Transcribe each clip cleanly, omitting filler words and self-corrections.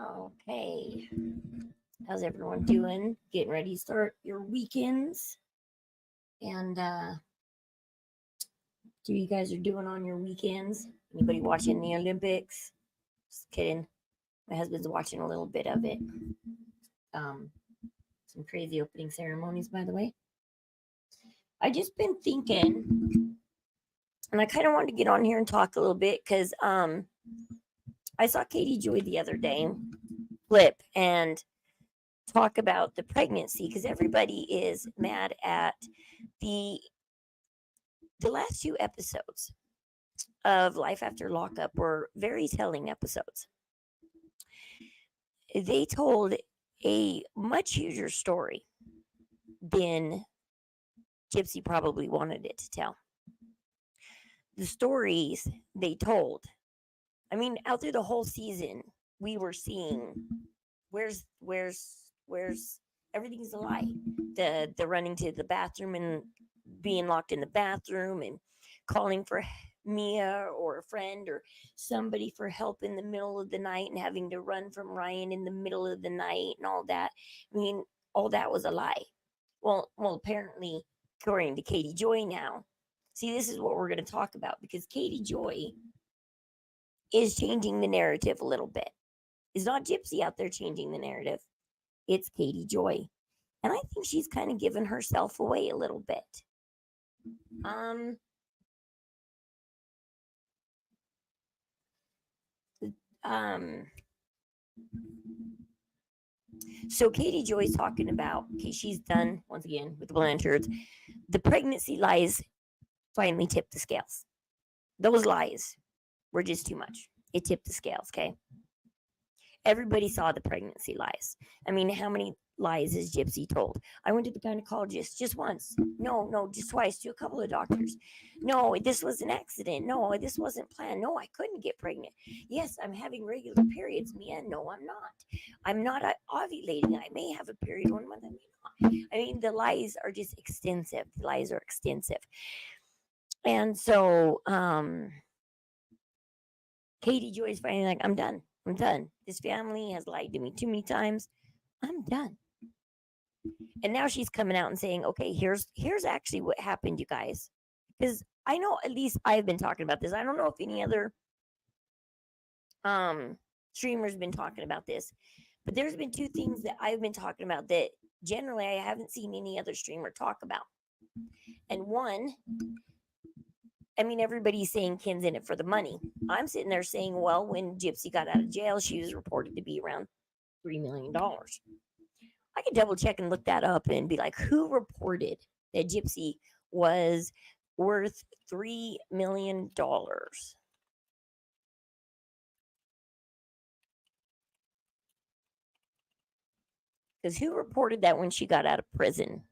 Okay. How's everyone doing? Getting ready to start your weekends? And do you guys are doing on your weekends? Anybody watching the Olympics? Just kidding. My husband's watching a little bit of it. Um, some crazy opening ceremonies, by the way. I just been thinking, and I kind of wanted to get on here and talk a little bit because I saw Katie Joy the other day flip and talk about the pregnancy because everybody is mad at the the last two episodes of Life After Lockup were very telling episodes. They told a much huger story than Gypsy probably wanted it to tell. The stories they told, I mean, out through the whole season, we were seeing where's everything's a lie. The running to the bathroom and being locked in the bathroom and calling for Mia or a friend or somebody for help in the middle of the night and having to run from Ryan in the middle of the night and all that. I mean, all that was a lie. Well, apparently, according to Katie Joy now, see, this is what we're going to talk about because Katie Joy is changing the narrative a little bit. It's not Gypsy out there changing the narrative. It's Katie Joy. And I think she's kind of given herself away a little bit. Um, um, so Katie Joy's talking about, okay, she's done once again with the Blanchards. The pregnancy lies finally tipped the scales. Those lies were just too much. It tipped the scales, okay? Everybody saw the pregnancy lies. I mean, how many lies has Gypsy told? I went to the gynecologist just once. No, just twice to a couple of doctors. No, this was an accident. No, this wasn't planned. No, I couldn't get pregnant. Yes, I'm having regular periods, Mia. No, I'm not. I'm not ovulating. I may have a period one month. I may not. I mean, the lies are just extensive. The lies are extensive. And so, Katie Joy's finally like, I'm done. I'm done. This family has lied to me too many times. I'm done. And now she's coming out and saying, okay, here's actually what happened, you guys. Because I know at least I've been talking about this. I don't know if any other streamers been talking about this, but there's been two things that I've been talking about that generally I haven't seen any other streamer talk about. And one, I mean, everybody's saying Ken's in it for the money. I'm sitting there saying, well, when Gypsy got out of jail, she was reported to be around $3 million. I could double check and look that up and be like, who reported that Gypsy was worth $3 million? Because who reported that when she got out of prison?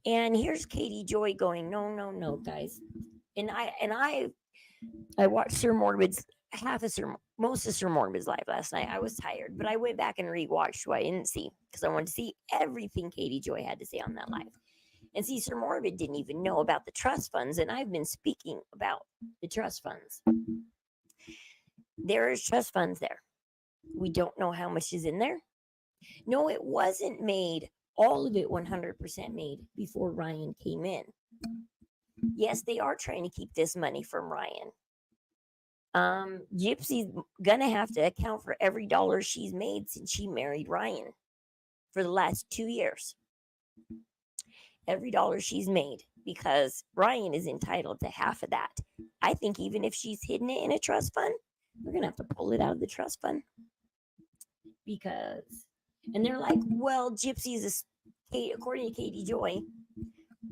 And here's Katie Joy going, no, guys. And I watched Sir Morbid's most of Sir Morbid's live last night. I was tired, but I went back and rewatched what I didn't see because I wanted to see everything Katie Joy had to say on that live. And see, Sir Morbid didn't even know about the trust funds, and I've been speaking about the trust funds. There is trust funds there. We don't know how much is in there. No, it wasn't made, all of it 100% made before Ryan came in. Yes, they are trying to keep this money from Ryan. Gypsy's gonna have to account for every dollar she's made since she married Ryan for the last 2 years. Every dollar she's made because Ryan is entitled to half of that. I think even if she's hidden it in a trust fund, we're gonna have to pull it out of the trust fund because, and they're like, well, Gypsy's according to Katie Joy,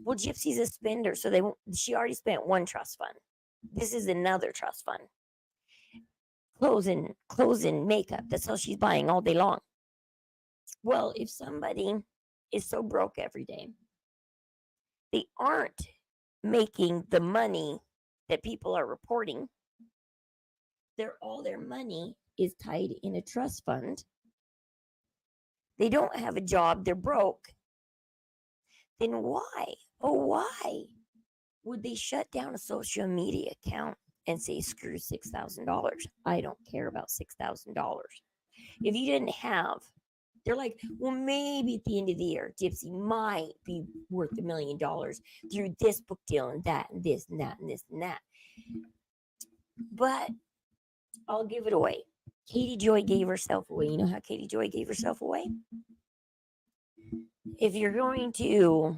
well, Gypsy's a spender, so she already spent one trust fund. This is another trust fund. Clothes and makeup. That's all she's buying all day long. Well, if somebody is so broke every day, they aren't making the money that people are reporting. All their money is tied in a trust fund. They don't have a job. They're broke. Then why? Oh, why? Would they shut down a social media account and say, screw $6,000? I don't care about $6,000. If you didn't have, they're like, well, maybe at the end of the year, Gypsy might be worth $1 million through this book deal and that and this and that and this and that. But I'll give it away. Katie Joy gave herself away. You know how Katie Joy gave herself away? If you're going to,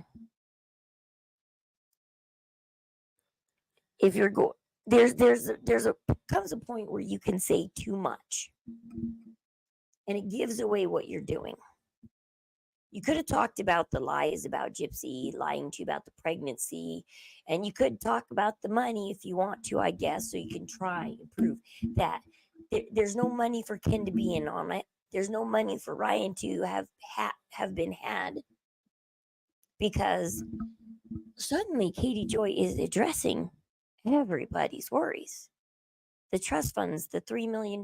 if you're going, there's a comes a point where you can say too much, and it gives away what you're doing. You could have talked about the lies about Gypsy lying to you about the pregnancy, and you could talk about the money if you want to, I guess, so you can try and prove that there's no money for Ken to be in on it. There's no money for Ryan to have been had, because suddenly Katie Joy is addressing everybody's worries. The trust funds, the $3 million,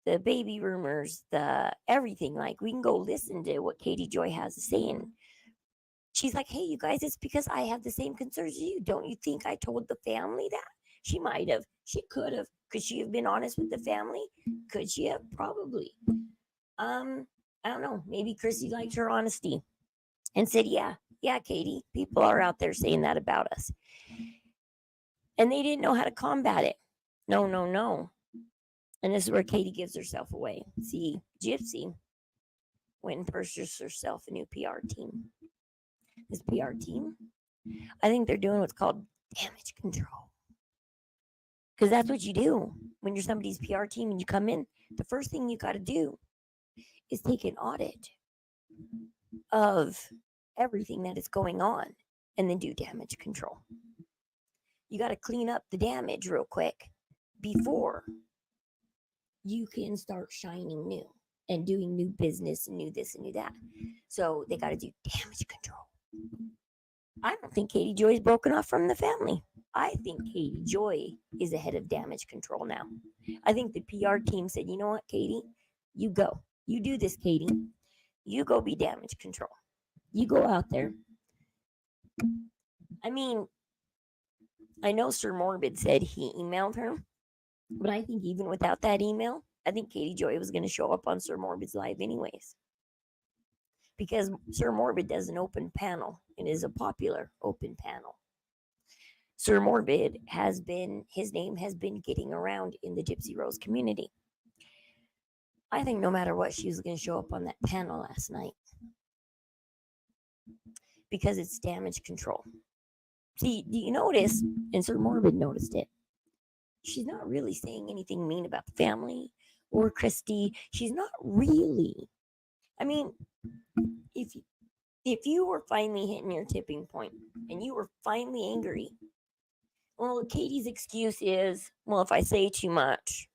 the baby rumors, the everything. Like, we can go listen to what Katie Joy has to say. And she's like, hey, you guys, it's because I have the same concerns as you. Don't you think I told the family that? She might have. She could have. Could she have been honest with the family? Could she have? Probably. I don't know. Maybe Chrissy liked her honesty and said, yeah, Katie, people are out there saying that about us. And they didn't know how to combat it. No. And this is where Katie gives herself away. See, Gypsy went and purchased herself a new PR team. This PR team, I think they're doing what's called damage control. Because that's what you do when you're somebody's PR team and you come in. The first thing you got to do is take an audit of everything that is going on and then do damage control. You got to clean up the damage real quick before you can start shining new and doing new business and new this and new that. So they got to do damage control. I don't think Katie Joy is broken off from the family. I think Katie Joy is the head of damage control now. I think the PR team said, you know what, Katie? You go. You do this, Katie. You go be damage control. You go out there. I mean, I know Sir Morbid said he emailed her, but I think even without that email, I think Katie Joy was going to show up on Sir Morbid's live anyways. Because Sir Morbid does an open panel and is a popular open panel. Sir Morbid his name has been getting around in the Gypsy Rose community. I think no matter what, she was going to show up on that panel last night. Because it's damage control. See, do you notice, and Sir Morbid noticed it, she's not really saying anything mean about the family or Christy. She's not really. I mean, if you were finally hitting your tipping point and you were finally angry, well, Katie's excuse is, well, if I say too much,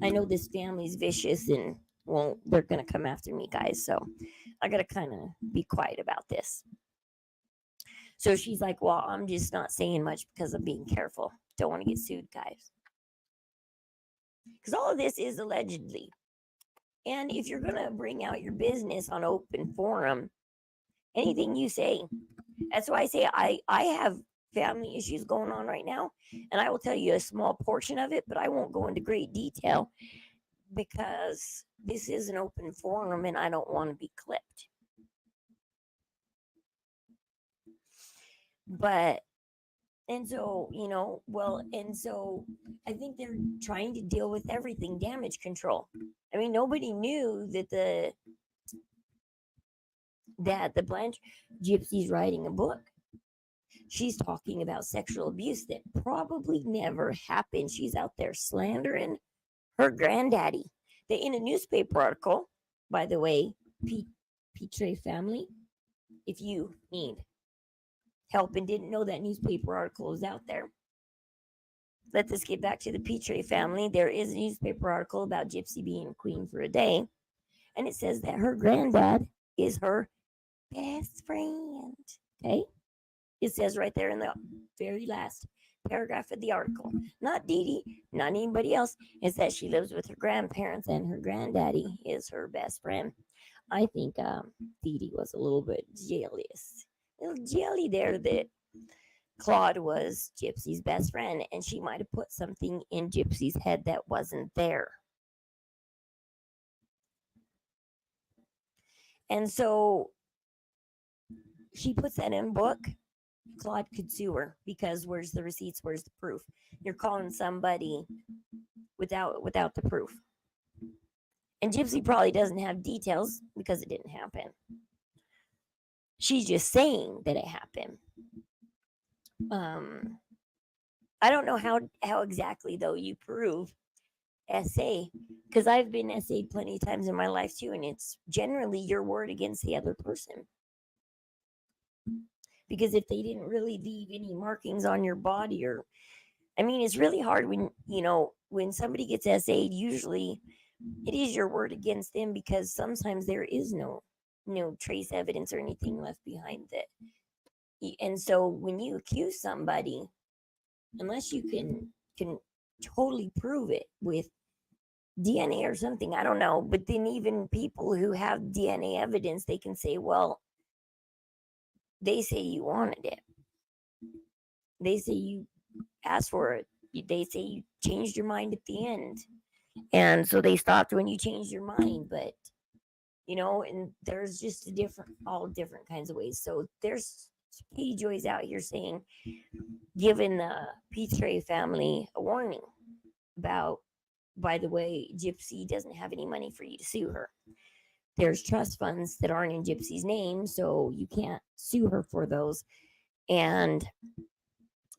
I know this family's vicious and, well, they're going to come after me, guys. So I got to kind of be quiet about this. So she's like, well, I'm just not saying much because I'm being careful. Don't want to get sued, guys. Because all of this is allegedly. And if you're going to bring out your business on open forum, anything you say, that's why I say I have family issues going on right now. And I will tell you a small portion of it, but I won't go into great detail because this is an open forum and I don't want to be clipped. But, and so, and so I think they're trying to deal with everything damage control. I mean, nobody knew that the Blanchard Gypsy's writing a book. She's talking about sexual abuse that probably never happened. She's out there slandering her granddaddy. In a newspaper article, by the way, Petre family, if you need help and didn't know that newspaper article was out there, let us get back to the Petre family. There is a newspaper article about Gypsy being a queen for a day, and it says that her granddad is her best friend. Okay? It says right there in the very last paragraph of the article. Not Dee Dee, not anybody else. It says she lives with her grandparents and her granddaddy is her best friend. I think Dee Dee was a little bit jealous. A little jelly there that Claude was Gypsy's best friend, and she might have put something in Gypsy's head that wasn't there. And so she puts that in a book. Claude could sue her because where's the receipts? Where's the proof? You're calling somebody without the proof. And Gypsy probably doesn't have details because it didn't happen. She's just saying that it happened. I don't know how exactly though you prove SA, because I've been SA'd plenty of times in my life too, and it's generally your word against the other person. Because if they didn't really leave any markings on your body, or I mean, it's really hard when somebody gets SA'd, usually it is your word against them because sometimes there is no trace evidence or anything left behind it. And so when you accuse somebody, unless you can totally prove it with DNA or something, I don't know, but then even people who have DNA evidence, they can say, well, they say you wanted it. They say you asked for it. They say you changed your mind at the end. And so they stopped when you changed your mind. But, and there's just all different kinds of ways. So there's Katie Joy's out here saying, giving the Petrie family a warning about, by the way, Gypsy doesn't have any money for you to sue her. There's trust funds that aren't in Gypsy's name, so you can't sue her for those. And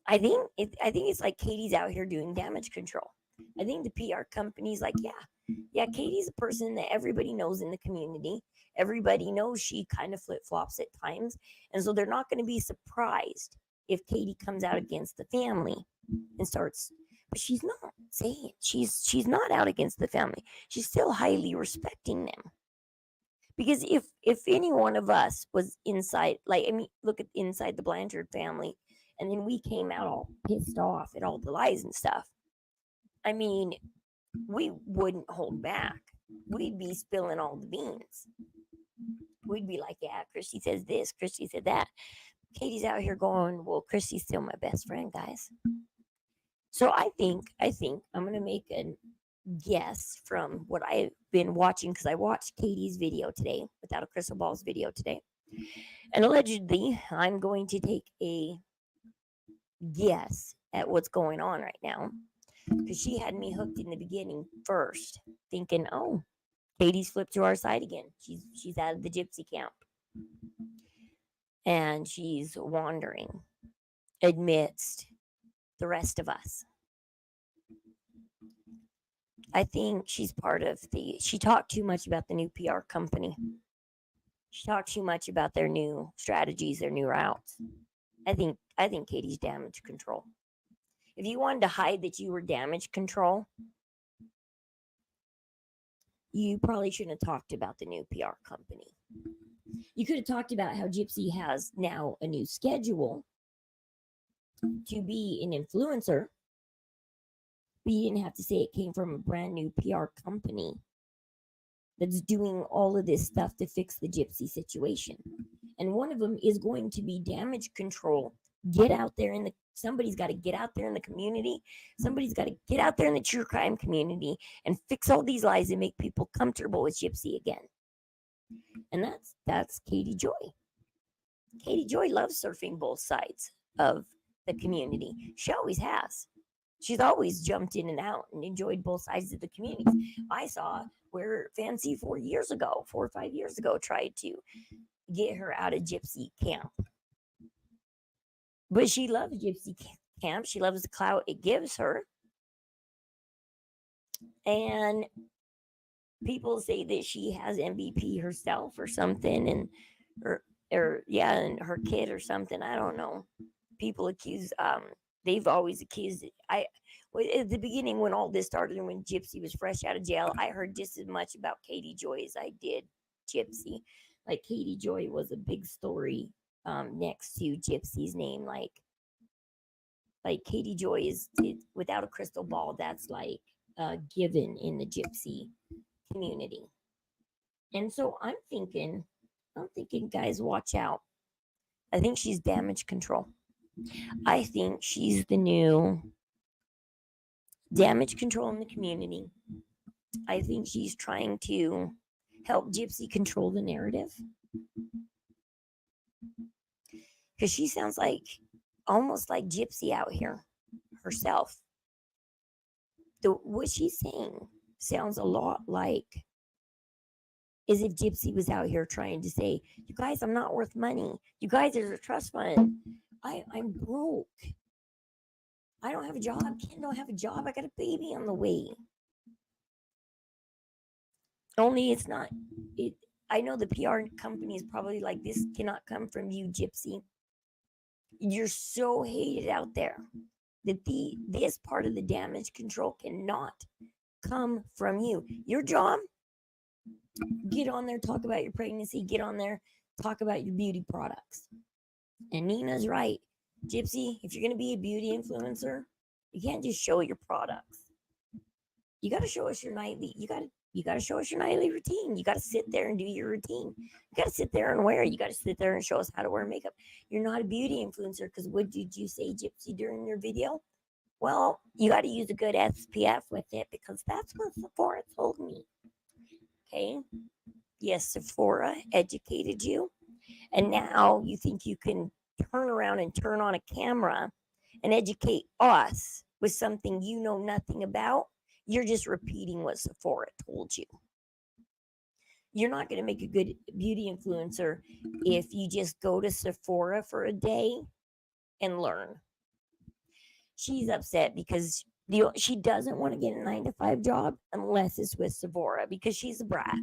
I think it's like Katie's out here doing damage control. I think the PR company's like, yeah, Katie's a person that everybody knows in the community. Everybody knows she kind of flip-flops at times. And so they're not going to be surprised if Katie comes out against the family and starts, but she's not saying she's not out against the family. She's still highly respecting them. Because if any one of us was inside, like, I mean, look at inside the Blanchard family, and then we came out all pissed off at all the lies and stuff, I mean, we wouldn't hold back. We'd be spilling all the beans. We'd be like, yeah, Christy says this, Christy said that. Katie's out here going, well, Christy's still my best friend, guys. So I think I'm going to make a guess from what I've been watching, because I watched Katie's video today, Without a Crystal Ball's video today. And allegedly, I'm going to take a guess at what's going on right now, because she had me hooked in the beginning first, thinking, oh, Katie's flipped to our side again. She's out of the Gypsy camp. And she's wandering amidst the rest of us. I think she's part of she talked too much about the new PR company. She talked too much about their new strategies, their new routes. I think Katie's damage control. If you wanted to hide that you were damage control, you probably shouldn't have talked about the new PR company. You could have talked about how Gypsy has now a new schedule to be an influencer, but you didn't have to say it came from a brand new PR company that's doing all of this stuff to fix the Gypsy situation. And one of them is going to be damage control. Get out there somebody's got to get out there in the community. Somebody's got to get out there in the true crime community and fix all these lies and make people comfortable with Gypsy again. And that's Katie Joy. Katie Joy loves surfing both sides of the community. She always has. She's always jumped in and out and enjoyed both sides of the community. I saw where Fancy 4 or 5 years ago tried to get her out of Gypsy camp. But she loves Gypsy camp. She loves the clout it gives her. And people say that she has MVP herself or something, and and her kid or something. I don't know. People accuse they've always accused at the beginning when all this started and when Gypsy was fresh out of jail, I heard just as much about Katie Joy as I did Gypsy. Like, Katie Joy was a big story next to Gypsy's name. Like Katie Joy is Without a Crystal Ball. That's like given in the Gypsy community. And so I'm thinking, guys, watch out. I think she's damage control. I think she's the new damage control in the community. I think she's trying to help Gypsy control the narrative because she sounds like almost like Gypsy out here herself. What she's saying sounds a lot like as if Gypsy was out here trying to say, "You guys, I'm not worth money. You guys, there's a trust fund. I'm broke. I don't have a job. Ken don't have a job. I got a baby on the way." Only it's not. It. I know the PR company is probably like, "This cannot come from you, Gypsy. You're so hated out there that this part of the damage control cannot come from you. Your job, get on there, talk about your pregnancy, get on there, talk about your beauty products." And Nina's right. Gypsy, if you're going to be a beauty influencer, you can't just show your products. You got to show us your nightly. You got to show us your nightly routine. You got to sit there and do your routine. You got to sit there and wear. You got to sit there and show us how to wear makeup. You're not a beauty influencer because what did you say, Gypsy, during your video? Well, you got to use a good SPF with it because that's what Sephora told me. Okay. Yes, Sephora educated you. And now you think you can turn around and turn on a camera and educate us with something you know nothing about. You're just repeating what Sephora told you. You're not going to make a good beauty influencer if you just go to Sephora for a day and learn. She's upset because she doesn't want to get a 9-to-5 job unless it's with Sephora because she's a brat.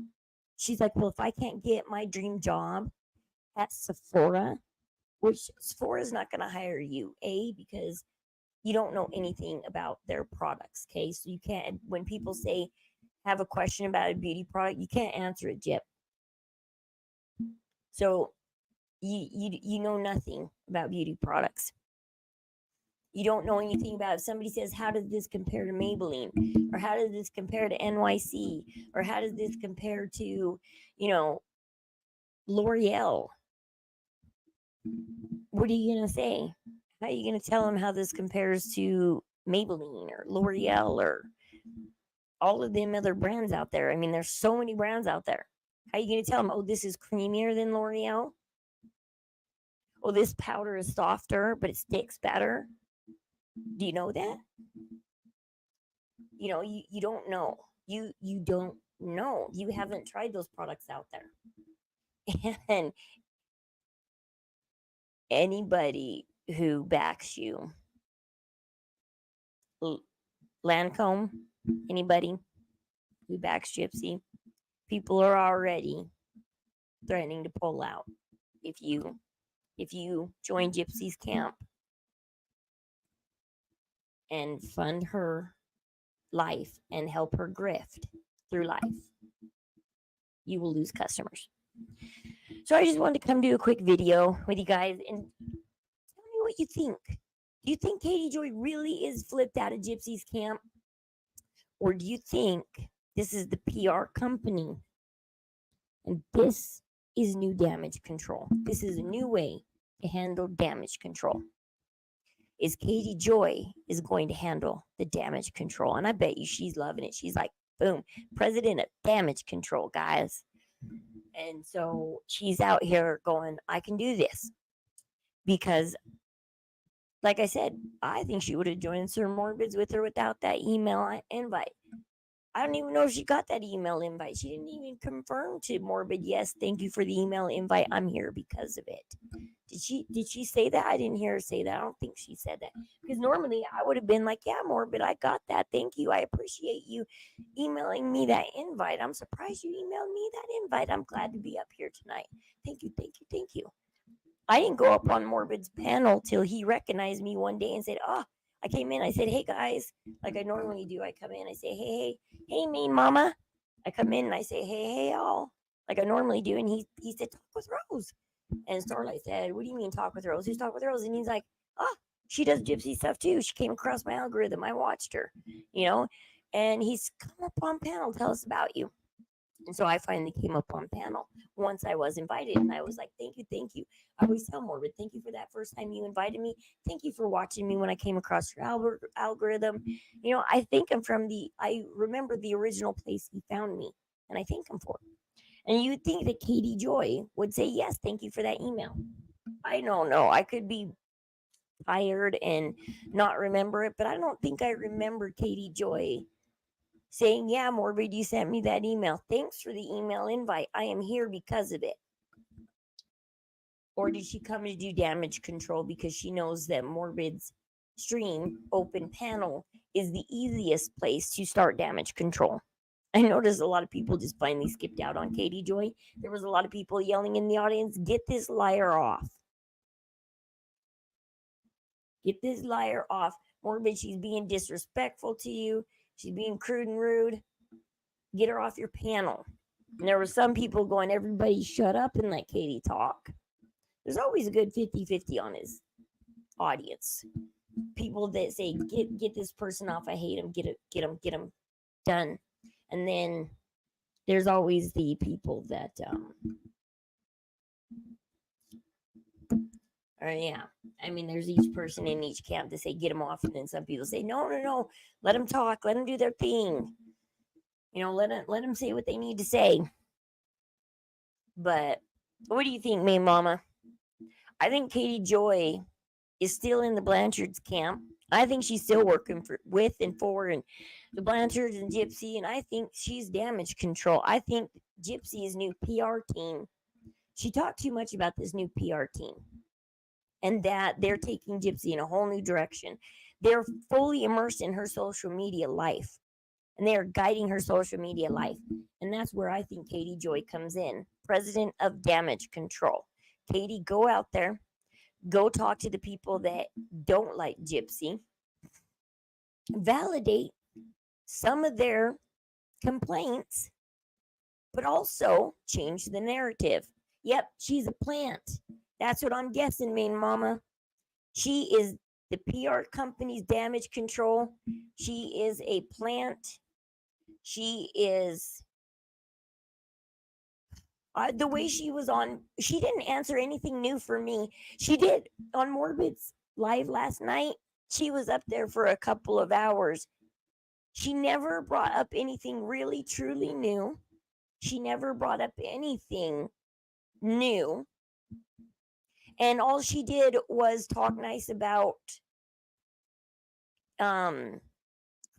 She's like, well, if I can't get my dream job at Sephora, which Sephora's not going to hire you, because you don't know anything about their products. Okay, so you can't. When people say have a question about a beauty product, you can't answer it, Jip. So you know nothing about beauty products. You don't know anything about it. If somebody says, how does this compare to Maybelline? Or how does this compare to NYC? Or how does this compare to, L'Oreal? What are you going to say? How are you going to tell them how this compares to Maybelline or L'Oreal or all of them other brands out there? I mean, there's so many brands out there. How are you going to tell them, oh, this is creamier than L'Oreal? Oh, this powder is softer, but it sticks better. Do you know that? You don't know. You don't know. You haven't tried those products out there. And anybody who backs you, Lancome, anybody who backs Gypsy, people are already threatening to pull out if you join Gypsy's camp and fund her life and help her grift through life. You will lose customers. So I just wanted to come do a quick video with you guys and tell me what you think. Do you think Katie Joy really is flipped out of Gypsy's camp? Or do you think this is the PR company? And this is new damage control. This is a new way to handle damage control. Is Katie Joy is going to handle the damage control. And I bet you she's loving it. She's like, boom, president of damage control, guys. And so she's out here going, I can do this. Because, like I said, I think she would have joined Sir Morbids with her without that email invite. I don't even know if she got that email invite. She didn't even confirm to Morbid, yes, thank you for the email invite. I'm here because of it. Did she say that? I didn't hear her say that. I don't think she said that. Because normally I would have been like, yeah, Morbid, I got that. Thank you. I appreciate you emailing me that invite. I'm surprised you emailed me that invite. I'm glad to be up here tonight. Thank you, thank you, thank you. I didn't go up on Morbid's panel till he recognized me one day and said, I came in. I said, hey, guys, like I normally do. I come in. I say, hey, mean mama. I come in and I say, hey, all, like I normally do. And he said, talk with Rose. And Starlight said, what do you mean talk with Rose? Who's talk with Rose? And he's like, she does Gypsy stuff too. She came across my algorithm. I watched her, and he's come up on panel. Tell us about you. And so I finally came up on panel once I was invited, and I was like, thank you, thank you. I always tell Morbid, thank you for that first time you invited me. Thank you for watching me when I came across your algorithm. I thank him I remember the original place he found me, and I thank him for it. And you'd think that Katie Joy would say, yes, thank you for that email. I don't know. I could be tired and not remember it, but I don't think I remember Katie Joy saying, yeah, Morbid, you sent me that email. Thanks for the email invite. I am here because of it. Or did she come to do damage control because she knows that Morbid's stream open panel is the easiest place to start damage control? I noticed a lot of people just finally skipped out on Katie Joy. There was a lot of people yelling in the audience, get this liar off. Get this liar off. Morbid, she's being disrespectful to you. She's being crude and rude. Get her off your panel. And there were some people going, everybody shut up and let Katie talk. There's always a good 50-50 on his audience. People that say, get this person off. I hate him. Get him done. And then there's always the people that yeah. I mean, there's each person in each camp to say, get him off. And then some people say, no. Let them talk. Let them do their thing. Let them say what they need to say. But what do you think, May Mama? I think Katie Joy is still in the Blanchards camp. I think she's still working with and for and the Blanchards and Gypsy. And I think she's damage control. I think Gypsy's new PR team, she talked too much about this new PR team. And that they're taking Gypsy in a whole new direction. They're fully immersed in her social media life. And they are guiding her social media life. And that's where I think Katie Joy comes in. President of Damage Control. Katie, go out there. Go talk to the people that don't like Gypsy. Validate some of their complaints. But also change the narrative. Yep, she's a plant. That's what I'm guessing, Main Mama. She is the PR company's damage control. She is a plant. She is the way she was on. She didn't answer anything new for me. She did on Morbid's live last night. She was up there for a couple of hours. She never brought up anything really, truly new. She never brought up anything new. And all she did was talk nice about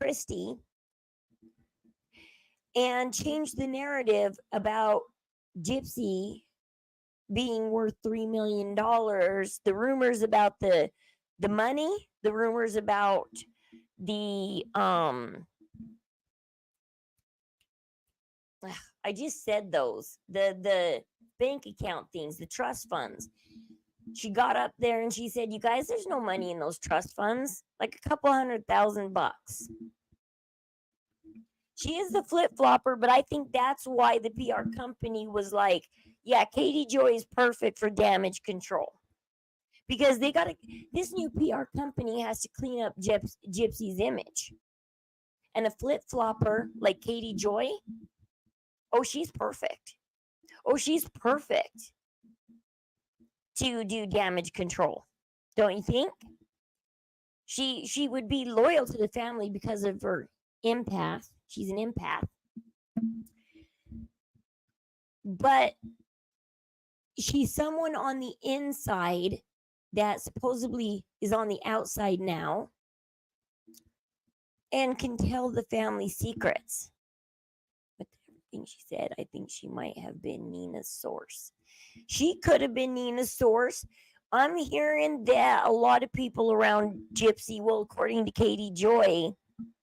Christy and change the narrative about Gypsy being worth $3 million. The rumors about the money, the rumors about the I just said those. The bank account things, the trust funds. She got up there and she said, you guys, there's no money in those trust funds, like a couple $100,000. She is the flip-flopper, but I think that's why the PR company was like, yeah, Katie Joy is perfect for damage control. Because this new PR company has to clean up Gypsy's image. And a flip-flopper like Katie Joy, oh, she's perfect. Oh, she's perfect to do damage control. Don't you think? She would be loyal to the family because of her empath. She's an empath. But she's someone on the inside that supposedly is on the outside now and can tell the family secrets. But everything she said, I think she might have been Nina's source. She could have been Nina's source. I'm hearing that a lot of people around Gypsy, well, according to Katie Joy,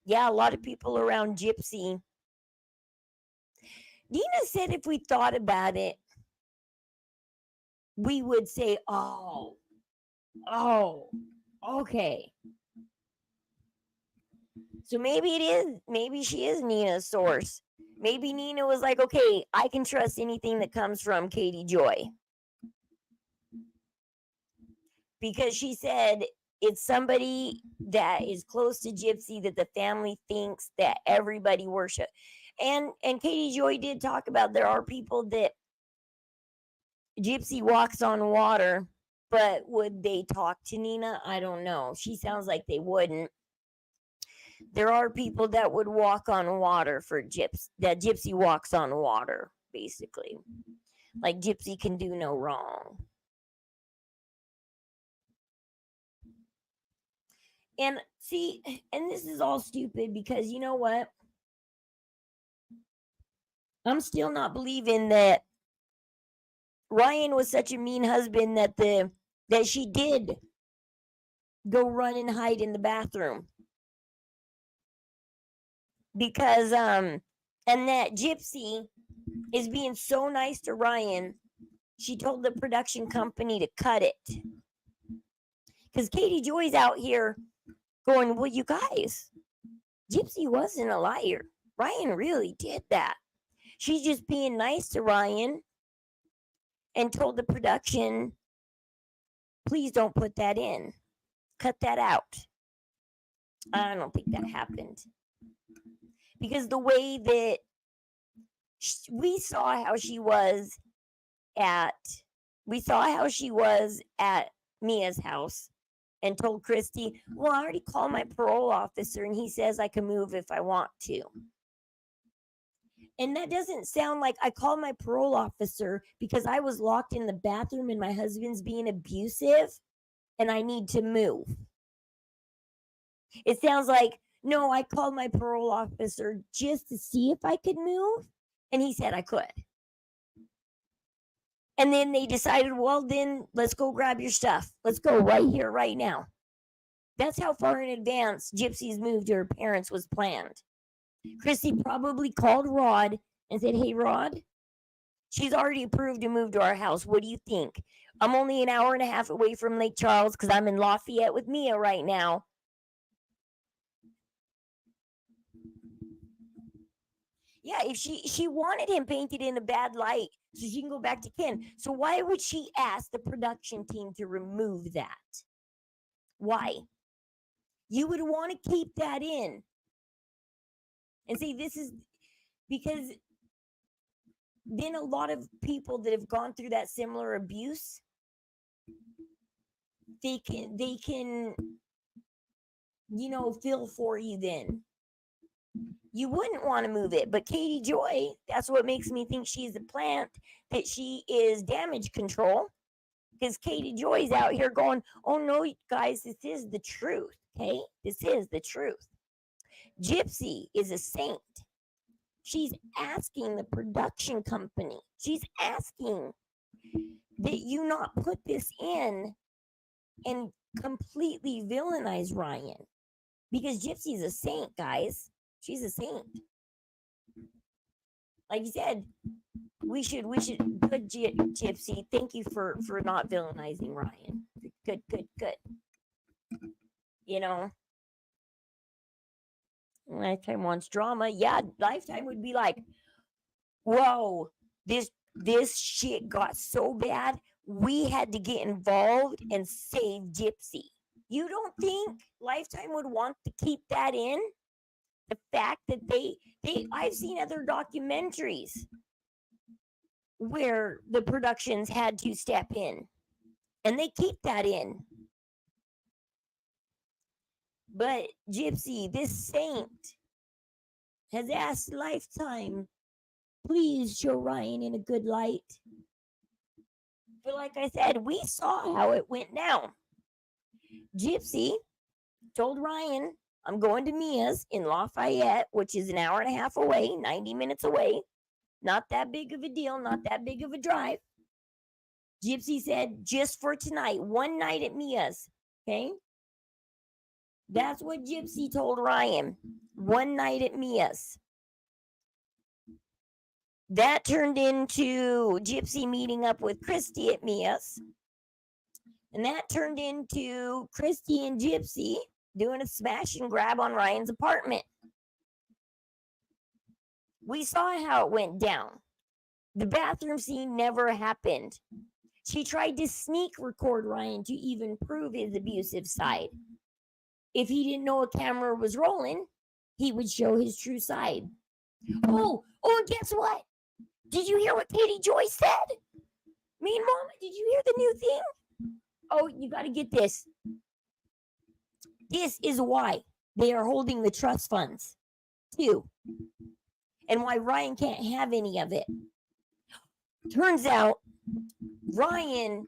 yeah, a lot of people around Gypsy. Nina said if we thought about it, we would say, oh, okay. So maybe she is Nina's source. Maybe Nina was like, okay, I can trust anything that comes from Katie Joy. Because she said it's somebody that is close to Gypsy that the family thinks that everybody worship. And Katie Joy did talk about there are people that Gypsy walks on water, but would they talk to Nina? I don't know. She sounds like they wouldn't. There are people that would walk on water for Gypsy. That Gypsy walks on water, basically. Like Gypsy can do no wrong. And see, and this is all stupid because you know what? I'm still not believing that Ryan was such a mean husband that she did go run and hide in the bathroom. Because and that Gypsy is being so nice to Ryan, she told the production company to cut it. Because Katie Joy's out here going, well, you guys, Gypsy wasn't a liar. Ryan really did that. She's just being nice to Ryan and told the production, please don't put that in. Cut that out. I don't think that happened. Because the way that we saw how she was at Mia's house and told Christy, well, I already called my parole officer and he says I can move if I want to. And that doesn't sound like I called my parole officer because I was locked in the bathroom and my husband's being abusive and I need to move. It sounds like, no, I called my parole officer just to see if I could move, and he said I could. And then they decided, well, then let's go grab your stuff. Let's go right here, right now. That's how far in advance Gypsy's move to her parents was planned. Chrissy probably called Rod and said, hey, Rod, she's already approved to move to our house. What do you think? I'm only an hour and a half away from Lake Charles because I'm in Lafayette with Mia right now. Yeah, if she wanted him painted in a bad light so she can go back to Ken. So why would she ask the production team to remove that? Why? You would want to keep that in. And see, this is because then a lot of people that have gone through that similar abuse, they can feel for you then. You wouldn't want to move it, but Katie Joy, that's what makes me think she's a plant, that she is damage control, because Katie Joy's out here going, oh no, guys, this is the truth, okay? This is the truth. Gypsy is a saint. She's asking the production company, she's asking that you not put this in and completely villainize Ryan, because Gypsy's a saint, guys. She's a saint. Like you said, we should good Gypsy. Thank you for not villainizing Ryan. Good. Lifetime wants drama. Yeah, Lifetime would be like, whoa, this shit got so bad, we had to get involved and save Gypsy. You don't think Lifetime would want to keep that in? The fact that I've seen other documentaries where the productions had to step in and they keep that in. But Gypsy, this saint, has asked Lifetime, please show Ryan in a good light. But like I said, we saw how it went down. Gypsy told Ryan, I'm going to Mia's in Lafayette, which is an hour and a half away, 90 minutes away. Not that big of a deal, not that big of a drive. Gypsy said, just for tonight, one night at Mia's, okay? That's what Gypsy told Ryan, one night at Mia's. That turned into Gypsy meeting up with Christy at Mia's. And that turned into Christy and Gypsy doing a smash and grab on Ryan's apartment. We saw how it went down. The bathroom scene never happened. She tried to sneak record Ryan to even prove his abusive side. If he didn't know a camera was rolling, he would show his true side. And guess what? Did you hear what Katie Joy said? Me and Mama, did you hear the new thing? Oh, you got to get this. This is why they are holding the trust funds, too. And why Ryan can't have any of it. Turns out Ryan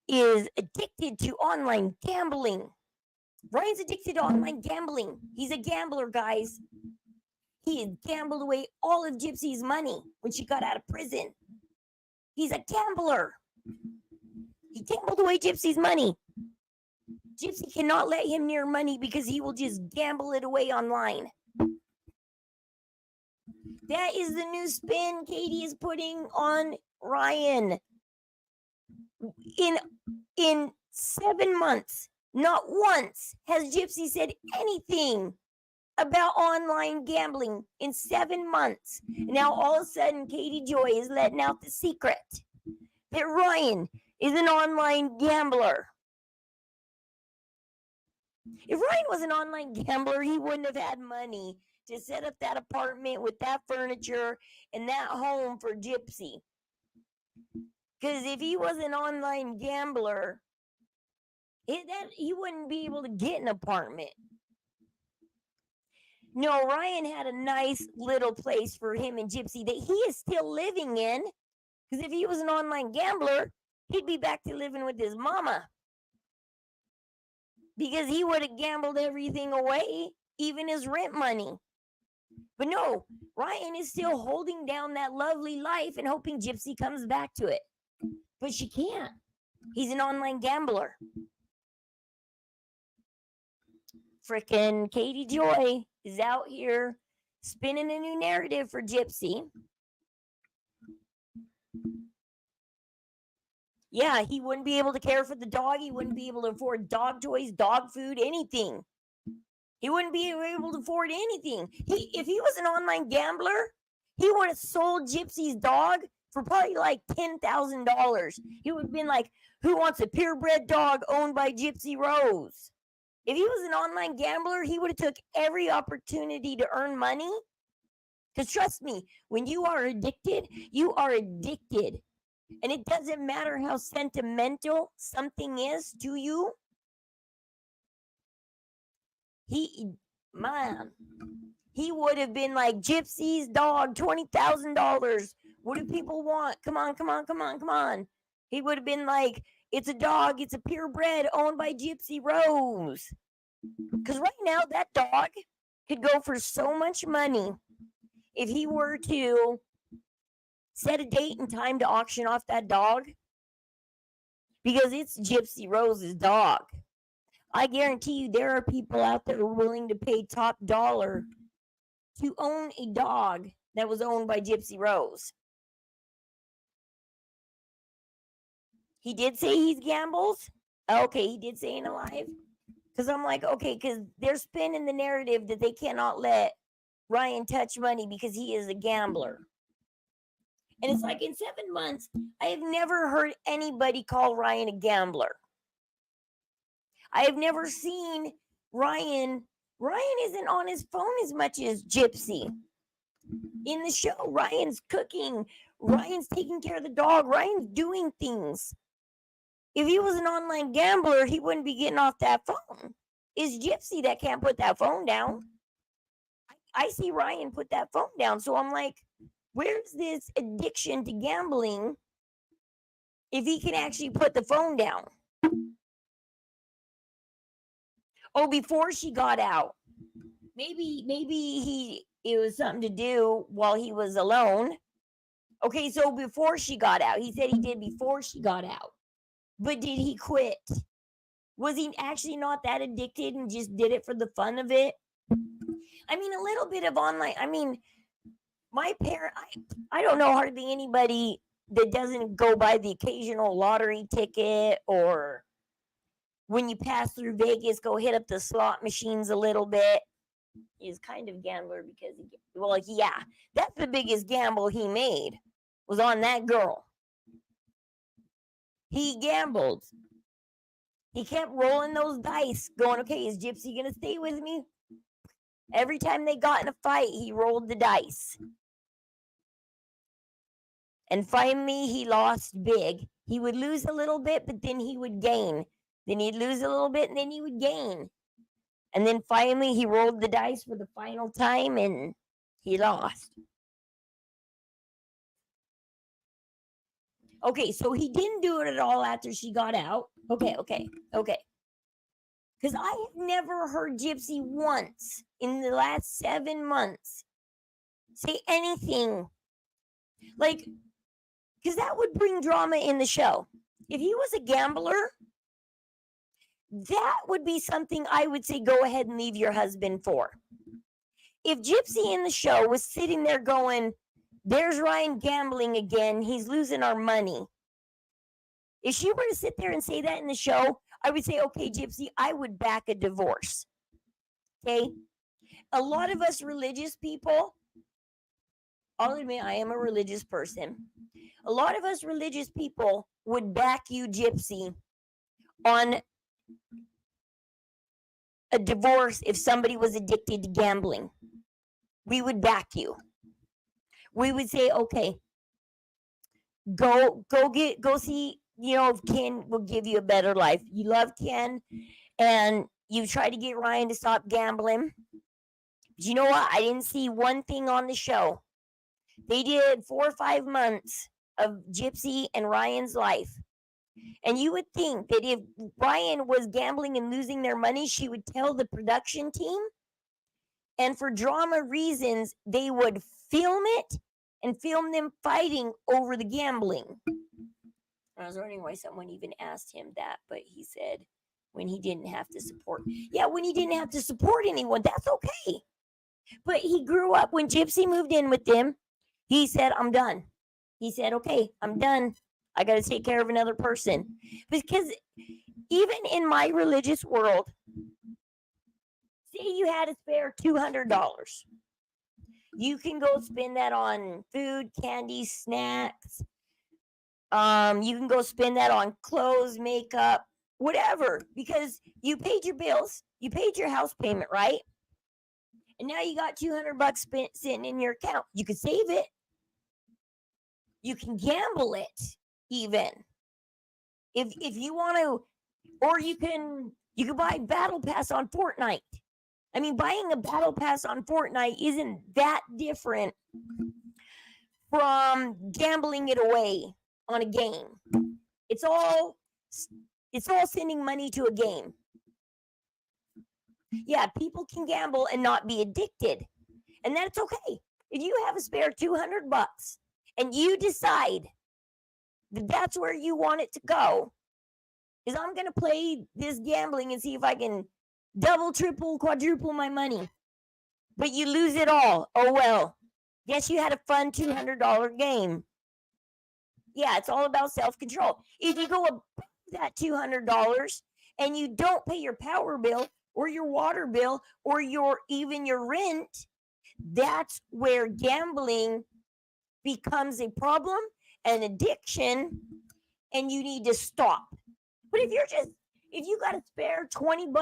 is addicted to online gambling. Ryan's addicted to online gambling. He's a gambler, guys. He had gambled away all of Gypsy's money when she got out of prison. He's a gambler. He gambled away Gypsy's money. Gypsy cannot let him near money because he will just gamble it away online. That is the new spin Katie is putting on Ryan. In 7 months, not once has Gypsy said anything about online gambling in 7 months. Now all of a sudden Katie Joy is letting out the secret that Ryan is an online gambler. If Ryan was an online gambler, he wouldn't have had money to set up that apartment with that furniture and that home for Gypsy. Because if he was an online gambler, he wouldn't be able to get an apartment. No, Ryan had a nice little place for him and Gypsy that he is still living in. Because if he was an online gambler, he'd be back to living with his mama. Because he would have gambled everything away, even his rent money. But no, Ryan is still holding down that lovely life and hoping Gypsy comes back to it. But she can't. He's an online gambler. Frickin' Katie Joy is out here spinning a new narrative for Gypsy. Yeah, he wouldn't be able to care for the dog. He wouldn't be able to afford dog toys, dog food, anything. He wouldn't be able to afford anything. If he was an online gambler, he would have sold Gypsy's dog for probably like $10,000. He would have been like, who wants a purebred dog owned by Gypsy Rose? If he was an online gambler, he would have took every opportunity to earn money. Because trust me, when you are addicted, you are addicted. And it doesn't matter how sentimental something is to you. He would have been like, Gypsy's dog, $20,000. What do people want? Come on. He would have been like, it's a dog, it's a purebred owned by Gypsy Rose. Because right now, that dog could go for so much money if he were to set a date and time to auction off that dog. Because it's Gypsy Rose's dog. I guarantee you there are people out there willing to pay top dollar to own a dog that was owned by Gypsy Rose. He did say he gambles. Okay, he did say in Alive. Because I'm like, okay, because they're spinning the narrative that they cannot let Ryan touch money because he is a gambler. And it's like, in 7 months, I have never heard anybody call Ryan a gambler. I have never seen Ryan isn't on his phone as much as Gypsy. In the show, Ryan's cooking. Ryan's taking care of the dog. Ryan's doing things. If he was an online gambler, he wouldn't be getting off that phone. It's Gypsy that can't put that phone down. I see Ryan put that phone down. So I'm like, where's this addiction to gambling if he can actually put the phone down? Oh, before she got out. Maybe it was something to do while he was alone. Okay, so before she got out. He said he did before she got out. But did he quit? Was he actually not that addicted and just did it for the fun of it? I mean, a little bit of online. I mean, my parent, I don't know hardly anybody that doesn't go buy the occasional lottery ticket, or when you pass through Vegas, go hit up the slot machines a little bit. He's kind of gambler because, that's the biggest gamble he made was on that girl. He gambled. He kept rolling those dice, going, okay, is Gypsy going to stay with me? Every time they got in a fight, he rolled the dice. And finally, he lost big. He would lose a little bit, but then he would gain. Then he'd lose a little bit, and then he would gain. And then finally, he rolled the dice for the final time, and he lost. Okay, so he didn't do it at all after she got out. Okay. Because I have never heard Gypsy once in the last 7 months say anything. Like, because that would bring drama in the show. If he was a gambler, that would be something I would say go ahead and leave your husband for. If Gypsy in the show was sitting there going, there's Ryan gambling again, he's losing our money. If she were to sit there and say that in the show, I would say, okay, Gypsy, I would back a divorce. Okay? A lot of us religious people, I'll admit I am a religious person. A lot of us religious people would back you, Gypsy, on a divorce if somebody was addicted to gambling. We would back you. We would say, okay, go see, Ken will give you a better life. You love Ken and you try to get Ryan to stop gambling. But you know what? I didn't see one thing on the show. They did 4 or 5 months of Gypsy and Ryan's life. And you would think that if Ryan was gambling and losing their money, she would tell the production team. And for drama reasons, they would film it and film them fighting over the gambling. I was wondering why someone even asked him that, but he said when he didn't have to support. Yeah, when he didn't have to support anyone, that's okay. But he grew up, when Gypsy moved in with them, he said, I'm done. He said, okay, I'm done. I got to take care of another person. Because even in my religious world, say you had a spare $200. You can go spend that on food, candy, snacks. You can go spend that on clothes, makeup, whatever, because you paid your bills, you paid your house payment, right? And now you got $200 spent sitting in your account. You could save it. You can gamble it, even if you want to, or you can buy Battle Pass on Fortnite. I mean, buying a Battle Pass on Fortnite isn't that different from gambling it away on a game. It's all sending money to a game. Yeah, people can gamble and not be addicted, and that's okay. If you have a spare $200 and you decide that that's where you want it to go, is I'm going to play this gambling and see if I can double, triple, quadruple my money, but you lose it all. Oh well, guess you had a fun $200 game. Yeah, it's all about self-control. If you go above that $200 and you don't pay your power bill or your water bill or even your rent, that's where gambling becomes a problem, an addiction, and you need to stop. But if you got a spare $20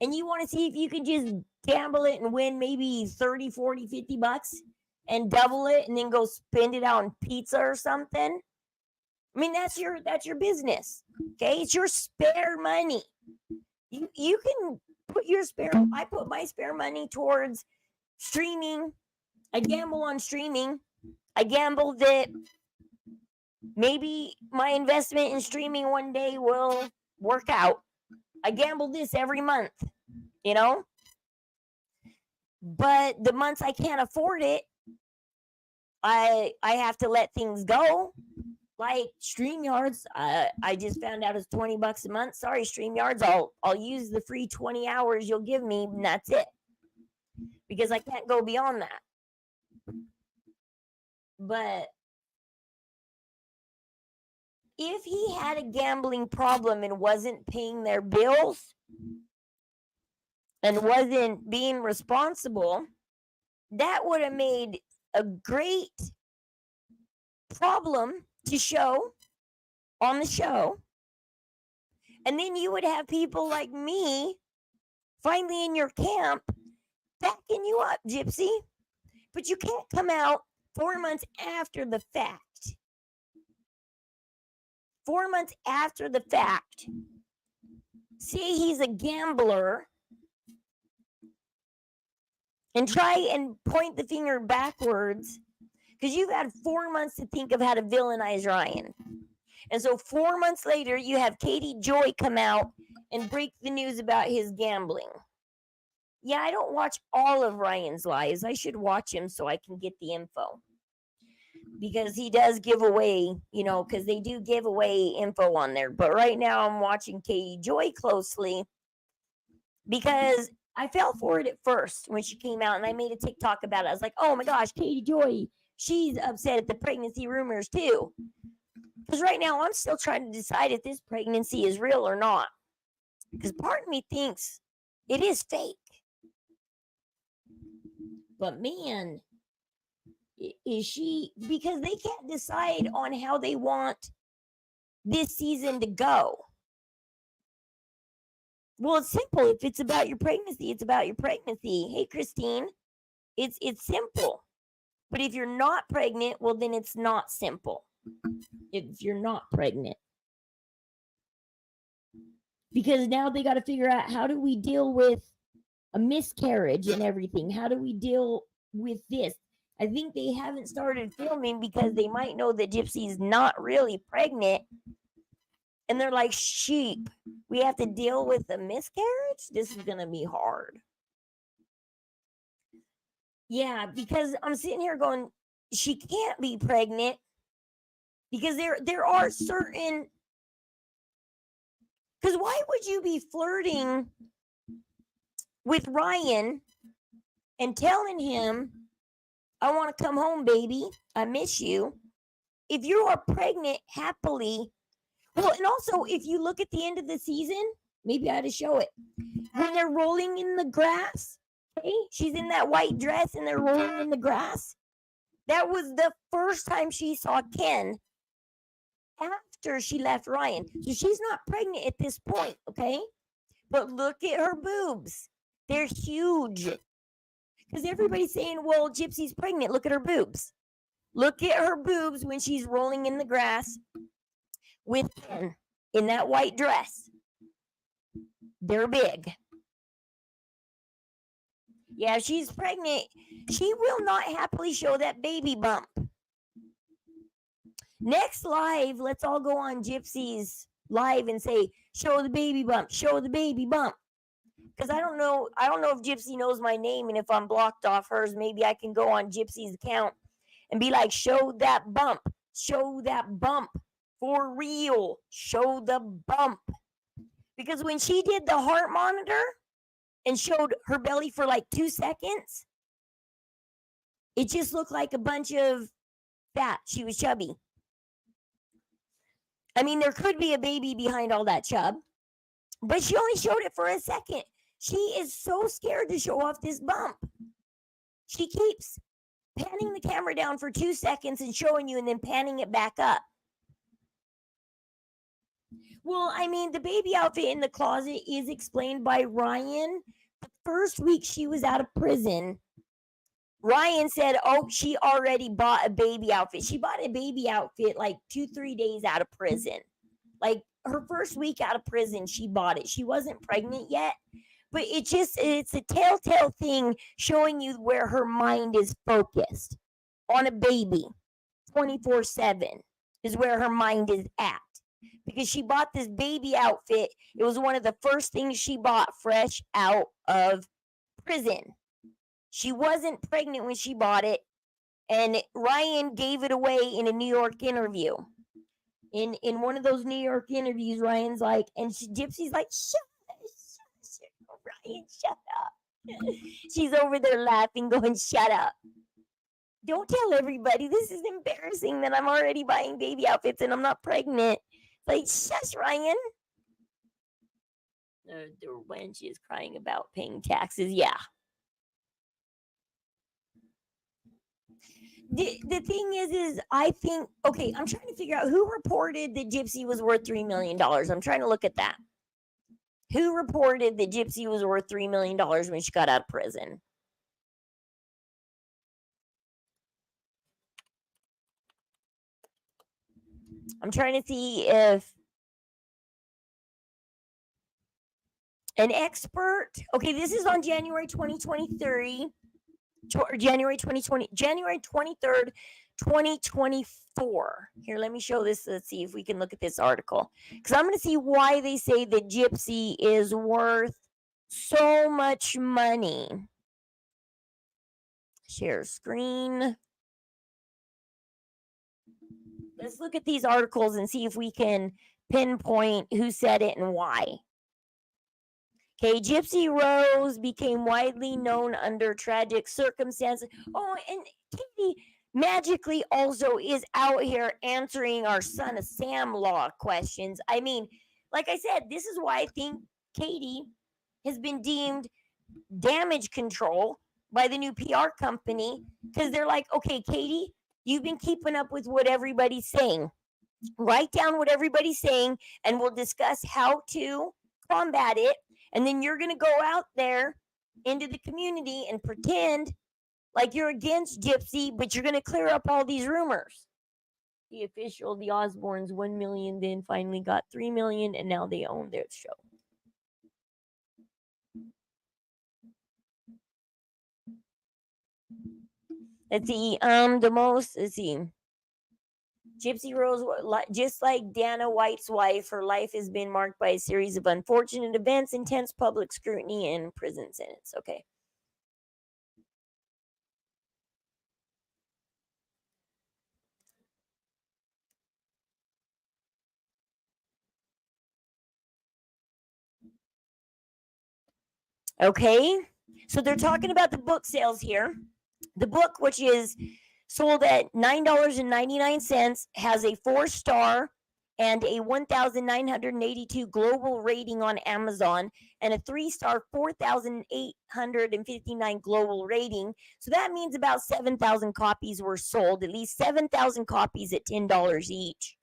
and you want to see if you can just gamble it and win maybe 30, 40, $50 and double it and then go spend it on pizza or something, I mean, that's your business. Okay, it's your spare money. You can put I put my spare money towards streaming. I gamble on streaming. I gamble that maybe my investment in streaming one day will work out. I gamble this every month, but the months I can't afford it, I have to let things go. Like StreamYards, I just found out it's $20 a month. Sorry, StreamYards, I'll use the free 20 hours you'll give me, and that's it, because I can't go beyond that. But if he had a gambling problem and wasn't paying their bills and wasn't being responsible, that would have made a great problem to show on the show. And then you would have people like me finally in your camp backing you up, Gypsy. But you can't come out 4 months after the fact. 4 months after the fact. Say he's a gambler and try and point the finger backwards because you've had 4 months to think of how to villainize Ryan. And so 4 months later, you have Katie Joy come out and break the news about his gambling. Yeah, I don't watch all of Ryan's lives. I should watch him so I can get the info. Because he does give away, because they do give away info on there. But right now I'm watching Katie Joy closely because I fell for it at first when she came out and I made a TikTok about it. I was like, oh my gosh, Katie Joy, she's upset at the pregnancy rumors too. Because right now I'm still trying to decide if this pregnancy is real or not. Because part of me thinks it is fake. But man, is she, because they can't decide on how they want this season to go. Well, it's simple. If it's about your pregnancy, it's about your pregnancy. Hey, Christine, it's simple. But if you're not pregnant, well, then it's not simple. If you're not pregnant. Because now they got to figure out, how do we deal with a miscarriage and everything? How do we deal with this? I think they haven't started filming because they might know that Gypsy's not really pregnant. And they're like, sheep, we have to deal with a miscarriage? This is going to be hard. Yeah, because I'm sitting here going, she can't be pregnant. Because there are certain... Because why would you be flirting with Ryan and telling him, I want to come home, baby, I miss you, if you are pregnant happily? Well, and also, if you look at the end of the season, maybe I ought to show it. When they're rolling in the grass, okay? She's in that white dress and they're rolling in the grass. That was the first time she saw Ken after she left Ryan. So she's not pregnant at this point, okay? But look at her boobs. They're huge. Because everybody's saying, well, Gypsy's pregnant. Look at her boobs. Look at her boobs when she's rolling in the grass with Ken in that white dress. They're big. Yeah, she's pregnant. She will not happily show that baby bump. Next live, let's all go on Gypsy's live and say, show the baby bump, show the baby bump. Because I don't know if Gypsy knows my name, and if I'm blocked off hers, maybe I can go on Gypsy's account and be like, show that bump for real, show the bump. Because when she did the heart monitor and showed her belly for like 2 seconds, it just looked like a bunch of fat. She was chubby. I mean, there could be a baby behind all that chub, but she only showed it for a second. She is so scared to show off this bump. She keeps panning the camera down for 2 seconds and showing you and then panning it back up. Well, I mean, the baby outfit in the closet is explained by Ryan. The first week she was out of prison, Ryan said, oh, she already bought a baby outfit. She bought a baby outfit like 2-3 days out of prison. Like her first week out of prison, she bought it. She wasn't pregnant yet. But it's a telltale thing showing you where her mind is focused on a baby 24/7 is where her mind is at. Because she bought this baby outfit. It was one of the first things she bought fresh out of prison. She wasn't pregnant when she bought it. And Ryan gave it away in a New York interview. In one of those New York interviews, Ryan's like, and Gypsy's like, shut Ryan, shut up. She's over there laughing, going, shut up. Don't tell everybody. This is embarrassing that I'm already buying baby outfits and I'm not pregnant. Like, shush, Ryan. The wench is crying about paying taxes. Yeah. The thing is I think, okay, I'm trying to figure out who reported that Gypsy was worth $3 million. I'm trying to look at that. Who reported that Gypsy was worth $3 million when she got out of prison? I'm trying to see if an expert. Okay, this is on January 2023. January 2020, January 23rd, 2024. Here, let me show this. Let's see if we can look at this article. Because I'm going to see why they say that Gypsy is worth so much money. Share screen. Let's look at these articles and see if we can pinpoint who said it and why. Okay, Gypsy Rose became widely known under tragic circumstances. Oh, and Katie magically also is out here answering our Son of Sam law questions. I mean, like I said, this is why I think Katie has been deemed damage control by the new PR company, because they're like, okay, Katie, you've been keeping up with what everybody's saying. Write down what everybody's saying, and we'll discuss how to combat it. And then you're going to go out there into the community and pretend like you're against Gypsy, but you're going to clear up all these rumors. The official, the Osbournes, 1 million, then finally got 3 million, and now they own their show. Let's see. Let's see. Gypsy Rose, just like Dana White's wife, her life has been marked by a series of unfortunate events, intense public scrutiny, and prison sentence. Okay. Okay. So they're talking about the book sales here. The book, which is sold at $9.99, has a 4-star and a 1,982 global rating on Amazon, and a 3-star 4,859 global rating. So that means about 7,000 copies were sold, at least 7,000 copies at $10 each.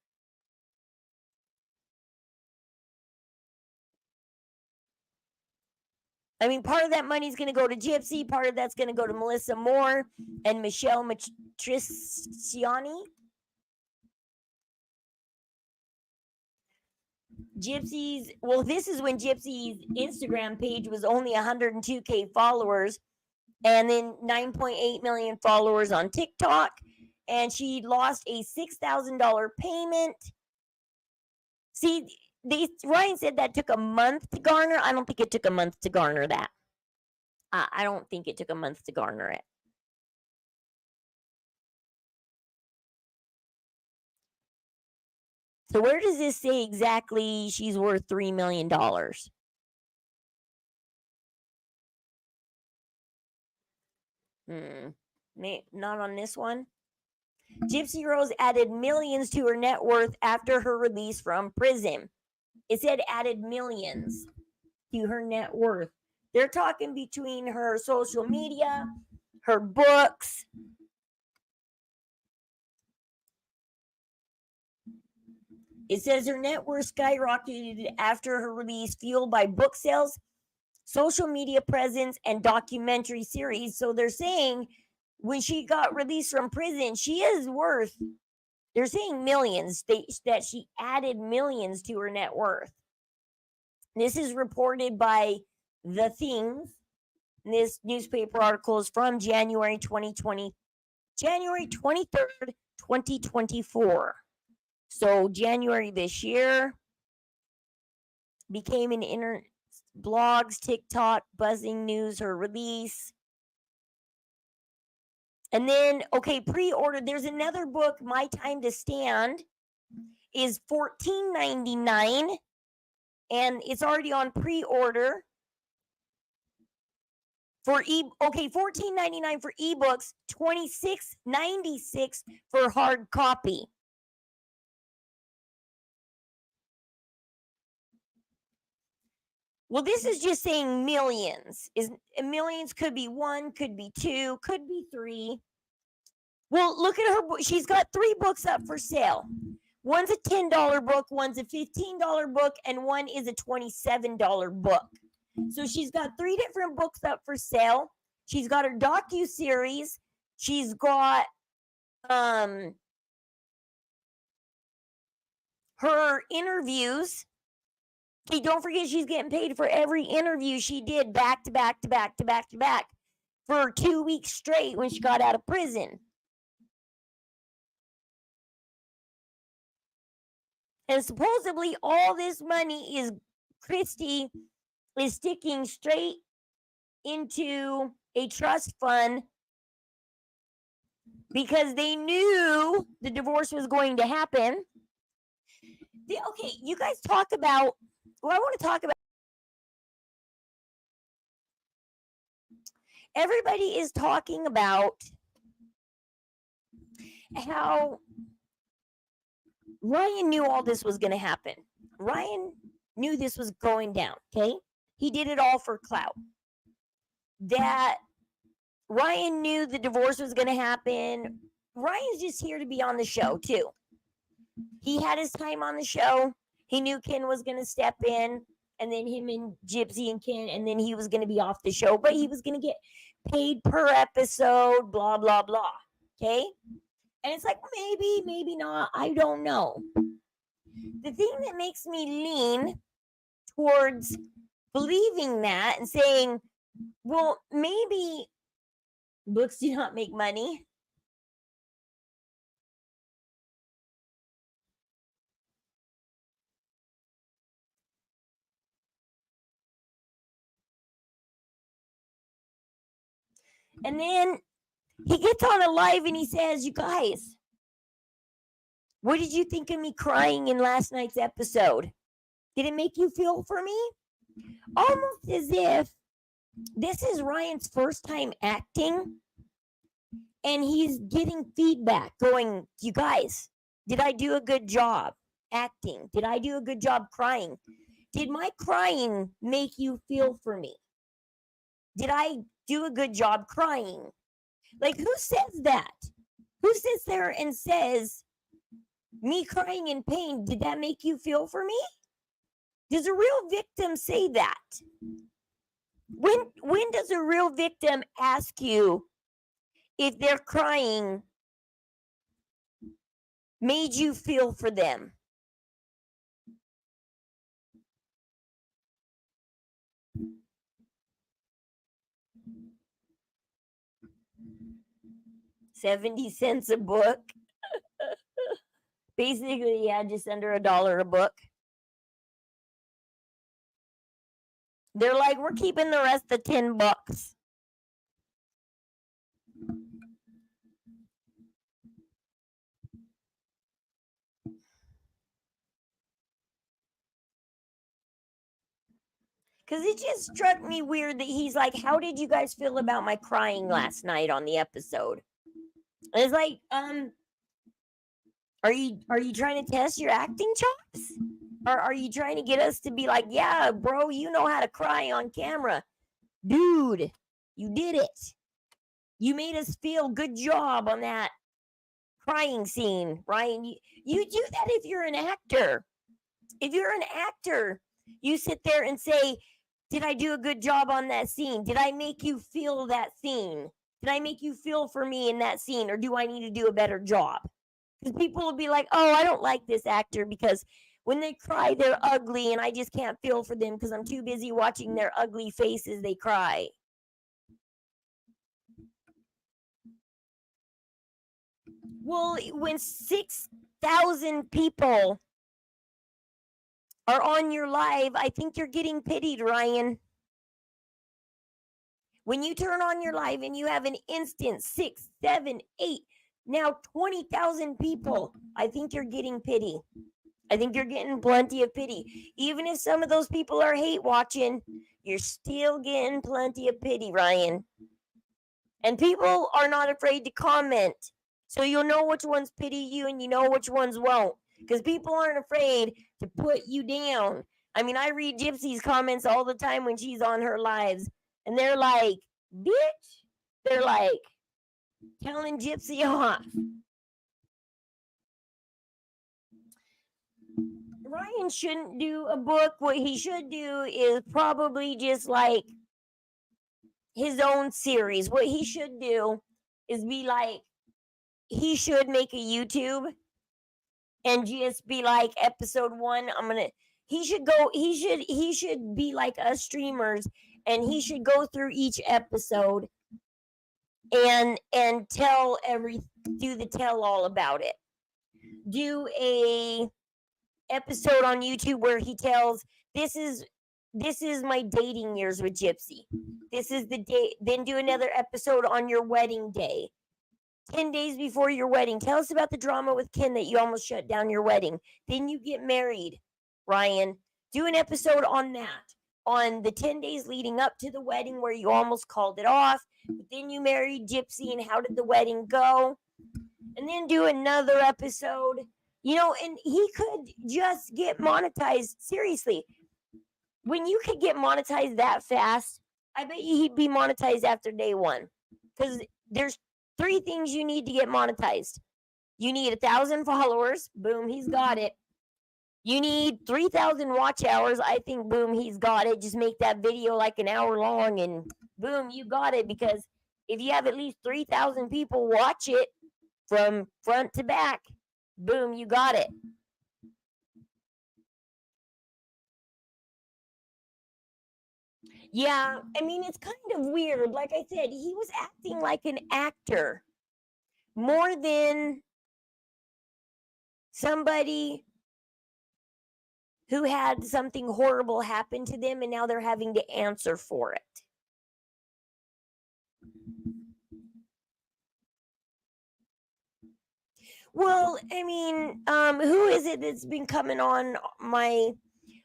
I mean, part of that money is going to go to Gypsy, part of that's going to go to Melissa Moore and Michelle Matriciani. Gypsy's, well, this is when Gypsy's Instagram page was only 102K followers, and then 9.8 million followers on TikTok, and she lost a $6,000 payment. See, Ryan said that took a month to garner. I don't think it took a month to garner that. I don't think it took a month to garner it. So where does this say exactly she's worth $3 million? Not on this one. Gypsy Rose added millions to her net worth after her release from prison. It said added millions to her net worth. They're talking between her social media, her books. It says her net worth skyrocketed after her release, fueled by book sales, social media presence, and documentary series. So they're saying when she got released from prison, she is worth, they're saying millions, that she added millions to her net worth. This is reported by The Things. This newspaper article is from January 2020, January 23rd, 2024. So January this year, became an blogs, TikTok, buzzing news, her release. And then, okay, pre-order. There's another book, My Time to Stand, is $14.99, and it's already on pre-order. For $14.99 for ebooks, $26.96 for hard copy. Well, this is just saying millions. Millions could be 1, could be 2, could be 3. Well, look at her book. She's got 3 books up for sale. One's a $10 book, one's a $15 book, and one is a $27 book. So she's got 3 different books up for sale. She's got her docu-series. She's got her interviews. Okay, don't forget she's getting paid for every interview she did back to back to back to back to back for 2 weeks straight when she got out of prison. And supposedly all this money is Christy is sticking straight into a trust fund because they knew the divorce was going to happen. Okay, you guys talk about, well, I want to talk about, everybody is talking about how Ryan knew all this was going to happen. Ryan knew this was going down, okay? He did it all for clout. That Ryan knew the divorce was going to happen. Ryan's just here to be on the show, too. He had his time on the show. He knew Ken was going to step in, and then him and Gypsy and Ken, and then he was going to be off the show, but he was going to get paid per episode, blah, blah, blah, okay? And it's like, maybe, maybe not, I don't know. The thing that makes me lean towards believing that and saying, well, maybe books do not make money. And then he gets on a live and he says, you guys, what did you think of me crying in last night's episode? Did it make you feel for me? Almost as if this is Ryan's first time acting and he's getting feedback going, you guys, did I do a good job acting? Did I do a good job crying? Did my crying make you feel for me? Did I do a good job crying? Like, who says that? Who sits there and says, me crying in pain, did that make you feel for me? Does a real victim say that? When does a real victim ask you if their crying made you feel for them? $0.70 a book. Basically, yeah, just under $1 a book. They're like, we're keeping the rest of $10. Because it just struck me weird that he's like, how did you guys feel about my crying last night on the episode? And it's like, are you trying to test your acting chops? Or are you trying to get us to be like, yeah, bro, you know how to cry on camera. Dude, you did it. You made us feel good job on that crying scene, Ryan. You do that if you're an actor. If you're an actor, you sit there and say, did I do a good job on that scene? Did I make you feel that scene? Did I make you feel for me in that scene? Or do I need to do a better job? Because people will be like, oh, I don't like this actor because when they cry, they're ugly and I just can't feel for them because I'm too busy watching their ugly faces they cry. Well, when 6,000 people are on your live, I think you're getting pitied, Ryan. When you turn on your live and you have an instant 6, 7, 8, now 20,000 people, I think you're getting pity. I think you're getting plenty of pity. Even if some of those people are hate watching, you're still getting plenty of pity, Ryan. And people are not afraid to comment. So you'll know which ones pity you and you know which ones won't. Because people aren't afraid to put you down. I mean, I read Gypsy's comments all the time when she's on her lives. And they're like, bitch. They're like telling Gypsy off. Ryan shouldn't do a book. What he should do is probably just like his own series. What he should do is be like, he should make a YouTube and just be like, episode 1, he should be like us streamers, and he should go through each episode and do the tell all about it. Do a episode on YouTube where he tells, this is my dating years with Gypsy. This is the day. Then do another episode on your wedding day. 10 days before your wedding. Tell us about the drama with Ken that you almost shut down your wedding. Then you get married, Ryan. Do an episode on that. On the 10 days leading up to the wedding where you almost called it off. But then you married Gypsy, and how did the wedding go? And then do another episode. And he could just get monetized. Seriously. When you could get monetized that fast, I bet you he'd be monetized after day 1. Because there's 3 things you need to get monetized. You need 1,000 followers. Boom, he's got it. You need 3,000 watch hours. I think, boom, he's got it. Just make that video like an hour long and boom, you got it. Because if you have at least 3,000 people watch it from front to back, boom, you got it. Yeah, I mean, it's kind of weird. Like I said, he was acting like an actor more than somebody who had something horrible happen to them and now they're having to answer for it. Well, I mean, who is it that's been coming on my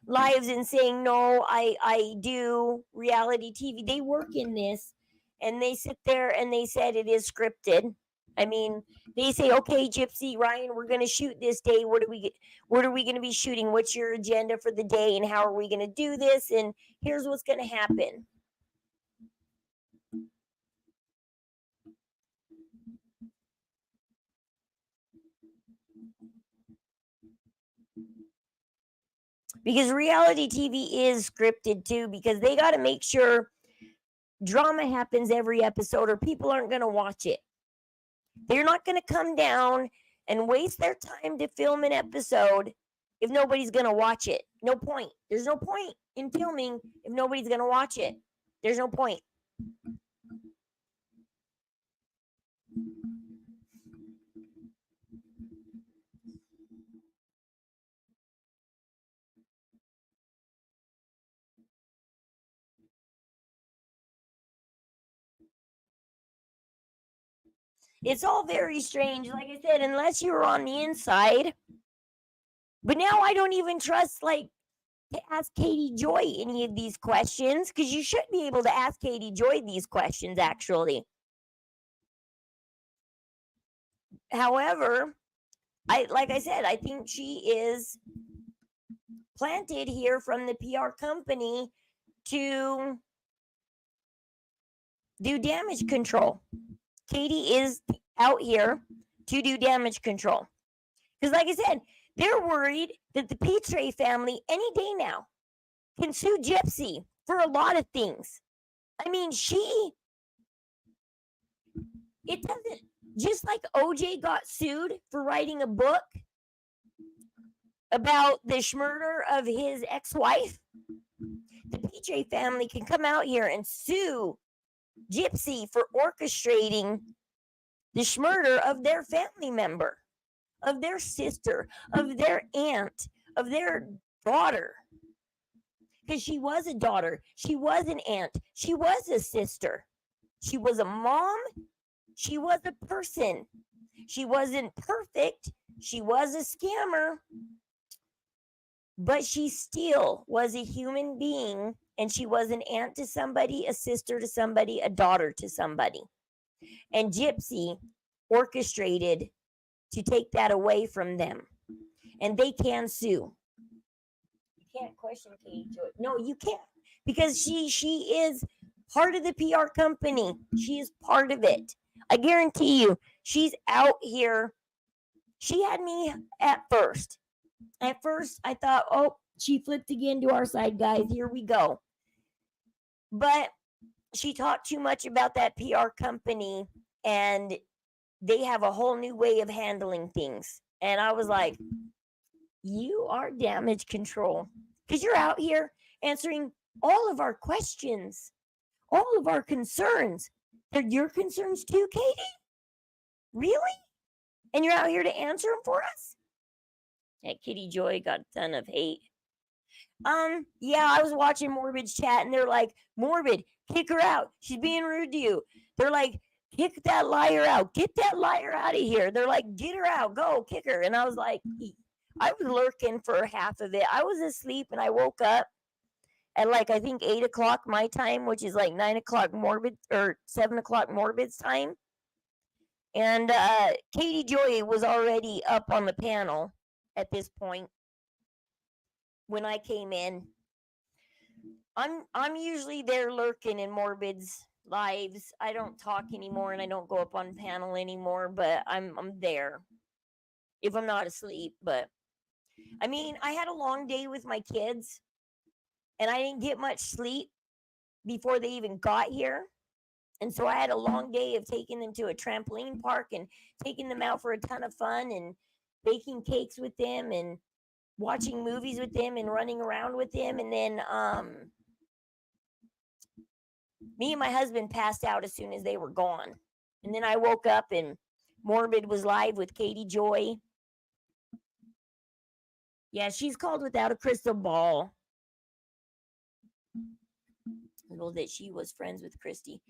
lives and saying, no, I do reality TV? They work in this, and they sit there and they said it is scripted. I mean, they say, okay, Gypsy, Ryan, we're going to shoot this day. What are we going to be shooting? What's your agenda for the day, and how are we going to do this? And here's what's going to happen. Because reality TV is scripted too, because they got to make sure drama happens every episode or people aren't going to watch it. They're not going to come down and waste their time to film an episode if nobody's going to watch it. No point. There's no point in filming if nobody's going to watch it. There's no point. It's all very strange, like I said, unless you're on the inside. But now I don't even trust, like, to ask Katie Joy any of these questions, because you should be able to ask Katie Joy these questions, actually. However, like I said, I think she is planted here from the PR company to do damage control. Katie is out here to do damage control. Because like I said, they're worried that the Petre family any day now can sue Gypsy for a lot of things. I mean, it doesn't, just like OJ got sued for writing a book about the murder of his ex-wife, the Petre family can come out here and sue Gypsy for orchestrating the murder of their family member, of their sister, of their aunt, of their daughter. Because she was a daughter, she was an aunt, she was a sister, she was a mom, she was a person. She wasn't perfect, she was a scammer, but she still was a human being, and she was an aunt to somebody, a sister to somebody, a daughter to somebody. And Gypsy orchestrated to take that away from them. And they can sue. You can't question Katie Joy. No, you can't. Because she is part of the PR company. She is part of it. I guarantee you, she's out here. She had me at first. At first, I thought, oh, she flipped again to our side, guys. Here we go. But she talked too much about that PR company, and they have a whole new way of handling things. And I was like, you are damage control because you're out here answering all of our questions, all of our concerns. They're your concerns too, Katie? Really? And you're out here to answer them for us? Yeah, Kitty Joy got a ton of hate. Yeah, I was watching Morbid's chat and they're like, Morbid, kick her out. She's being rude to you. They're like, kick that liar out. Get that liar out of here. They're like, get her out. Go, kick her. And I was like, I was lurking for half of it. I was asleep and I woke up at like, I think 8 o'clock my time, which is like 9 o'clock Morbid or 7 o'clock Morbid's time. And Katie Joy was already up on the panel at this point when I came in. I'm usually there lurking in Morbid's lives. I don't talk anymore and I don't go up on panel anymore, but I'm there if I'm not asleep. But I mean, I had a long day with my kids and I didn't get much sleep before they even got here. And so I had a long day of taking them to a trampoline park and taking them out for a ton of fun and baking cakes with them and watching movies with them and running around with them. And then me and my husband passed out as soon as they were gone. And then I woke up and Morbid was live with Katie Joy. Yeah, she's called without a crystal ball. Well, that she was friends with Christy.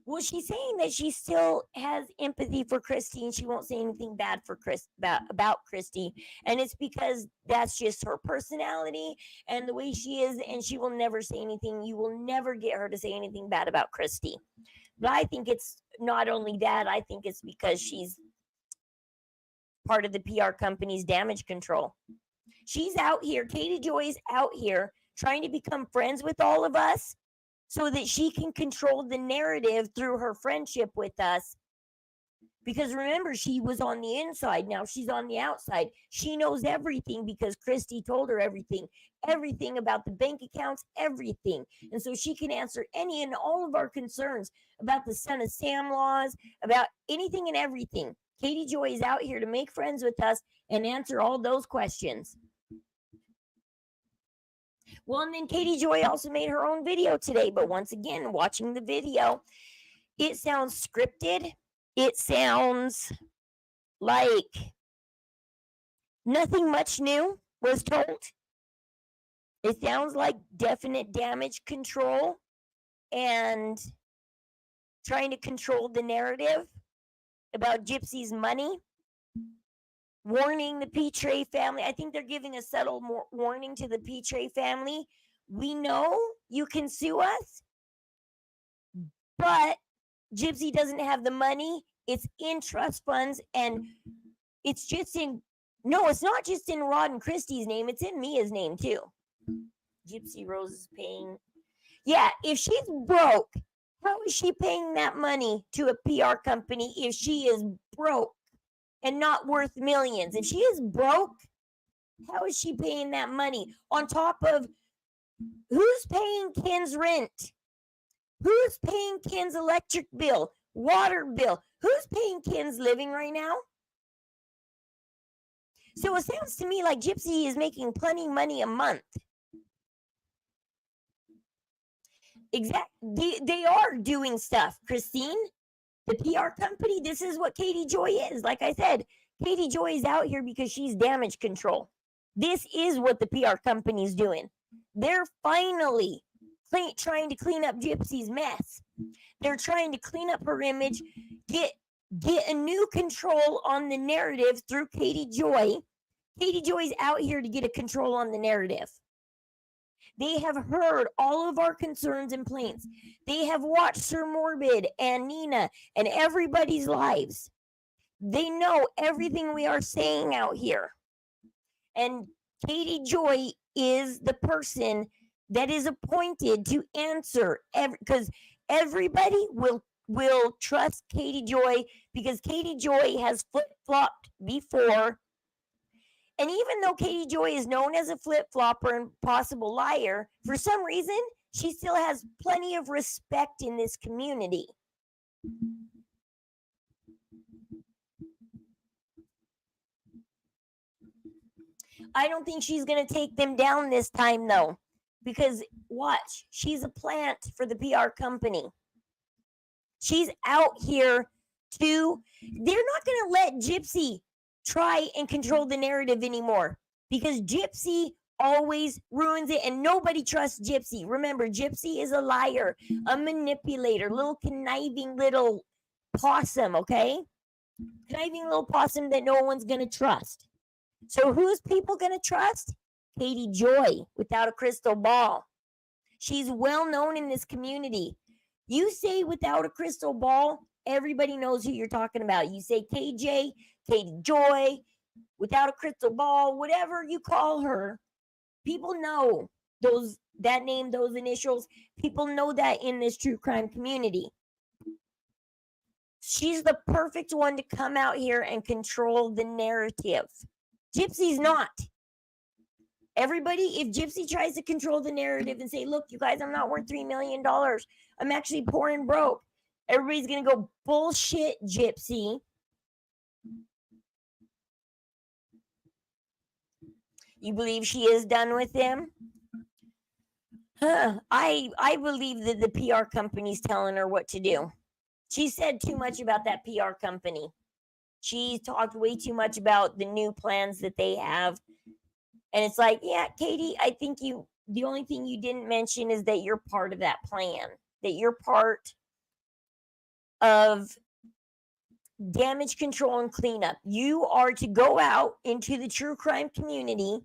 Well, she's saying that she still has empathy for Christy and she won't say anything bad for about Christy. And it's because that's just her personality and the way she is, and she will never say anything. You will never get her to say anything bad about Christy. But I think it's not only that, I think it's because she's part of the PR company's damage control. She's out here, Katie Joy's out here trying to become friends with all of us so that she can control the narrative through her friendship with us. Because remember, she was on the inside. Now she's on the outside. She knows everything because Christy told her everything about the bank accounts, everything. And so she can answer any and all of our concerns about the Son of Sam laws, about anything and everything. Katie Joy is out here to make friends with us and answer all those questions. Well, and then Katie Joy also made her own video today. But once again, watching the video, it sounds scripted. It sounds like nothing much new was told. It sounds like definite damage control and trying to control the narrative about Gypsy's money. Warning the Petrie family. I think they're giving a subtle warning to the Petrie family. We know you can sue us, but Gypsy doesn't have the money. It's in trust funds, and it's just in. No, it's not just in Rod and Christy's name. It's in Mia's name too. Gypsy Rose is paying. Yeah, if she's broke, how is she paying that money to a PR company if she is broke and not worth millions? If she is broke, how is she paying that money? On top of who's paying Ken's rent? Who's paying Ken's electric bill, water bill? Who's paying Ken's living right now? So it sounds to me like Gypsy is making plenty money a month. Exactly. They are doing stuff, Christine. The PR company, this is what Katie Joy is. Like I said, Katie Joy is out here because she's damage control. This is what the PR company is doing. They're finally trying to clean up Gypsy's mess. They're trying to clean up her image, get a new control on the narrative through Katie Joy. Katie Joy's out here to get a control on the narrative. They have heard all of our concerns and plaints. They have watched Sir Morbid and Nina and everybody's lives. They know everything we are saying out here. And Katie Joy is the person that is appointed to answer because everybody will trust Katie Joy because Katie Joy has flip-flopped before. And even though Katie Joy is known as a flip-flopper and possible liar, for some reason, she still has plenty of respect in this community. I don't think she's going to take them down this time, though, because watch, she's a plant for the PR company. She's out here to, they're not going to let Gypsy try and control the narrative anymore because Gypsy always ruins it and nobody trusts Gypsy. Remember, Gypsy is a liar, a manipulator, little conniving little possum, okay? Conniving little possum that no one's going to trust. So who's people going to trust? Katie Joy without a crystal ball. She's well known in this community. You say without a crystal ball, everybody knows who you're talking about. You say KJ, Katie Joy, without a crystal ball, whatever you call her, people know that name, those initials. People know that in this true crime community. She's the perfect one to come out here and control the narrative. Gypsy's not. Everybody, if Gypsy tries to control the narrative and say, look, you guys, I'm not worth $3 million. I'm actually poor and broke. Everybody's going to go, bullshit, Gypsy. You believe she is done with him? I believe that the PR company's telling her what to do. She said too much about that PR company. She talked way too much about the new plans that they have. And it's like, yeah, Katie, I think the only thing you didn't mention is that you're part of that plan, that you're part of damage control and cleanup. You are to go out into the true crime community.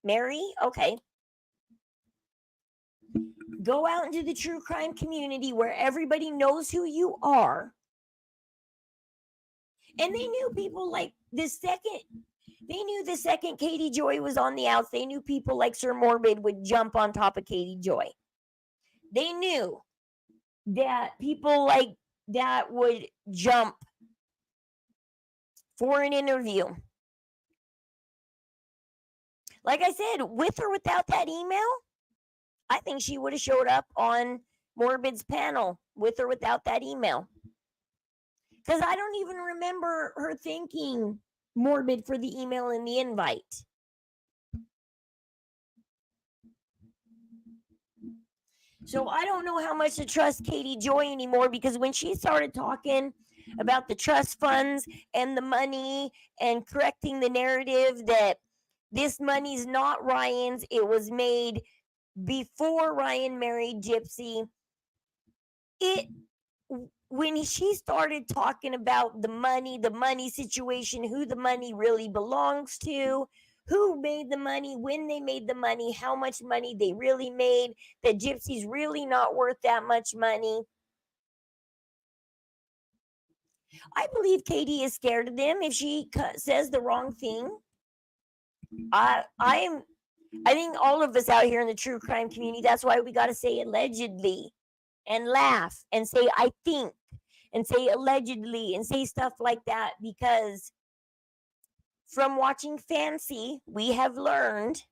Mary, okay. Go out into the true crime community where everybody knows who you are. And they knew people like the second Katie Joy was on the outs, they knew people like Sir Morbid would jump on top of Katie Joy. They knew that people like that would jump for an interview. Like I said, with or without that email, I think she would have showed up on Morbid's panel with or without that email. Because I don't even remember her thanking Morbid for the email and the invite. So I don't know how much to trust Katie Joy anymore, because when she started talking about the trust funds and the money and correcting the narrative that this money's not Ryan's, it was made before Ryan married Gypsy. When she started talking about the money situation, who the money really belongs to, who made the money, when they made the money, how much money they really made, that Gypsy's really not worth that much money. I believe Katie is scared of them if she says the wrong thing. I think all of us out here in the true crime community, that's why we got to say allegedly and laugh and say I think and say allegedly and say stuff like that, because from watching Fancy, we have learned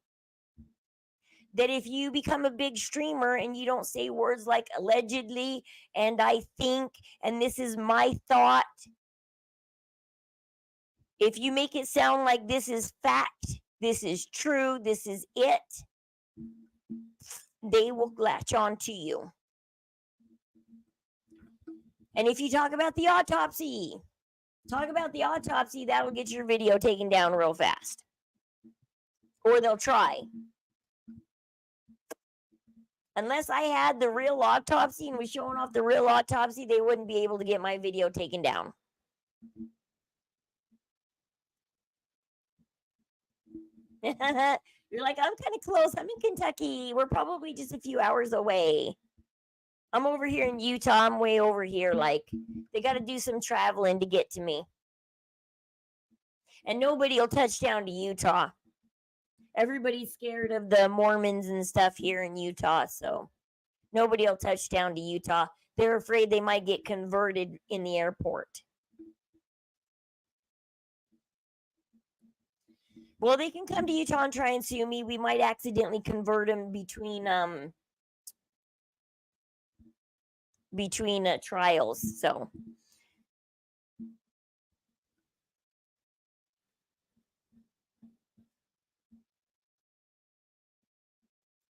that if you become a big streamer and you don't say words like allegedly and I think and this is my thought, if you make it sound like this is fact, this is true, this is it, they will latch on to you. And if you talk about the autopsy, that'll get your video taken down real fast. Or they'll try. Unless I had the real autopsy and was showing off the real autopsy, they wouldn't be able to get my video taken down. You're like, I'm kind of close. I'm in Kentucky. We're probably just a few hours away. I'm over here in Utah. I'm way over here. Like, they got to do some traveling to get to me. And nobody will touch down to Utah. Everybody's scared of the Mormons and stuff here in Utah, so nobody will touch down to Utah. They're afraid they might get converted in the airport. Well, they can come to Utah and try and sue me. We might accidentally convert them between trials. So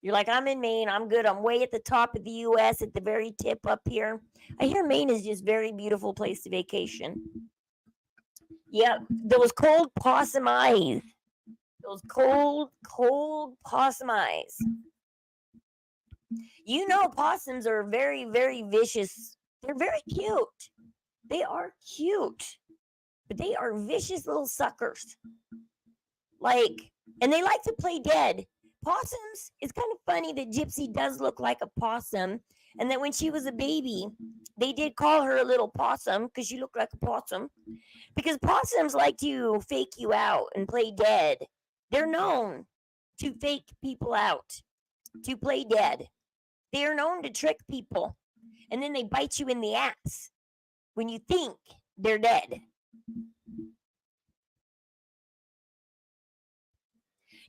You're like, I'm in Maine. I'm good. I'm way at the top of the U.S. at the very tip up here. I hear Maine is just very beautiful place to vacation. Yep, those cold possum eyes. Those cold, cold possum eyes. You know, possums are very, very vicious. They're very cute. They are cute, but they are vicious little suckers. Like, and they like to play dead. Possums, it's kind of funny that Gypsy does look like a possum, and that when she was a baby, they did call her a little possum because she looked like a possum. Because possums like to fake you out and play dead. They're known to fake people out, to play dead. They are known to trick people, and then they bite you in the ass when you think they're dead.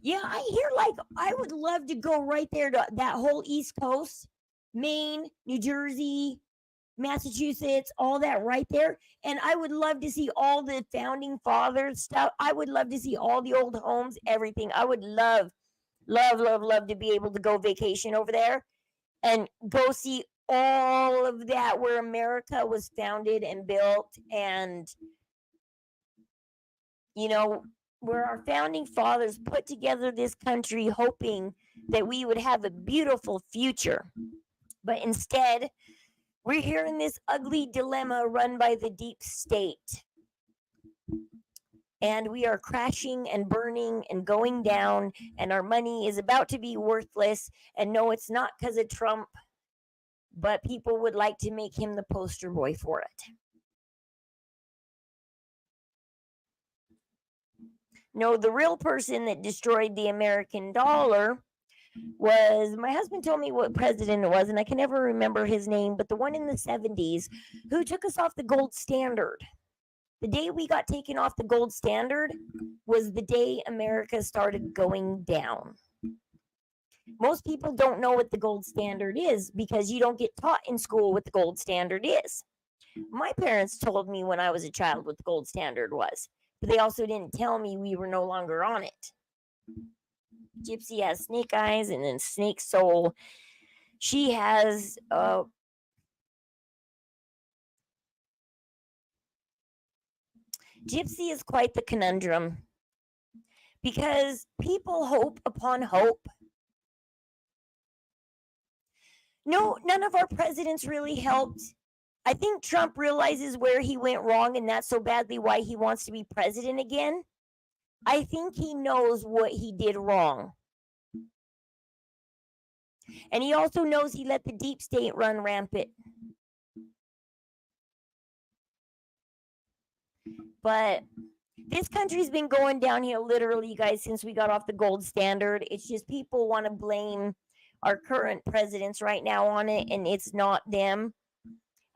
Yeah, I hear like I would love to go right there to that whole East Coast, Maine, New Jersey, Massachusetts, all that right there. And I would love to see all the founding fathers stuff. I would love to see all the old homes, everything. I would love, love, love, love to be able to go vacation over there and go see all of that where America was founded and built, and you know, where our founding fathers put together this country hoping that we would have a beautiful future. But instead, we're here in this ugly dilemma run by the deep state. And we are crashing and burning and going down, and our money is about to be worthless. And no, it's not because of Trump, but people would like to make him the poster boy for it. No, the real person that destroyed the American dollar was, my husband told me what president it was, and I can never remember his name, but the one in the 70s who took us off the gold standard. The day we got taken off the gold standard was the day America started going down. Most people don't know what the gold standard is because you don't get taught in school what the gold standard is. My parents told me when I was a child what the gold standard was, but they also didn't tell me we were no longer on it. Gypsy has snake eyes and then snake soul. She has Gypsy is quite the conundrum because people hope upon hope. No, none of our presidents really helped. I think Trump realizes where he went wrong, and that's so badly why he wants to be president again. I think he knows what he did wrong. And he also knows he let the deep state run rampant. But this country's been going downhill literally, guys, since we got off the gold standard. It's just people want to blame our current presidents right now on it, and it's not them.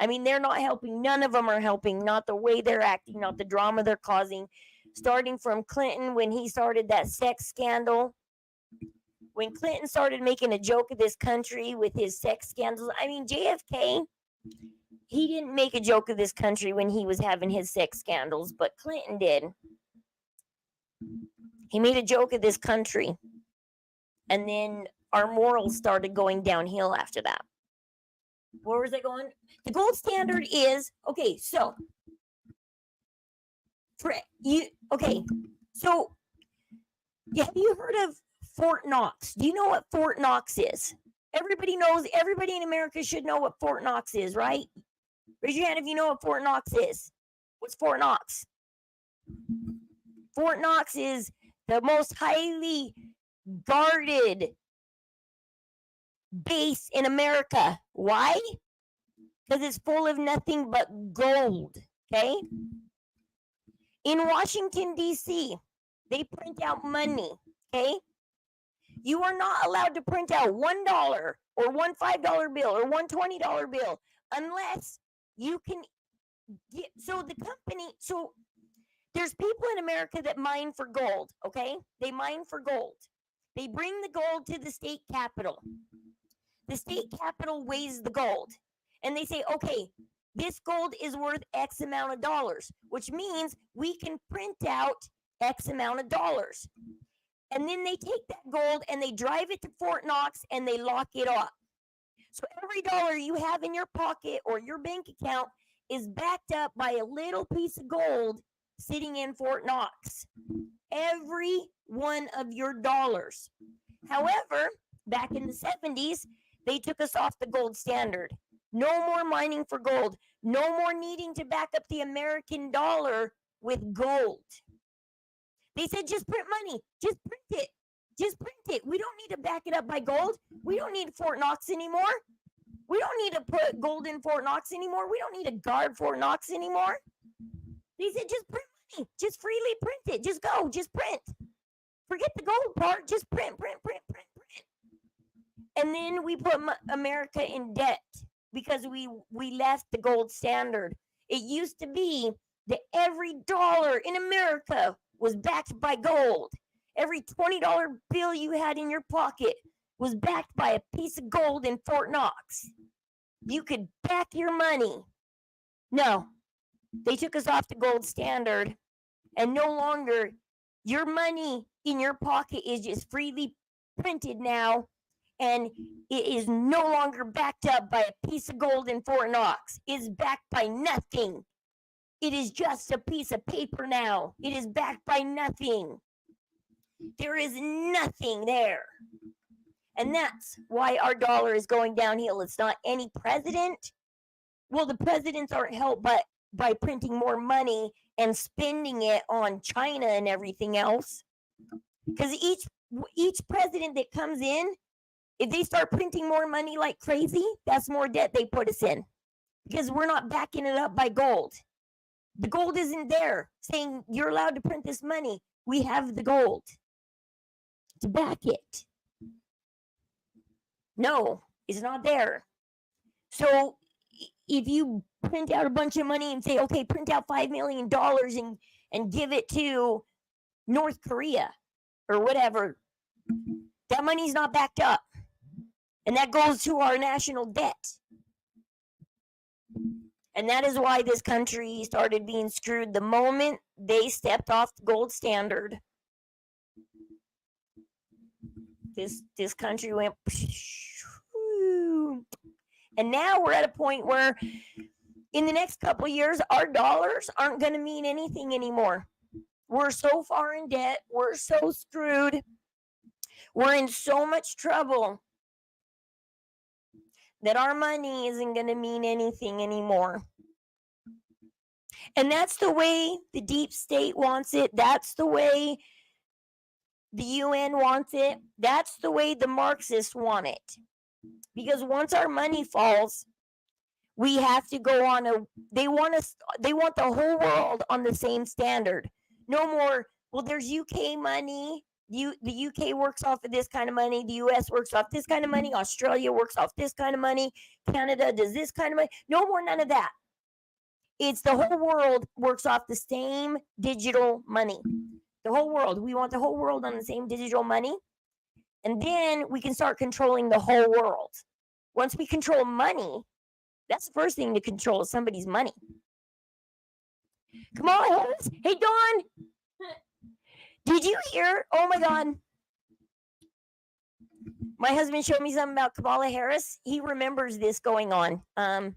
I mean, they're not helping. None of them are helping. Not the way they're acting, not the drama they're causing. Starting from Clinton when he started that sex scandal. When Clinton started making a joke of this country with his sex scandals. I mean, JFK, he didn't make a joke of this country when he was having his sex scandals, but Clinton did. He made a joke of this country. And then our morals started going downhill after that. Where was it going? The gold standard is, okay, so have you heard of Fort Knox? Do you know what Fort Knox is? Everybody knows, everybody in America should know what Fort Knox is, right? Raise your hand if you know what Fort Knox is. What's Fort Knox? Fort Knox is the most highly guarded base in America. Why? Because it's full of nothing but gold, okay? In Washington, D.C., they print out money, okay? You are not allowed to print out $1 or one $5 bill or one $20 bill unless you can get, so there's people in America that mine for gold, okay? They mine for gold. They bring the gold to the state capitol. The state capitol weighs the gold. And they say, okay, this gold is worth X amount of dollars, which means we can print out X amount of dollars. And then they take that gold and they drive it to Fort Knox and they lock it up. So every dollar you have in your pocket or your bank account is backed up by a little piece of gold sitting in Fort Knox. Every one of your dollars. However, back in the 70s, they took us off the gold standard. No more mining for gold. No more needing to back up the American dollar with gold. They said, just print money. Just print it. Just print it. We don't need to back it up by gold. We don't need Fort Knox anymore. We don't need to put gold in Fort Knox anymore. We don't need to guard Fort Knox anymore. They said, just print money. Just freely print it. Just go. Just print. Forget the gold part. Just print. And then we put America in debt because we left the gold standard. It used to be that every dollar in America was backed by gold. Every $20 bill you had in your pocket was backed by a piece of gold in Fort Knox. You could back your money. No, they took us off the gold standard, and no longer your money in your pocket is just freely printed now, and it is no longer backed up by a piece of gold in Fort Knox. It's backed by nothing. It is just a piece of paper now. It is backed by nothing. There is nothing there. And that's why our dollar is going downhill. It's not any president. Well, the presidents aren't helped but by printing more money and spending it on China and everything else. Because each president that comes in, if they start printing more money like crazy, that's more debt they put us in. Because we're not backing it up by gold. The gold isn't there saying you're allowed to print this money. We have the gold to back it. No, it's not there. So if you print out a bunch of money and say, okay, print out $5 million and give it to North Korea or whatever, that money's not backed up. And that goes to our national debt. And that is why this country started being screwed the moment they stepped off the gold standard. This country went, and now we're at a point where in the next couple of years, our dollars aren't going to mean anything anymore. We're so far in debt. We're so screwed. We're in so much trouble that our money isn't going to mean anything anymore. And that's the way the deep state wants it. That's the way the UN wants it. That's the way the Marxists want it. Because once our money falls, we have to go on they want the whole world on the same standard. No more, well, there's UK money. The UK works off of this kind of money. The US works off this kind of money. Australia works off this kind of money. Canada does this kind of money. No more, none of that. It's the whole world works off the same digital money. The whole world. We want the whole world on the same digital money. And then we can start controlling the whole world. Once we control money, that's the first thing to control is somebody's money. Kamala Harris. Hey, Dawn. Did you hear? Oh, my God. My husband showed me something about Kamala Harris. He remembers this going on. Let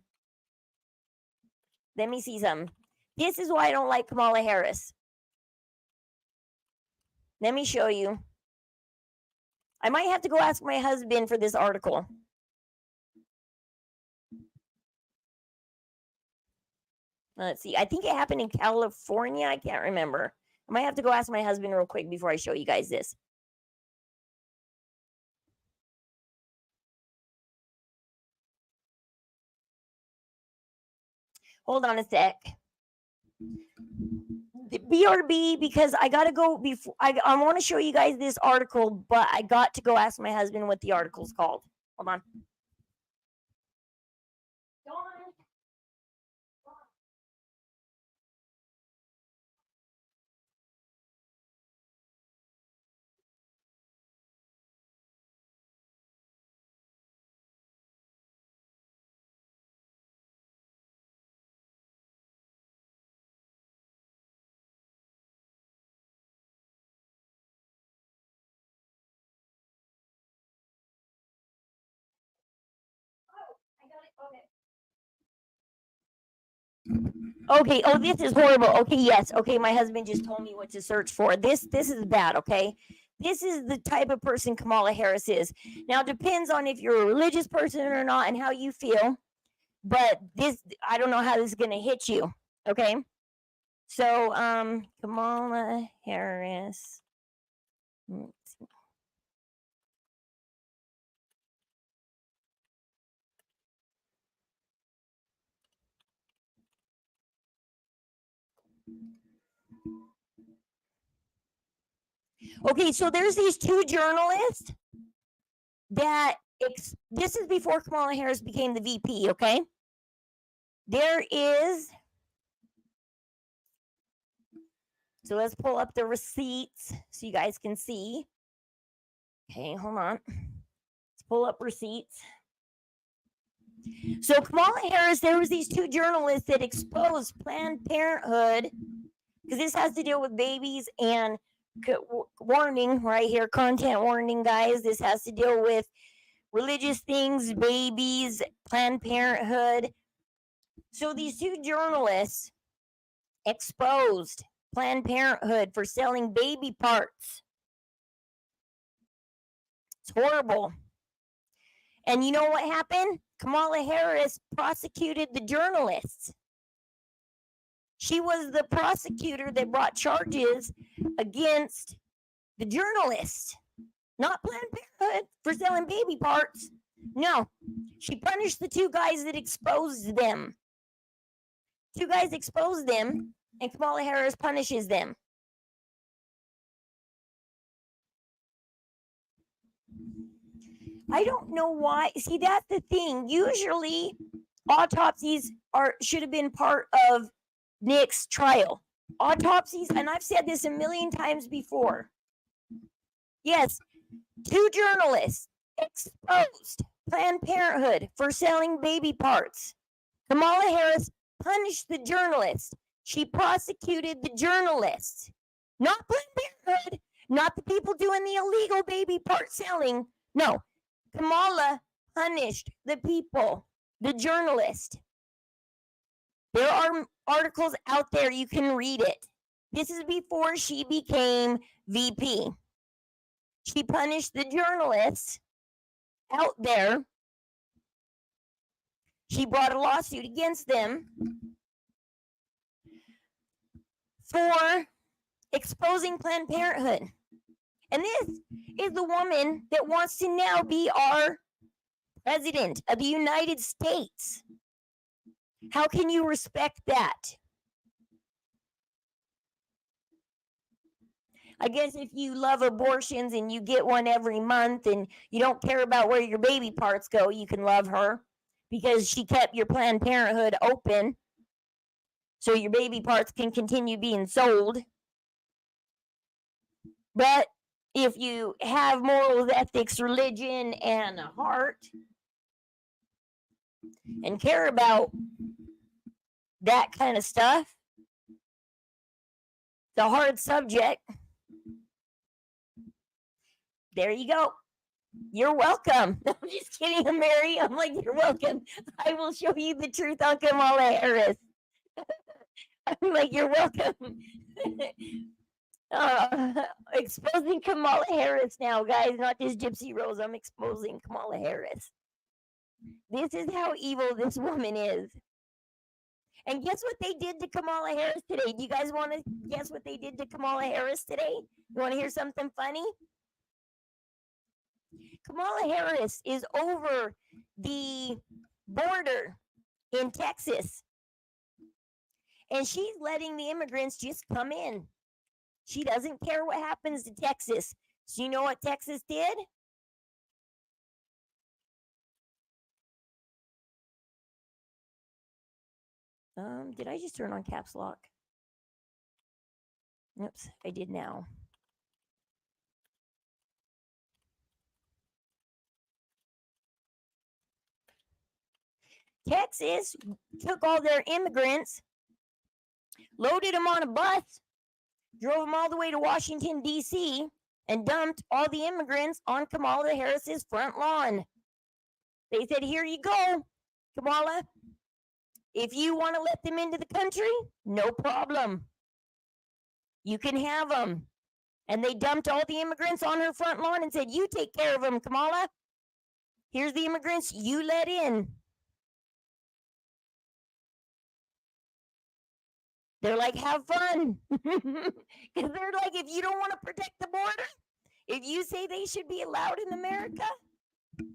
me see something. This is why I don't like Kamala Harris. Let me show you. I might have to go ask my husband for this article. Let's see. I think it happened in California. I can't remember. I might have to go ask my husband real quick before I show you guys this. Hold on a sec. The BRB, because I got to go before. I want to show you guys this article, but I got to go ask my husband what the article's called. Hold on. Okay. Oh, this is horrible. Okay. Yes. Okay. My husband just told me what to search for. This is bad. Okay. This is the type of person Kamala Harris is. Now, it depends on if you're a religious person or not and how you feel. But this, I don't know how this is going to hit you. Okay. So, Kamala Harris. Let's see. Okay, so there's these two journalists that this is before Kamala Harris became the VP, okay? There is, so let's pull up the receipts so you guys can see. Okay, hold on. Let's pull up receipts. So Kamala Harris, there was these two journalists that exposed Planned Parenthood, because this has to deal with babies and warning right here, content warning, guys. This has to deal with religious things, babies, Planned Parenthood. So these two journalists exposed Planned Parenthood for selling baby parts. It's horrible. And you know what happened? Kamala Harris prosecuted the journalists. She was the prosecutor that brought charges against the journalists, not Planned Parenthood for selling baby parts. No, she punished the two guys that exposed them. Two guys exposed them, and Kamala Harris punishes them. I don't know why. See, that's the thing. Usually, autopsies should have been part of Nick's trial. Autopsies, and I've said this a million times before. Yes, two journalists exposed Planned Parenthood for selling baby parts. Kamala Harris punished the journalists. She prosecuted the journalists, not Planned Parenthood, not the people doing the illegal baby part selling. No, Kamala punished the people, the journalist. There are articles out there, you can read it. This is before she became VP. She punished the journalists out there. She brought a lawsuit against them for exposing Planned Parenthood. And this is the woman that wants to now be our president of the United States. How can you respect that? I guess if you love abortions and you get one every month and you don't care about where your baby parts go, you can love her because she kept your Planned Parenthood open so your baby parts can continue being sold. But if you have morals, ethics, religion, and a heart and care about that kind of stuff, it's a hard subject. There you go. You're welcome. I'm just kidding, I'm Mary. I'm like, you're welcome. I will show you the truth on Kamala Harris. I'm like, you're welcome. Exposing Kamala Harris now, guys, not just Gypsy Rose. I'm exposing Kamala Harris. This is how evil this woman is. And guess what they did to Kamala Harris today? Do you guys want to guess what they did to Kamala Harris today? You want to hear something funny? Kamala Harris is over the border in Texas. And she's letting the immigrants just come in. She doesn't care what happens to Texas. So you know what Texas did? Did I just turn on caps lock? Oops, I did now. Texas took all their immigrants, loaded them on a bus, drove them all the way to Washington, D.C., and dumped all the immigrants on Kamala Harris's front lawn. They said, here you go, Kamala. If you want to let them into the country, no problem. You can have them. And they dumped all the immigrants on her front lawn and said, you take care of them, Kamala. Here's the immigrants you let in. They're like, have fun. Because they're like, if you don't want to protect the border, if you say they should be allowed in America,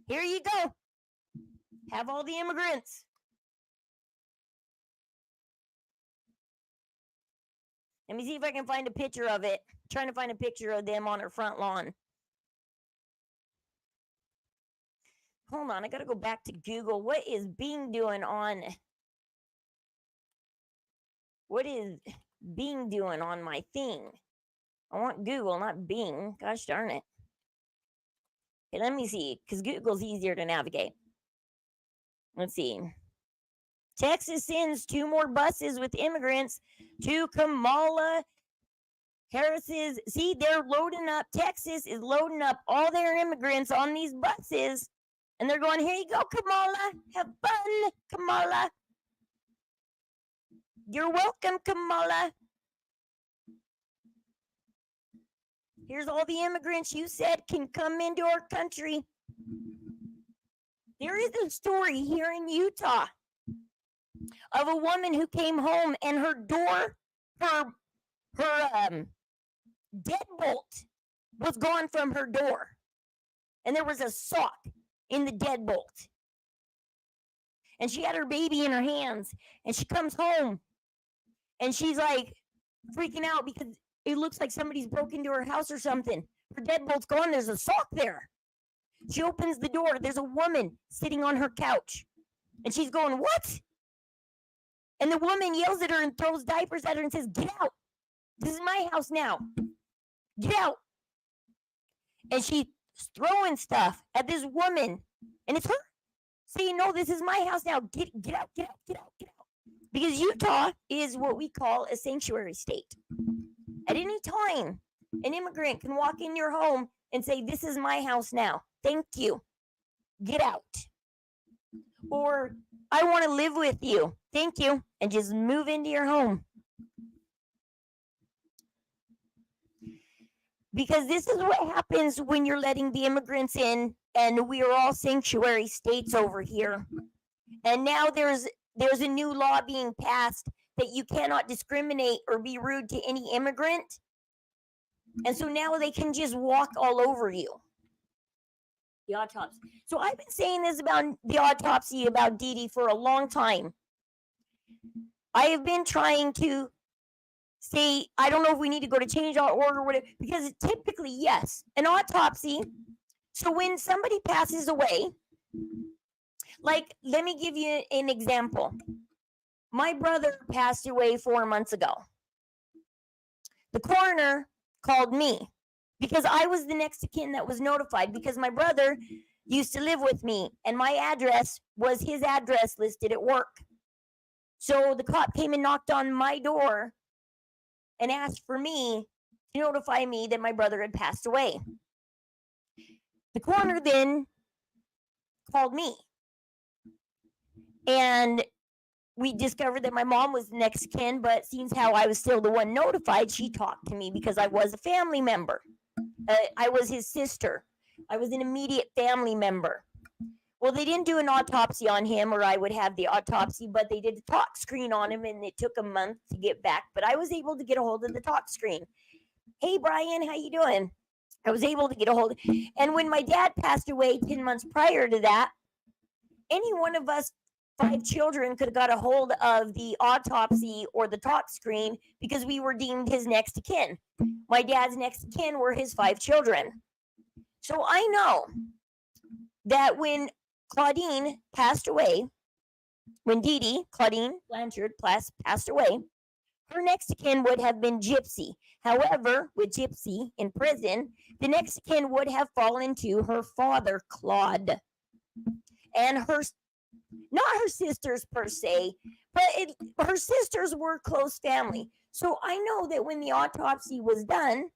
here you go. Have all the immigrants. Let me see if I can find a picture of it. I'm trying to find a picture of them on her front lawn. Hold on, I gotta go back to Google. What is Bing doing on? What is Bing doing on my thing? I want Google, not Bing. Gosh darn it. Okay, let me see, because Google's easier to navigate. Let's see. Texas sends 2 more buses with immigrants to Kamala Harris's. See, they're loading up. Texas is loading up all their immigrants on these buses. And they're going, here you go, Kamala. Have fun, Kamala. You're welcome, Kamala. Here's all the immigrants you said can come into our country. There is a story here in Utah of a woman who came home and her door, her deadbolt was gone from her door. And there was a sock in the deadbolt. And she had her baby in her hands. And she comes home and she's like freaking out because it looks like somebody's broke into her house or something. Her deadbolt's gone. There's a sock there. She opens the door. There's a woman sitting on her couch. And she's going, what? And the woman yells at her and throws diapers at her and says, get out. This is my house now. Get out. And she's throwing stuff at this woman. And it's her saying, no, this is my house now. Get out, get out, get out, get out. Because Utah is what we call a sanctuary state. At any time, an immigrant can walk in your home and say, this is my house now. Thank you. Get out. Or, I want to live with you. Thank you. And just move into your home. Because this is what happens when you're letting the immigrants in, and we are all sanctuary states over here. And now there's a new law being passed that you cannot discriminate or be rude to any immigrant. And so now they can just walk all over you. The autopsy. So I've been saying this about the autopsy about Dee Dee for a long time. I have been trying to say, I don't know if we need to go to change our order or whatever, because typically, yes, an autopsy. So when somebody passes away, like, let me give you an example. My brother passed away 4 months ago. The coroner called me because I was the next of kin that was notified, because my brother used to live with me and my address was his address listed at work. So the cop came and knocked on my door and asked for me to notify me that my brother had passed away. The coroner then called me, and we discovered that my mom was next of kin, but seems how I was still the one notified, she talked to me because I was a family member. I was his sister. I was an immediate family member. Well, they didn't do an autopsy on him, or I would have the autopsy, but they did a talk screen on him, and it took a month to get back. But I was able to get a hold of the talk screen. Hey, Brian, how you doing? I was able to get a hold of, and when my dad passed away 10 months prior to that, any one of us 5 children could have got a hold of the autopsy or the talk screen because we were deemed his next of kin. My dad's next of kin were his 5 children. So I know that when Claudine passed away, when Dee Dee, Claudine Blanchard, passed away, her next of kin would have been Gypsy. However, with Gypsy in prison, the next of kin would have fallen to her father, Claude. And not her sisters per se, but her sisters were close family. So I know that when the autopsy was done,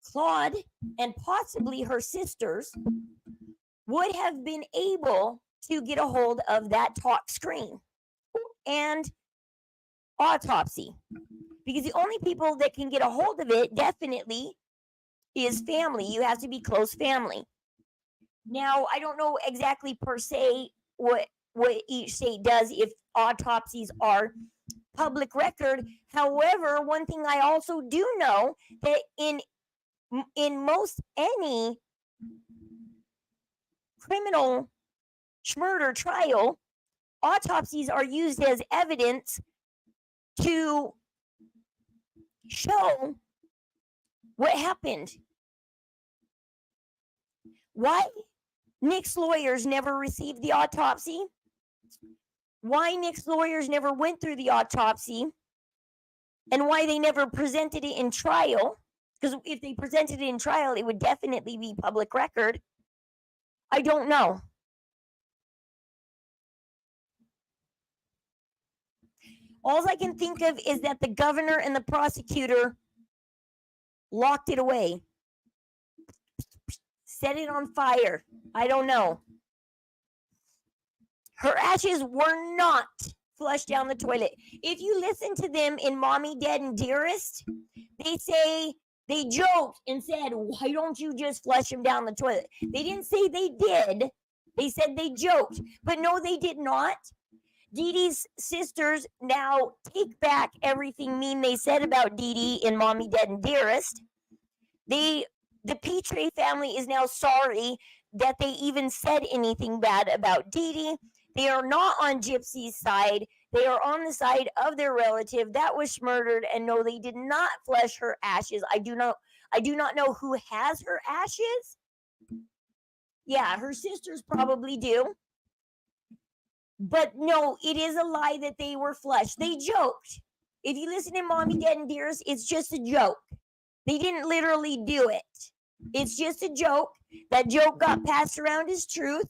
Claude and possibly her sisters would have been able to get a hold of that talk screen. and autopsy. Because the only people that can get a hold of it definitely is family. You have to be close family. Now, I don't know exactly per se what each state does if autopsies are public record. However, one thing I also do know that in most any criminal murder trial, autopsies are used as evidence to show what happened. Why Nick's lawyers never received the autopsy? Why Nick's lawyers never went through the autopsy? And why they never presented it in trial? Because if they presented it in trial, it would definitely be public record. I don't know. All I can think of is that the governor and the prosecutor locked it away, set it on fire. I don't know. Her ashes were not flushed down the toilet. If you listen to them in Mommy, Dead, and Dearest, they say, they joked and said, why don't you just flush them down the toilet? They didn't say they did. They said they joked. But no, they did not. Dee Dee's sisters now take back everything mean they said about Dee Dee in Mommy, Dead, and Dearest. The Petrie family is now sorry that they even said anything bad about Dee Dee. They are not on Gypsy's side. They are on the side of their relative that was murdered. And no, they did not flush her ashes. I do not know who has her ashes. Yeah, her sisters probably do. But no, it is a lie that they were flushed. They joked. If you listen to Mommy, Dead, and Dearest, it's just a joke. They didn't literally do it. It's just a joke. That joke got passed around as truth.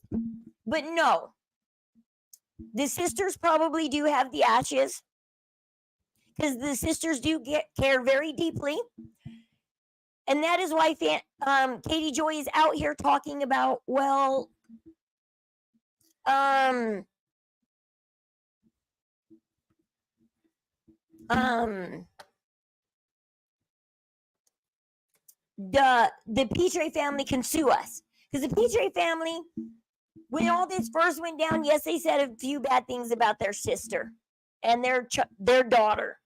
But no, the sisters probably do have the ashes because the sisters do care very deeply. And that is why Katie Joy is out here talking about, well, the Petrie family can sue us. Because the Petrie family, when all this first went down, yes, they said a few bad things about their sister and their daughter.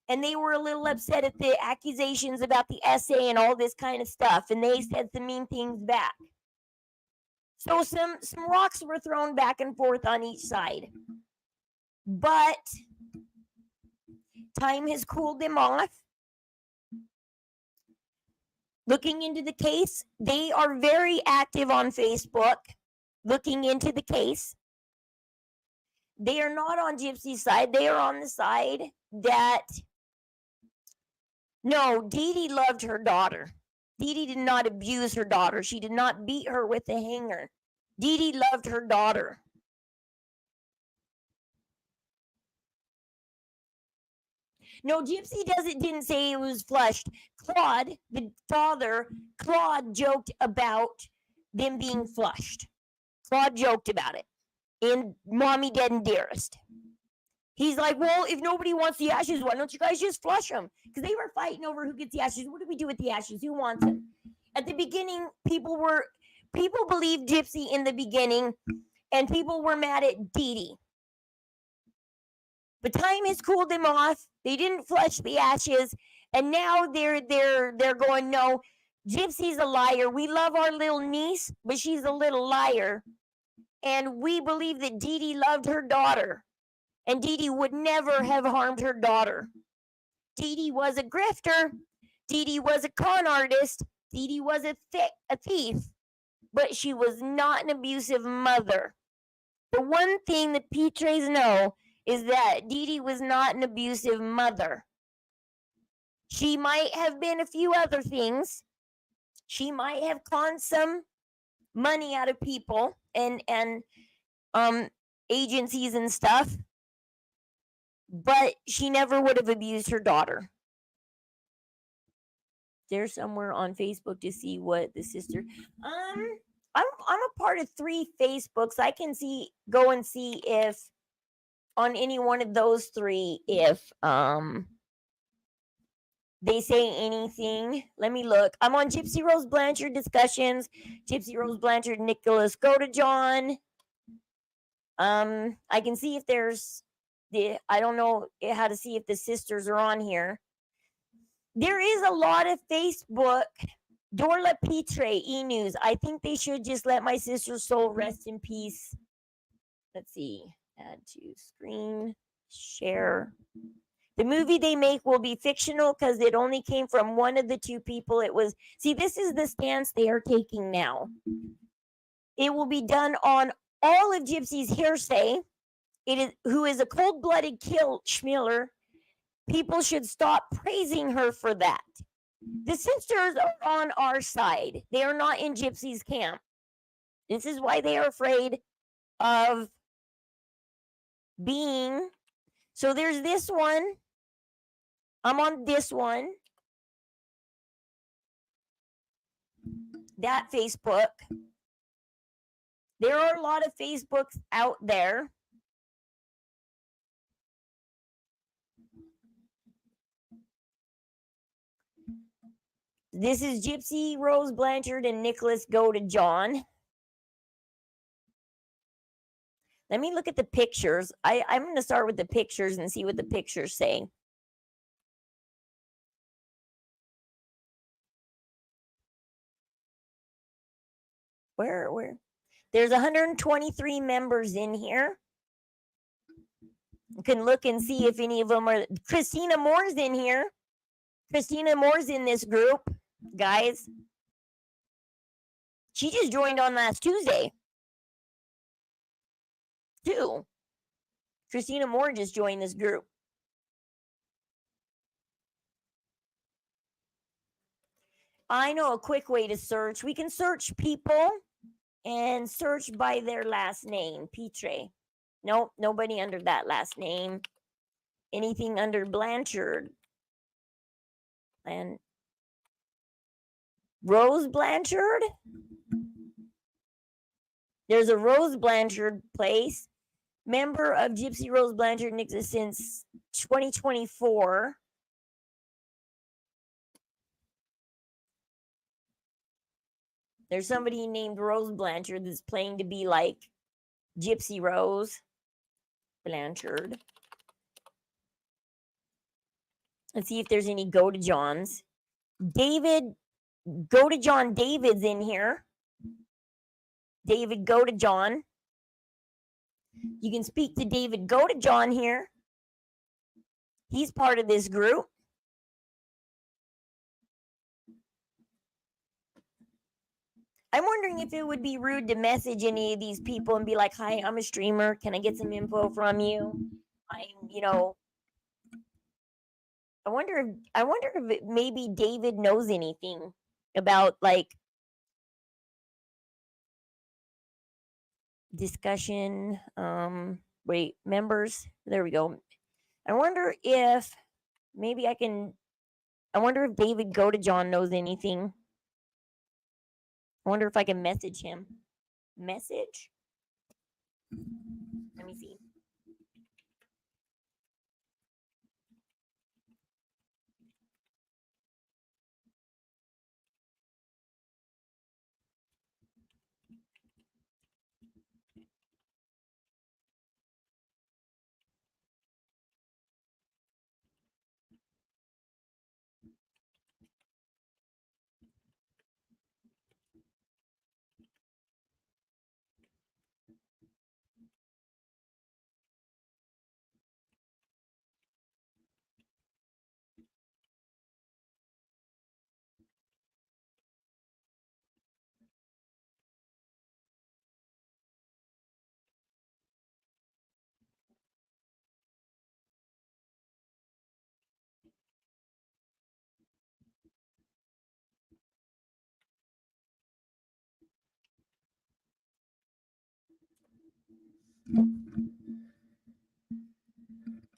And they were a little upset at the accusations about the essay and all this kind of stuff. And they said some mean things back. So some rocks were thrown back and forth on each side. But time has cooled them off. Looking into the case, they are very active on Facebook, looking into the case. They are not on Gypsy's side. They are on the side that, no, Dee Dee loved her daughter. Dee Dee did not abuse her daughter. She did not beat her with a hanger. Dee Dee loved her daughter. No, Gypsy didn't say it was flushed. Claude, the father, Claude joked about them being flushed. Claude joked about it in Mommy, Dead, and Dearest. He's like, well, if nobody wants the ashes, why don't you guys just flush them? Because they were fighting over who gets the ashes. What do we do with the ashes? Who wants them? At the beginning, people believed Gypsy in the beginning, and people were mad at Dee Dee. But time has cooled them off. They didn't flush the ashes, and now they're going, no, Gypsy's a liar. We love our little niece, but she's a little liar. And we believe that Dee Dee loved her daughter, and Dee Dee would never have harmed her daughter. Dee Dee was a grifter. Dee Dee was a con artist. Dee Dee was a thief, but she was not an abusive mother. The one thing the Petries know is that Dee Dee was not an abusive mother. She might have been a few other things. She might have conned some money out of people and agencies and stuff, but she never would have abused her daughter. There's somewhere on Facebook to see what the sister. I'm a part of 3 Facebooks. I can go and see if on any one of those three if they say anything. Let me look. I'm on Gypsy Rose Blanchard discussions. Gypsy Rose Blanchard, Nicholas Go to John. I can see if there's I don't know how to see if the sisters are on here. There is a lot of Facebook. Dorla Pitre, E-News. I think they should just let my sister's soul rest in peace. Let's see. Add to screen. Share. The movie they make will be fictional because it only came from one of the two people. It was, see, this is the stance they are taking now. It will be done on all of Gypsy's hearsay. It is who is a cold-blooded kill Schmiller. People should stop praising her for that. The sisters are on our side. They are not in Gypsy's camp. This is why they are afraid of being. So there's this one. I'm on this one. That Facebook. There are a lot of Facebooks out there. This is Gypsy Rose Blanchard and Nicholas Go to John. Let me look at the pictures. I'm going to start with the pictures and see what the pictures say. Where? There's 123 members in here. You can look and see if any of them are. Christina Moore's in here. Christina Moore's in this group, guys. She just joined on last Tuesday. Too. Christina Moore just joined this group. I know a quick way to search. We can search people and search by their last name. Pitre. Nope, nobody under that last name. Anything under Blanchard. And Rose Blanchard. There's a Rose Blanchard place. Member of Gypsy Rose Blanchard Nixon since 2024. There's somebody named Rose Blanchard that's playing to be like Gypsy Rose Blanchard. Let's see if there's any Go to Johns. David, Go to John David's in here. David Go to John. You can speak to David Go to John here. He's part of this group. I'm wondering if it would be rude to message any of these people and be like, hi, I'm a streamer. Can I get some info from you? I wonder if maybe David knows anything about like discussion. Wait, members. There we go. I wonder if David Go to John knows anything. I wonder if I can message him. Message? Let me see.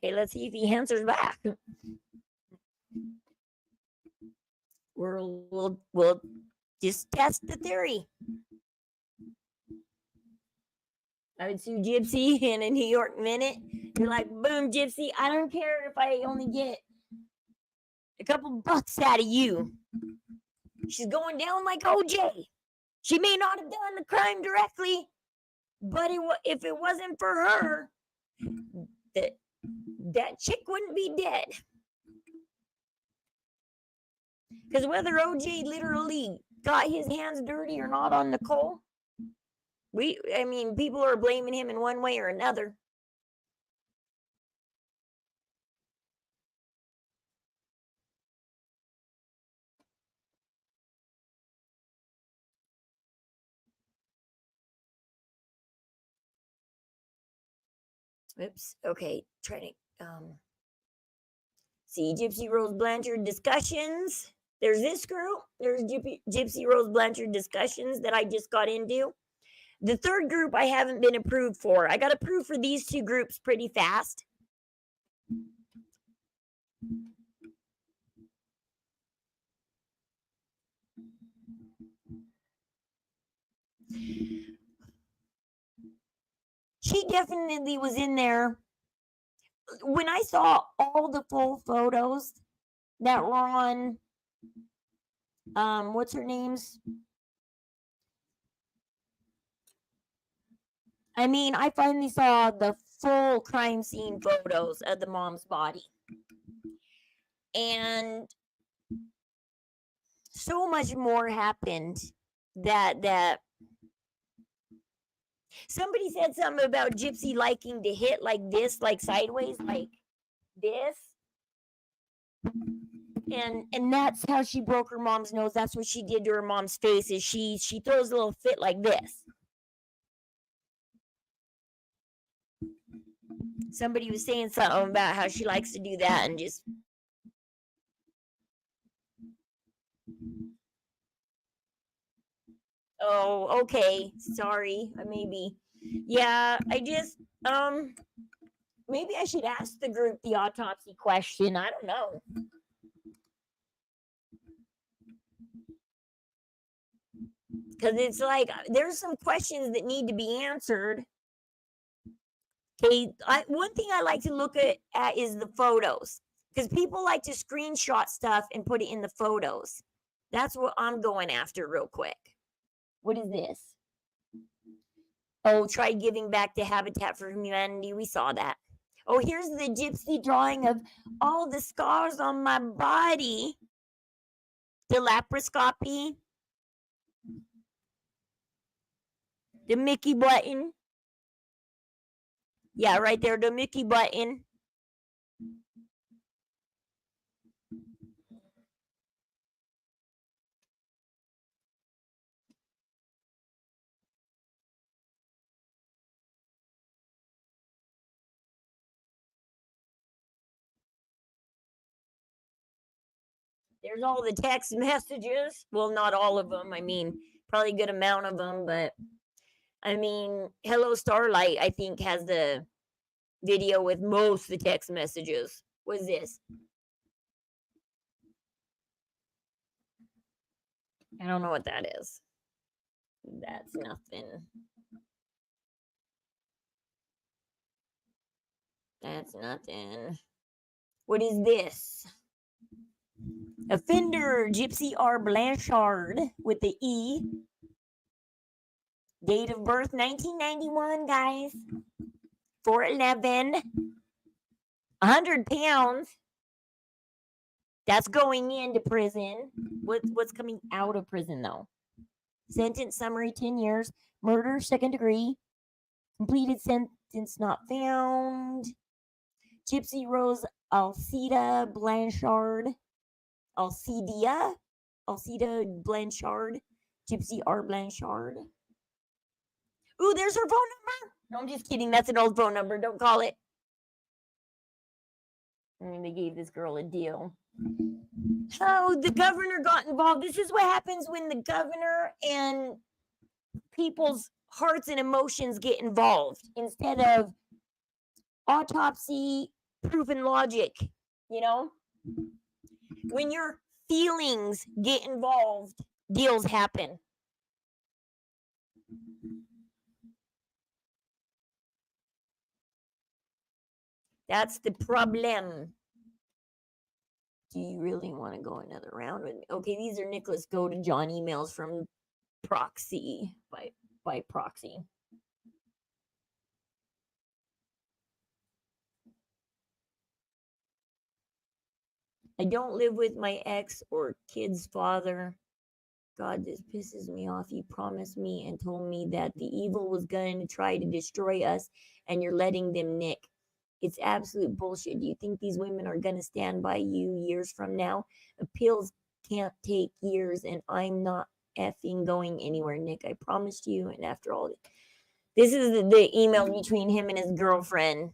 Okay, let's see if he answers back. We'll just test the theory. I would sue Gypsy in a New York minute. You're like, boom, Gypsy. I don't care if I only get a couple bucks out of you. She's going down like OJ. She may not have done the crime directly, but if it wasn't for her, that chick wouldn't be dead. Because whether OJ literally got his hands dirty or not on Nicole, people are blaming him in one way or another. Oops. Okay. Trying to see Gypsy Rose Blanchard discussions. There's this group. There's Gypsy Rose Blanchard discussions that I just got into. The third group I haven't been approved for. I got approved for these two groups pretty fast. She definitely was in there. When I saw all the full photos that were on, what's her name's? I finally saw the full crime scene photos of the mom's body. And so much more happened that somebody said something about Gypsy liking to hit like this, like sideways, like this. And that's how she broke her mom's nose. That's what she did to her mom's face, is she throws a little fit like this. Somebody was saying something about how she likes to do that and just... Oh, okay. Sorry. Maybe. Yeah, I just, maybe I should ask the group the autopsy question. I don't know. Because it's like, there's some questions that need to be answered. Okay, one thing I like to look at is the photos. Because people like to screenshot stuff and put it in the photos. That's what I'm going after real quick. What is this? Oh, try giving back to Habitat for Humanity. We saw that. Oh, here's the Gypsy drawing of all the scars on my body. The laparoscopy. The Mickey button. Yeah, right there, the Mickey button. There's all the text messages. Well, not all of them. Probably a good amount of them, but Hello Starlight, I think, has the video with most of the text messages. What is this? I don't know what that is. That's nothing. That's nothing. What is this? Offender Gypsy R. Blanchard with the E. Date of birth 1991, guys. 4'11". 100 pounds. That's going into prison. What's coming out of prison, though? Sentence summary, 10 years. Murder, 2nd degree. Completed sentence not found. Gypsy Rose Alcida Blanchard. Alcida Blanchard. Gypsy R. Blanchard. Ooh, there's her phone number. No, I'm just kidding. That's an old phone number. Don't call it. They gave this girl a deal. Oh, the governor got involved. This is what happens when the governor and people's hearts and emotions get involved instead of autopsy, proof, and logic. When your feelings get involved, deals happen. That's the problem. Do you really want to go another round with me? Okay, these are Nicholas Go to John emails from proxy by proxy. I don't live with my ex or kid's father. God, this pisses me off. You promised me and told me that the evil was going to try to destroy us, and you're letting them nick. It's absolute bullshit. Do you think these women are going to stand by you years from now? Appeals can't take years, and I'm not effing going anywhere, Nick. I promised you. And after all, this is the email between him and his girlfriend.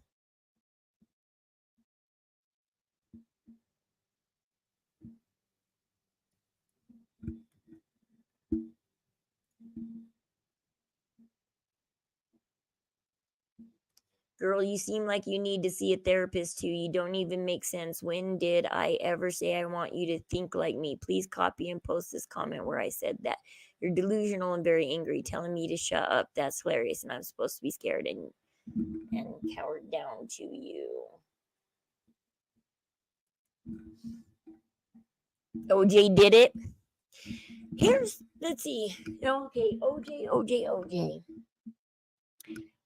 Girl, you seem like you need to see a therapist too. You don't even make sense. When did I ever say I want you to think like me? Please copy and post this comment where I said that. You're delusional and very angry, telling me to shut up. That's hilarious, and I'm supposed to be scared and cowered down to you. OJ did it. Let's see. Okay, OJ.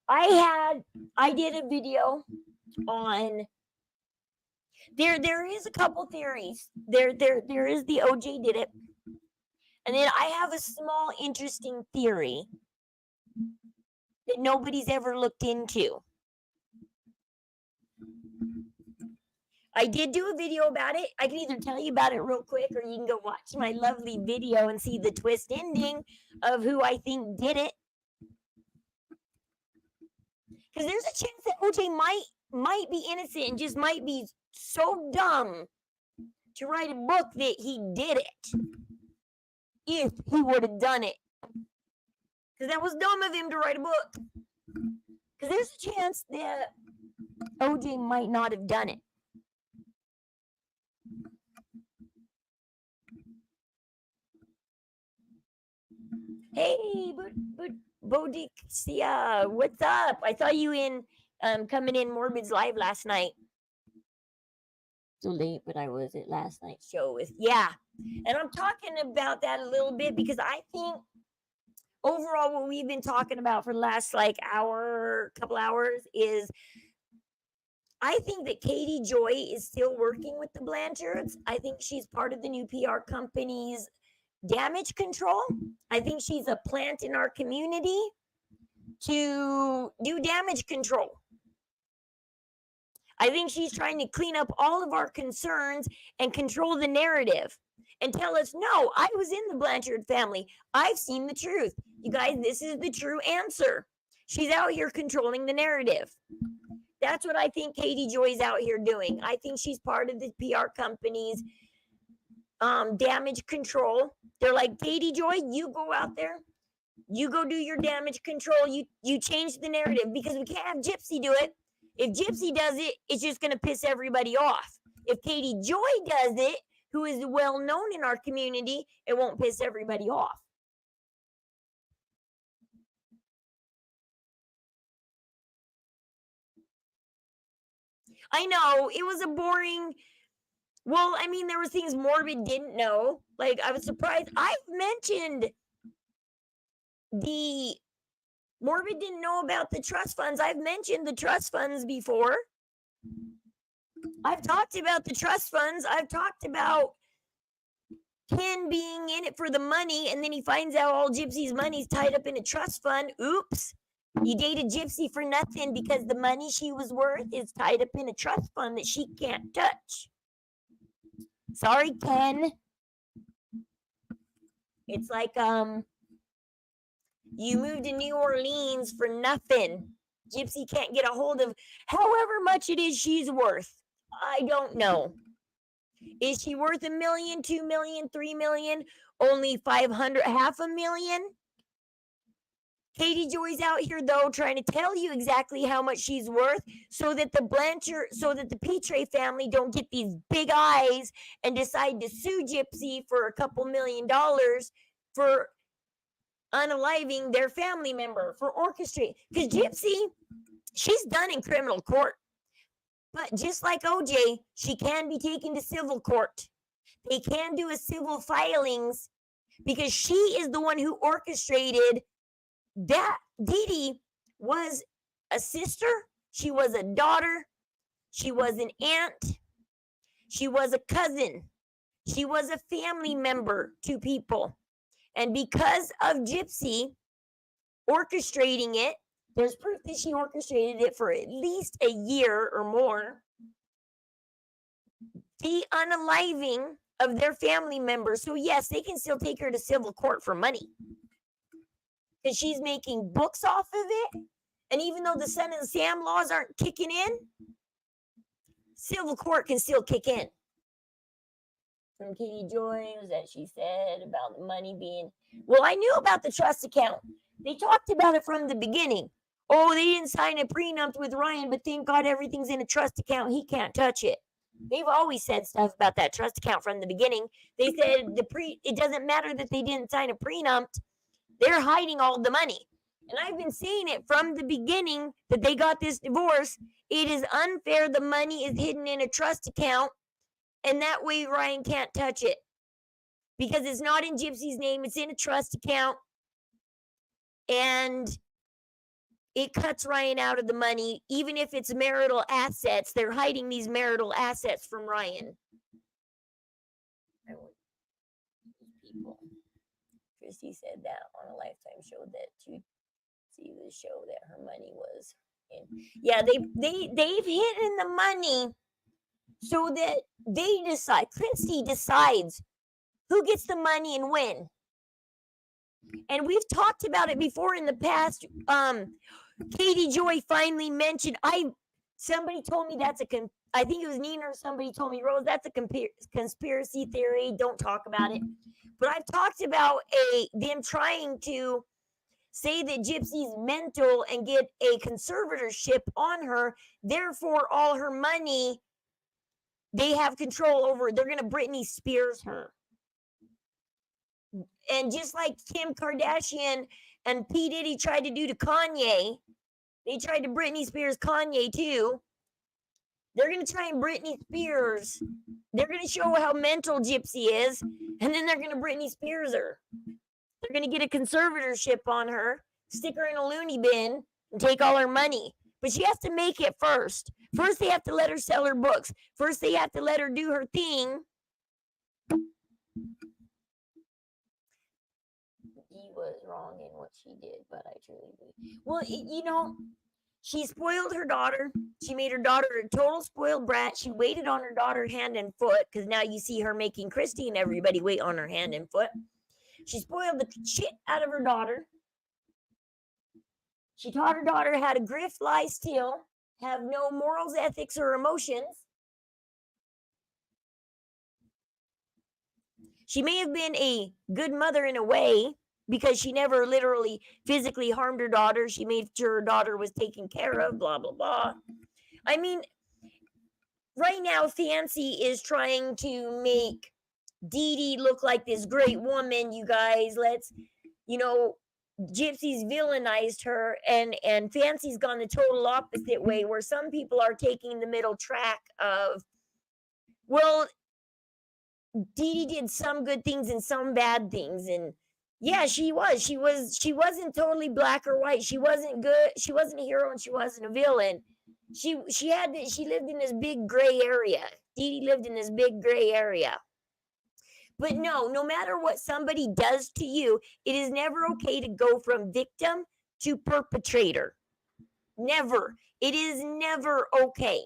I did a video on there is a couple theories. There is the OJ did it. And then I have a small interesting theory that nobody's ever looked into. I did do a video about it. I can either tell you about it real quick, or you can go watch my lovely video and see the twist ending of who I think did it. Because there's a chance that OJ might be innocent and just might be so dumb to write a book that he did it. If he would have done it. Because that was dumb of him to write a book. Because there's a chance that OJ might not have done it. Hey, but Bodixia, what's up? I saw you in coming in Morbid's live last night. So late, but I was at last night's show with and I'm talking about that a little bit because I think overall what we've been talking about for the last couple hours is I think that Katie Joy is still working with the Blanchards. I think she's part of the new PR company's damage control. I think she's a plant in our community to do damage control. I think she's trying to clean up all of our concerns and control the narrative and tell us, no, I was in the Blanchard family. I've seen the truth. You guys, this is the true answer. She's out here controlling the narrative. That's what I think Katie Joy's out here doing. I think she's part of the PR company's damage control. They're like, Katie Joy, you go out there. You go do your damage control. You change the narrative because we can't have Gypsy do it. If Gypsy does it, it's just going to piss everybody off. If Katie Joy does it, who is well known in our community, it won't piss everybody off. I know, it was a boring... Well, I mean, there were things Morbid didn't know. Like, I was surprised. I've mentioned Morbid didn't know about the trust funds. I've mentioned the trust funds before. I've talked about the trust funds. I've talked about Ken being in it for the money, and then he finds out all Gypsy's money's tied up in a trust fund. Oops. You dated Gypsy for nothing because the money she was worth is tied up in a trust fund that she can't touch. Sorry, Ken. It's like, you moved to New Orleans for nothing. Gypsy can't get a hold of however much it is she's worth. I don't know. Is she worth $1 million, $2 million, $3 million? Only 500, $500,000? Katie Joy's out here though trying to tell you exactly how much she's worth so that the Petre family don't get these big eyes and decide to sue Gypsy for a couple $1 million for unaliving their family member, for orchestrating. Because Gypsy, she's done in criminal court. But just like OJ, she can be taken to civil court. They can do a civil filings because she is the one who orchestrated that. Dee Dee was a sister, she was a daughter, she was an aunt, she was a cousin, she was a family member to people. And because of Gypsy orchestrating it, there's proof that she orchestrated it for at least a year or more, the unaliving of their family members. So yes, they can still take her to civil court for money because she's making books off of it. And even though the Son and Sam laws aren't kicking in, civil court can still kick in. From Katie Joy was that she said about the money being, well, I knew about the trust account. They talked about it from the beginning. Oh, they didn't sign a prenup with Ryan, but thank God everything's in a trust account. He can't touch it. They've always said stuff about that trust account from the beginning. They said it doesn't matter that they didn't sign a prenup. They're hiding all the money. And I've been saying it from the beginning that they got this divorce. It is unfair. The money is hidden in a trust account. And that way Ryan can't touch it. Because it's not in Gypsy's name. It's in a trust account. And it cuts Ryan out of the money. Even if it's marital assets, they're hiding these marital assets from Ryan. People. Christy said that on a Lifetime show that to see the show that her money was in. Yeah, they've hidden the money so that they decide. Christy decides who gets the money and when. And we've talked about it before in the past. Katie Joy finally mentioned, somebody told me that's I think it was Nina or somebody told me, Rose, that's a conspiracy theory. Don't talk about it. But I've talked about them trying to say that Gypsy's mental and get a conservatorship on her. Therefore, all her money, they have control over. They're going to Britney Spears her. And just like Kim Kardashian and P. Diddy tried to do to Kanye, they tried to Britney Spears Kanye too. They're going to try and Britney Spears. They're going to show how mental Gypsy is, and then they're going to Britney Spears her. They're going to get a conservatorship on her, stick her in a loony bin, and take all her money. But she has to make it first. First, they have to let her sell her books. First, they have to let her do her thing. He was wrong in what she did, but I truly believe. Well, she spoiled her daughter. She made her daughter a total spoiled brat. She waited on her daughter hand and foot, because now you see her making Christy and everybody wait on her hand and foot. She spoiled the shit out of her daughter. She taught her daughter how to grift, lie, steal, have no morals, ethics, or emotions. She may have been a good mother in a way, because she never literally physically harmed her daughter. She made sure her daughter was taken care of, blah, blah, blah. I mean, right now, Fancy is trying to make Dee Dee look like this great woman, you guys. Gypsy's villainized her, and Fancy's gone the total opposite way, where some people are taking the middle track of, well, Dee Dee did some good things and some bad things, and yeah, she wasn't totally black or white. She wasn't good. She wasn't a hero and she wasn't a villain. She lived in this big gray area. Dee Dee lived in this big gray area. But no matter what somebody does to you, it is never okay to go from victim to perpetrator. Never. It is never okay.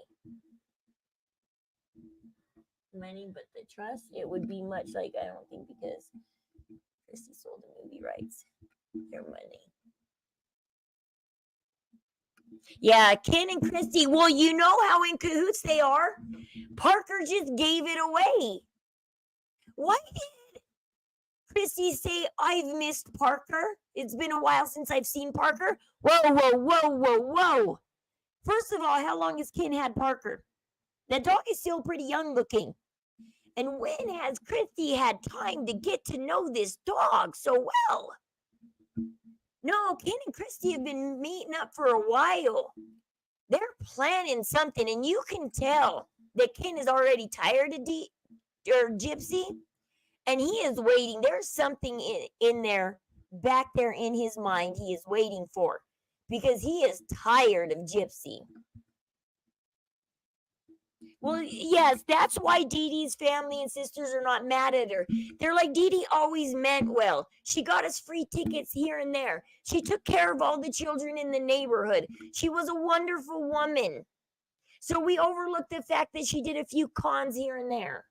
Money, but the trust, it would be much like, I don't think, because Christy sold the movie rights. Their money. Yeah, Ken and Christy. Well, you know how in cahoots they are. Parker just gave it away. Why did Christy say, I've missed Parker? It's been a while since I've seen Parker. Whoa. First of all, how long has Ken had Parker? That dog is still pretty young looking. And when has Christy had time to get to know this dog so well? No, Ken and Christy have been meeting up for a while. They're planning something, and you can tell that Ken is already tired of Gypsy, and he is waiting. There's something in there, back there in his mind, he is waiting for, because he is tired of Gypsy. Well, yes, that's why Dee Dee's family and sisters are not mad at her. They're like, Dee Dee always meant well. She got us free tickets here and there. She took care of all the children in the neighborhood. She was a wonderful woman. So we overlooked the fact that she did a few cons here and there.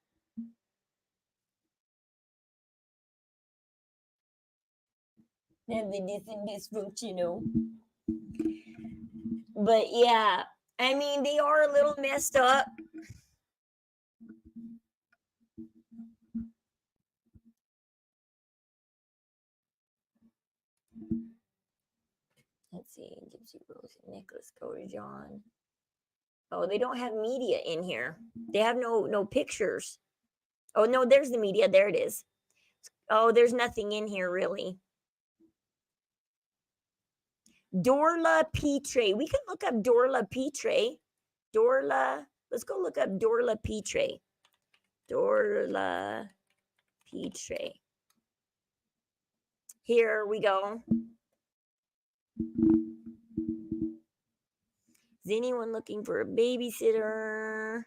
And dysfunctional. But yeah, I mean, they are a little messed up. Let's see, Gypsy Rose, Nicholas, Cody, John. Oh, they don't have media in here. They have no pictures. Oh no, there's the media. There it is. Oh, there's nothing in here really. Dorla Petre. We can look up Dorla Petre. Dorla. Let's go look up Dorla Petre. Dorla Petre. Here we go. Is anyone looking for a babysitter?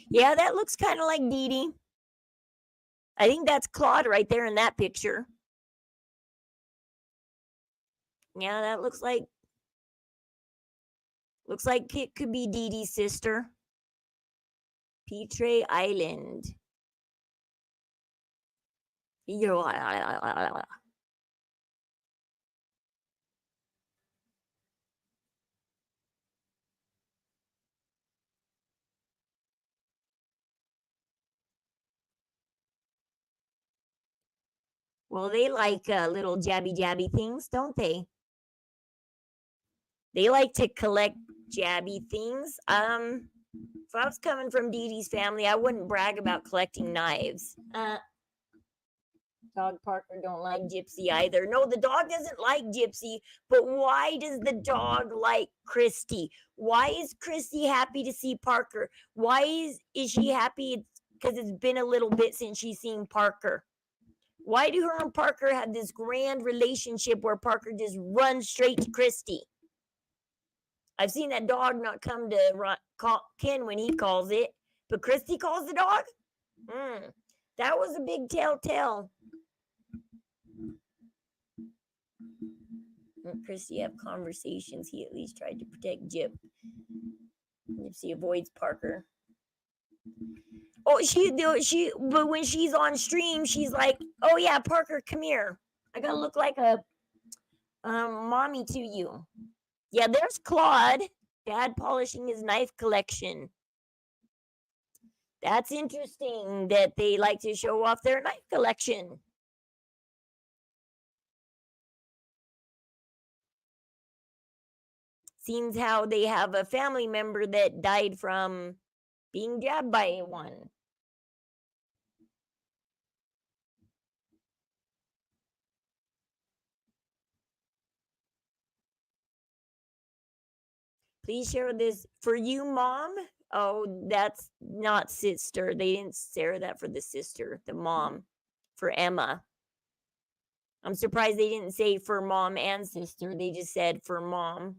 Yeah, that looks kind of like Dee Dee. I think that's Claude right there in that picture. Yeah, that looks like it could be Dee Dee's sister. Petre Island. Well, they like little jabby things, don't they? They like to collect jabby things. If I was coming from Dee Dee's family, I wouldn't brag about collecting knives. Dog Parker don't like Gypsy either. No, the dog doesn't like Gypsy, but why does the dog like Christy? Why is Christy happy to see Parker? Why is she happy? Because it's been a little bit since she's seen Parker. Why do her and Parker have this grand relationship where Parker just runs straight to Christy? I've seen that dog not come to Ken when he calls it, but Christy calls the dog? That was a big telltale. Christy have conversations. He at least tried to protect Gypsy avoids Parker. Oh, but when she's on stream, she's like, "Oh yeah, Parker, come here. I gotta look like a mommy to you." Yeah, there's Claude, Dad polishing his knife collection. That's interesting that they like to show off their knife collection. Seems how they have a family member that died from being jabbed by one. Please share this for you, Mom. Oh, that's not sister. They didn't share that for the sister, the mom, for Emma. I'm surprised they didn't say for mom and sister. They just said for mom.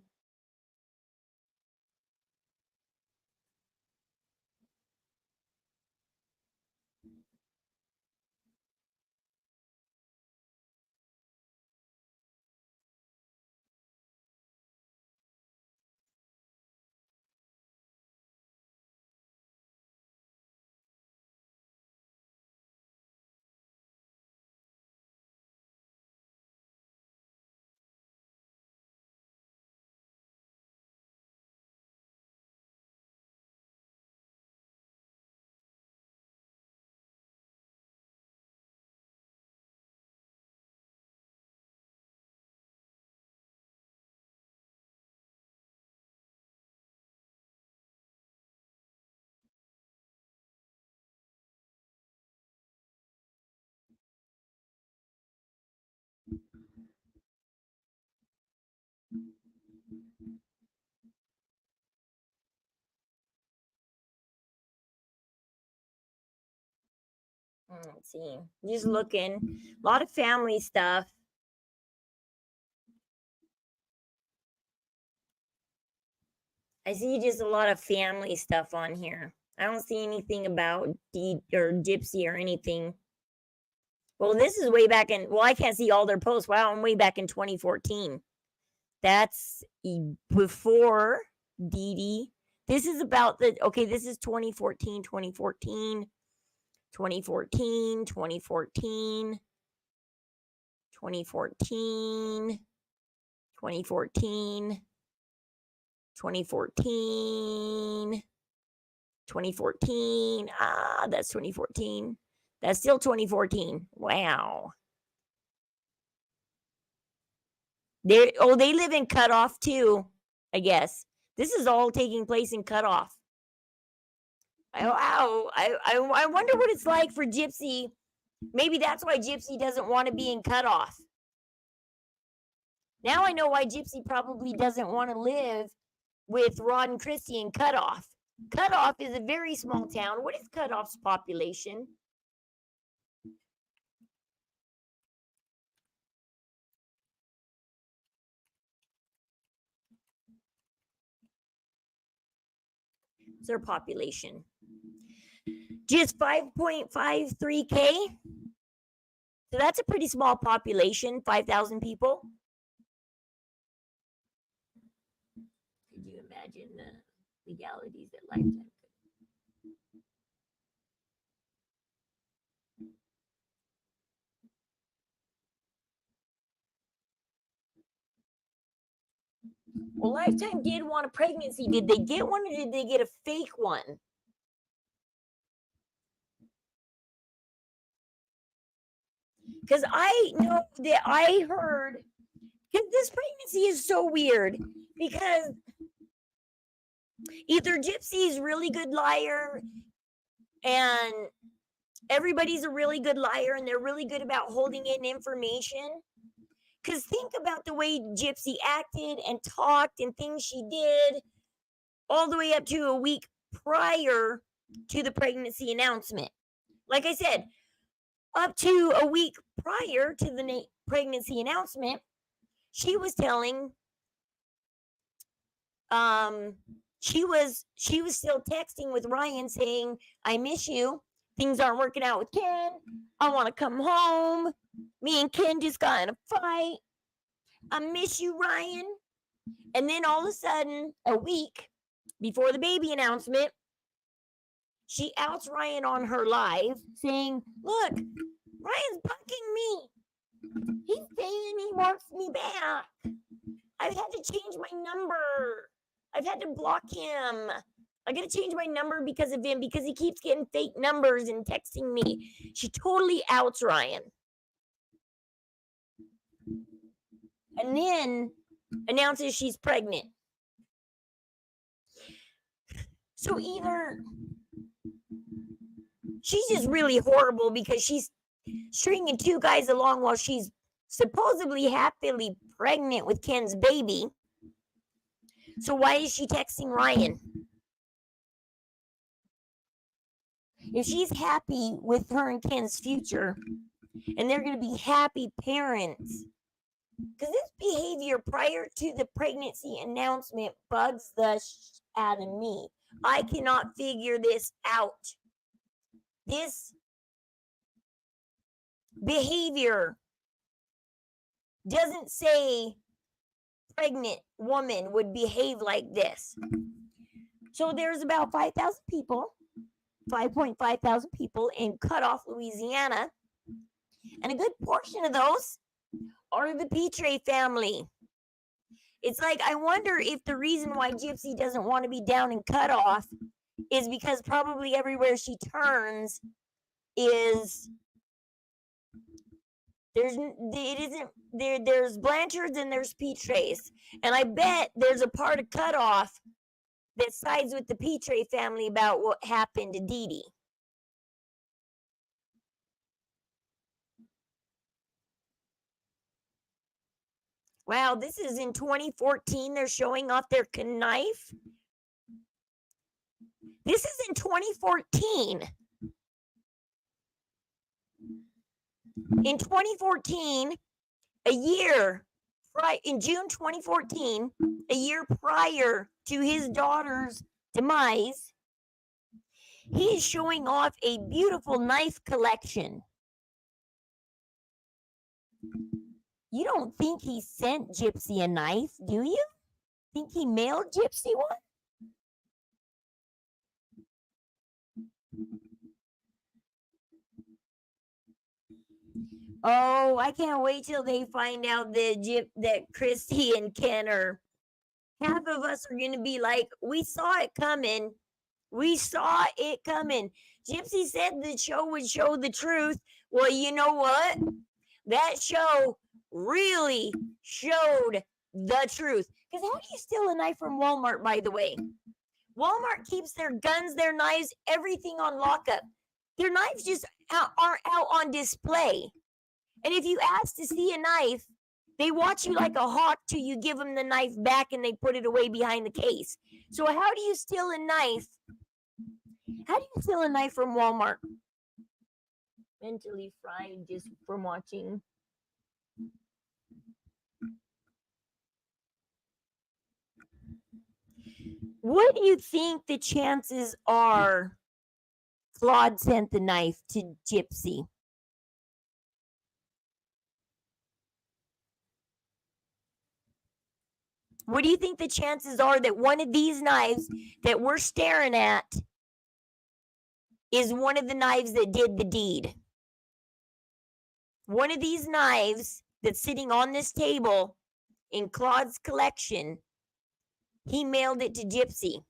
Let's see. Just looking. A lot of family stuff. I see just a lot of family stuff on here. I don't see anything about D or Gypsy or anything. Well, this is way back in. Well, I can't see all their posts. Wow, I'm way back in 2014. That's before Dee Dee. This is about the. Okay, this is 2014, 2014, 2014, 2014, 2014, 2014. 2014, 2014. Ah, that's 2014. That's still 2014. Wow. They live in Cutoff too, I guess. This is all taking place in Cutoff. Wow. I wonder what it's like for Gypsy. Maybe that's why Gypsy doesn't want to be in Cutoff. Now I know why Gypsy probably doesn't want to live with Rod and Christy in Cutoff. Cutoff is a very small town. What is Cutoff's population? What's their population? Just 5.53K. So that's a pretty small population, 5,000 people. Could you imagine the legalities at Lifetime? Well, Lifetime did want a pregnancy. Did they get one or did they get a fake one? Because I know that I heard, because this pregnancy is so weird, because either Gypsy's really good liar and everybody's a really good liar and they're really good about holding in information. Because think about the way Gypsy acted and talked and things she did all the way up to a week prior to the pregnancy announcement. Like I said, up to a week prior to the pregnancy announcement, she was telling, she was still texting with Ryan saying, I miss you. Things aren't working out with Ken. I want to come home. Me and Ken just got in a fight. I miss you, Ryan. And then all of a sudden, a week before the baby announcement, she outs Ryan on her live saying, look, Ryan's bugging me. He's saying he wants me back. I've had to change my number. I've had to block him. I got to change my number because of him, because he keeps getting fake numbers and texting me. She totally outs Ryan. And then announces she's pregnant. So either she's just really horrible because she's stringing two guys along while she's supposedly happily pregnant with Ken's baby. So why is she texting Ryan? If she's happy with her and Ken's future, and they're going to be happy parents, because this behavior prior to the pregnancy announcement bugs the out of me. I cannot figure this out. This behavior doesn't say pregnant woman would behave like this. So there's about 5,000 people, 5.5 thousand people in Cutoff, Louisiana, and a good portion of those are the Petre family. It's like, I wonder if the reason why Gypsy doesn't want to be down in Cutoff is because probably everywhere she turns is there's Blanchards and there's Petres, and I bet there's a part of Cutoff that sides with the Petre family about what happened to Dee Dee. Wow, this is in 2014. They're showing off their knife. This is in 2014. In 2014, in June 2014, a year prior to his daughter's demise, he is showing off a beautiful knife collection. You don't think he sent Gypsy a knife, do you? Think he mailed Gypsy one? Oh, I can't wait till they find out that Christy and Ken are. Half of us are gonna be like, we saw it coming. We saw it coming. Gypsy said the show would show the truth. Well, you know what? That show really showed the truth. Because how do you steal a knife from Walmart, by the way? Walmart keeps their guns, their knives, everything on lockup. Their knives just aren't out on display. And if you ask to see a knife, they watch you like a hawk till you give them the knife back and they put it away behind the case. So how do you steal a knife? How do you steal a knife from Walmart? Mentally fried just from watching. What do you think the chances are Claude sent the knife to Gypsy? What do you think the chances are that one of these knives that we're staring at is one of the knives that did the deed? One of these knives that's sitting on this table in Claude's collection, he mailed it to Gypsy.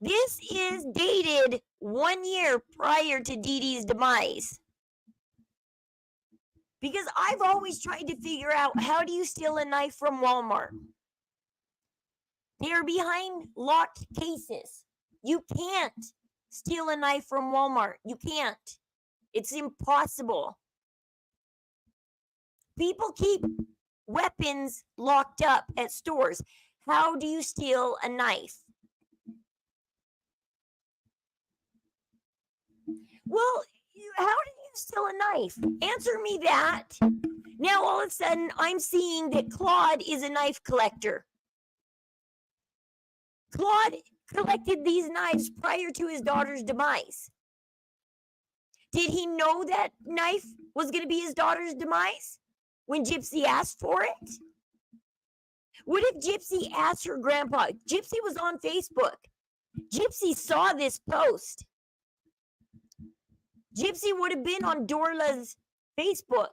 This is dated 1 year prior to Dee Dee's demise. Because I've always tried to figure out, how do you steal a knife from Walmart? They're behind locked cases. You can't steal a knife from Walmart. You can't. It's impossible. People keep weapons locked up at stores. How do you steal a knife? Well, how do you steal a knife? Answer me that. Now, all of a sudden, I'm seeing that Claude is a knife collector. Claude collected these knives prior to his daughter's demise. Did he know that knife was going to be his daughter's demise when Gypsy asked for it? What if Gypsy asked her grandpa? Gypsy was on Facebook. Gypsy saw this post. Gypsy would have been on Dorla's Facebook.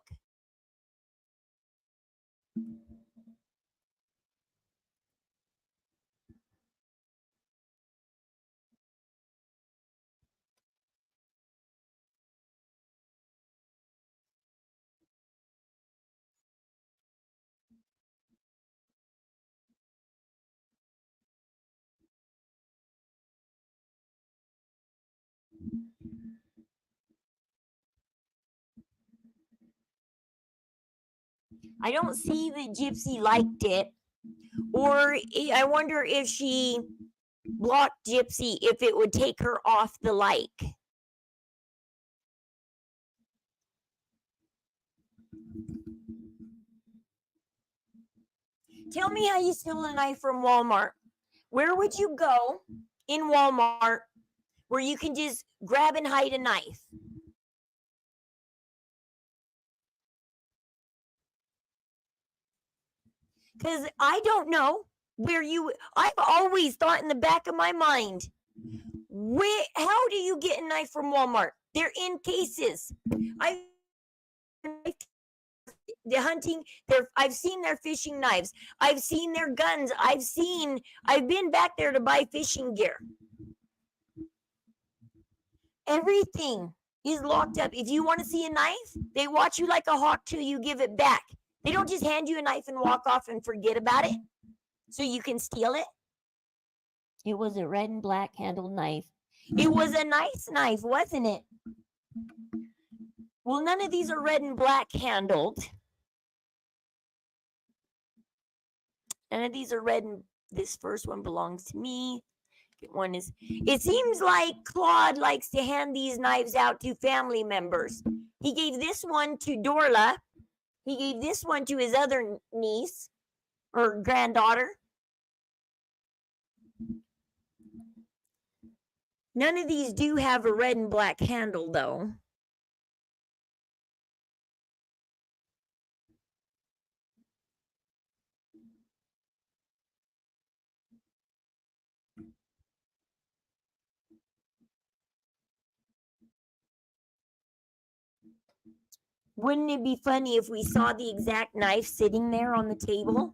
I don't see that Gypsy liked it. Or I wonder if she blocked Gypsy if it would take her off the like. Tell me how you steal a knife from Walmart. Where would you go in Walmart where you can just grab and hide a knife? Because I don't know where you. I've always thought in the back of my mind, how do you get a knife from Walmart? They're in cases. The hunting. I've seen their fishing knives. I've seen their guns. I've been back there to buy fishing gear. Everything is locked up. If you want to see a knife, they watch you like a hawk till you give it back. They don't just hand you a knife and walk off and forget about it so you can steal it. It was a red and black handled knife. It was a nice knife, wasn't it? Well, none of these are red and black handled. None of these are red and this first one belongs to me. one is, it seems like Claude likes to hand these knives out to family members. He gave this one to Dorla. He gave this one to his other niece or granddaughter. None of these do have a red and black handle, though. Wouldn't it be funny if we saw the exact knife sitting there on the table?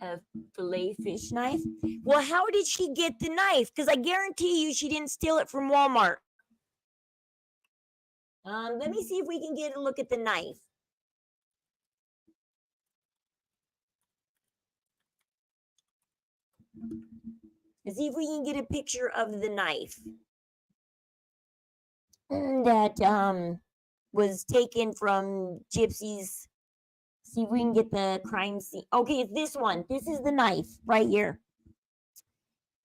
A fillet fish knife. Well, how did she get the knife? Because I guarantee you she didn't steal it from Walmart. Let me see if we can get a look at the knife. Let's see if we can get a picture of the knife that was taken from Gypsy's. See if we can get the crime scene. Okay, it's this one. This is the knife right here.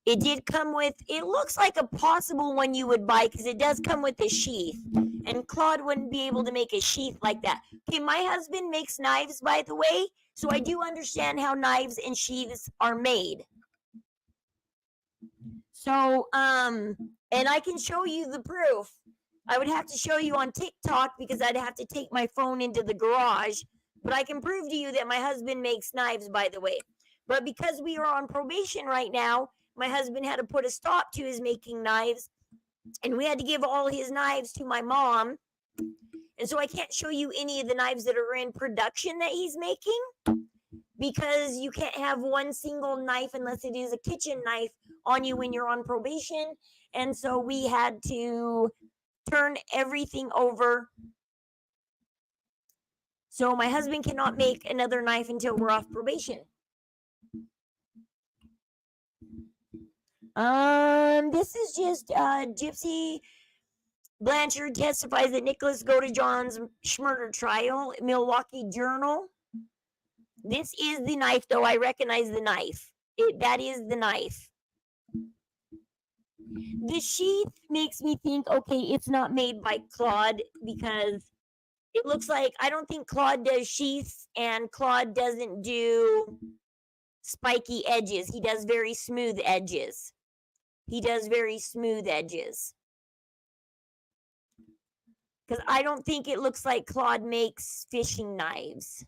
It did come with, it looks like a possible one you would buy because it does come with a sheath. And Claude wouldn't be able to make a sheath like that. Okay, my husband makes knives, by the way, so I do understand how knives and sheaths are made. So, and I can show you the proof. I would have to show you on TikTok because I'd have to take my phone into the garage. But I can prove to you that my husband makes knives, by the way. But because we are on probation right now, my husband had to put a stop to his making knives. And we had to give all his knives to my mom. And so I can't show you any of the knives that are in production that he's making. Because you can't have one single knife unless it is a kitchen knife on you when you're on probation. And so we had to turn everything over. So my husband cannot make another knife until we're off probation. This is just Gypsy Blanchard testifies that Nicholas Godejohn's murder trial, Milwaukee Journal. This is the knife, though. I recognize the knife. That is the knife. The sheath makes me think, okay, it's not made by Claude because it looks like, I don't think Claude does sheaths and Claude doesn't do spiky edges. He does very smooth edges. Because I don't think it looks like Claude makes fishing knives.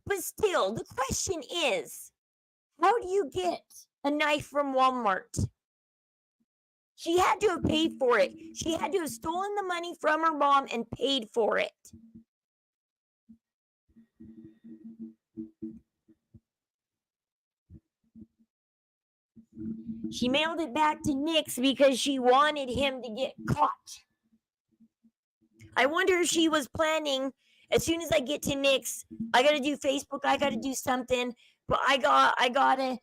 But still, the question is, how do you get a knife from Walmart? She had to have paid for it. She had to have stolen the money from her mom and paid for it. She mailed it back to Nick's because she wanted him to get caught. I wonder if she was planning, as soon as I get to Nick's, I got to do Facebook, I got to do something, but I got to,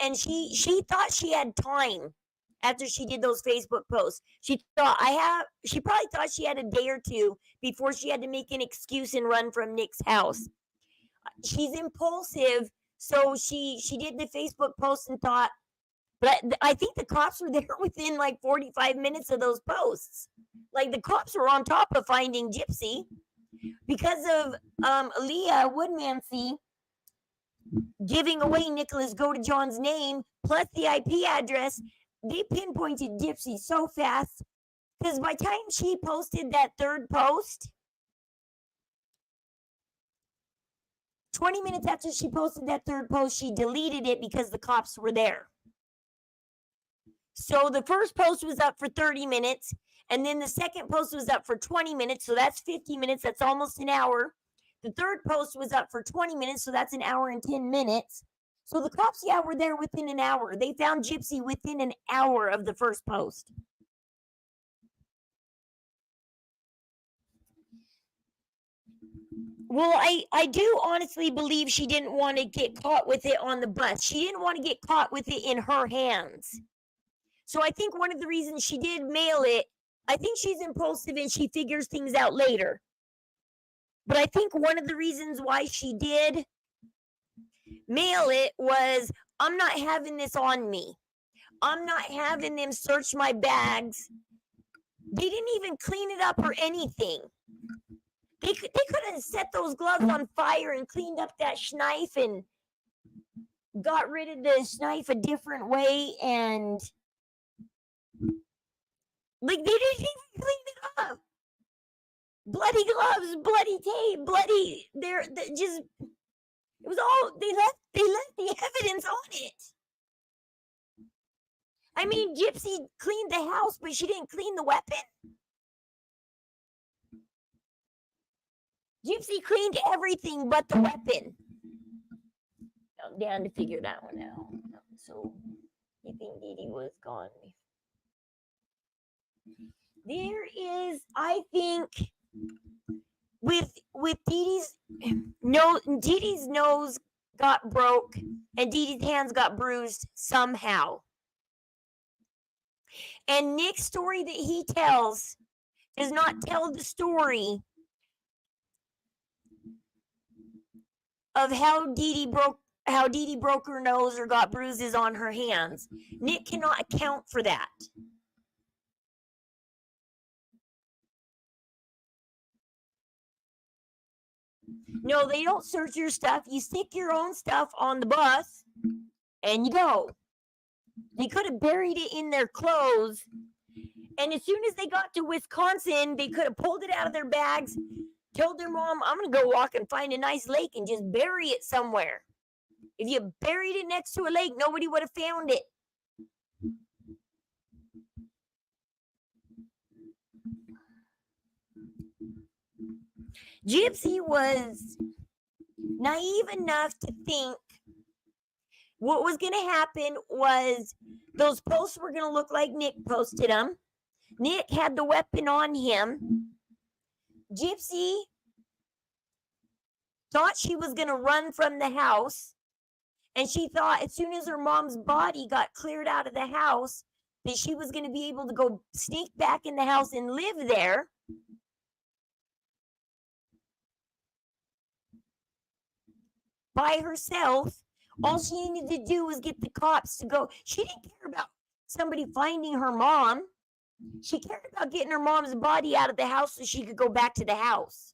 and she thought she had time after she did those Facebook posts. She probably thought she had a day or two before she had to make an excuse and run from Nick's house. She's impulsive, so she did the Facebook post and thought, but I think the cops were there within like 45 minutes of those posts. Like the cops were on top of finding Gypsy because of Aaliyah Woodmansey giving away Nicholas Godejohn's name plus the IP address. They pinpointed Gypsy so fast because by the time she posted that third post, 20 minutes after she posted that third post, she deleted it because the cops were there. So the first post was up for 30 minutes, and then the second post was up for 20 minutes, so that's 50 minutes, that's almost an hour. The third post was up for 20 minutes, so that's an hour and 10 minutes. So the cops, were there within an hour. They found Gypsy within an hour of the first post. Well, I do honestly believe she didn't want to get caught with it on the bus. She didn't want to get caught with it in her hands. So I think one of the reasons she did mail it, I think she's impulsive and she figures things out later. But I think one of the reasons why she did mail it was, I'm not having this on me. I'm not having them search my bags. They didn't even clean it up or anything. They could have set those gloves on fire and cleaned up that knife and got rid of the knife a different way, and like, they didn't even clean it up. Bloody gloves, bloody tape, bloody. They're just. It was all they left the evidence on it. I mean, Gypsy cleaned the house, but she didn't clean the weapon. Gypsy cleaned everything but the weapon. I'm down to figure that one out. So, you think Dee Dee was gone? There is, I think, with Dee Dee's nose got broke and Dee Dee's hands got bruised somehow. And Nick's story that he tells does not tell the story of how Dee Dee broke her nose or got bruises on her hands. Nick cannot account for that. No, they don't search your stuff. You stick your own stuff on the bus and you go. They could have buried it in their clothes. And as soon as they got to Wisconsin, they could have pulled it out of their bags, told their mom, I'm going to go walk and find a nice lake and just bury it somewhere. If you buried it next to a lake, nobody would have found it. Gypsy was naive enough to think what was going to happen was those posts were going to look like Nick posted them. Nick had the weapon on him. Gypsy thought she was going to run from the house. And she thought as soon as her mom's body got cleared out of the house, that she was going to be able to go sneak back in the house and live there. By herself. All she needed to do was get the cops to go. She didn't care about somebody finding her mom. She cared about getting her mom's body out of the house so she could go back to the house.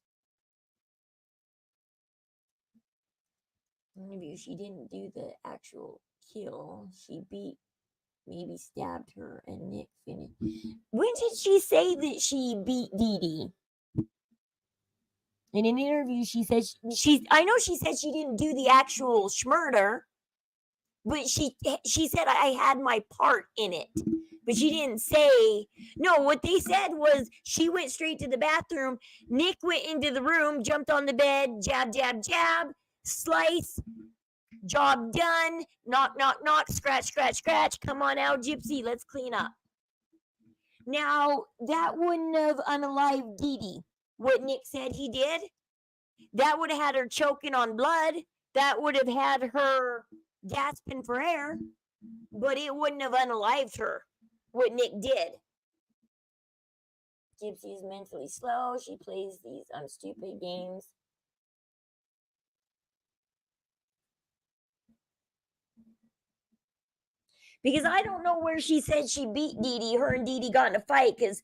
Maybe she didn't do the actual kill. She maybe stabbed her and Nick finished. When did she say that she beat Dee Dee? In an interview, she said I know she said she didn't do the actual schmurder, but she said I had my part in it. But she didn't say, no, what they said was she went straight to the bathroom. Nick went into the room, jumped on the bed, jab, jab, jab, slice, job done, knock, knock, knock, scratch, scratch, scratch. Come on out, Gypsy, let's clean up. Now, that wouldn't have unalived Dee Dee. What Nick said he did, that would have had her choking on blood. That would have had her gasping for air, but it wouldn't have unalived her, what Nick did. Gypsy is mentally slow. She plays these stupid games. Because I don't know where she said she beat Dee Dee. Her and Dee Dee got in a fight because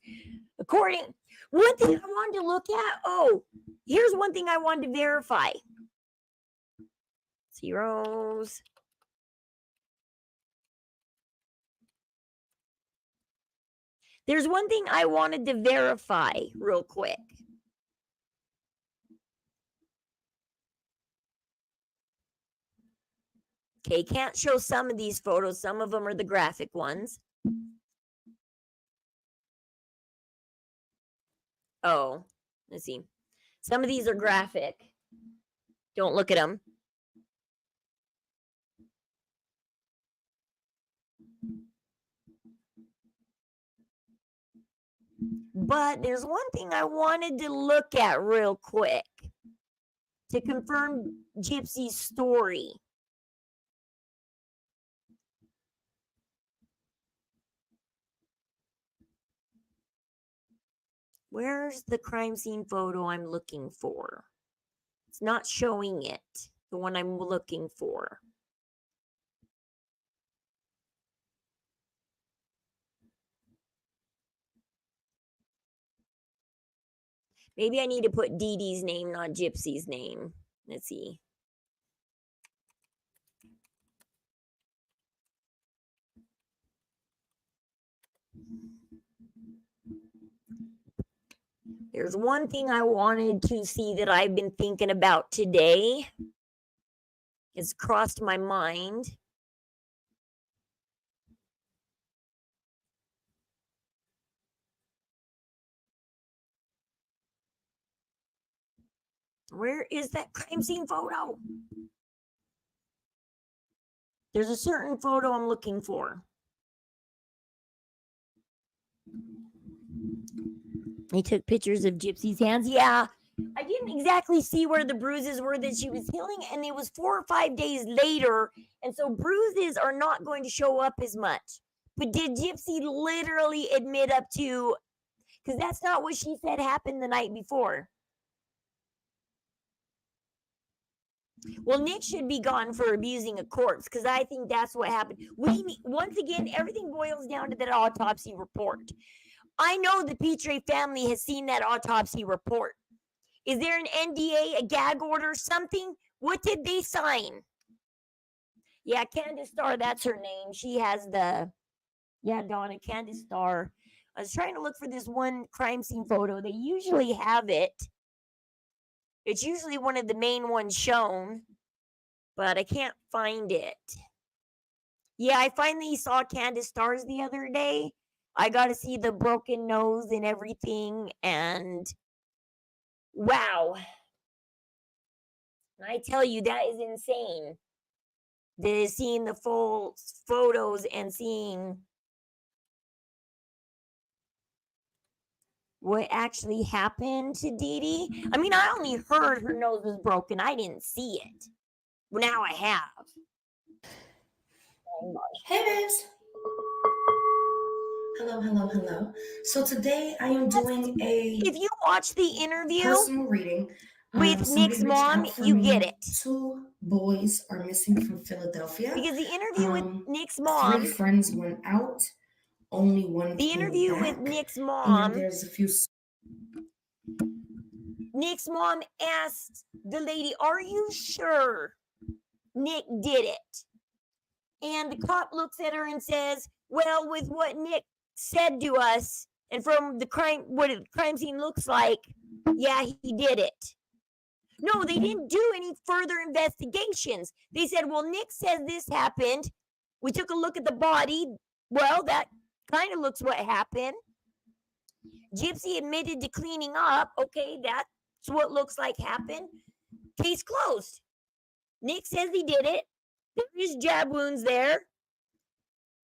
one thing I wanted to look at, here's one thing I wanted to verify. Zeros. There's one thing I wanted to verify real quick. Okay, can't show some of these photos. Some of them are the graphic ones. Oh, let's see. Some of these are graphic. Don't look at them. But there's one thing I wanted to look at real quick to confirm Gypsy's story. Where's the crime scene photo I'm looking for? It's not showing it, the one I'm looking for. Maybe I need to put Dee Dee's name, not Gypsy's name. Let's see. There's one thing I wanted to see that I've been thinking about today. It's crossed my mind. Where is that crime scene photo? There's a certain photo I'm looking for. They took pictures of Gypsy's hands. Yeah, I didn't exactly see where the bruises were that she was healing, and it was 4 or 5 days later, and so bruises are not going to show up as much. But did Gypsy literally admit up to, because that's not what she said happened the night before. Well, Nick should be gone for abusing a corpse, because I think that's what happened. Once again, everything boils down to that autopsy report. I know the Petrie family has seen that autopsy report. Is there an NDA, a gag order, something? What did they sign? Yeah, Candace Starr, that's her name. She has Donna, Candace Starr. I was trying to look for this one crime scene photo. They usually have it. It's usually one of the main ones shown, but I can't find it. Yeah, I finally saw Candace Starr's the other day. I got to see the broken nose and everything, and wow. I tell you, that is insane. Seeing the full photos and seeing what actually happened to Dee Dee. I mean, I only heard her nose was broken. I didn't see it. Well, now I have. Hey babes. Hello. So today I am doing If you watch the interview personal reading. with Somebody Nick's reached mom, out for you me. get it. 2 boys are missing from Philadelphia. Because the interview with Nick's 3 mom, friends went out. Only one the came interview back. with Nick's And mom, there's a few. Nick's mom asked the lady, "Are you sure Nick did it?" And the cop looks at her and says, "Well, with what Nick said to us and from the what the crime scene looks like, yeah, he did it." No, they didn't do any further investigations. They said, "Well, Nick says this happened. We took a look at the body. Well, that kind of looks what happened. Gypsy admitted to cleaning up. Okay, that's what looks like happened. Case closed. Nick says he did it. There is jab wounds there.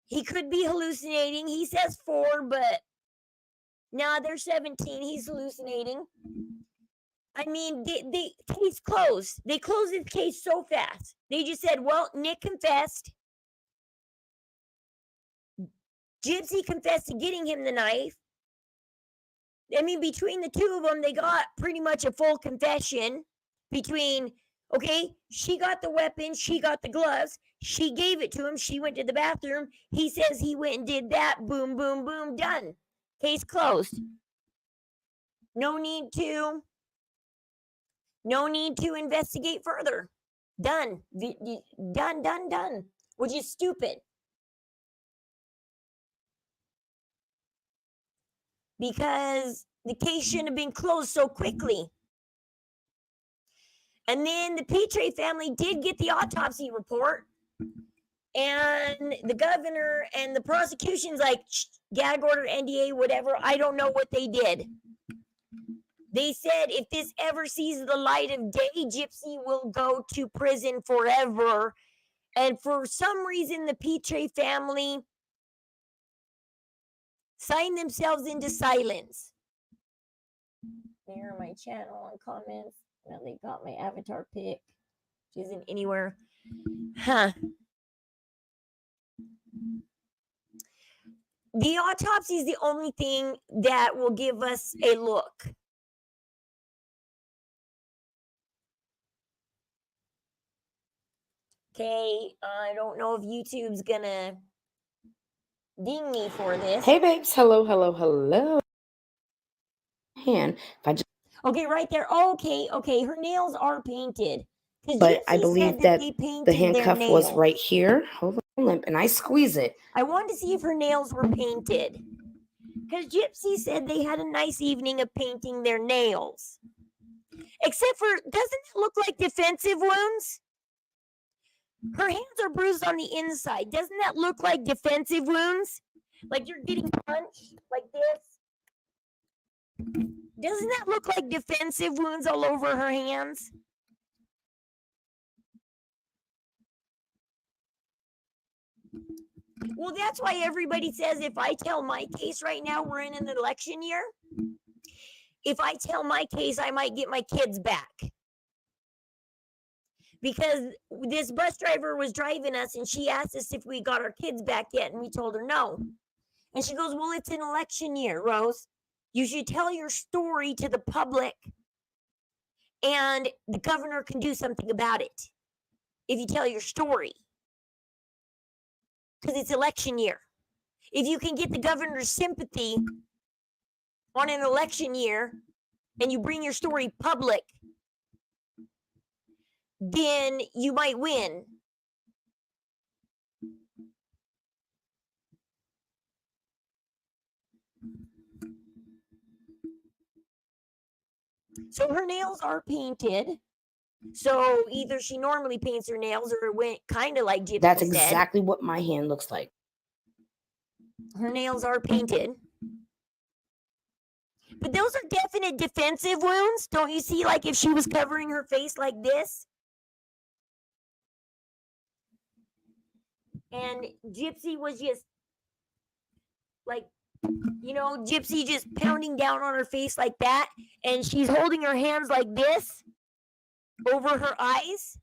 He could be hallucinating. He says 4, but now they're 17. He's hallucinating. I mean, the case closed. They closed this case so fast. They just said, well, Nick confessed. Gypsy confessed to getting him the knife. I mean, between the two of them, they got pretty much a full confession. Okay, she got the weapon, she got the gloves, she gave it to him, she went to the bathroom, he says he went and did that, boom, boom, boom, done. Case closed. No need to investigate further. Done. Done. Which is stupid. Because the case shouldn't have been closed so quickly. And then the Petrie family did get the autopsy report. And the governor and the prosecution's like, gag order, NDA, whatever. I don't know what they did. They said if this ever sees the light of day, Gypsy will go to prison forever. And for some reason, the Petrie family signed themselves into silence. There, my channel and comments. Now they got my avatar pic, which isn't anywhere. Huh. The autopsy is the only thing that will give us a look. Okay, I don't know if YouTube's gonna ding me for this. Hey, babes. Hello, hello, hello. Hand. If I just, Okay, right there. Okay. Her nails are painted. Because but I Gypsy believe said that that they the painted their handcuff was nails. right here. Hold on, limp, and I squeeze it. I wanted to see if her nails were painted. Because Gypsy said they had a nice evening of painting their nails. Except for, doesn't it look like defensive wounds? Her hands are bruised on the inside. Doesn't that look like defensive wounds? Like you're getting punched like this? Doesn't that look like defensive wounds all over her hands? Well, that's why everybody says if I tell my case right now, we're in an election year. If I tell my case, I might get my kids back. Because this bus driver was driving us and she asked us if we got our kids back yet, and we told her no. And she goes, well, it's an election year, Rose. You should tell your story to the public and the governor can do something about it if you tell your story. Because it's election year. If you can get the governor's sympathy on an election year and you bring your story public, then you might win. So her nails are painted. So either she normally paints her nails or it went kind of like Gypsy That's said. exactly what my hand looks like. Her nails are painted. But those are definite defensive wounds. Don't you see, like if she was covering her face like this? And Gypsy was just like, Gypsy just pounding down on her face like that. And she's holding her hands like this over her eyes.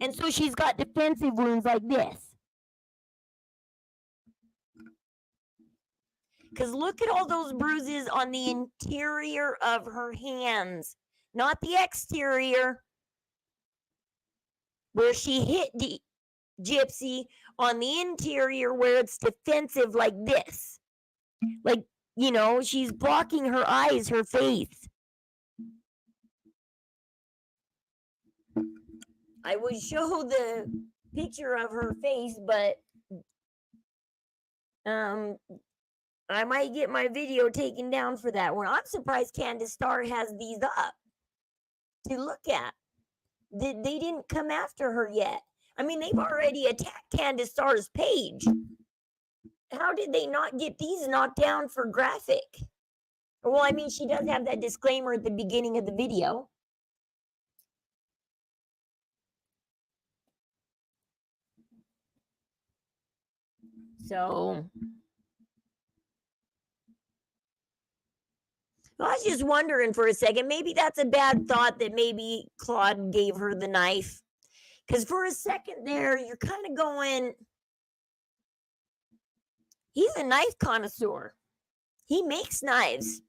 And so she's got defensive wounds like this. Because look at all those bruises on the interior of her hands, not the exterior, where she hit Gypsy, on the interior where it's defensive like this. Like, she's blocking her eyes, her face. I would show the picture of her face, but I might get my video taken down for that one. I'm surprised Candace Starr has these up to look at. They didn't come after her yet. I mean, they've already attacked Candace Starr's page. How did they not get these knocked down for graphic? Well, I mean, she does have that disclaimer at the beginning of the video. So, I was just wondering for a second, maybe that's a bad thought that maybe Claude gave her the knife. Because for a second there, you're kind of going, he's a knife connoisseur. He makes knives.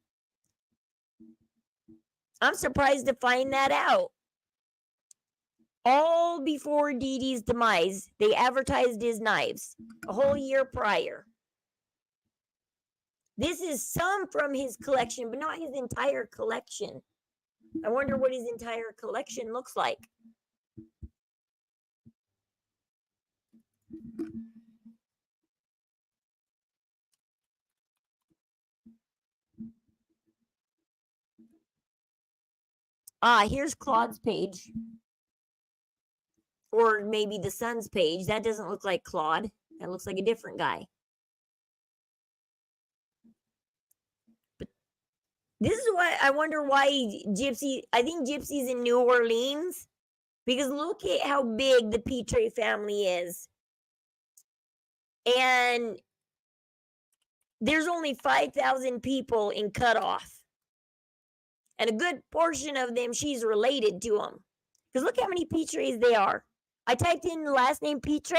I'm surprised to find that out. All before Dee Dee's demise, they advertised his knives a whole year prior. This is some from his collection, but not his entire collection. I wonder what his entire collection looks like. Here's Claude's page. Or maybe the son's page. That doesn't look like Claude. That looks like a different guy. But this is why I wonder why Gypsy, I think Gypsy's in New Orleans. Because look at how big the Petre family is. And there's only 5,000 people in Cutoff. And a good portion of them, she's related to them. Because look how many Petres they are. I typed in the last name Petre.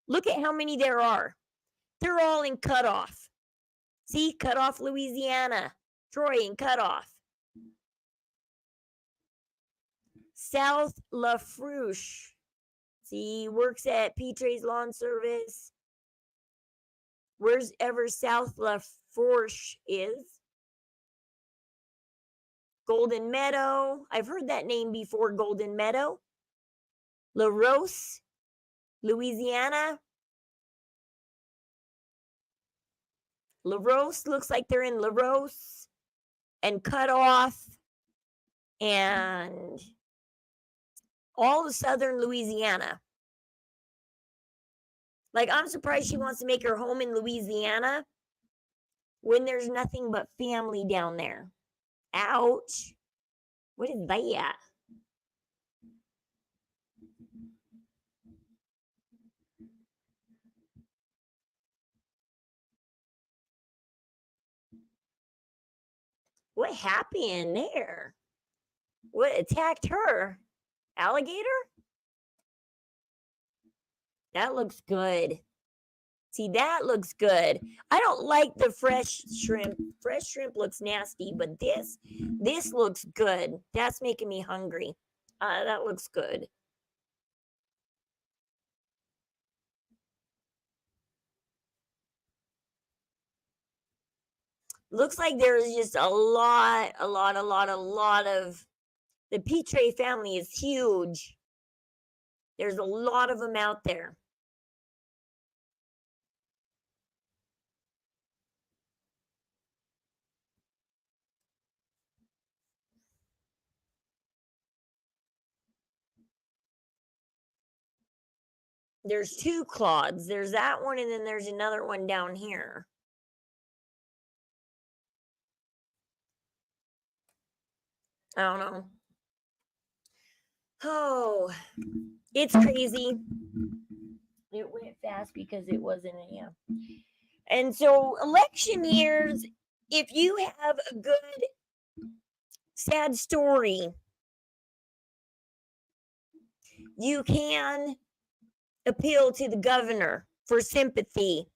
Look at how many there are. They're all in Cutoff. See, Cutoff, Louisiana. Troy in Cutoff. South Lafourche. See, works at Petre's Lawn Service. Where's ever South La Fourche is. Golden Meadow. I've heard that name before, Golden Meadow. La Rose, Louisiana. La Rose looks like they're in La Rose and Cut Off and all of southern Louisiana. Like, I'm surprised she wants to make her home in Louisiana when there's nothing but family down there. Ouch. What is that? What happened there? What attacked her? Alligator? That looks good. See, that looks good. I don't like the fresh shrimp. Fresh shrimp looks nasty, but this looks good. That's making me hungry. That looks good. Looks like there's just a lot of, the Petre family is huge. There's a lot of them out there. There's two Claudes. There's that one, and then there's another one down here. I don't know. Oh, it's crazy. It went fast because it wasn't a, yeah. And so election years, if you have a good, sad story, you can appeal to the governor for sympathy.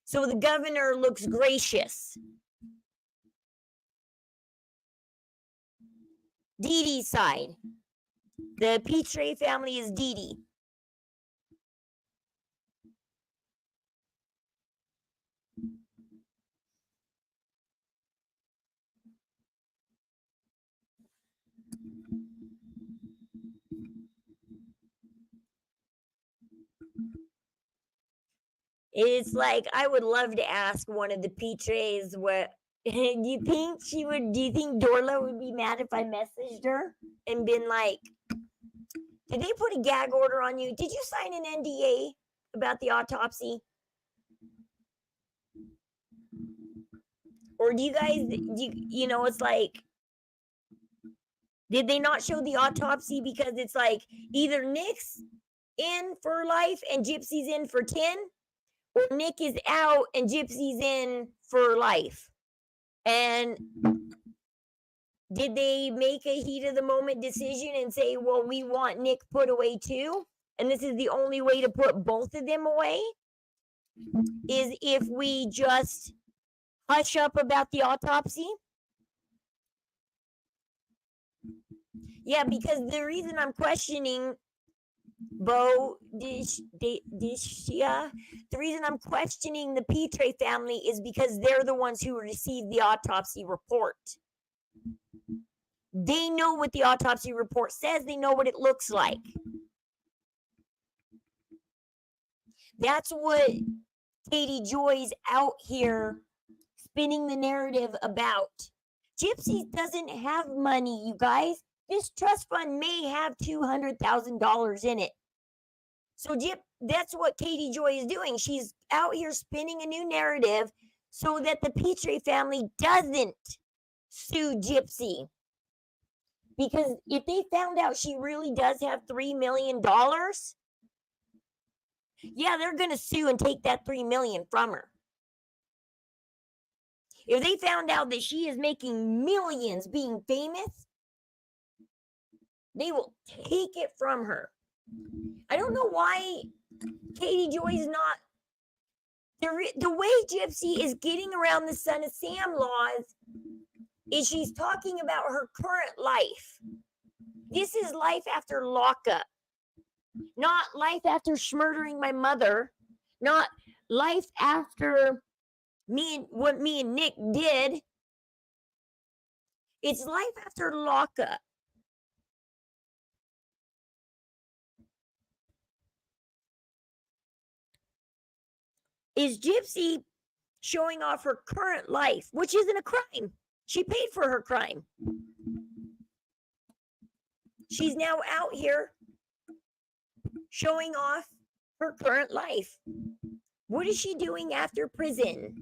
So the governor looks gracious. Dee Dee's side. The Petre family is Dee Dee. It's like, I would love to ask one of the Petres what do you think Dorla would be mad if I messaged her and been like, did they put a gag order on you? Did you sign an NDA about the autopsy? Or do you guys, you know, it's like, did they not show the autopsy because it's like either Nick's in for life and Gypsy's in for 10, or Nick is out and Gypsy's in for life? And did they make a heat of the moment decision and say, well, we want Nick put away too, and this is the only way to put both of them away, is if we just hush up about the autopsy? Yeah, because the reason I'm questioning the reason I'm questioning the Petre family is because they're the ones who received the autopsy report. They know what the autopsy report says. They know what it looks like. That's what Katie Joy's out here spinning the narrative about. Gypsy doesn't have money, you guys. This trust fund may have $200,000 in it. So that's what Katie Joy is doing. She's out here spinning a new narrative so that the Petre family doesn't sue Gypsy. Because if they found out she really does have $3 million, yeah, they're going to sue and take that $3 million from her. If they found out that she is making millions being famous, they will take it from her. I don't know why Katie Joy is not. The way Gypsy is getting around the Son of Sam laws is she's talking about her current life. This is life after lockup. Not life after murdering my mother. Not life after what me and Nick did. It's life after lockup. Is Gypsy showing off her current life, which isn't a crime? She paid for her crime. She's now out here showing off her current life. What is she doing after prison?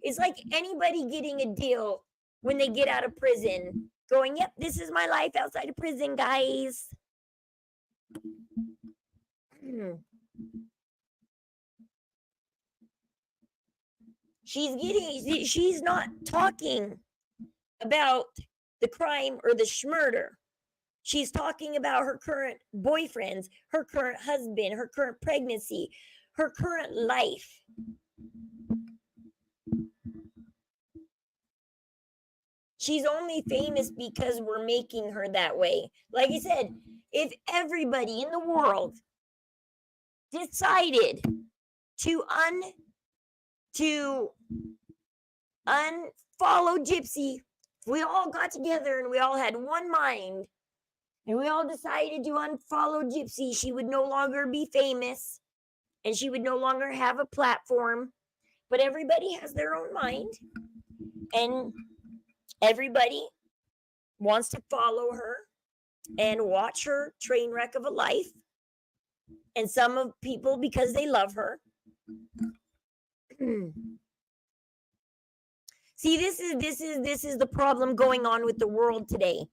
It's like anybody getting a deal when they get out of prison, going, yep, this is my life outside of prison, guys. She's not talking about the crime or the schmurder. She's talking about her current boyfriends, her current husband, her current pregnancy, her current life. She's only famous because we're making her that way. Like I said, if everybody in the world decided to unfollow Gypsy, if we all got together and we all had one mind and we all decided to unfollow Gypsy, she would no longer be famous and she would no longer have a platform. But everybody has their own mind and everybody wants to follow her and watch her train wreck of a life. And some of people because they love her. See, this is the problem going on with the world today.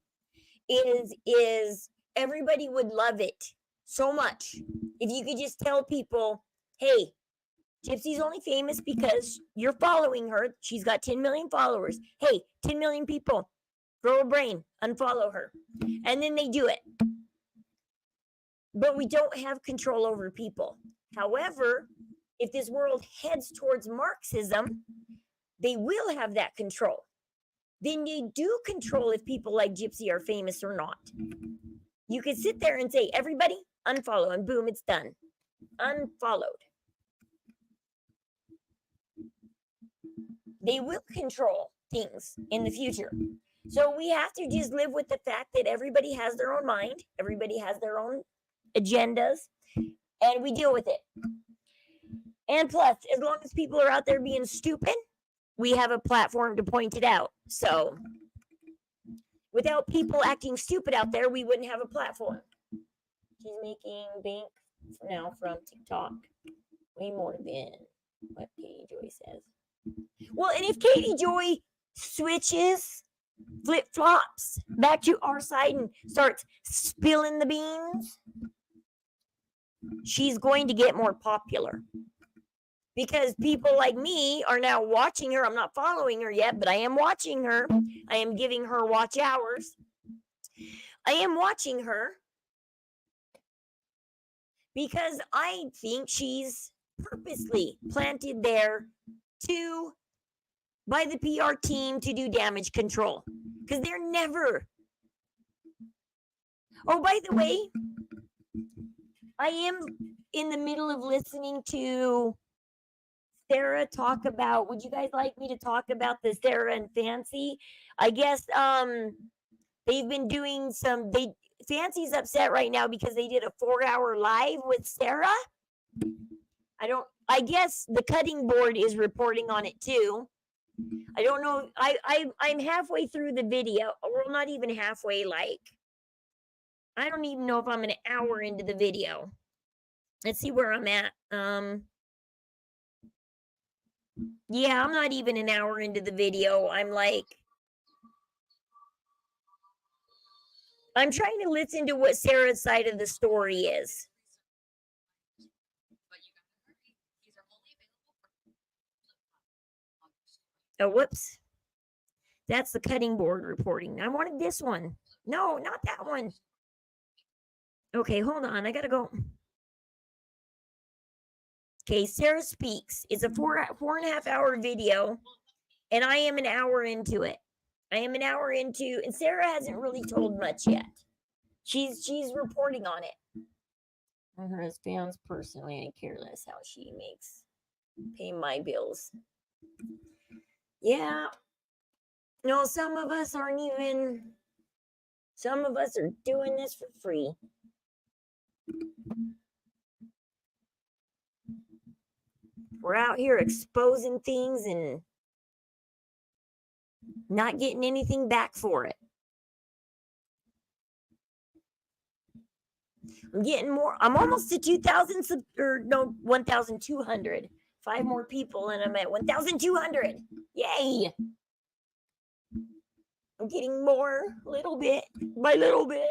Is everybody would love it so much if you could just tell people, hey, Gypsy's only famous because you're following her. She's got 10 million followers. Hey, 10 million people, grow a brain, unfollow her. And then they do it. But we don't have control over people. However, if this world heads towards Marxism, they will have that control. Then you do control if people like Gypsy are famous or not. You could sit there and say, everybody, unfollow, and boom, it's done. Unfollowed. They will control things in the future. So we have to just live with the fact that everybody has their own mind, everybody has their own agendas, and we deal with it. And plus, as long as people are out there being stupid, we have a platform to point it out. So without people acting stupid out there, we wouldn't have a platform. She's making bank now from TikTok way more than what Katie Joy says. Well, and if Katie Joy switches, flip-flops back to our side and starts spilling the beans, she's going to get more popular. Because people like me are now watching her. I'm not following her yet, but I am watching her. I am giving her watch hours. I am watching her because I think she's purposely planted there by the PR team to do damage control. Because they're never. Oh, by the way, I am in the middle of listening to Sarah talk about, would you guys like me to talk about the Sarah and Fancy? I guess they've been doing Fancy's upset right now because they did a 4-hour live with Sarah. I guess the cutting board is reporting on it too. I don't know. I'm halfway through the video. Well, not even halfway, like I don't even know if I'm an hour into the video. Let's see where I'm at. Yeah, I'm not even an hour into the video. I'm trying to listen to what Sarah's side of the story is. Oh, whoops. That's the cutting board reporting. I wanted this one. No, not that one. Okay, hold on. I gotta go. Okay, Sarah Speaks. It's a 4.5 hour video, and I am an hour into it. And Sarah hasn't really told much yet. She's reporting on it. Her husband's personally and careless how she makes pay my bills. Yeah. No, some of us aren't even. Some of us are doing this for free. We're out here exposing things and not getting anything back for it. I'm getting more. I'm almost to 2,000 or no, 1,200. 5 more people and I'm at 1,200. Yay! I'm getting more, little bit by little bit.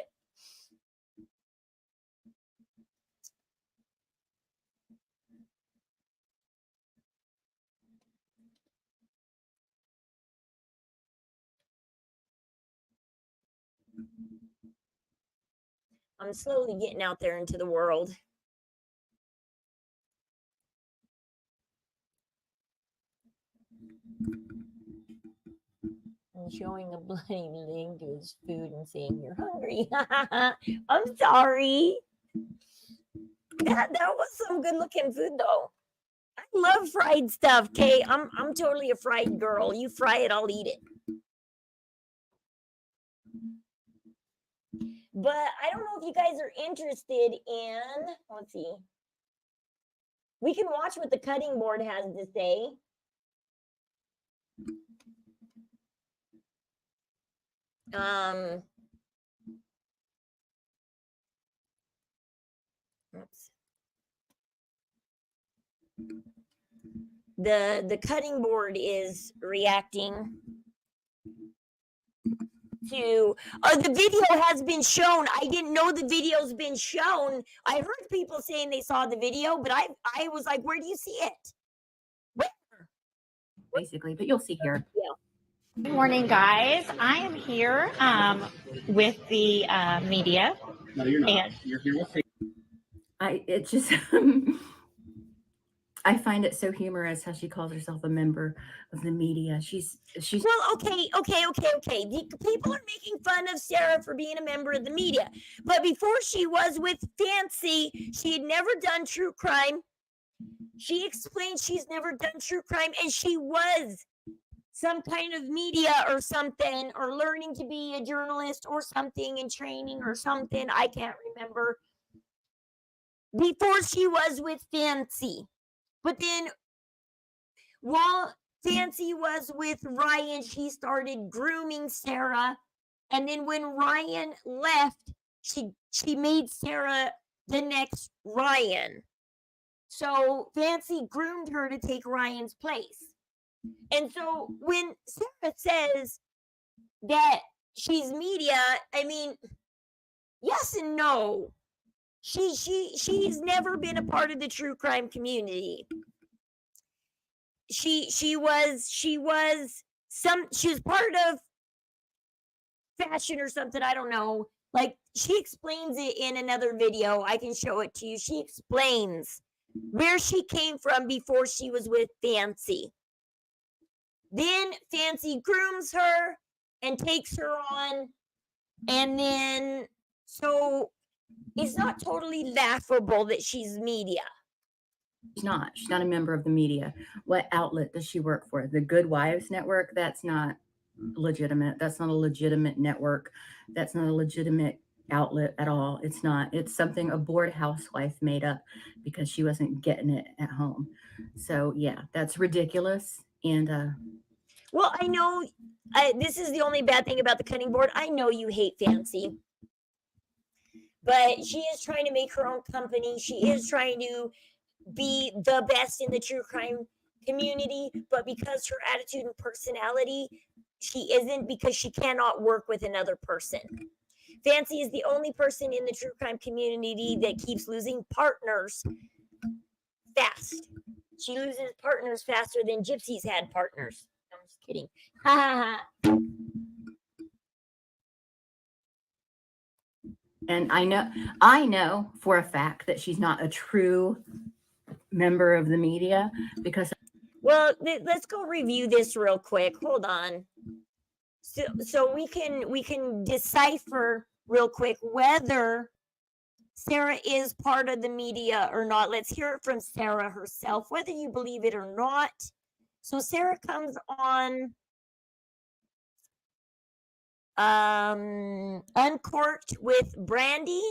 I'm slowly getting out there into the world. And showing a bloody leg to his food and saying, "You're hungry." I'm sorry. That was some good looking food though. I love fried stuff, Kay. I'm totally a fried girl. You fry it, I'll eat it. But I don't know if you guys are interested in, let's see. We can watch what the cutting board has to say. Oops. The cutting board is reacting to the video has been shown. I didn't know the video's been shown. I heard people saying they saw the video, but I was like, where do you see it? Where? Basically, but you'll see here. Yeah. Good morning, guys. I am here with the media. No, you're not. And You're here with it just I find it so humorous how she calls herself a member of the media. She's Well, okay. The people are making fun of Sarah for being a member of the media. But before she was with Fancy, she had never done true crime. She explained she's never done true crime, and she was some kind of media or something, or learning to be a journalist or something in training or something. I can't remember. Before she was with Fancy. But then while Fancy was with Ryan, she started grooming Sarah. And then when Ryan left, she made Sarah the next Ryan. So Fancy groomed her to take Ryan's place. And so when Sarah says that she's media, I mean, yes and no. She's never been a part of the true crime community. She was part of fashion or something, I don't know. Like, she explains it in another video. I can show it to you. She explains where she came from before she was with Fancy. Then Fancy grooms her and takes her on, and then so it's not totally laughable that she's media. She's not a member of the media. What outlet does she work for? The Good Wives Network? That's not legitimate. That's not a legitimate network. That's not a legitimate outlet at all. It's not. It's something a bored housewife made up because she wasn't getting it at home. So yeah, that's ridiculous. And well, I know this is the only bad thing about the cutting board. I know you hate Fancy, but she is trying to make her own company. She is trying to be the best in the true crime community, but because her attitude and personality, she isn't, because she cannot work with another person. Fancy is the only person in the true crime community that keeps losing partners fast. She loses partners faster than Gypsy's had partners. I'm just kidding. And I know for a fact that she's not a true member of the media because. Well, let's go review this real quick. Hold on. So we can decipher real quick whether Sarah is part of the media or not. Let's hear it from Sarah herself, whether you believe it or not. So Sarah comes on Uncorked with Brandy.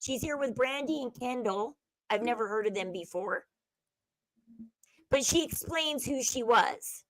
She's here with Brandy and Kendall. I've never heard of them before. But she explains who she was.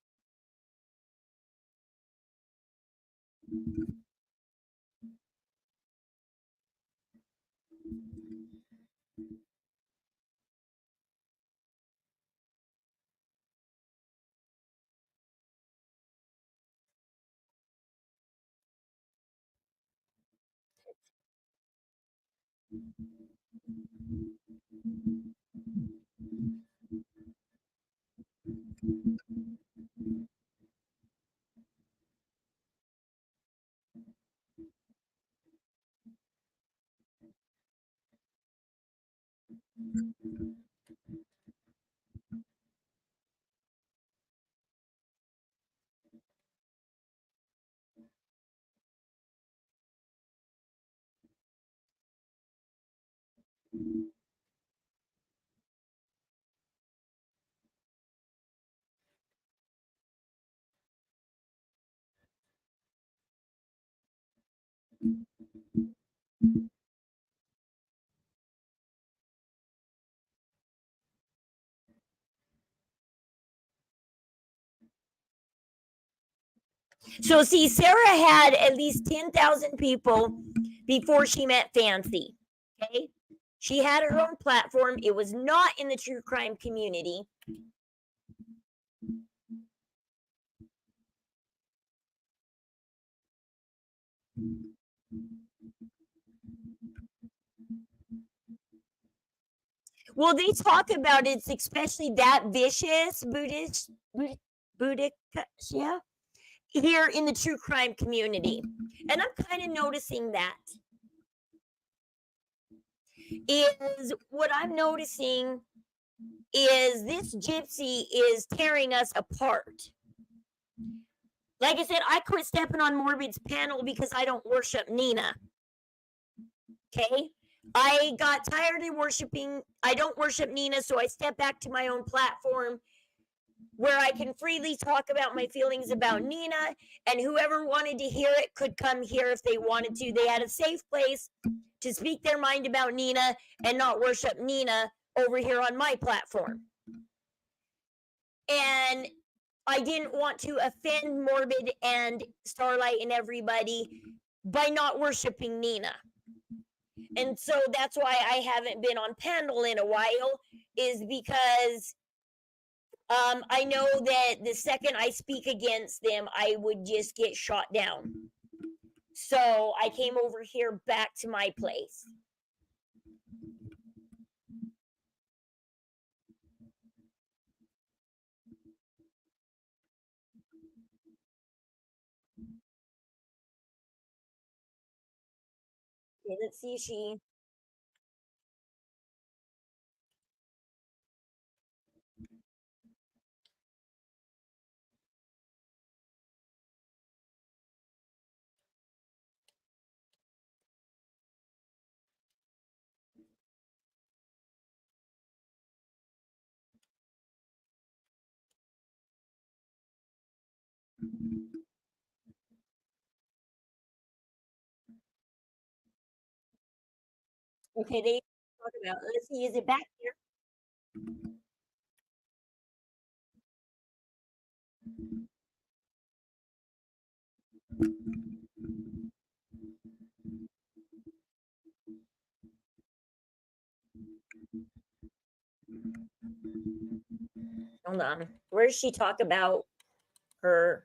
So see, Sarah had at least 10,000 people before she met Fancy. Okay. She had her own platform. It was not in the true crime community. Well, they talk about it's especially that vicious Buddhist, yeah, here in the true crime community. And I'm kind of noticing that. Is what I'm noticing is this Gypsy is tearing us apart. Like I said, I quit stepping on Morbid's panel because I don't worship Nina. Okay? I got tired of worshiping. I don't worship Nina, so I stepped back to my own platform where I can freely talk about my feelings about Nina, and whoever wanted to hear it could come here if they wanted to. They had a safe place to speak their mind about Nina and not worship Nina over here on my platform. And I didn't want to offend Morbid and Starlight and everybody by not worshiping Nina. And so that's why I haven't been on panel in a while, is because I know that the second I speak against them, I would just get shot down. So I came over here back to my place. Okay, let's see if she... Okay, they talk about, let's see, is it back here? Hold on. Where does she talk about her?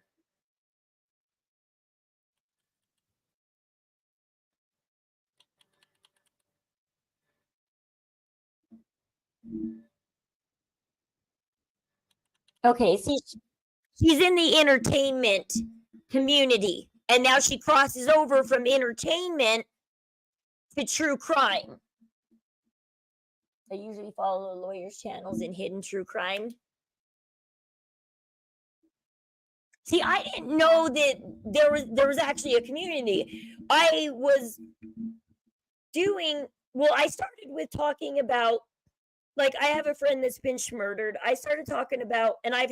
Okay, see, she's in the entertainment community, and now she crosses over from entertainment to true crime. I usually follow lawyers' channels in hidden true crime. See, I didn't know that there was actually a community. I was doing well, I started with talking about, like, I have a friend that's been murdered. I started talking about, and I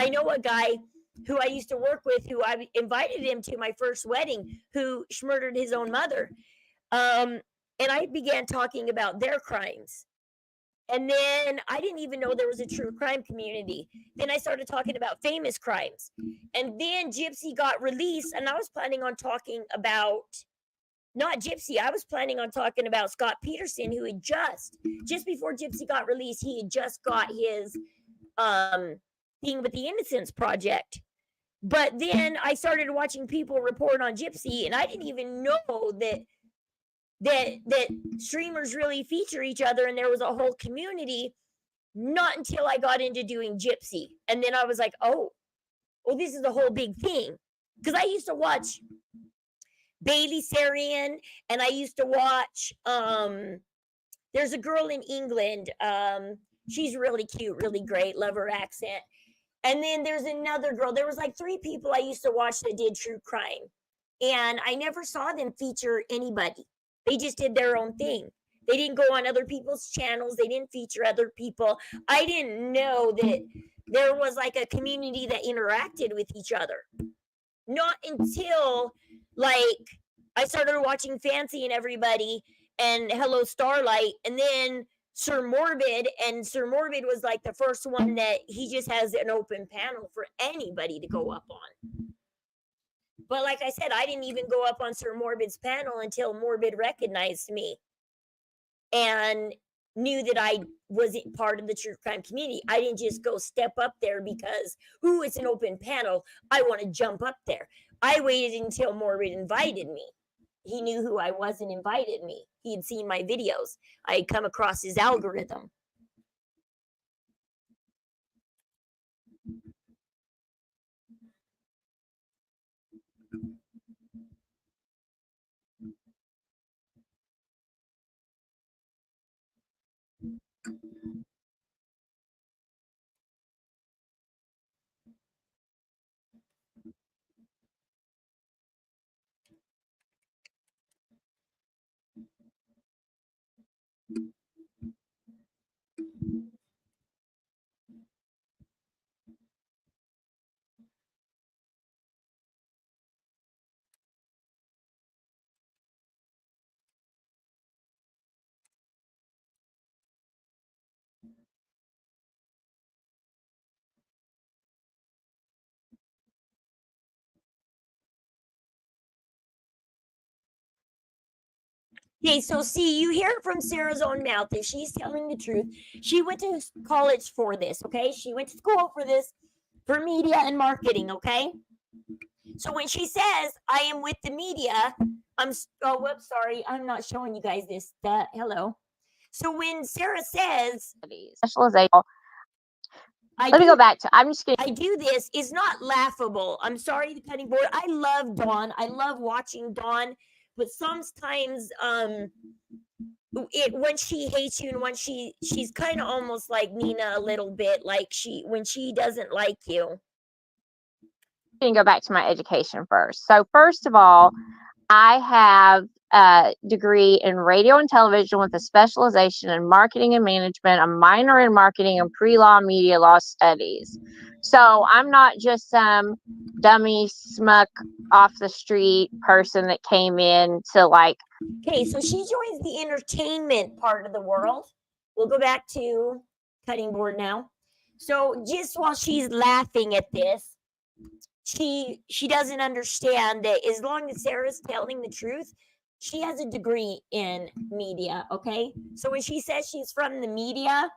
know a guy who I used to work with, who I invited him to my first wedding, who murdered his own mother. And I began talking about their crimes. And then I didn't even know there was a true crime community. Then I started talking about famous crimes. And then Gypsy got released, and I was planning on talking about, not Gypsy, I was planning on talking about Scott Peterson, who had just before Gypsy got released, he had just got his thing with the Innocence Project. But then I started watching people report on Gypsy, and I didn't even know that streamers really feature each other and there was a whole community, not until I got into doing Gypsy. And then I was like, oh, well, this is a whole big thing. Because I used to watch Bailey Sarian, and I used to watch there's a girl in England. She's really cute, really great, love her accent. And then there's another girl. There was like 3 people I used to watch that did true crime. And I never saw them feature anybody. They just did their own thing. They didn't go on other people's channels. They didn't feature other people. I didn't know that there was like a community that interacted with each other. Not until like I started watching Fancy and everybody and Hello Starlight, and then Sir Morbid, and Sir Morbid was like the first one that he just has an open panel for anybody to go up on. But like I said, I didn't even go up on Sir Morbid's panel until Morbid recognized me and knew that I was part of the true crime community. I didn't just go step up there because, ooh, it's an open panel, I want to jump up there. I waited until Morbid invited me. He knew who I was and invited me. He had seen my videos. I had come across his algorithm. Okay, so see, you hear it from Sarah's own mouth that she's telling the truth. She went to college for this, okay? She went to school for this, for media and marketing, okay? So when she says, I am with the media, whoops, sorry, I'm not showing you guys this. Hello. So when Sarah says, specialization. I Let me do, go back to, I'm just kidding. I do this, is not laughable. I'm sorry, the cutting board. I love Dawn. I love watching Dawn, but sometimes when she hates you and when she's kind of almost like Nina a little bit, like when she doesn't like you. Go back to my education first. So first of all, I have a degree in radio and television with a specialization in marketing and management, a minor in marketing and pre-law media law studies. So I'm not just some dummy smuck off the street person that came in to like. Okay, so she joins the entertainment part of the world. We'll go back to cutting board now. So just while she's laughing at this, she doesn't understand that as long as Sarah's telling the truth, she has a degree in media, okay? So when she says she's from the media,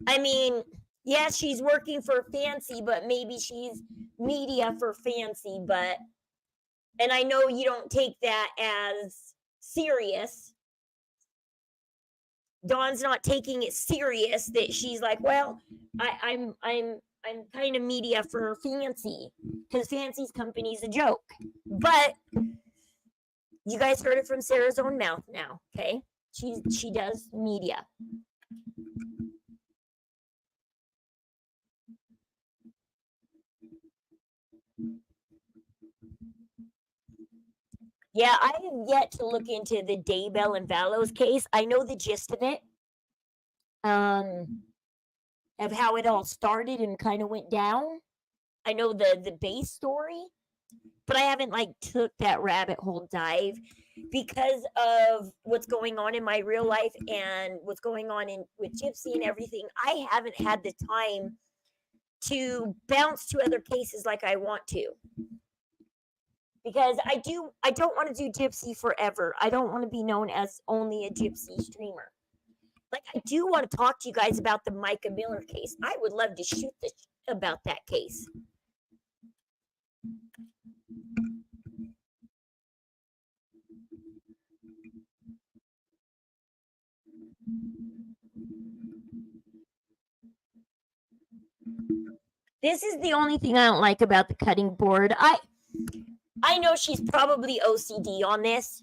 I mean, yes, she's working for Fancy, but maybe she's media for Fancy, but, and I know you don't take that as serious. Dawn's not taking it serious that she's like, well, I'm kind of media for Fancy because Fancy's company's a joke. But you guys heard it from Sarah's own mouth now, okay? She does media. Yeah, I have yet to look into the Daybell and Vallows case. I know the gist of it, of how it all started and kind of went down. I know the base story, but I haven't like took that rabbit hole dive because of what's going on in my real life and what's going on in with Gypsy and everything. I haven't had the time to bounce to other cases like I want to. Because I don't want to do Gypsy forever. I don't want to be known as only a Gypsy streamer. Like, I do want to talk to you guys about the Micah Miller case. I would love to shoot about that case. This is the only thing I don't like about the cutting board. I know she's probably OCD on this,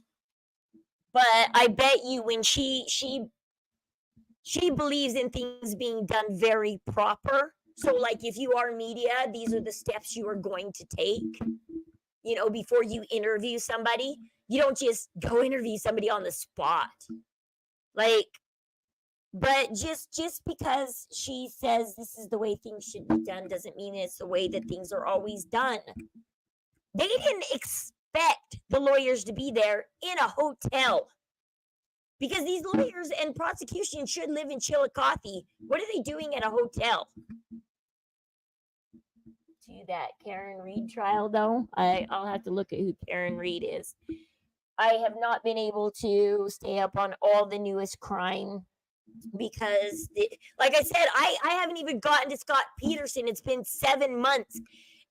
but I bet you when she believes in things being done very proper. So like if you are media, these are the steps you are going to take, you know, before you interview somebody. You don't just go interview somebody on the spot. Like, but just because she says this is the way things should be done doesn't mean it's the way that things are always done. They didn't expect the lawyers to be there in a hotel because these lawyers and prosecution should live in Chillicothe. What are they doing at a hotel? To that Karen Reed trial, though, I'll have to look at who Karen Reed is. I have not been able to stay up on all the newest crime because, like I said, I haven't even gotten to Scott Peterson. It's been 7 months.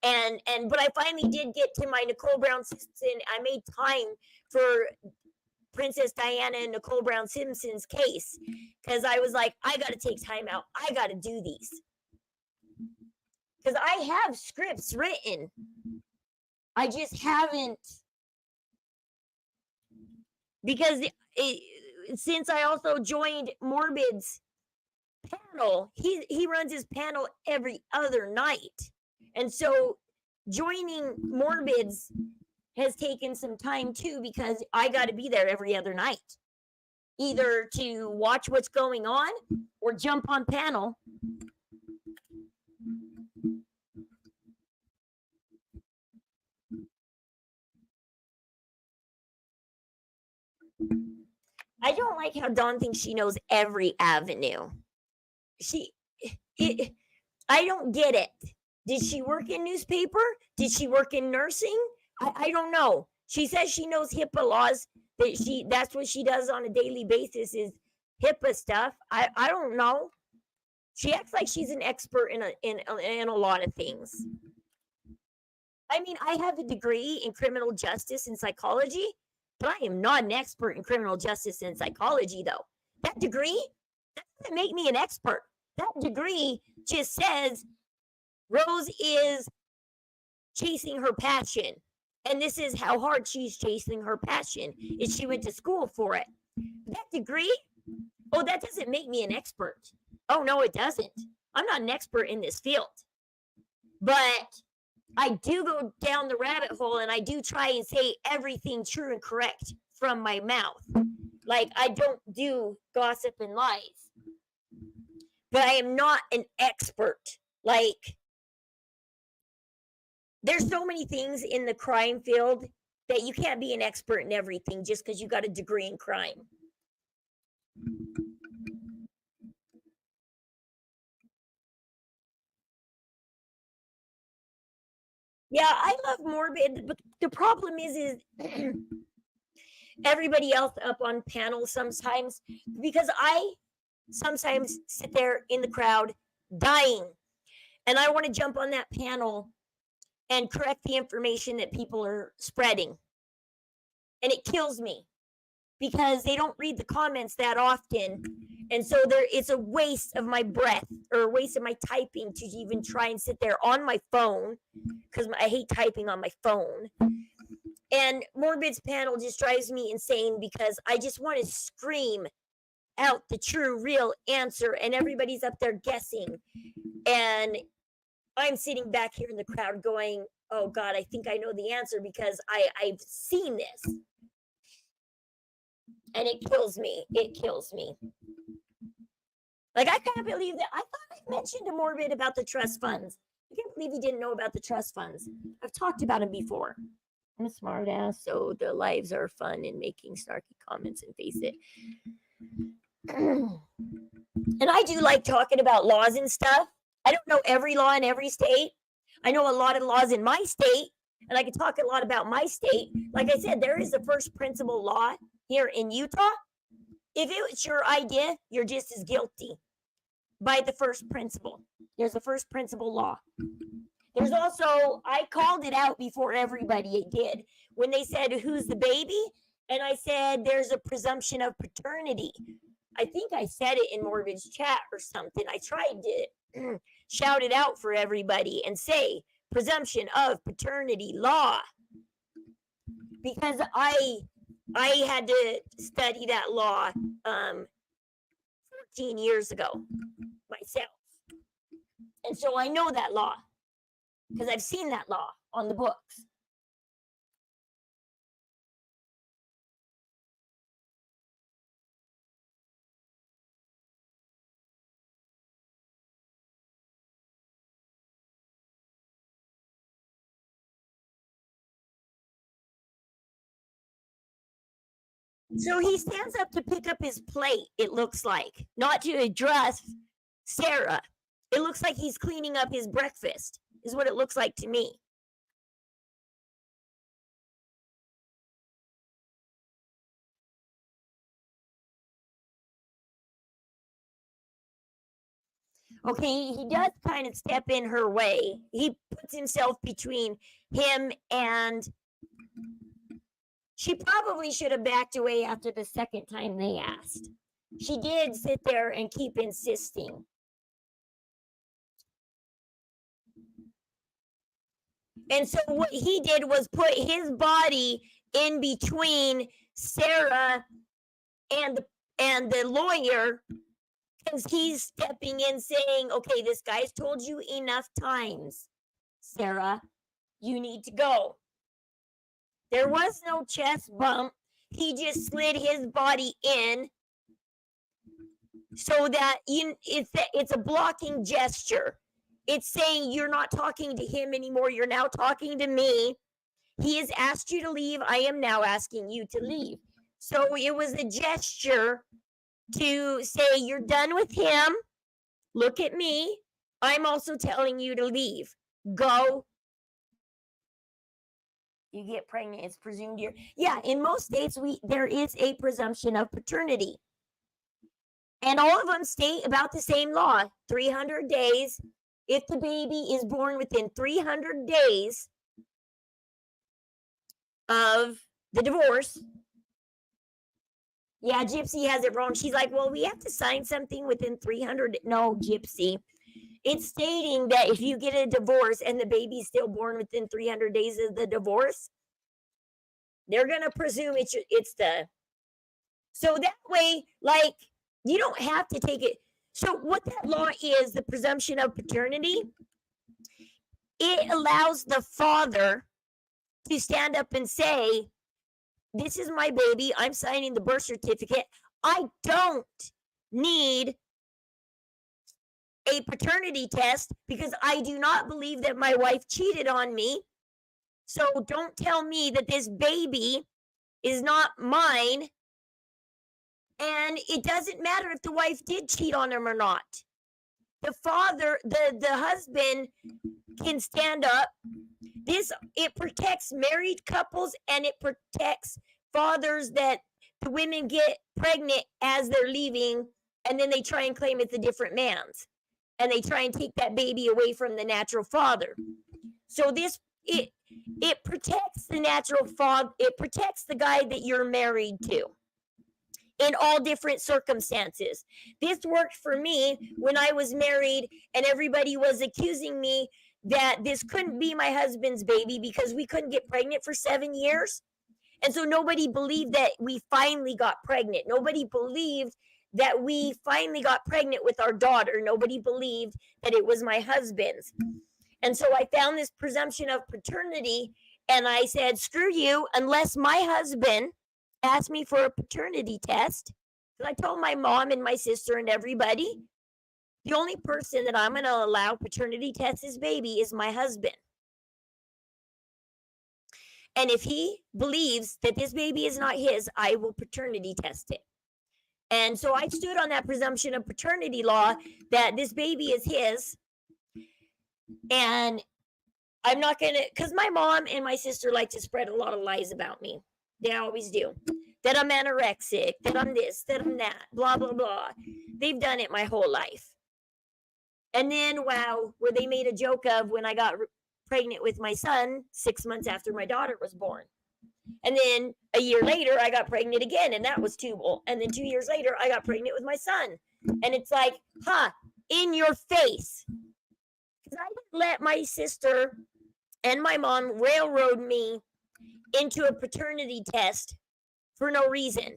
But I finally did get to my Nicole Brown Simpson. I made time for Princess Diana and Nicole Brown Simpson's case because I was like, I got to take time out. I got to do these because I have scripts written. I just haven't, because since I also joined Morbid's panel, he runs his panel every other night. And so joining Morbid's has taken some time too because I got to be there every other night, either to watch what's going on or jump on panel. I don't like how Dawn thinks she knows every avenue. I don't get it. Did she work in newspaper? Did she work in nursing? I don't know. She says she knows HIPAA laws. That's what she does on a daily basis is HIPAA stuff. I don't know. She acts like she's an expert in a lot of things. I mean, I have a degree in criminal justice and psychology, but I am not an expert in criminal justice and psychology, though. That degree, that doesn't make me an expert. That degree just says Rose is chasing her passion. And this is how hard she's chasing her passion, is she went to school for it. That degree, oh, that doesn't make me an expert. Oh, no, it doesn't. I'm not an expert in this field. But I do go down the rabbit hole and I do try and say everything true and correct from my mouth. Like, I don't do gossip and lies. But I am not an expert. Like, there's so many things in the crime field that you can't be an expert in everything just because you got a degree in crime. Yeah, I love Morbid, but the problem is everybody else up on panels sometimes, because I sometimes sit there in the crowd dying and I want to jump on that panel and correct the information that people are spreading. And it kills me because they don't read the comments that often. And so it's a waste of my breath or a waste of my typing to even try and sit there on my phone because I hate typing on my phone. And Morbid's panel just drives me insane because I just want to scream out the true, real answer and everybody's up there guessing. And I'm sitting back here in the crowd going, oh God, I think I know the answer because I've seen this. And it kills me. It kills me. Like, I can't believe that. I thought I mentioned to Morbid about the trust funds. I can't believe he didn't know about the trust funds. I've talked about him before. I'm a smart ass, so the lives are fun in making snarky comments and face it. And I do like talking about laws and stuff. I don't know every law in every state. I know a lot of laws in my state, and I can talk a lot about my state. Like I said, there is a first principle law here in Utah. If it was your idea, you're just as guilty by the first principle. There's a first principle law. There's also, I called it out before everybody did when they said, who's the baby? And I said, there's a presumption of paternity. I think I said it in Morbid's chat or something. I tried to shout it out for everybody and say, presumption of paternity law. Because I had to study that law 14 years ago myself. And so I know that law because I've seen that law on the books. So he stands up to pick up his plate, it looks like, not to address Sarah. It looks like he's cleaning up his breakfast, is what it looks like to me. Okay, he does kind of step in her way. He puts himself between him and... She probably should have backed away after the second time they asked. She did sit there and keep insisting. And so what he did was put his body in between Sarah and the lawyer, because he's stepping in saying, okay, this guy's told you enough times, Sarah, you need to go. There was no chest bump. He just slid his body in so that it's a blocking gesture. It's saying you're not talking to him anymore. You're now talking to me. He has asked you to leave. I am now asking you to leave. So it was a gesture to say you're done with him. Look at me. I'm also telling you to leave. Go. You get pregnant, it's presumed you're... Yeah, in most states, there is a presumption of paternity. And all of them state about the same law, 300 days. If the baby is born within 300 days of the divorce... Yeah, Gypsy has it wrong. She's like, well, we have to sign something within 300... No, Gypsy. It's stating that if you get a divorce and the baby's still born within 300 days of the divorce, they're going to presume it's the... So that way, like, you don't have to take it. So what that law is, the presumption of paternity, it allows the father to stand up and say, this is my baby. I'm signing the birth certificate. I don't need a paternity test because I do not believe that my wife cheated on me. So don't tell me that this baby is not mine. And it doesn't matter if the wife did cheat on him or not. The father, the husband can stand up. It protects married couples and it protects fathers that the women get pregnant as they're leaving and then they try and claim it's a different man's. And they try and take that baby away from the natural father. So it protects the natural father. It protects the guy that you're married to in all different circumstances. This worked for me when I was married and everybody was accusing me that this couldn't be my husband's baby because we couldn't get pregnant for 7 years. And so nobody believed that we finally got pregnant. Nobody believed that we finally got pregnant with our daughter. Nobody believed that it was my husband's. And so I found this presumption of paternity, and I said, screw you, unless my husband asked me for a paternity test. Because I told my mom and my sister and everybody, the only person that I'm going to allow paternity test his baby is my husband. And if he believes that this baby is not his, I will paternity test it. And so I stood on that presumption of paternity law that this baby is his. And I'm not going to, because my mom and my sister like to spread a lot of lies about me. They always do. That I'm anorexic, that I'm this, that I'm that, blah, blah, blah. They've done it my whole life. And then, wow, where they made a joke of when I got pregnant with my son 6 months after my daughter was born. And then a year later, I got pregnant again, and that was Tubal. And then 2 years later, I got pregnant with my son. And it's like, in your face. Because I didn't let my sister and my mom railroad me into a paternity test for no reason.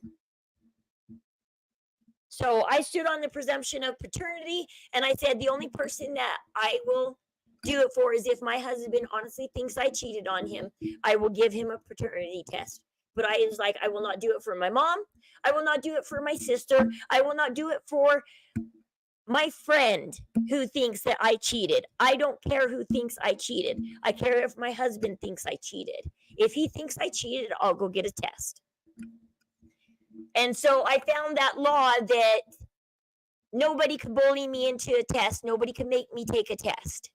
So I stood on the presumption of paternity, and I said the only person that I will do it for is if my husband honestly thinks I cheated on him, I will give him a paternity test. But I was like, I will not do it for my mom. I will not do it for my sister. I will not do it for my friend who thinks that I cheated. I don't care who thinks I cheated. I care if my husband thinks I cheated. If he thinks I cheated, I'll go get a test. And so I found that law that nobody could bully me into a test. Nobody could make me take a test.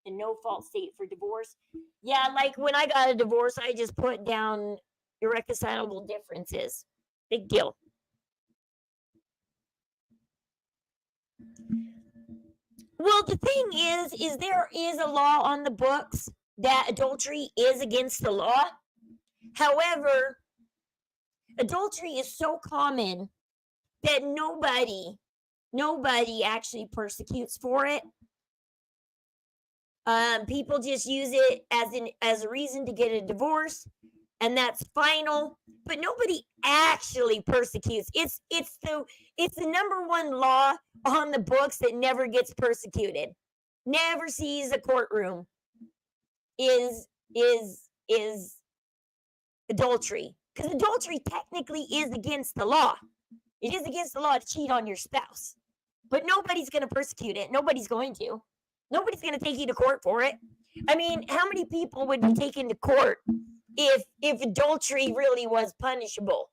And no fault state for divorce. Yeah, like when I got a divorce, I just put down irreconcilable differences. Big deal. Well, the thing is there is a law on the books that adultery is against the law. However, adultery is so common that nobody actually persecutes for it. People just use it as a reason to get a divorce, and that's final. But nobody actually persecutes. It's the number one law on the books that never gets persecuted, never sees a courtroom. Is adultery, because adultery technically is against the law. It is against the law to cheat on your spouse, but nobody's going to persecute it. Nobody's going to. Nobody's going to take you to court for it. I mean, how many people would be taken to court if adultery really was punishable?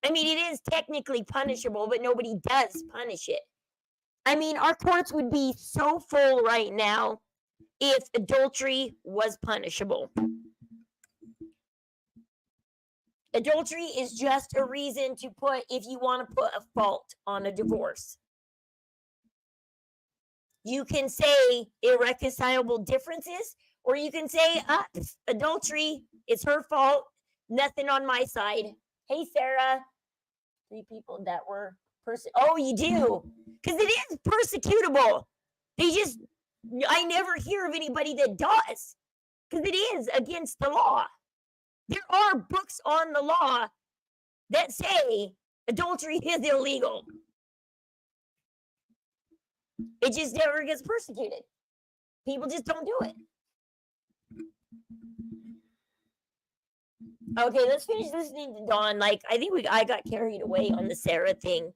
I mean, it is technically punishable, but nobody does punish it. I mean, our courts would be so full right now if adultery was punishable. Adultery is just a reason to put, if you want to put a fault on a divorce. You can say irreconcilable differences, or you can say, adultery, it's her fault, nothing on my side. Hey, Sarah. 3 people that were oh, you do? Because it is persecutable. I never hear of anybody that does, because it is against the law. There are books on the law that say adultery is illegal. It just never gets persecuted. People just don't do it. Okay, let's finish listening to Dawn. Like, I think I got carried away on the Sarah thing.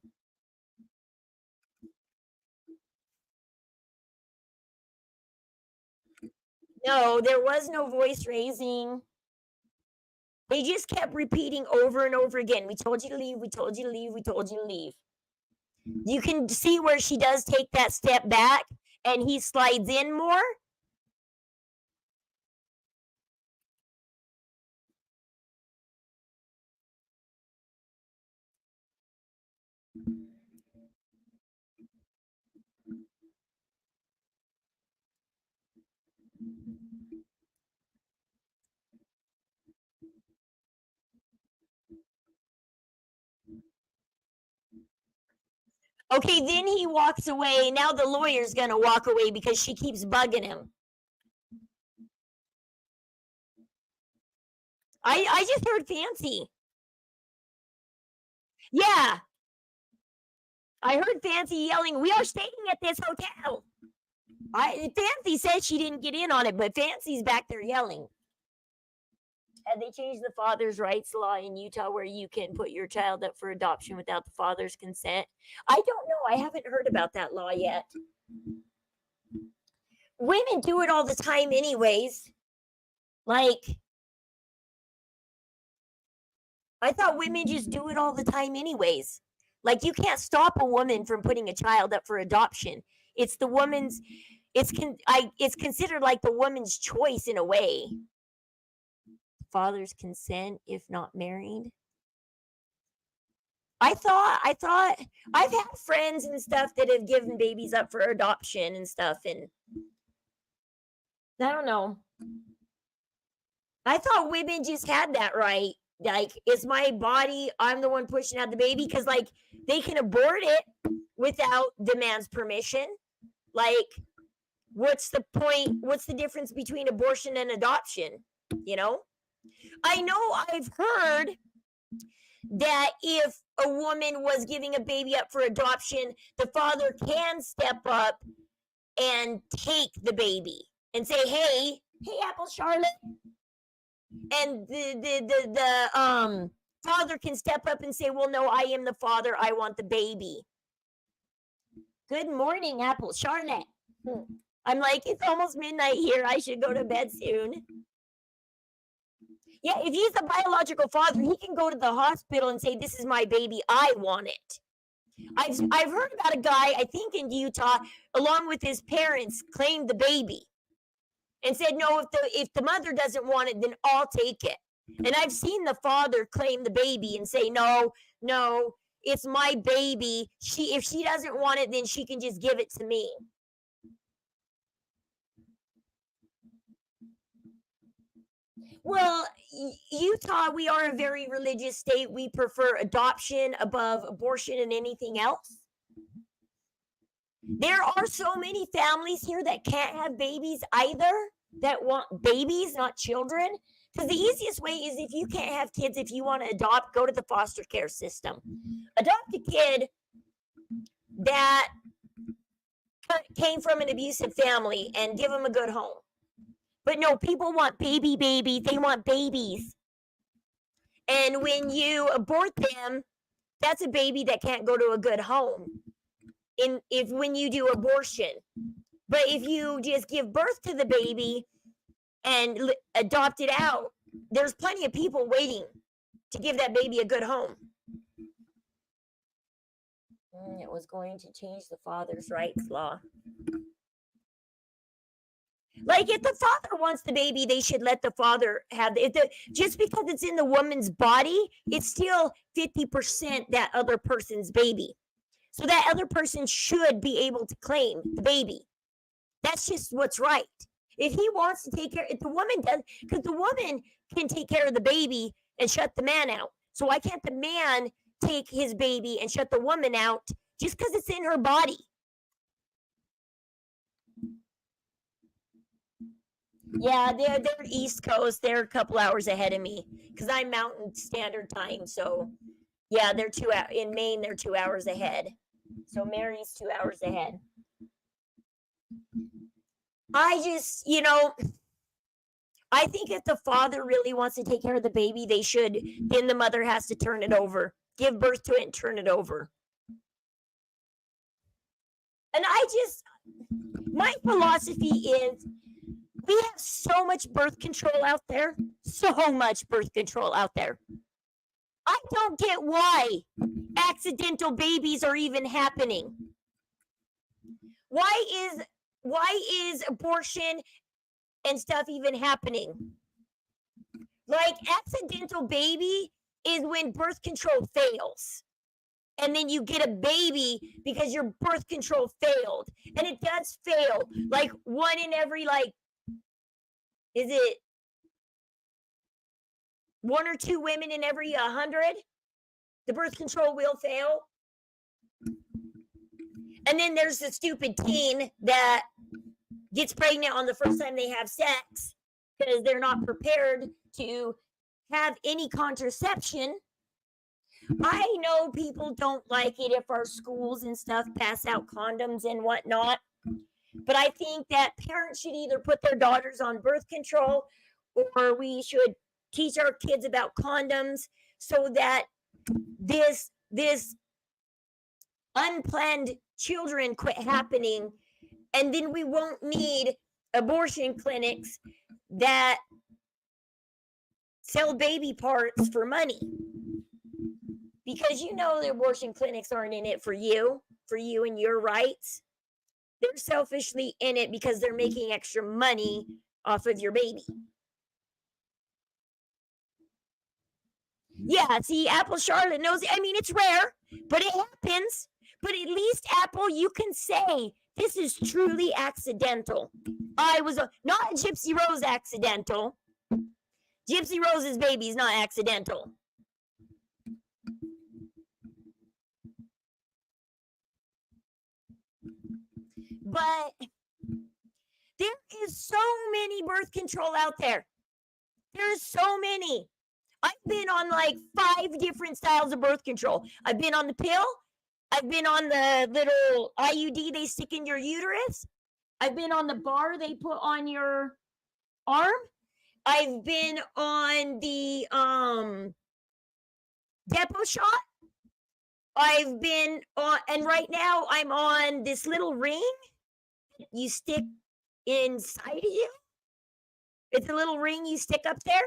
No, there was no voice raising. They just kept repeating over and over again. We told you to leave. We told you to leave. We told you to leave. You can see where she does take that step back and he slides in more. Okay, then he walks away. Now the lawyer's going to walk away because she keeps bugging him. I just heard Fancy. Yeah. I heard Fancy yelling, "We are staying at this hotel." Fancy said she didn't get in on it, but Fancy's back there yelling. Have they changed the father's rights law in Utah where you can put your child up for adoption without the father's consent? I don't know. I haven't heard about that law yet. Women do it all the time anyways. Like, I thought women just do it all the time anyways. Like, you can't stop a woman from putting a child up for adoption. It's the woman's, it's considered like the woman's choice in a way. Father's consent if not married. I thought I've had friends and stuff that have given babies up for adoption and stuff, and I don't know. I thought women just had that right. Like, it's my body, I'm the one pushing out the baby, because like they can abort it without the man's permission. Like, what's the point? What's the difference between abortion and adoption? You know? I know I've heard that if a woman was giving a baby up for adoption, the father can step up and take the baby and say, hey, Apple Charlotte. And the father can step up and say, well, no, I am the father. I want the baby. Good morning, Apple Charlotte. I'm like, it's almost midnight here. I should go to bed soon. Yeah, if he's the biological father, he can go to the hospital and say, this is my baby. I want it. I've heard about a guy, I think in Utah, along with his parents, claimed the baby and said, no, if the mother doesn't want it, then I'll take it. And I've seen the father claim the baby and say, no, it's my baby. If she doesn't want it, then she can just give it to me. Well, Utah, we are a very religious state. We prefer adoption above abortion and anything else. There are so many families here that can't have babies either, that want babies, not children. Because the easiest way is, if you can't have kids, if you want to adopt, go to the foster care system. Adopt a kid that came from an abusive family and give them a good home. But no, people want babies. They want babies. And when you abort them, that's a baby that can't go to a good home when you do abortion. But if you just give birth to the baby and adopt it out, there's plenty of people waiting to give that baby a good home. It was going to change the father's rights law. Like, if the father wants the baby, they should let the father have it. Just because it's in the woman's body, it's still 50% that other person's baby. So that other person should be able to claim the baby. That's just what's right. If he wants to take care, if the woman does, because the woman can take care of the baby and shut the man out. So why can't the man take his baby and shut the woman out just because it's in her body? Yeah, they're East Coast. They're a couple hours ahead of me because I'm Mountain Standard Time. So, yeah, they're 2 hours. In Maine, they're 2 hours ahead. So Mary's 2 hours ahead. I just, I think if the father really wants to take care of the baby, they should. Then the mother has to turn it over, give birth to it and turn it over. And my philosophy is, we have so much birth control out there. So much birth control out there. I don't get why accidental babies are even happening. Why is abortion and stuff even happening? Like, accidental baby is when birth control fails. And then you get a baby because your birth control failed. And it does fail. Like, one in every, is it 1 or 2 women in every 100? The birth control will fail. And then there's the stupid teen that gets pregnant on the first time they have sex because they're not prepared to have any contraception. I know people don't like it if our schools and stuff pass out condoms and whatnot. But I think that parents should either put their daughters on birth control, or we should teach our kids about condoms so that this unplanned children quit happening, and then we won't need abortion clinics that sell baby parts for money. Because you know the abortion clinics aren't in it for you and your rights. They're selfishly in it because they're making extra money off of your baby. Yeah, see, Apple Charlotte knows. I mean, it's rare, but it happens. But at least, Apple, you can say this is truly accidental. I was not Gypsy Rose accidental. Gypsy Rose's baby is not accidental. But there is so many birth control out there. There's so many. I've been on like 5 different styles of birth control. I've been on the pill. I've been on the little IUD they stick in your uterus. I've been on the bar they put on your arm. I've been on the depot shot. I've been on, and right now I'm on this little ring you stick inside of you. It's a little ring you stick up there.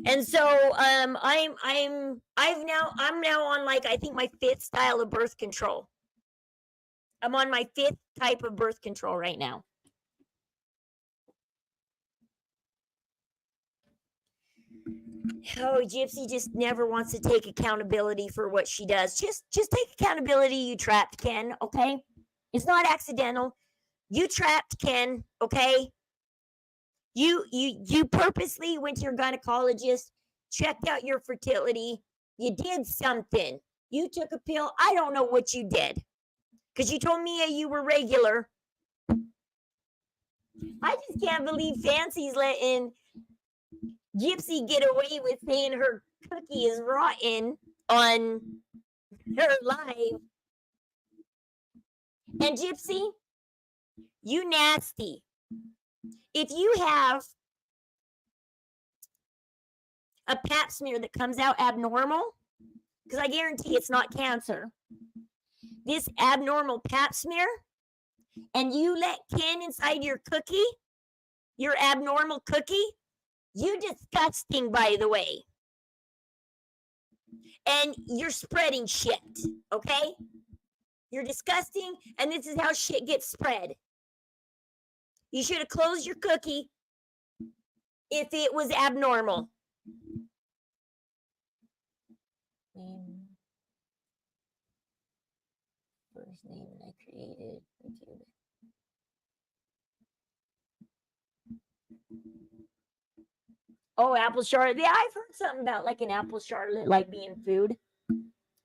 And so I'm now on like I think my 5th style of birth control. I'm on my 5th type of birth control right now. Oh, Gypsy just never wants to take accountability for what she does. Just take accountability, you trapped Ken, okay? It's not accidental. You trapped Ken, okay? You purposely went to your gynecologist, checked out your fertility. You did something. You took a pill. I don't know what you did. Because you told me you were regular. I just can't believe Fancy's letting Gypsy get away with saying her cookie is rotten on her live. And Gypsy, you nasty. If you have a pap smear that comes out abnormal, because I guarantee it's not cancer, this abnormal pap smear, and you let Ken inside your cookie, your abnormal cookie, you disgusting, by the way. And you're spreading shit, okay? You're disgusting, and this is how shit gets spread. You should have closed your cookie if it was abnormal. First name I created. Oh, apple charlotte. Yeah, I've heard something about like an apple charlotte like being food.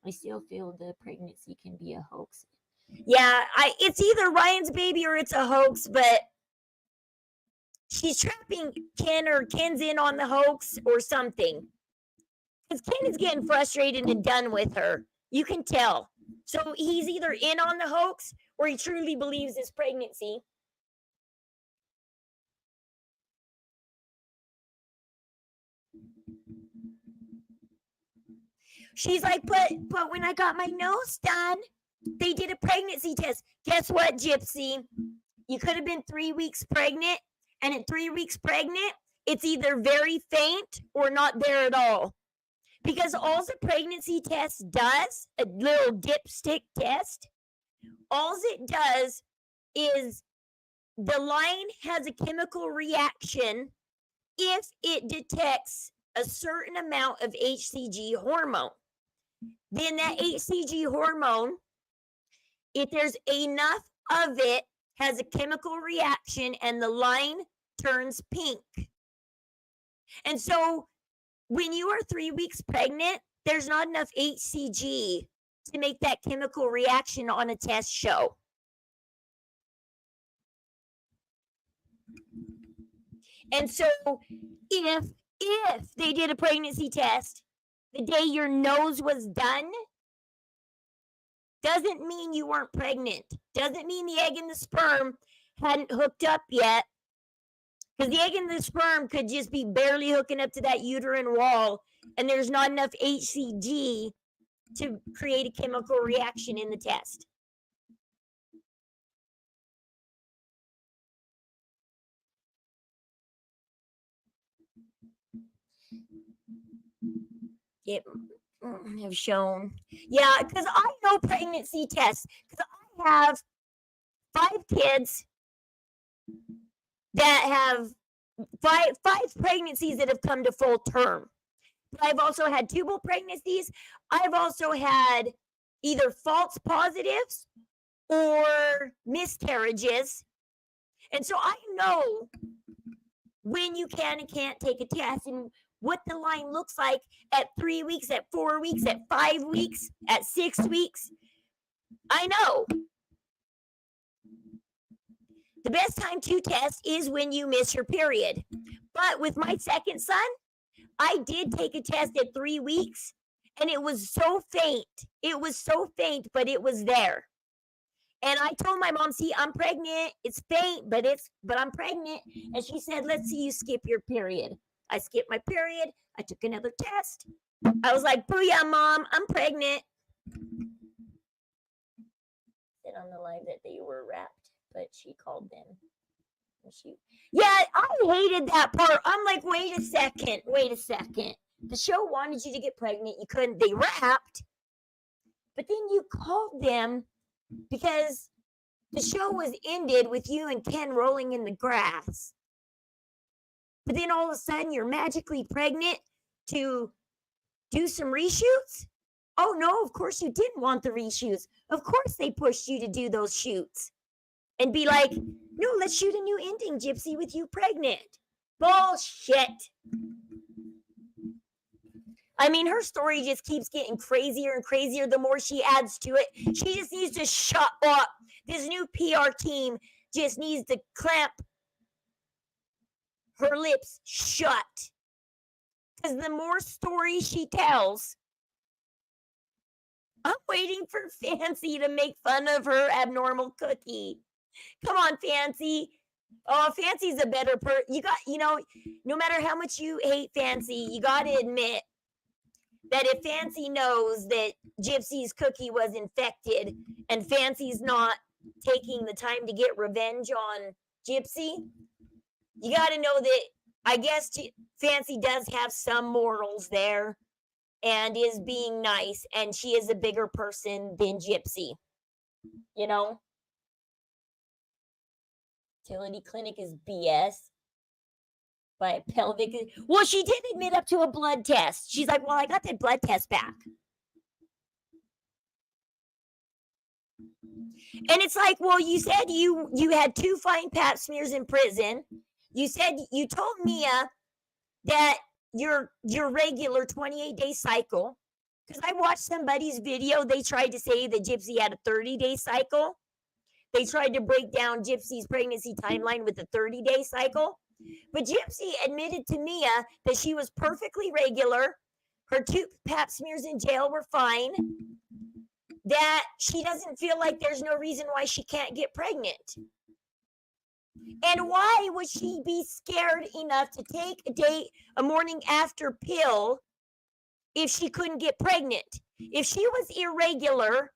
I still feel the pregnancy can be a hoax. Yeah, it's either Ryan's baby or it's a hoax, but she's trapping Ken or Ken's in on the hoax or something. Because Ken is getting frustrated and done with her. You can tell. So he's either in on the hoax or he truly believes this pregnancy. She's like, but when I got my nose done, they did a pregnancy test. Guess what, Gypsy? You could have been 3 weeks pregnant, and at 3 weeks pregnant, it's either very faint or not there at all. Because all the pregnancy test does, a little dipstick test, all it does is the line has a chemical reaction if it detects a certain amount of HCG hormone. Then that HCG hormone, if there's enough of it, has a chemical reaction and the line turns pink. And so when you are 3 weeks pregnant, there's not enough HCG to make that chemical reaction on a test show. And so if they did a pregnancy test the day your nose was done, Doesn't mean you weren't pregnant. Doesn't mean the egg and the sperm hadn't hooked up yet. Because the egg and the sperm could just be barely hooking up to that uterine wall, and there's not enough HCG to create a chemical reaction in the test. It have shown. Yeah, because I know pregnancy tests. Because I have 5 kids that have five pregnancies that have come to full term. I've also had tubal pregnancies. I've also had either false positives or miscarriages. And so I know when you can and can't take a test and what the line looks like at 3 weeks, at 4 weeks, at 5 weeks, at 6 weeks. I know. The best time to test is when you miss your period. But with my second son, I did take a test at 3 weeks, and it was so faint. It was so faint, but it was there. And I told my mom, see, I'm pregnant. It's faint, but I'm pregnant. And she said, let's see you skip your period. I skipped my period. I took another test. I was like, booyah, Mom, I'm pregnant. Said on the live that they were wrapped, but she called them. Yeah, I hated that part. I'm like, wait a second. The show wanted you to get pregnant. You couldn't. They wrapped. But then you called them because the show was ended with you and Ken rolling in the grass. But then all of a sudden you're magically pregnant to do some reshoots? Oh no, of course you didn't want the reshoots. Of course they pushed you to do those shoots. And be like, no, let's shoot a new ending, Gypsy, with you pregnant. Bullshit. I mean, her story just keeps getting crazier and crazier the more she adds to it. She just needs to shut up. This new PR team just needs to clamp her lips shut. Because the more stories she tells, I'm waiting for Fancy to make fun of her abnormal cookie. Come on, Fancy. Oh, Fancy's a better person. No matter how much you hate Fancy, you got to admit that if Fancy knows that Gypsy's cookie was infected and Fancy's not taking the time to get revenge on Gypsy, you got to know that I guess Fancy does have some morals there and is being nice, and she is a bigger person than Gypsy. You know? Fertility clinic is BS. By a pelvic. Well, she did admit up to a blood test. She's like, well, I got that blood test back. And it's like, well, you said you had 2 fine pap smears in prison. You said you told Mia that your regular 28-day cycle, because I watched somebody's video, they tried to say that Gypsy had a 30-day cycle. They tried to break down Gypsy's pregnancy timeline with a 30-day cycle. But Gypsy admitted to Mia that she was perfectly regular. Her 2 pap smears in jail were fine. That she doesn't feel like there's no reason why she can't get pregnant. And why would she be scared enough to take a morning after pill if she couldn't get pregnant? If she was irregular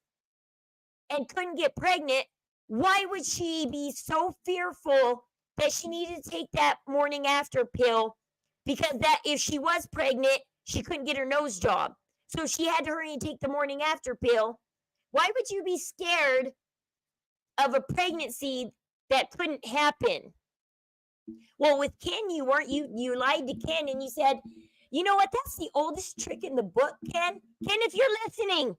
and couldn't get pregnant, why would she be so fearful that she needed to take that morning after pill? Because that if she was pregnant, she couldn't get her nose job. So she had to hurry and take the morning after pill. Why would you be scared of a pregnancy that couldn't happen? Well, with Ken, you weren't. You lied to Ken and you said, you know what? That's the oldest trick in the book, Ken. Ken, if you're listening,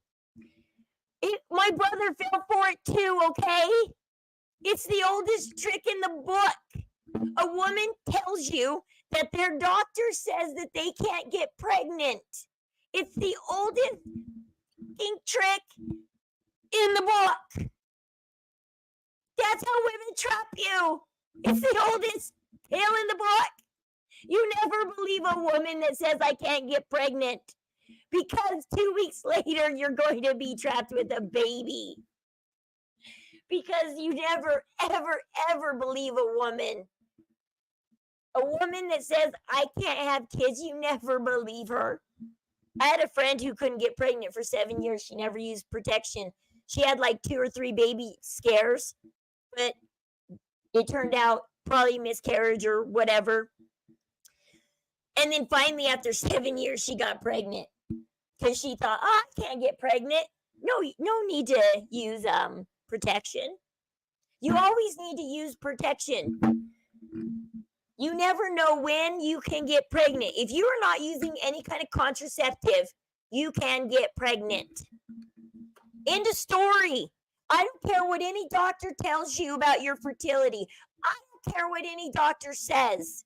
my brother fell for it too, okay? It's the oldest trick in the book. A woman tells you that their doctor says that they can't get pregnant. It's the oldest trick in the book. That's how women trap you. It's the oldest tale in the book. You never believe a woman that says I can't get pregnant. because 2 weeks later you're going to be trapped with a baby. Because you never, ever, ever believe a woman. A woman that says, I can't have kids, you never believe her. I had a friend who couldn't get pregnant for 7 years. She never used protection. She had like 2 or 3 baby scares, but it turned out probably miscarriage or whatever. And then finally, after 7 years, she got pregnant because she thought, oh, I can't get pregnant. No need to use protection. You always need to use protection. You never know when you can get pregnant. If you are not using any kind of contraceptive, you can get pregnant. End of story. I don't care what any doctor tells you about your fertility. I don't care what any doctor says.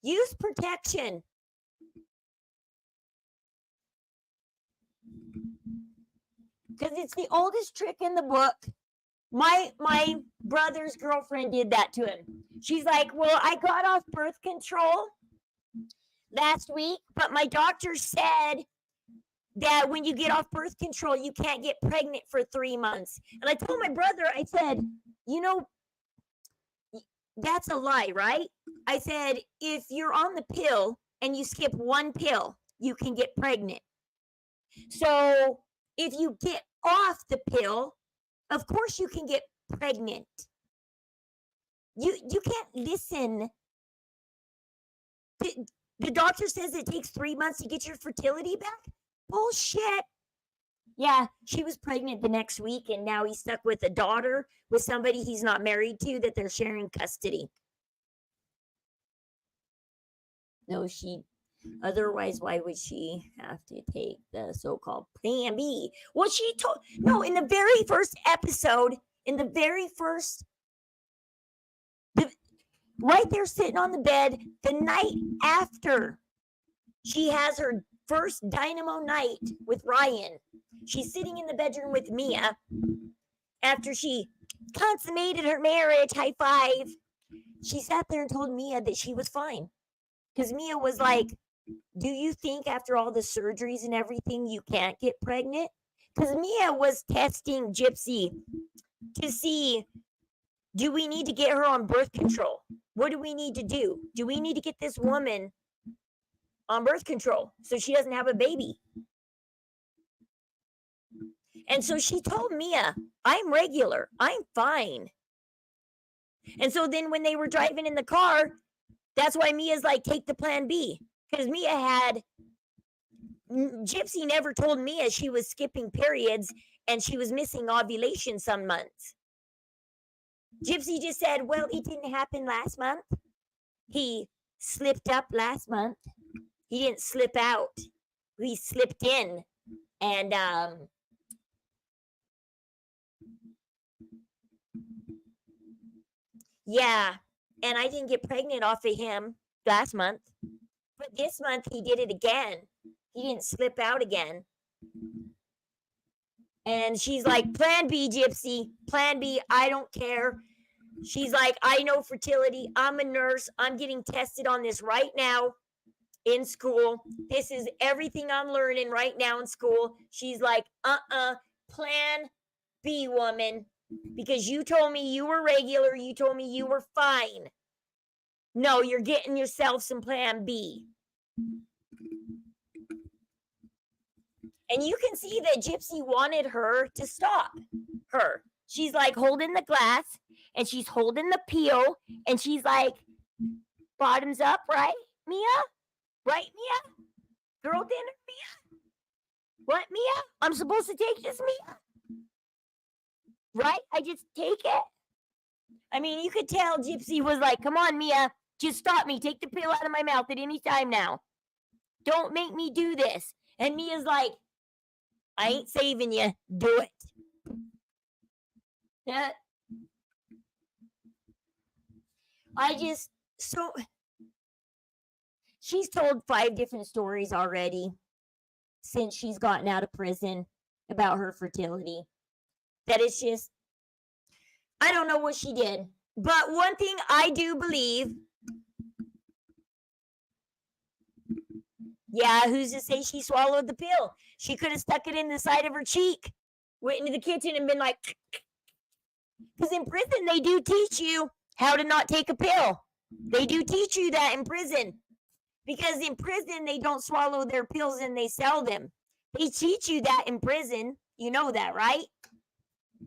Use protection. Because it's the oldest trick in the book. My brother's girlfriend did that to him. She's like, well, I got off birth control last week, but my doctor said that when you get off birth control, you can't get pregnant for 3 months. And I told my brother, I said, you know, that's a lie, right? I said, if you're on the pill and you skip 1 pill, you can get pregnant. So if you get off the pill, of course you can get pregnant. You can't listen. The doctor says it takes 3 months to get your fertility back? Bullshit. Yeah, she was pregnant the next week, and now he's stuck with a daughter with somebody he's not married to that they're sharing custody. No, otherwise, why would she have to take the so-called Plan B? Well, in the very first episode, right there sitting on the bed, the night after she has her first dynamo night with Ryan, she's sitting in the bedroom with Mia after she consummated her marriage. High five. She sat there and told Mia that she was fine. Because Mia was like, do you think after all the surgeries and everything you can't get pregnant? Because Mia was testing Gypsy to see, do we need to get her on birth control? What do we need to do? Do we need to get this woman on birth control so she doesn't have a baby? And so she told Mia, I'm regular. I'm fine. And so then when they were driving in the car, that's why Mia's like, take the Plan B. Because Gypsy never told Mia she was skipping periods and she was missing ovulation some months. Gypsy just said, well, it didn't happen last month. He slipped up last month. He didn't slip out. He slipped in. And yeah, and I didn't get pregnant off of him last month. But this month he did it again. He didn't slip out again. And she's like, Plan B, Gypsy. Plan B, I don't care. She's like, I know fertility. I'm a nurse. I'm getting tested on this right now in school. This is everything I'm learning right now in school. She's like, Plan B, woman. Because you told me you were regular. You told me you were fine. No, you're getting yourself some Plan B. And you can see that Gypsy wanted her to stop her. She's like holding the glass and she's holding the peel and she's like, bottoms up, right, Mia? Right, Mia? Girl dinner, Mia? What, Mia? I'm supposed to take this, Mia? Right? I just take it? I mean, you could tell Gypsy was like, come on, Mia, just stop me. Take the pill out of my mouth at any time now. Don't make me do this. And Mia's like, I ain't saving you. Do it. Yeah. She's told 5 different stories already since she's gotten out of prison about her fertility. That it's just, I don't know what she did. But one thing I do believe Yeah, who's to say she swallowed the pill? She could have stuck it in the side of her cheek, went into the kitchen and been like, because in prison they do teach you how to not take a pill. They do teach you that in prison. Because in prison they don't swallow their pills and they sell them. They teach you that in prison. You know that, right?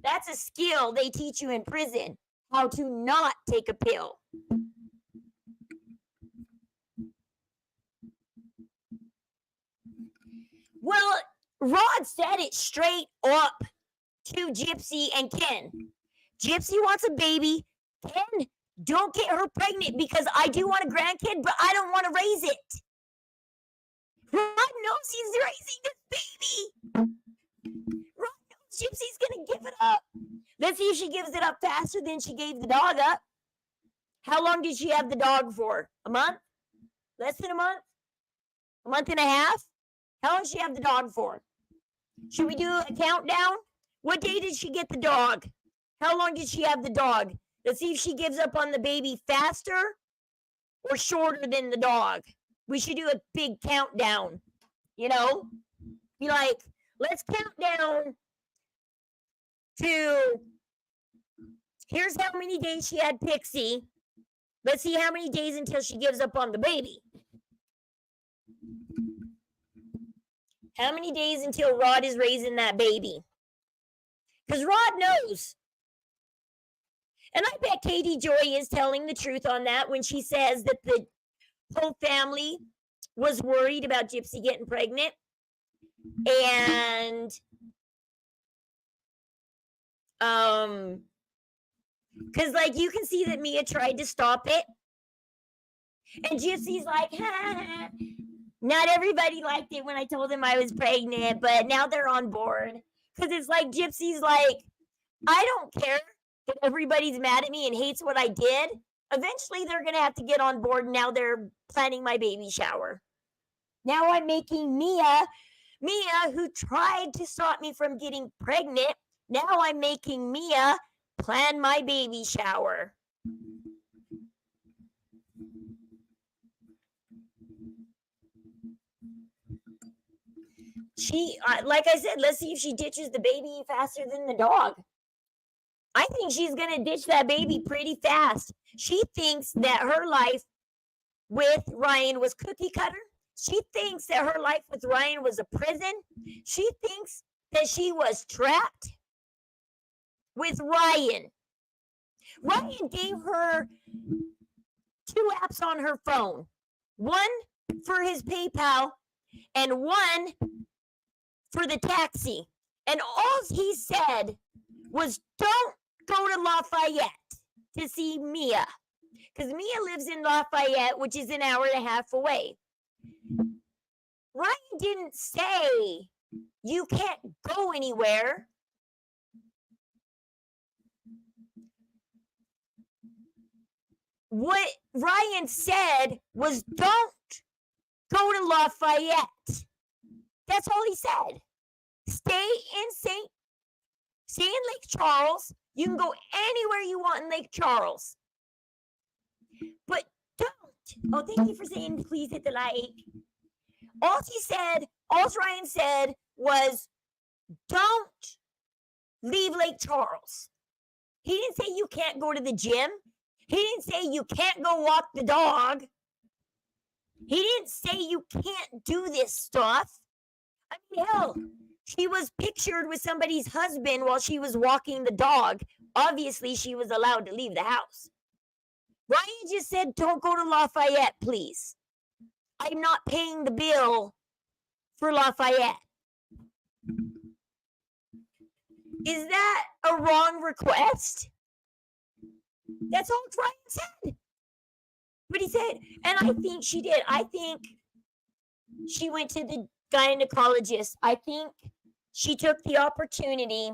That's a skill they teach you in prison, how to not take a pill. Well, Rod said it straight up to Gypsy and Ken. Gypsy wants a baby. Ken, don't get her pregnant because I do want a grandkid, but I don't want to raise it. Rod knows he's raising this baby. Rod knows Gypsy's going to give it up. Let's see if she gives it up faster than she gave the dog up. How long did she have the dog for? A month? Less than a month? A month and a half? How long did she have the dog for? Should we do a countdown? What day did she get the dog? How long did she have the dog? Let's see if she gives up on the baby faster or shorter than the dog. We should do a big countdown. You know? Be like, let's count down to, here's how many days she had Pixie. Let's see how many days until she gives up on the baby. How many days until Rod is raising that baby? Because Rod knows. And I bet Katie Joy is telling the truth on that when she says that the whole family was worried about Gypsy getting pregnant. And because like you can see that Mia tried to stop it. And Gypsy's like, ha. Not everybody liked it when I told them I was pregnant, but now they're on board. Because it's like Gypsy's like, I don't care that everybody's mad at me and hates what I did. Eventually, they're going to have to get on board. And now they're planning my baby shower. Now I'm making Mia, who tried to stop me from getting pregnant. Now I'm making Mia plan my baby shower. She, like I said, let's see if she ditches the baby faster than the dog. I think she's going to ditch that baby pretty fast. She thinks that her life with Ryan was cookie cutter. She thinks that her life with Ryan was a prison. She thinks that she was trapped with Ryan. Ryan gave her 2 apps on her phone. One for his PayPal and one for the taxi. And all he said was, don't go to Lafayette to see Mia. Because Mia lives in Lafayette, which is an hour and a half away. Ryan didn't say you can't go anywhere. What Ryan said was, don't go to Lafayette. That's all he said. Stay in Lake Charles. You can go anywhere you want in Lake Charles. But don't. Oh, thank you for saying please hit the like. All Ryan said was, don't leave Lake Charles. He didn't say you can't go to the gym. He didn't say you can't go walk the dog. He didn't say you can't do this stuff. I mean, hell, she was pictured with somebody's husband while she was walking the dog. Obviously, she was allowed to leave the house. Ryan just said, don't go to Lafayette, please. I'm not paying the bill for Lafayette. Is that a wrong request? That's all Ryan said. But he said, and I think she did. I think she went to the gynecologist. I think she took the opportunity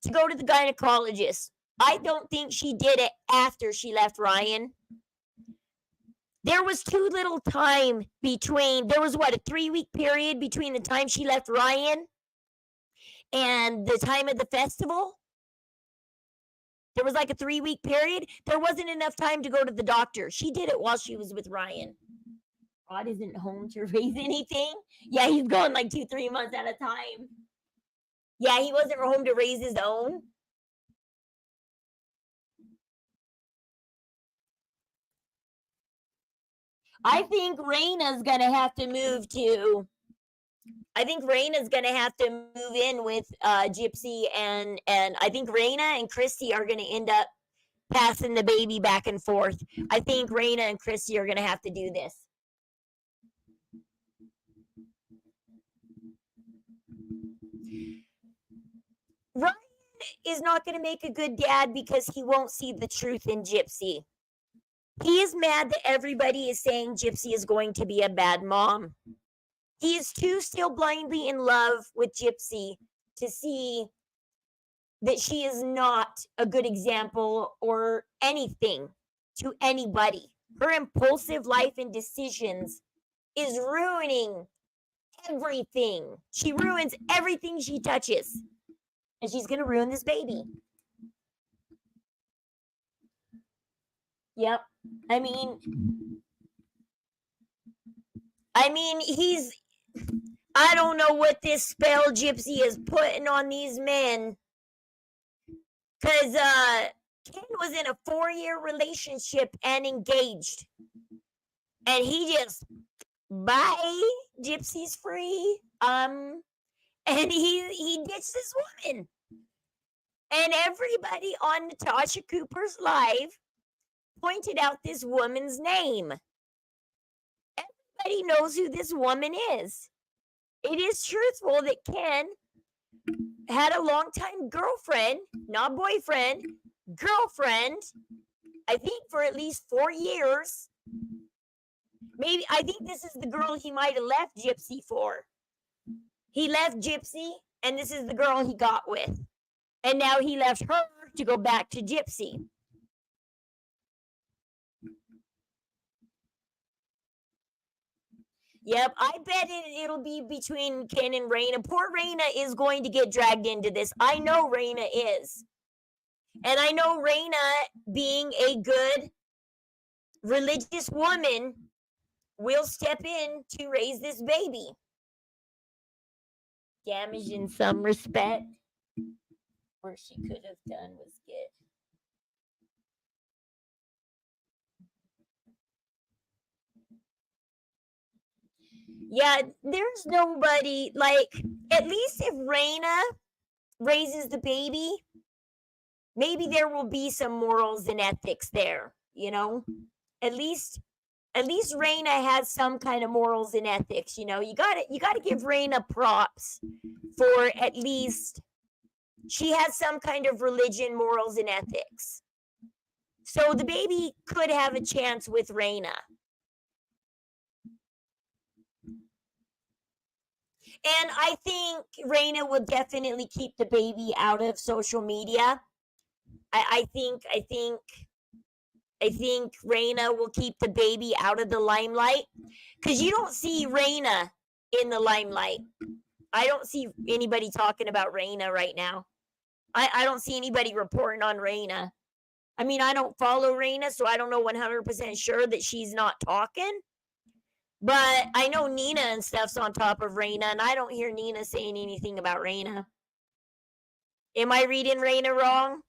to go to the gynecologist. I don't think she did it after she left Ryan. There was too little time between, there was what, a 3-week period between the time she left Ryan and the time of the festival? There was like a 3-week period. There wasn't enough time to go to the doctor. She did it while she was with Ryan. Rod isn't home to raise anything. Yeah, he's gone like 2-3 months at a time. Yeah, he wasn't home to raise his own. I think Raina's gonna have to move to. I think Raina's gonna have to move in with Gypsy, and I think Raina and Christy are gonna end up passing the baby back and forth. I think Raina and Christy are gonna have to do this. Ryan is not gonna make a good dad because he won't see the truth in Gypsy. He is mad that everybody is saying Gypsy is going to be a bad mom. He is too still blindly in love with Gypsy to see that she is not a good example or anything to anybody. Her impulsive life and decisions is ruining everything. She ruins everything she touches. And she's going to ruin this baby. Yep. I mean, I don't know what this spell Gypsy is putting on these men. Because Ken was in a 4-year relationship and engaged. And he just, bye, Gypsy's free. And he ditched this woman. And everybody on Natasha Cooper's live pointed out this woman's name. Everybody knows who this woman is. It is truthful that Ken had a longtime girlfriend, not boyfriend, girlfriend, I think for at least 4 years. Maybe, I think this is the girl he might have left Gypsy for. He left Gypsy, and this is the girl he got with. And now he left her to go back to Gypsy. Yep, I bet it'll be between Ken and Raina. Poor Raina is going to get dragged into this. I know Raina is. And I know Raina, being a good religious woman, will step in to raise this baby. Damaged in some respect. Or she could have done was good. Yeah, there's nobody, like, at least if Raina raises the baby, maybe there will be some morals and ethics there, you know? At least Raina has some kind of morals and ethics, you know? You gotta give Raina props for at least she has some kind of religion, morals, and ethics. So the baby could have a chance with Raina. And I think Raina will definitely keep the baby out of social media. I think Raina will keep the baby out of the limelight, because you don't see Raina in the limelight. I don't see anybody talking about Raina right now. I don't see anybody reporting on Raina. I mean, I don't follow Raina, so I don't know 100% sure that she's not talking. But I know Nina and stuff's on top of Raina, and I don't hear Nina saying anything about Raina. Am I reading Raina wrong?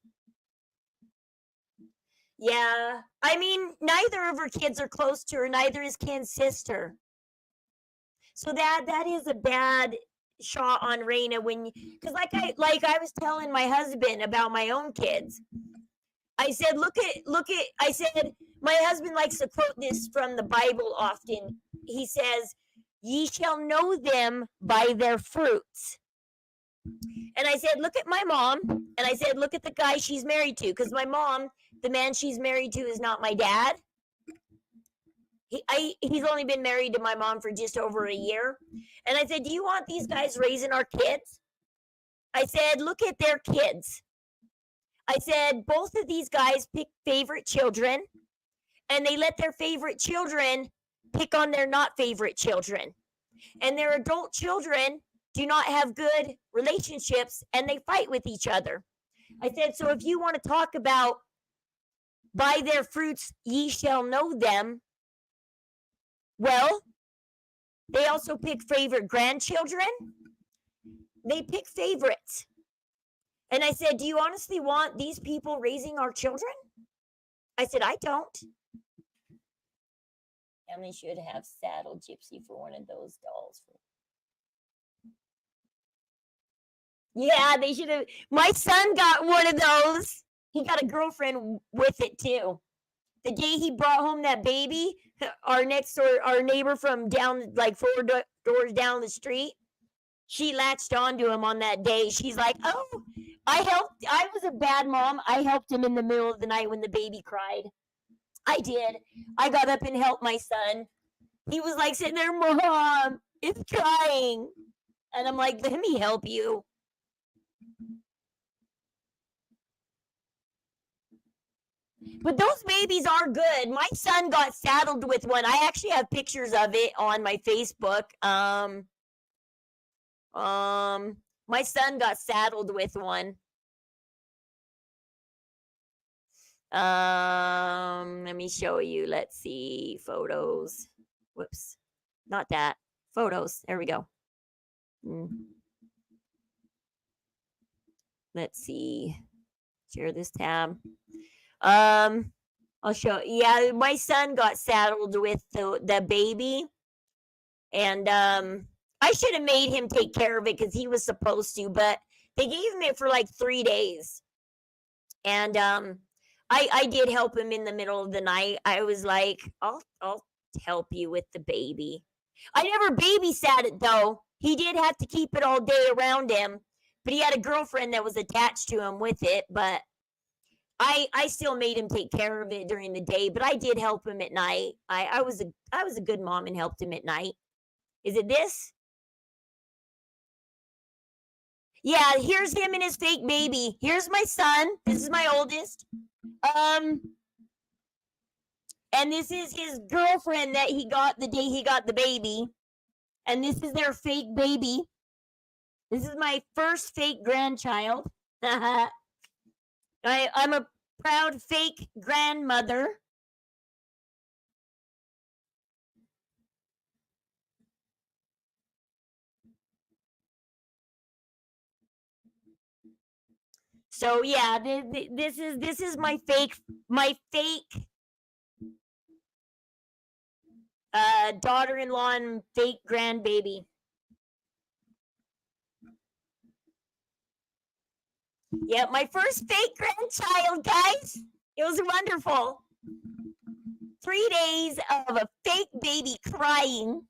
Yeah. I mean, neither of her kids are close to her. Neither is Ken's sister. So that is a bad shot on Raina, because like I was telling my husband about my own kids. I said, I said, my husband likes to quote this from the Bible often. He says, "Ye shall know them by their fruits." And I said, look at my mom. And I said, look at the guy she's married to. Because my mom, the man she's married to, is not my dad. He's only been married to my mom for just over a year. And I said, do you want these guys raising our kids? I said, look at their kids. I said, both of these guys pick favorite children, and they let their favorite children pick on their not favorite children. And their adult children do not have good relationships, and they fight with each other. I said, so if you want to talk about by their fruits ye shall know them, well, They also pick favorite grandchildren. They pick favorites. And I said, do you honestly want these people raising our children? I said, I don't. And they should have saddled Gypsy for one of those dolls. Yeah, they should have. My son got one of those. He got a girlfriend with it too. The day he brought home that baby, our neighbor from down, like 4 doors down the street, she latched onto him on that day. She's like, oh, I was a bad mom. I helped him in the middle of the night when the baby cried. I did. I got up and helped my son. He was like sitting there, Mom, it's crying. And I'm like, let me help you. But those babies are good. My son got saddled with one. I actually have pictures of it on my Facebook. My son got saddled with one. Let me show you. Let's see. Photos. Whoops. Not that. Photos. There we go. Let's see. Share this tab. I'll show. Yeah, my son got saddled with the baby. And I should have made him take care of it because he was supposed to, but they gave him it for like 3 days. And I did help him in the middle of the night. I was like, I'll help you with the baby. I never babysat it though. He did have to keep it all day around him, but he had a girlfriend that was attached to him with it. But I still made him take care of it during the day, but I did help him at night. I was a good mom and helped him at night. Is it this? Yeah, here's him and his fake baby. Here's my son. This is my oldest. And this is his girlfriend that he got the day he got the baby. And this is their fake baby. This is my first fake grandchild. I'm a proud fake grandmother. So yeah, this is my fake daughter-in-law and fake grandbaby. Yeah, my first fake grandchild, guys. It was wonderful. 3 days of a fake baby crying.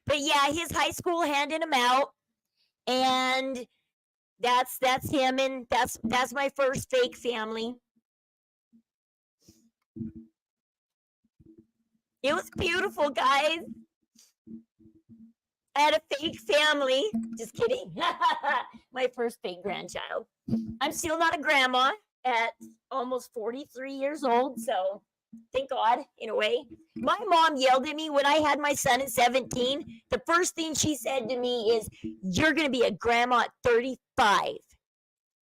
But yeah, his high school handed him out, and that's him, and that's my first fake family. It was beautiful, guys. I had a fake family. Just kidding. My first fake grandchild. I'm still not a grandma at almost 43 years old, so thank God, in a way. My mom yelled at me when I had my son at 17. The first thing she said to me is, you're going to be a grandma at 35.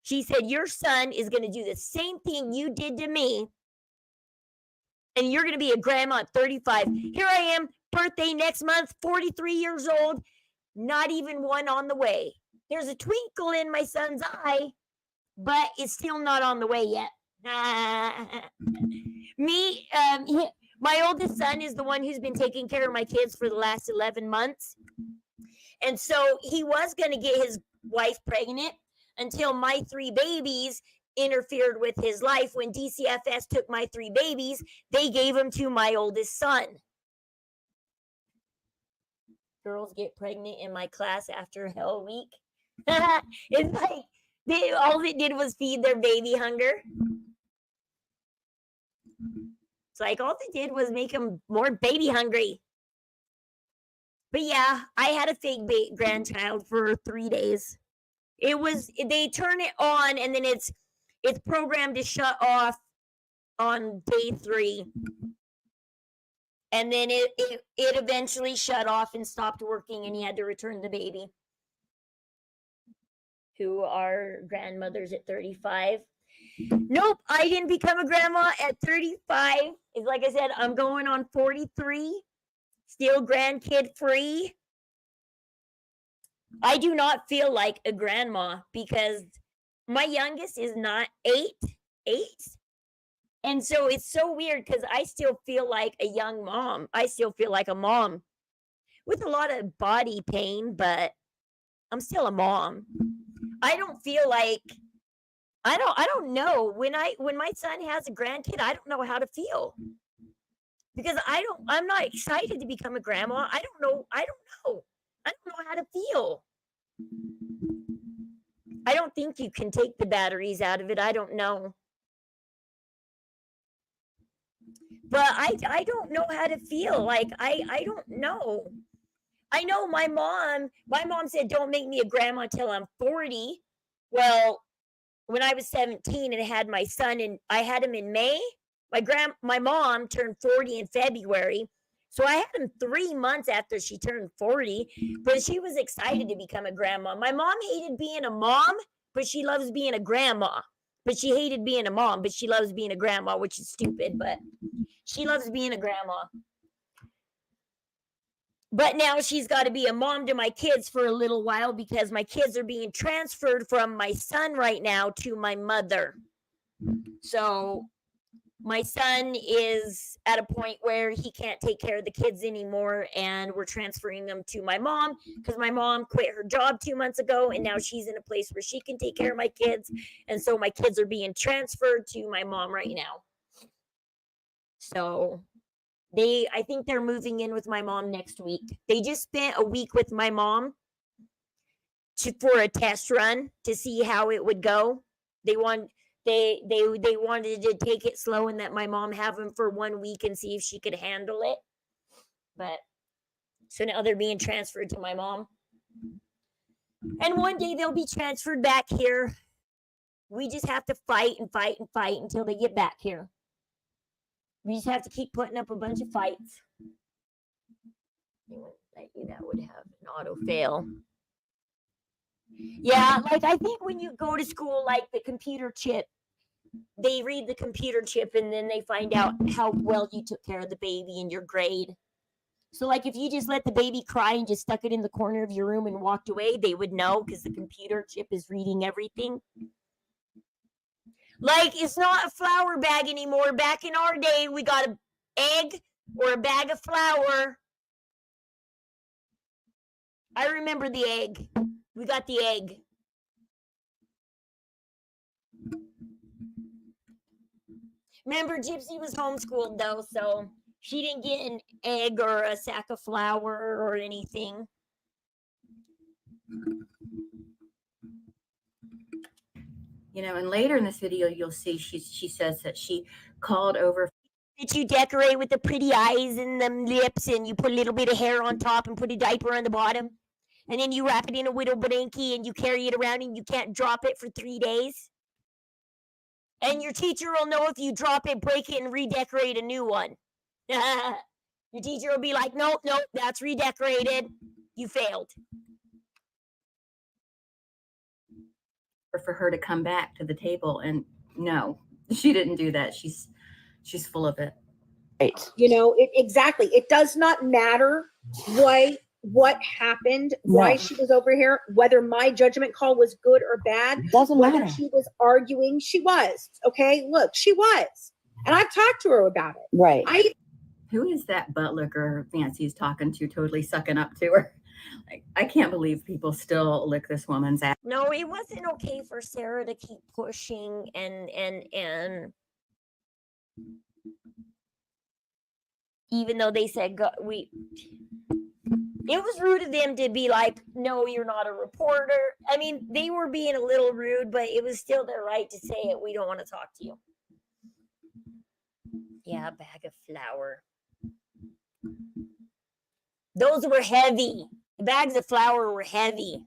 She said, your son is going to do the same thing you did to me, and you're going to be a grandma at 35. Here I am, birthday next month, 43 years old, not even one on the way. There's a twinkle in my son's eye, but it's still not on the way yet. My oldest son is the one who's been taking care of my kids for the last 11 months. And so he was going to get his wife pregnant until my 3 babies interfered with his life. When DCFS took my 3 babies, they gave them to my oldest son. Girls get pregnant in my class after Hell Week. It's like all it did was feed their baby hunger. It's like all they did was make them more baby hungry. But yeah, I had a fake grandchild for 3 days. They turn it on and then it's programmed to shut off on day 3. And then it eventually shut off and stopped working, and he had to return the baby. Who are grandmothers at 35. Nope, I didn't become a grandma at 35. It's like I said, I'm going on 43, still grandkid free. I do not feel like a grandma because my youngest is not eight. And so it's so weird because I still feel like a young mom. I still feel like a mom with a lot of body pain, but I'm still a mom. I don't feel like I don't know when my son has a grandkid, I don't know how to feel. Because I'm not excited to become a grandma. I don't know. I don't know how to feel. I don't think you can take the batteries out of it. I don't know. But I don't know how to feel. Like I don't know. I know my mom said don't make me a grandma till I'm 40. Well, when I was 17 and I had my son and I had him in May, my mom turned 40 in February. So I had him 3 months after she turned 40, but she was excited to become a grandma. My mom hated being a mom, but she loves being a grandma. But she hated being a mom, but she loves being a grandma, which is stupid, but she loves being a grandma. But now she's got to be a mom to my kids for a little while because my kids are being transferred from my son right now to my mother. So my son is at a point where he can't take care of the kids anymore, and we're transferring them to my mom because my mom quit her job 2 months ago, and now she's in a place where she can take care of my kids. And so my kids are being transferred to my mom right now. So I think they're moving in with my mom next week. They just spent a week with my mom for a test run to see how it would go. They wanted to take it slow and let my mom have them for 1 week and see if she could handle it. But so now they're being transferred to my mom. And one day they'll be transferred back here. We just have to fight and fight and fight until they get back here. We just have to keep putting up a bunch of fights. That would have an auto fail. Yeah, like I think when you go to school, like the computer chip, they read the computer chip and then they find out how well you took care of the baby in your grade. So like if you just let the baby cry and just stuck it in the corner of your room and walked away, they would know because the computer chip is reading everything. Like it's not a flour bag anymore. Back in our day, we got an egg or a bag of flour. I remember the egg. We got the egg. Remember, Gypsy was homeschooled though, so she didn't get an egg or a sack of flour or anything. You know, and later in this video, you'll see she says that she called over. Did you decorate with the pretty eyes and the lips, and you put a little bit of hair on top and put a diaper on the bottom, and then you wrap it in a widow blankie and you carry it around and you can't drop it for 3 days? And your teacher will know if you drop it, break it, and redecorate a new one. Your teacher will be like, nope, that's redecorated. You failed. For her to come back to the table, and no, she didn't do that. She's full of it. Right. You know, exactly. It does not matter what happened, why she was over here, whether my judgment call was good or bad. Doesn't whether matter. she was arguing. She was. Okay, look, she was. And I've talked to her about it. Right. Who is that butler girl Fancy's talking to, totally sucking up to her? Like, I can't believe people still lick this woman's ass. No, it wasn't okay for Sarah to keep pushing and even though they said it was rude of them to be like, no, you're not a reporter. I mean, they were being a little rude, but it was still their right to say it. We don't want to talk to you. Yeah, a bag of flour. Those were heavy. The bags of flour were heavy.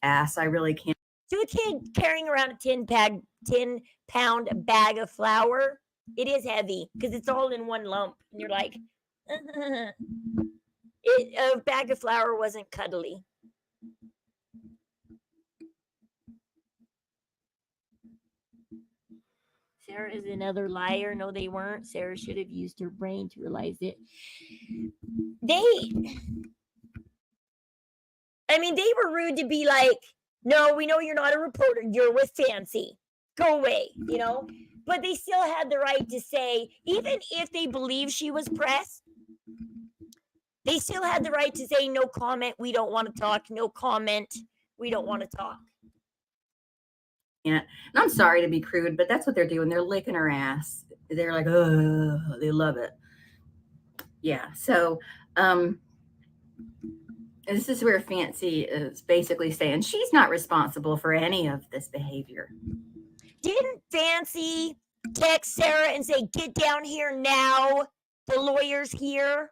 Ass, I really can't. To a kid carrying around a 10-pound bag of flour, it is heavy because it's all in one lump. And you're like, a bag of flour wasn't cuddly. Sarah is another liar. No, they weren't. Sarah should have used her brain to realize it. They were rude to be like, no, we know you're not a reporter. You're with Fancy. Go away, you know? But they still had the right to say, even if they believe she was press, they still had the right to say, no comment, we don't want to talk. No comment, we don't want to talk. Yeah, and I'm sorry to be crude, but that's what they're doing. They're licking her ass. They're like, oh, they love it. Yeah. So, this is where Fancy is basically saying she's not responsible for any of this behavior. Didn't Fancy text Sarah and say, get down here now? The lawyer's here.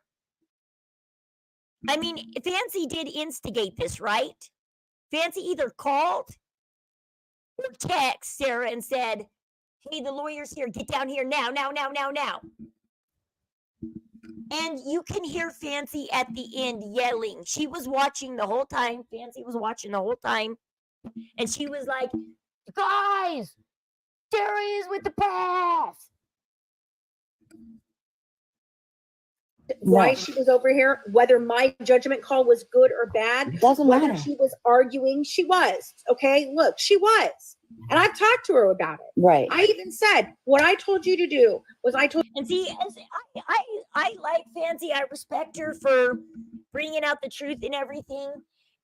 I mean, Fancy did instigate this, right? Fancy either called or text Sarah and said, hey, the lawyer's here. Get down here now. And you can hear Fancy at the end yelling. She was watching the whole time. Fancy was watching the whole time. And she was like, guys, Sarah is with the press. Why she was over here, whether my judgment call was good or bad, Doesn't whether matter. she was arguing, she was. Okay, look, she was. And I've talked to her about it. Right. I even said, what I told you to do was And see, I like Fancy. I respect her for bringing out the truth and everything.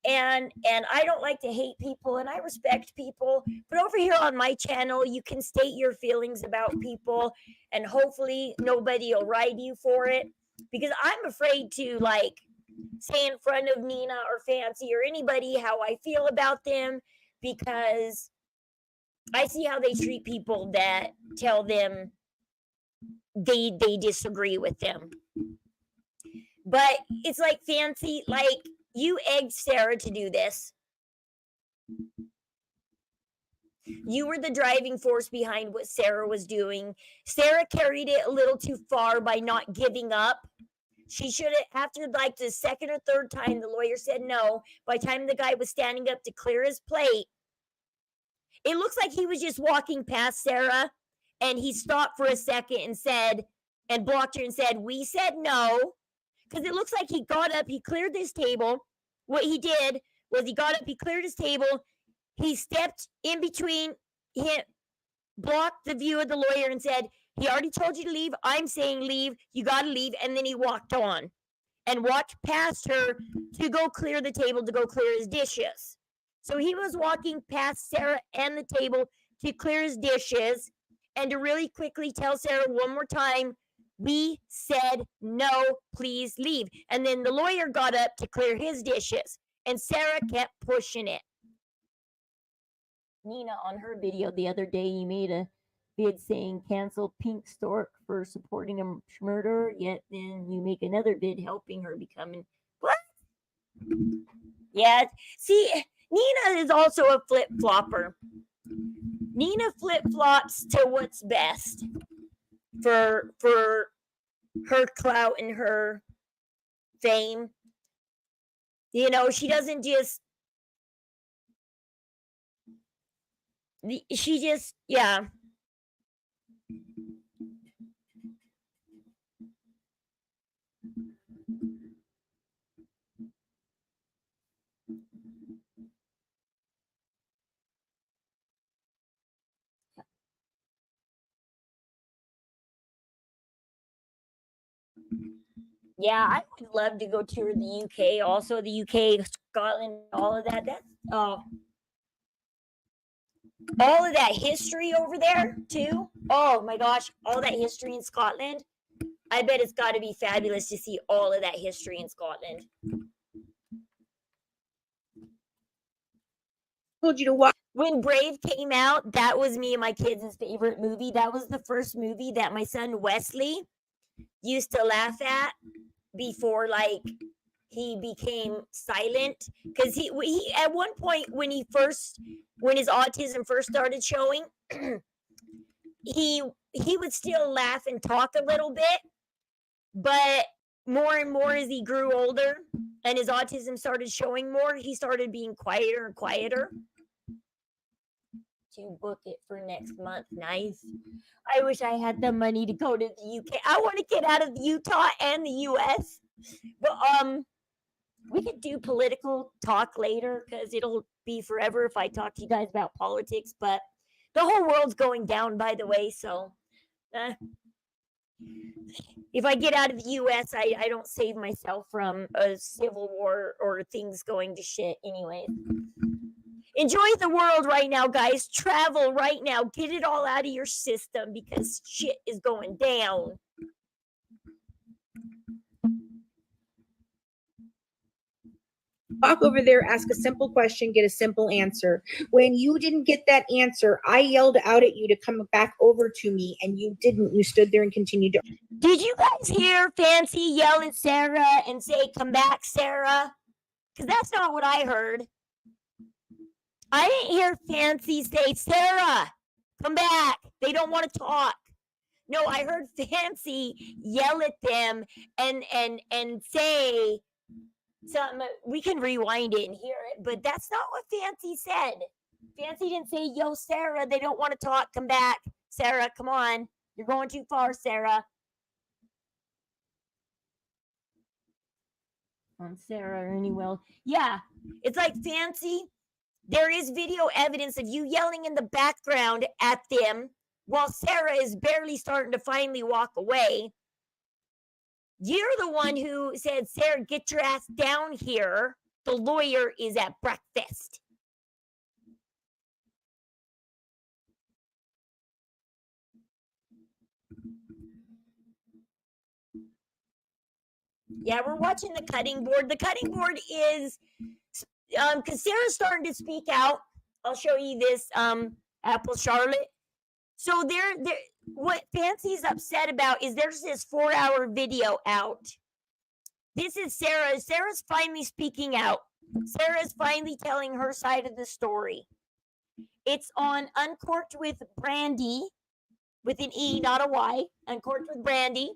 And I don't like to hate people, and I respect people. But over here on my channel, you can state your feelings about people, and hopefully nobody will ride you for it. Because I'm afraid to like say in front of Nina or Fancy or anybody how I feel about them, because I see how they treat people that tell them they disagree with them. But it's like, Fancy, like, you egged Sarah to do this. You were the driving force behind what Sarah was doing. Sarah carried it a little too far by not giving up. She should have, after like the second or third time the lawyer said no, by the time the guy was standing up to clear his plate, it looks like he was just walking past Sarah, and he stopped for a second and said, and blocked her and said, we said no. Because it looks like he got up, he cleared this table. What he did was he got up, he cleared his table, he stepped in between him, blocked the view of the lawyer and said, he already told you to leave. I'm saying leave. You got to leave. And then he walked on and walked past her to go clear the table, to go clear his dishes. So he was walking past Sarah and the table to clear his dishes and to really quickly tell Sarah one more time, we said no, please leave. And then the lawyer got up to clear his dishes, and Sarah kept pushing it. Nina, on her video the other day, you made a vid saying cancel Pink Stork for supporting a murder, yet then you make another vid helping her becoming what? Yeah, see, Nina is also a flip-flopper. Nina flip-flops to what's best for her clout and her fame. You know, she doesn't just yeah. Yeah, I would love to go tour the UK, also the UK, Scotland, all of that. That's all of that history over there too. Oh my gosh, all that history in Scotland. I bet it's got to be fabulous to see all of that history in Scotland. told you to watch. When Brave came out, that was me and my kids' favorite movie. That was the first movie that my son Wesley used to laugh at before like he became silent, because he at one point when his autism first started showing, he would still laugh and talk a little bit, but more and more as he grew older and his autism started showing more, he started being quieter and quieter. to book it for next month. Nice. I wish I had the money to go to the UK. I want to get out of Utah and the US. But we could do political talk later because it'll be forever if I talk to you guys about politics. But the whole world's going down, by the way. So if I get out of the US, I don't save myself from a civil war or things going to shit anyway. Enjoy the world right now, guys. Travel right now. Get it all out of your system because shit is going down. Talk over there, ask a simple question, get a simple answer. When you didn't get that answer, I yelled out at you to come back over to me, and you didn't. You stood there and continued to. Did you guys hear Fancy yell at Sarah and say, "Come back, Sarah"? Because that's not what I heard. I didn't hear Fancy say, "Sarah, come back. They don't want to talk." No, I heard Fancy yell at them and say something. We can rewind it and hear it, but that's not what Fancy said. Fancy didn't say, "Yo, Sarah, they don't want to talk. Come back. Sarah, come on. You're going too far, Sarah." On Sarah or anywhere. Yeah, it's like Fancy. There is video evidence of you yelling in the background at them while Sarah is barely starting to finally walk away. You're the one who said, "Sarah, get your ass down here. The lawyer is at breakfast." Yeah, we're watching the cutting board. The cutting board is because Sarah's starting to speak out. I'll show you this Apple Charlotte. So they're what Fancy's upset about is there's this 4-hour video out. This is Sarah. Sarah's finally speaking out. Sarah's finally telling her side of the story. It's on Uncorked with Brandy, with an E, not a Y. Uncorked with Brandy.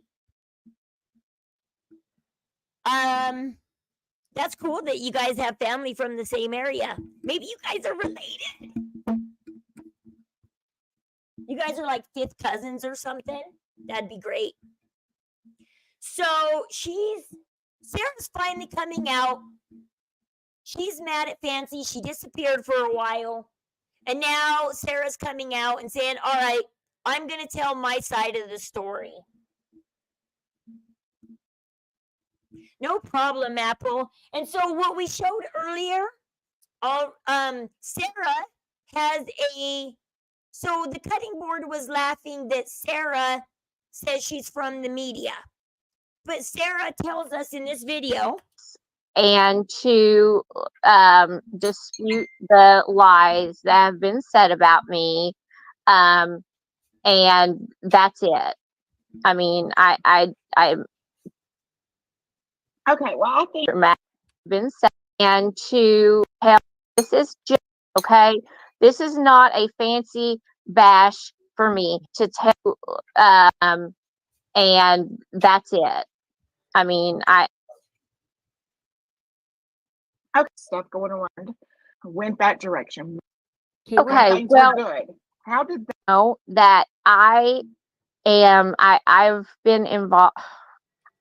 That's cool that you guys have family from the same area. Maybe you guys are related. You guys are like fifth cousins or something. That'd be great. So Sarah's finally coming out. She's mad at Fancy. She disappeared for a while. And now Sarah's coming out and saying, "All right, I'm going to tell my side of the story." No problem, Apple. And so what we showed earlier, Sarah has so the cutting board was laughing that Sarah says she's from the media. But Sarah tells us in this video. And to dispute the lies that have been said about me. And that's it. I mean, I Okay, well, I think been said, and to help, this is just okay. This is not a fancy bash for me to tell, and that's it. I mean, okay, stuff going around went that direction. okay, Things well, were good. How did that? know that I've been involved.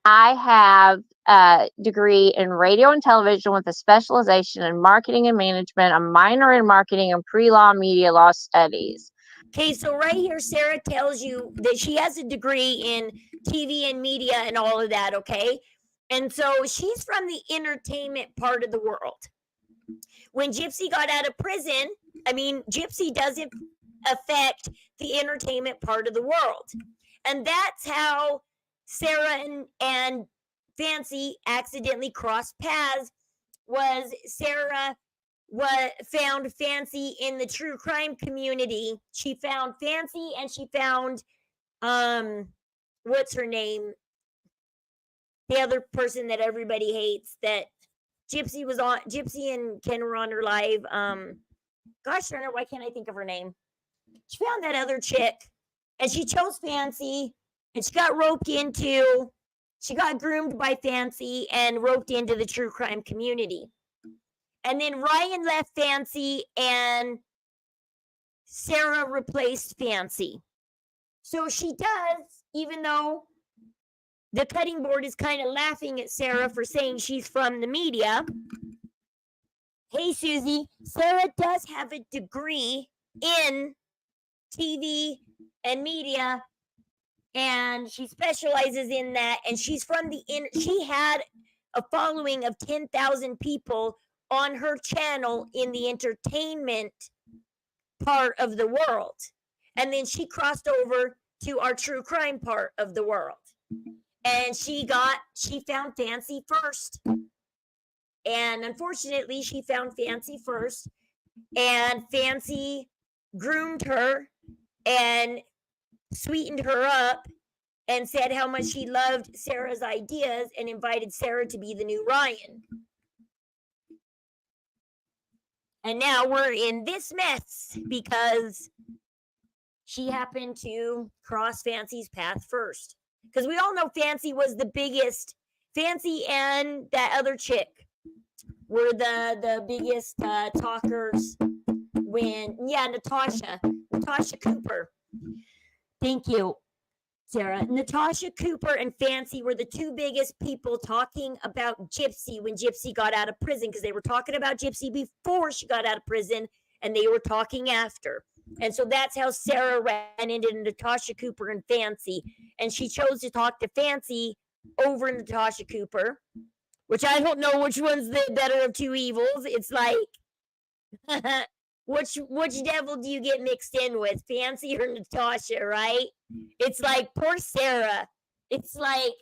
I have a degree in radio and television with a specialization in marketing and management, a minor in marketing and pre-law media law studies. Okay, so right here, Sarah tells you that she has a degree in TV and media and all of that, okay? And so she's from the entertainment part of the world. When Gypsy got out of prison, I mean, Gypsy doesn't affect the entertainment part of the world. And that's how Sarah and Fancy accidentally crossed paths. Was Sarah found Fancy in the true crime community. She found Fancy and she found what's her name? The other person that everybody hates that Gypsy and Ken were on her live. Gosh darn it, why can't I think of her name? She found that other chick and she chose Fancy. And she got she got groomed by Fancy and roped into the true crime community. And then Ryan left Fancy and Sarah replaced Fancy. So she does, even though the cutting board is kind of laughing at Sarah for saying she's from the media. Hey, Susie, Sarah does have a degree in TV and media, and she specializes in that. And she's from she had a following of 10,000 people on her channel in the entertainment part of the world. And then she crossed over to our true crime part of the world. And she found Fancy first. And unfortunately, she found Fancy first. And Fancy groomed her and sweetened her up and said how much she loved Sarah's ideas and invited Sarah to be the new Ryan. And now we're in this mess because she happened to cross Fancy's path first. Because we all know Fancy was the biggest. Fancy and that other chick were the biggest talkers when, Natasha Cooper. Thank you, Sarah. Natasha Cooper and Fancy were the two biggest people talking about Gypsy when Gypsy got out of prison, because they were talking about Gypsy before she got out of prison and they were talking after. And so that's how Sarah ran into Natasha Cooper and Fancy. And she chose to talk to Fancy over Natasha Cooper, which I don't know which one's the better of two evils. It's like, which devil do you get mixed in with, Fancy or Natasha, right? It's like, poor Sarah. It's like,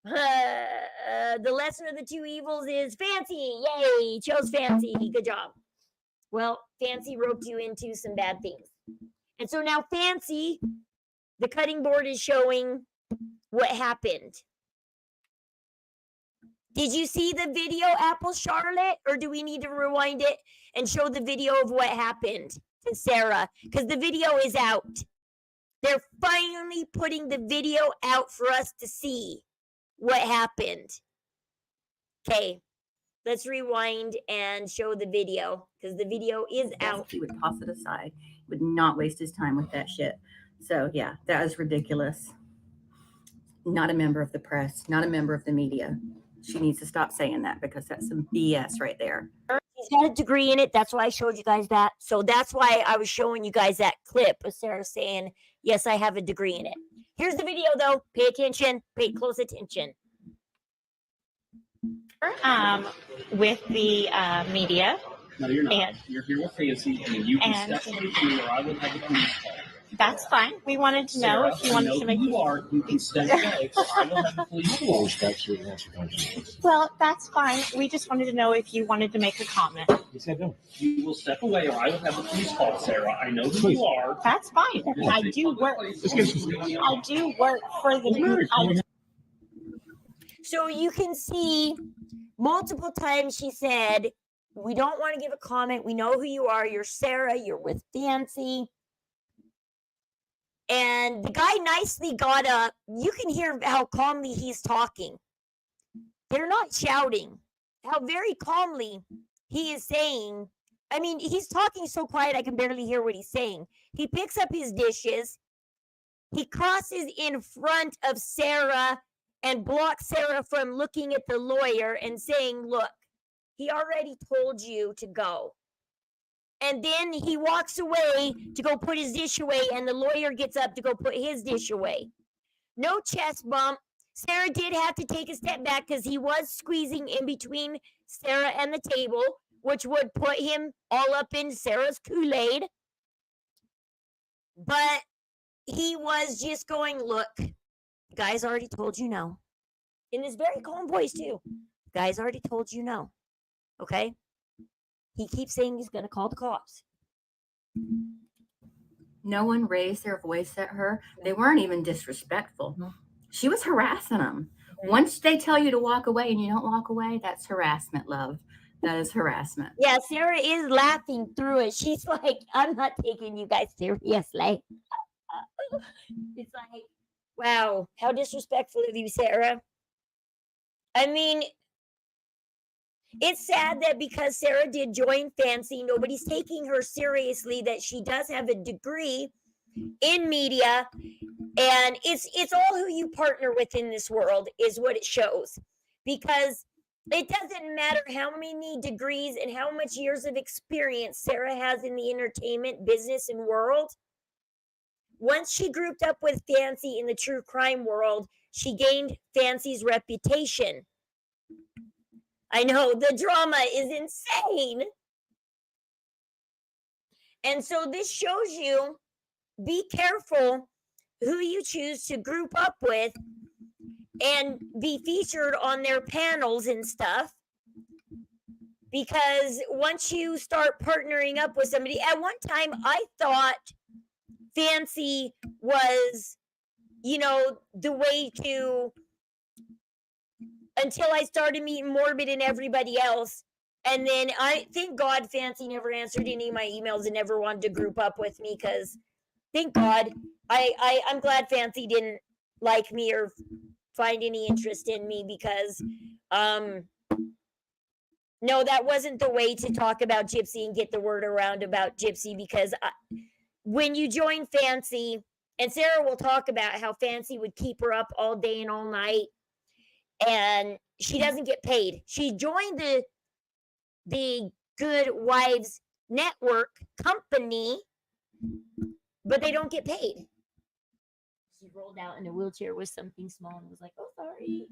the lesser of the two evils is Fancy. Yay, chose Fancy. Good job. Well, Fancy roped you into some bad things. And so now Fancy, the cutting board is showing what happened. Did you see the video, Apple Charlotte? Or do we need to rewind it and show the video of what happened to Sarah? Because the video is out. They're finally putting the video out for us to see what happened. Okay, let's rewind and show the video because the video is out. He would toss it aside, would not waste his time with that shit. So yeah, that is ridiculous. Not a member of the press, not a member of the media. She needs to stop saying that because that's some BS right there. She's got a degree in it. That's why I showed you guys that. So that's why I was showing you guys that clip of Sarah saying, yes, I have a degree in it. Here's the video, though. Pay attention. Pay close attention. With the media. No, you're not. And, you're here with Fancy, and you can step away from me or I will have a police call. That's fine. We wanted to know Sarah, if you wanted to make. You are. You can step away, or I will have a police call. Well, that's fine. We just wanted to know if you wanted to make a comment. You will step away, or I will have a police call, Sarah. I know who you are. That's fine. I do work. I do work for the. So you can see multiple times she said, we don't want to give a comment. We know who you are. You're Sarah. You're with Fancy. And the guy nicely got up. You can hear how calmly he's talking. They're not shouting. How very calmly he is saying. I mean, he's talking so quiet I can barely hear what he's saying. He picks up his dishes. He crosses in front of Sarah and blocks Sarah from looking at the lawyer and saying, look, he already told you to go. And then he walks away to go put his dish away, and the lawyer gets up to go put his dish away. No chest bump. Sarah did have to take a step back because he was squeezing in between Sarah and the table, which would put him all up in Sarah's Kool-Aid. But he was just going, look, guys already told you no. In this very calm voice, too. Guys already told you no. Okay? He keeps saying he's going to call the cops. No one raised their voice at her. They weren't even disrespectful. She was harassing them. Once they tell you to walk away and you don't walk away, that's harassment, love. That is harassment. Yeah, Sarah is laughing through it. She's like, I'm not taking you guys seriously. It's like, wow, how disrespectful of you, Sarah. I mean, It's sad that because Sarah did join Fancy, nobody's taking her seriously, that she does have a degree in media. And it's all who you partner with in this world is what it shows. Because it doesn't matter how many degrees and how much years of experience Sarah has in the entertainment business and world. Once she grouped up with Fancy in the true crime world, she gained Fancy's reputation. I know, the drama is insane. And so this shows you, be careful who you choose to group up with and be featured on their panels and stuff. Because once you start partnering up with somebody, at one time I thought Fancy was, the way to, until I started meeting Morbid and everybody else. And then I thank God Fancy never answered any of my emails and never wanted to group up with me, because thank God. I'm glad Fancy didn't like me or find any interest in me, because no, that wasn't the way to talk about Gypsy and get the word around about Gypsy. Because when you join Fancy, and Sarah will talk about how Fancy would keep her up all day and all night, and she doesn't get paid. She joined the Good Wives Network company, but they don't get paid. She rolled out in a wheelchair with something small and was like, "Oh, sorry."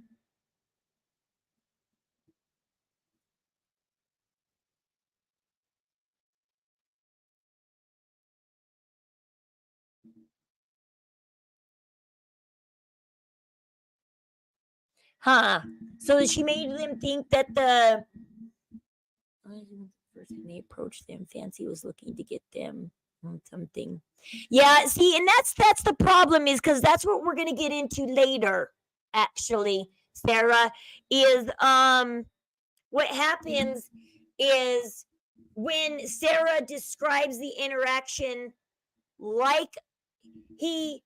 Huh. So she made them think that the first time they approached them, Fancy was looking to get them on something. Yeah, see, and that's the problem, is because that's what we're gonna get into later, actually, Sarah, is what happens is when Sarah describes the interaction like she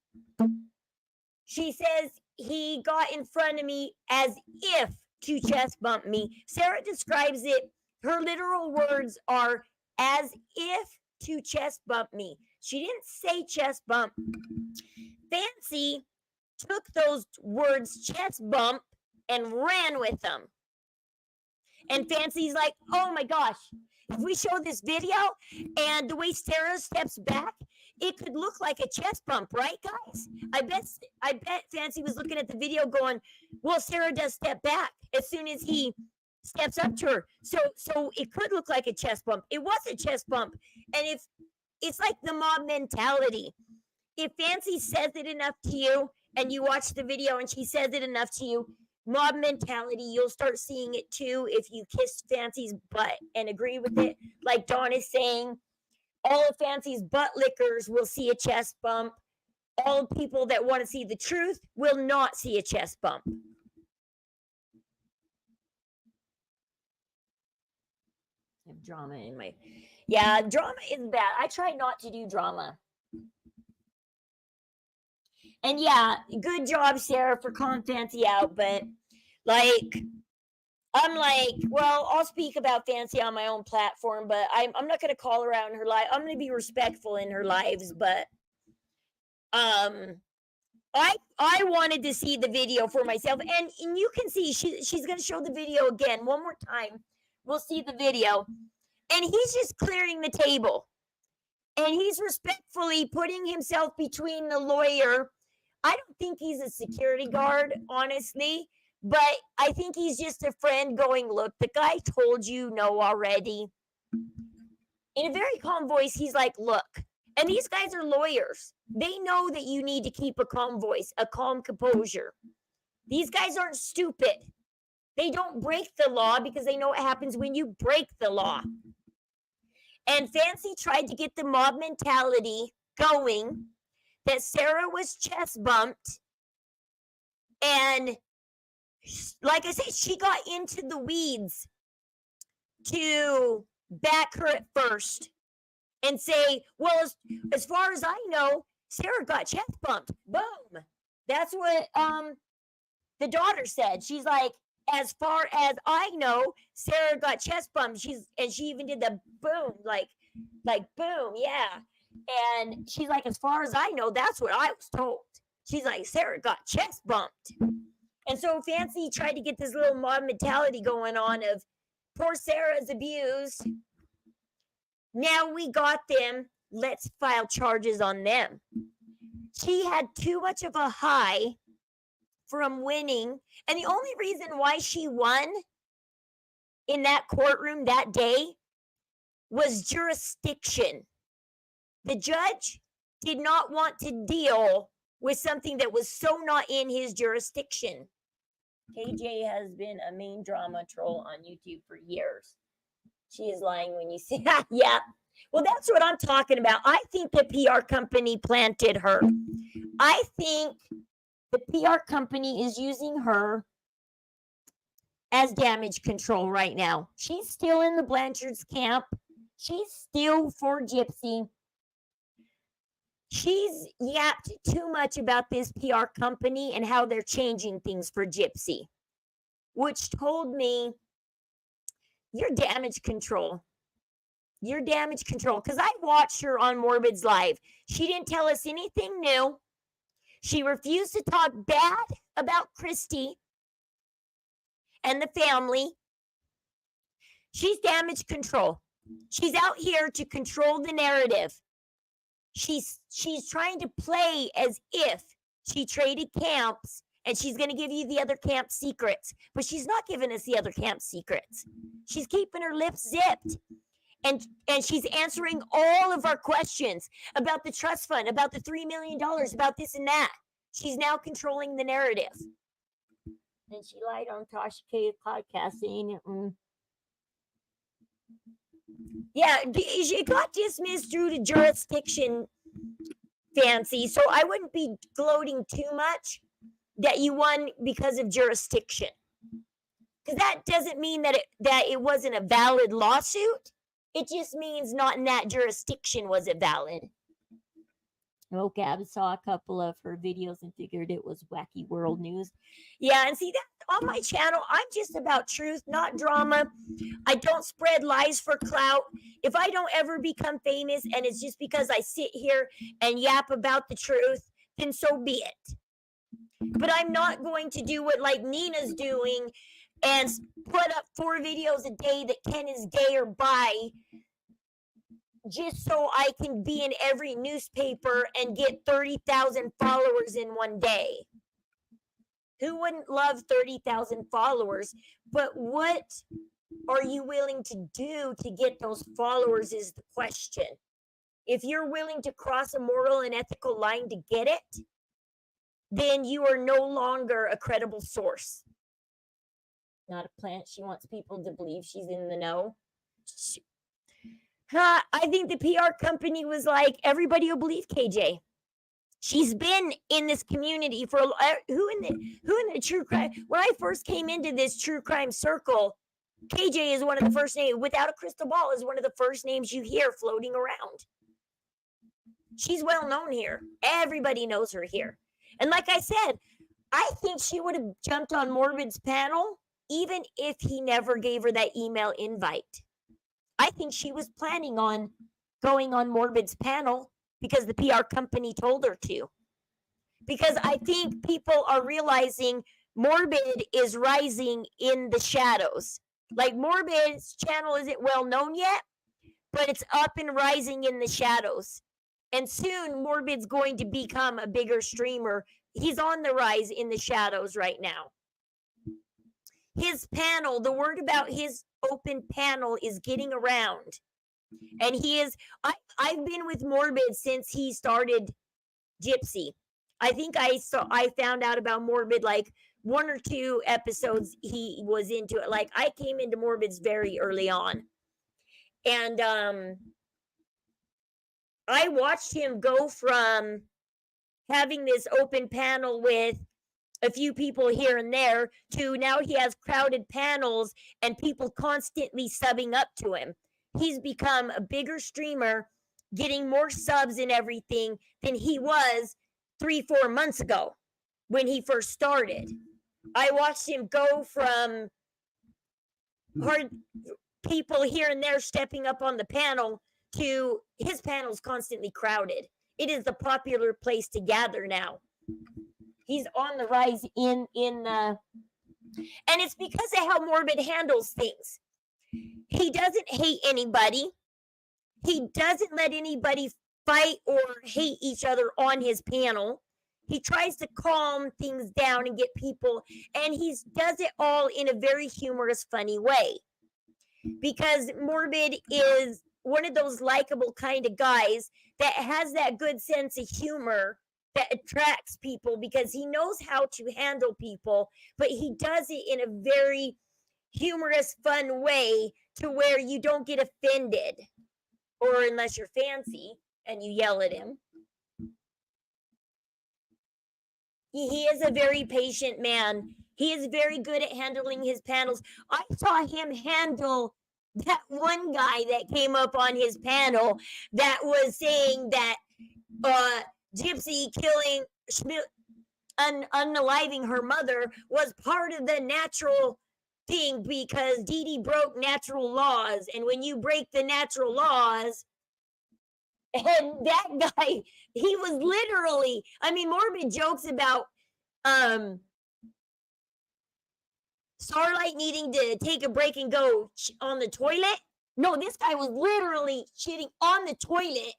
says he got in front of me as if to chest bump me. Sarah describes it, her literal words are as if to chest bump me. She didn't say chest bump. Fancy took those words chest bump and ran with them. And Fancy's like, "Oh my gosh, if we show this video and the way Sarah steps back, it could look like a chest bump, right, guys?" I bet Fancy was looking at the video going, "Well, Sarah does step back as soon as he steps up to her. So it could look like a chest bump." It was a chest bump. And if it's like the mob mentality, if Fancy says it enough to you and you watch the video and she says it enough to you, mob mentality, you'll start seeing it too if you kiss Fancy's butt and agree with it. Like Dawn is saying, all of Fancy's butt lickers will see a chest bump. All people that want to see the truth will not see a chest bump. I have drama in my... Yeah, drama is bad. I try not to do drama. And yeah, good job, Sarah, for calling Fancy out. But I'm like, well, I'll speak about Fancy on my own platform, but I'm not going to call her out in her life. I'm going to be respectful in her lives, but I wanted to see the video for myself, and you can see she's going to show the video again one more time. We'll see the video, and he's just clearing the table, and he's respectfully putting himself between the lawyer. I don't think he's a security guard, honestly. But I think he's just a friend going, "Look, the guy told you no already." In a very calm voice, he's like, "Look," and these guys are lawyers. They know that you need to keep a calm voice, a calm composure. These guys aren't stupid. They don't break the law because they know what happens when you break the law. And Fancy tried to get the mob mentality going that Sarah was chest bumped, and like I said, she got into the weeds to back her at first and say, "Well, as far as I know, Sarah got chest bumped." Boom. That's what the daughter said. She's like, as far as I know, Sarah got chest bumps. She even did the boom, like boom, yeah. And she's like, as far as I know, that's what I was told. She's like, Sarah got chest bumped. And so Fancy tried to get this little mob mentality going on of poor Sarah's abused. Now we got them. Let's file charges on them. She had too much of a high from winning. And the only reason why she won in that courtroom that day was jurisdiction. The judge did not want to deal with something that was so not in his jurisdiction. KJ has been a main drama troll on YouTube for years. She is lying when you say, yeah. Well, that's what I'm talking about. I think the PR company planted her. I think the PR company is using her as damage control right now. She's still in the Blanchards camp. She's still for Gypsy. She's yapped too much about this PR company and how they're changing things for Gypsy, which told me, you're damage control. You're damage control. Because I watched her on Morbid's Live. She didn't tell us anything new. She refused to talk bad about Christy and the family. She's damage control. She's out here to control the narrative. She's trying to play as if she traded camps and she's going to give you the other camp secrets, but she's not giving us the other camp secrets. She's keeping her lips zipped. And she's answering all of our questions about the trust fund, about the $3 million, about this and that. She's now controlling the narrative. And she lied on Tasha K's podcast saying, yeah, she got dismissed due to jurisdiction, Fancy. So I wouldn't be gloating too much that you won because of jurisdiction. Because that doesn't mean that it wasn't a valid lawsuit. It just means not in that jurisdiction was it valid. Okay, I saw a couple of her videos and figured it was wacky world news. Yeah, and see that on my channel, I'm just about truth, not drama. I don't spread lies for clout. If I don't ever become famous and it's just because I sit here and yap about the truth, then so be it. But I'm not going to do what like Nina's doing and put up 4 videos a day that Ken is gay or bi just so I can be in every newspaper and get 30,000 followers in one day. Who wouldn't love 30,000 followers? But what are you willing to do to get those followers is the question. If you're willing to cross a moral and ethical line to get it, then you are no longer a credible source. Not a plant. She wants people to believe she's in the know. I think the PR company was like, everybody will believe KJ. She's been in this community for who in the true crime. When I first came into this true crime circle, KJ is one of the first names. Without a crystal ball is one of the first names you hear floating around. She's well known here. Everybody knows her here. And like I said, I think she would have jumped on Morbid's panel even if he never gave her that email invite. I think she was planning on going on Morbid's panel because the PR company told her to. Because I think people are realizing Morbid is rising in the shadows. Like Morbid's channel isn't well known yet, but it's up and rising in the shadows. And soon Morbid's going to become a bigger streamer. He's on the rise in the shadows right now. His panel, the word about his open panel is getting around. And he is, I've been with Morbid since he started Gypsy. I think I found out about Morbid like 1 or 2 episodes he was into it. Like I came into Morbid's very early on. And I watched him go from having this open panel with a few people here and there to now he has crowded panels and people constantly subbing up to him. He's become a bigger streamer, getting more subs and everything than he was 3-4 months ago when he first started. I watched him go from hard people here and there stepping up on the panel to his panel's constantly crowded. It is the popular place to gather now. He's on the rise and it's because of how Morbid handles things. He doesn't hate anybody. He doesn't let anybody fight or hate each other on his panel. He tries to calm things down and get people, and he does it all in a very humorous, funny way. Because Morbid is one of those likable kind of guys that has that good sense of humor that attracts people because he knows how to handle people, but he does it in a very humorous, fun way to where you don't get offended, or unless you're fancy and you yell at him. He is a very patient man. He is very good at handling his panels. I saw him handle that one guy that came up on his panel that was saying that Gypsy killing, unaliving her mother was part of the natural thing because Dee Dee broke natural laws. And when you break the natural laws, and that guy, he was literally, I mean, Morbid jokes about Starlight needing to take a break and go on the toilet. No, this guy was literally shitting on the toilet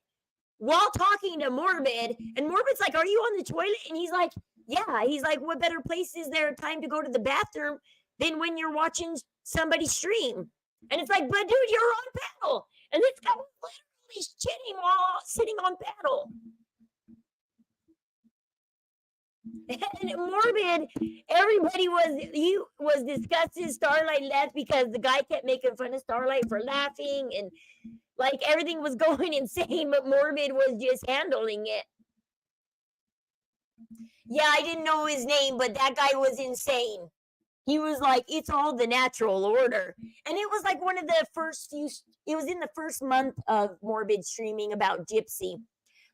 while talking to Morbid. And Morbid's like, "Are you on the toilet?" And he's like, "Yeah." He's like, "What better place is there time to go to the bathroom than when you're watching somebody stream?" And it's like, "But dude, you're on panel." And this guy was literally shitting while sitting on panel. And Morbid, everybody was disgusted. Starlight left because the guy kept making fun of Starlight for laughing, and like everything was going insane, but Morbid was just handling it. Yeah, I didn't know his name, but that guy was insane. He was like, "It's all the natural order." And it was like one of the first few, it was in the first month of Morbid streaming about Gypsy.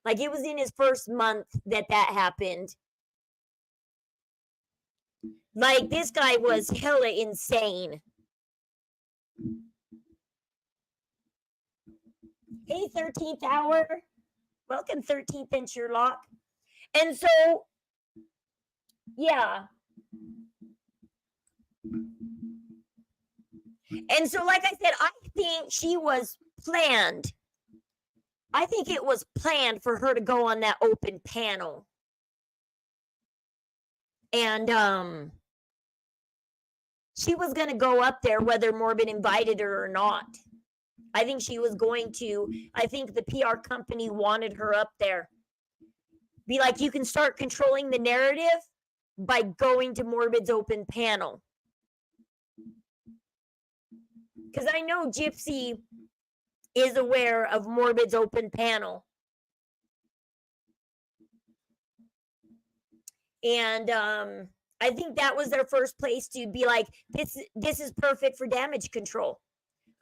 Like it was in his first month that happened. Like this guy was hella insane. Hey, 13th hour. Welcome, 13th and Sherlock. And so, yeah. And so, like I said, I think she was planned. I think it was planned for her to go on that open panel. And she was going to go up there whether Morbid invited her or not. I think she was going to. I think the PR company wanted her up there. Be like, you can start controlling the narrative by going to Morbid's open panel. Because I know Gypsy is aware of Morbid's open panel. And I think that was their first place to be like, this is perfect for damage control.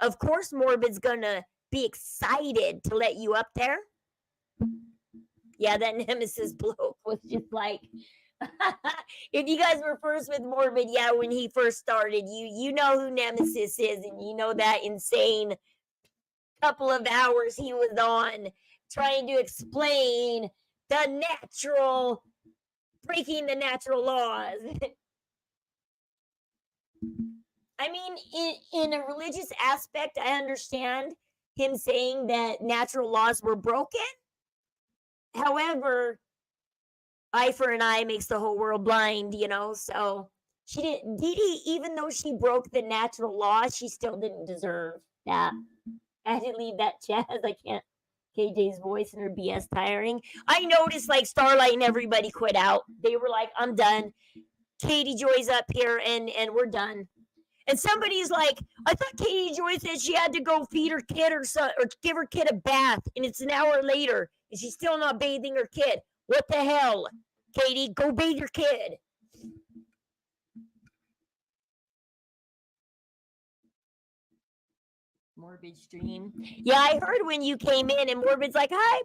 Of course, Morbid's gonna be excited to let you up there. Yeah, that Nemesis bloke was just like, if you guys were first with Morbid, yeah, when he first started, you know who Nemesis is, and you know that insane couple of hours he was on trying to explain the natural, breaking the natural laws. I mean, in a religious aspect, I understand him saying that natural laws were broken. However, eye for an eye makes the whole world blind, you know? So she didn't, Dee Dee, even though she broke the natural law, she still didn't deserve that. I had to leave that chat as I can't. KJ's voice and her BS tiring. I noticed like Starlight and everybody quit out. They were like, "I'm done. Katie Joy's up here and we're done." And somebody's like, "I thought Katie Joy said she had to go feed her kid or give her kid a bath, and it's an hour later and she's still not bathing her kid. What the hell, Katie? Go bathe your kid." Morbid stream. Yeah, I heard when you came in and Morbid's like, "Hi,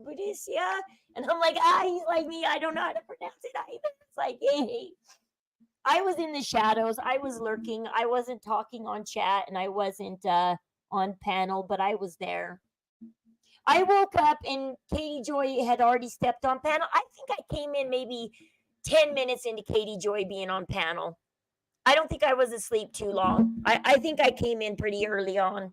Buddhistia." And I'm like, "Ah, he's like me. I don't know how to pronounce it either." It's like, hey. I was in the shadows. I was lurking. I wasn't talking on chat and I wasn't on panel, but I was there. I woke up and Katie Joy had already stepped on panel. I think I came in maybe 10 minutes into Katie Joy being on panel. I don't think I was asleep too long. I think I came in pretty early on.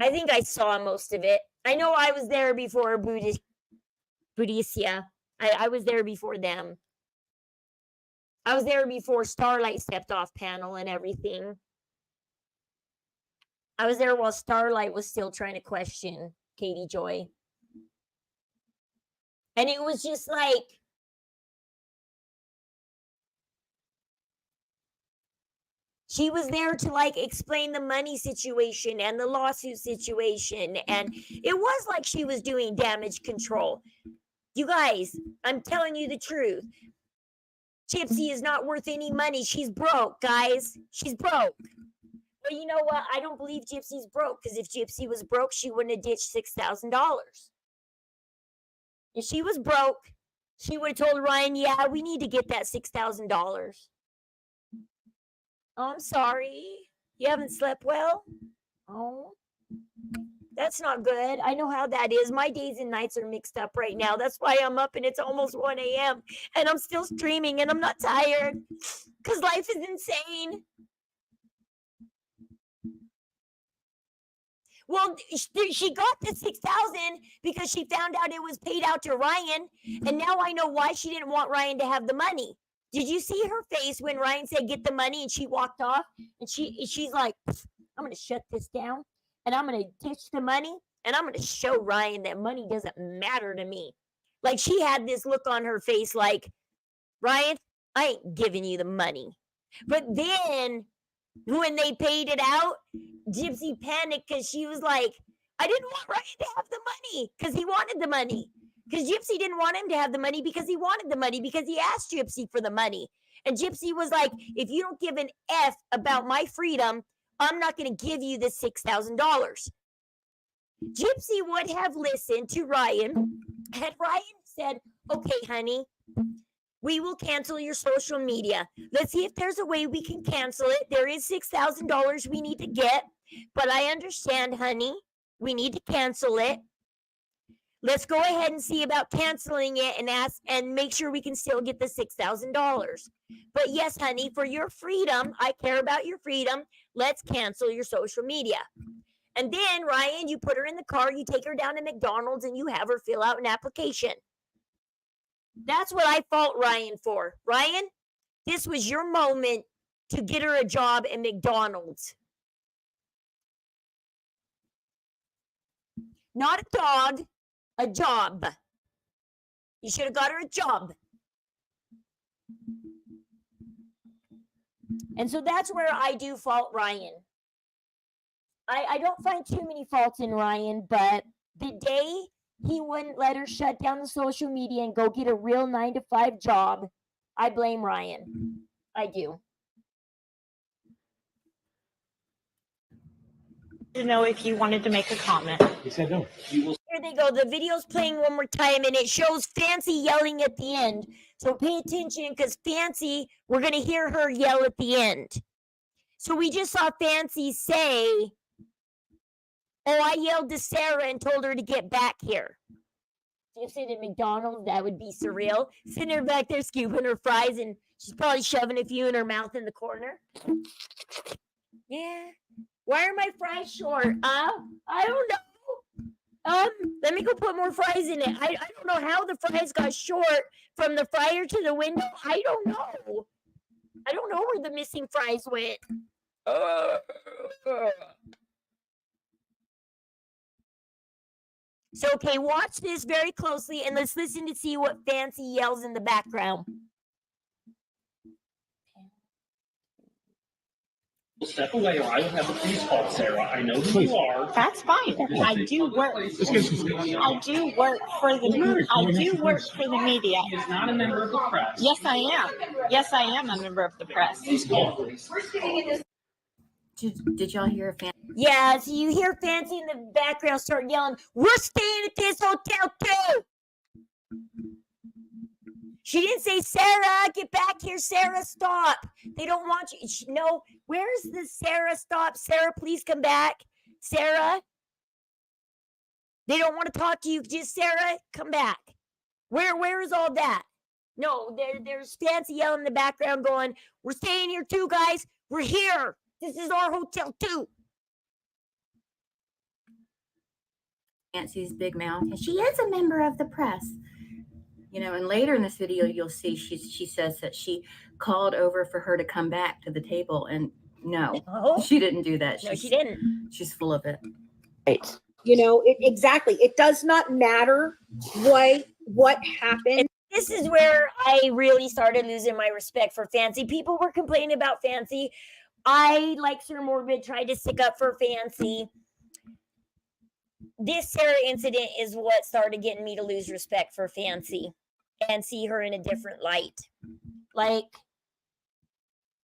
I think I saw most of it. I know I was there before Buddhistia. I was there before them. I was there before Starlight stepped off panel and everything. I was there while Starlight was still trying to question Katie Joy. And it was just like, she was there to like explain the money situation and the lawsuit situation. And it was like she was doing damage control. You guys, I'm telling you the truth. Gypsy is not worth any money. She's broke, guys. She's broke. Well, you know what? I don't believe Gypsy's broke, because if Gypsy was broke, she wouldn't have ditched $6,000. If she was broke, she would have told Ryan, yeah, we need to get that $6,000. Oh, I'm sorry. You haven't slept well? Oh, that's not good. I know how that is. My days and nights are mixed up right now. That's why I'm up and it's almost 1 a.m. and I'm still streaming and I'm not tired because life is insane. Well, she got the $6,000 because she found out it was paid out to Ryan, and now I know why she didn't want Ryan to have the money. Did you see her face when Ryan said get the money and she walked off? And she's like, I'm gonna shut this down and I'm gonna ditch the money and I'm gonna show Ryan that money doesn't matter to me. Like, she had this look on her face like, Ryan, I ain't giving you the money. But then when they paid it out, Gypsy panicked because she was like, I didn't want Ryan to have the money because he wanted the money. Because Gypsy didn't want him to have the money because he wanted the money, because he asked Gypsy for the money. And Gypsy was like, if you don't give an F about my freedom, I'm not going to give you the $6,000. Gypsy would have listened to Ryan had Ryan said, okay, honey, we will cancel your social media. Let's see if there's a way we can cancel it. There is $6,000 we need to get, but I understand, honey, we need to cancel it. Let's go ahead and see about canceling it and ask and make sure we can still get the $6,000. But yes, honey, for your freedom, I care about your freedom. Let's cancel your social media. And then, Ryan, you put her in the car, you take her down to McDonald's, and you have her fill out an application. That's what I fault Ryan for. Ryan, this was your moment to get her a job at McDonald's. Not a dog, a job. You should have got her a job. And so that's where I do fault Ryan. I don't find too many faults in Ryan, but the day he wouldn't let her shut down the social media and go get a real 9-to-5 job, I blame Ryan. I do. To know if you wanted to make a comment. He said no. Here they go. The video's playing one more time, and it shows Fancy yelling at the end. So pay attention, because Fancy, we're going to hear her yell at the end. So we just saw Fancy say, oh, I yelled to Sarah and told her to get back here. If you sit at McDonald's, that would be surreal. Sitting her back there scooping her fries, and she's probably shoving a few in her mouth in the corner. Yeah. Why are my fries short? I don't know. Let me go put more fries in it. I don't know how the fries got short from the fryer to the window. I don't know. I don't know where the missing fries went. So, okay, watch this very closely and let's listen to see what Fancy yells in the background. Step away or I will have the police call, Sarah. I know who you are. That's fine. I do work. I do work for the media. He's not a member of the press. Yes, I am. Yes, I am a member of the press. Please call. Did y'all hear Fancy? Yeah, so you hear Fancy in the background start yelling, we're staying at this hotel too. She didn't say, Sarah, get back here. Sarah, stop. They don't want you. No, where's the Sarah? Stop. Sarah, please come back. Sarah. They don't want to talk to you. Just Sarah, come back. Where is all that? No, there's Fancy yelling in the background going, we're staying here too, guys. We're here. This is our hotel too. Fancy's big mouth, and she is a member of the press. You know, and later in this video, you'll see she says that she called over for her to come back to the table, and no, she didn't do that. No, she didn't. She's full of it. Right. You know, exactly. It does not matter what happened. And this is where I really started losing my respect for Fancy. People were complaining about Fancy. I, like Sir Morbid, tried to stick up for Fancy. This Sarah incident is what started getting me to lose respect for Fancy and see her in a different light. Like,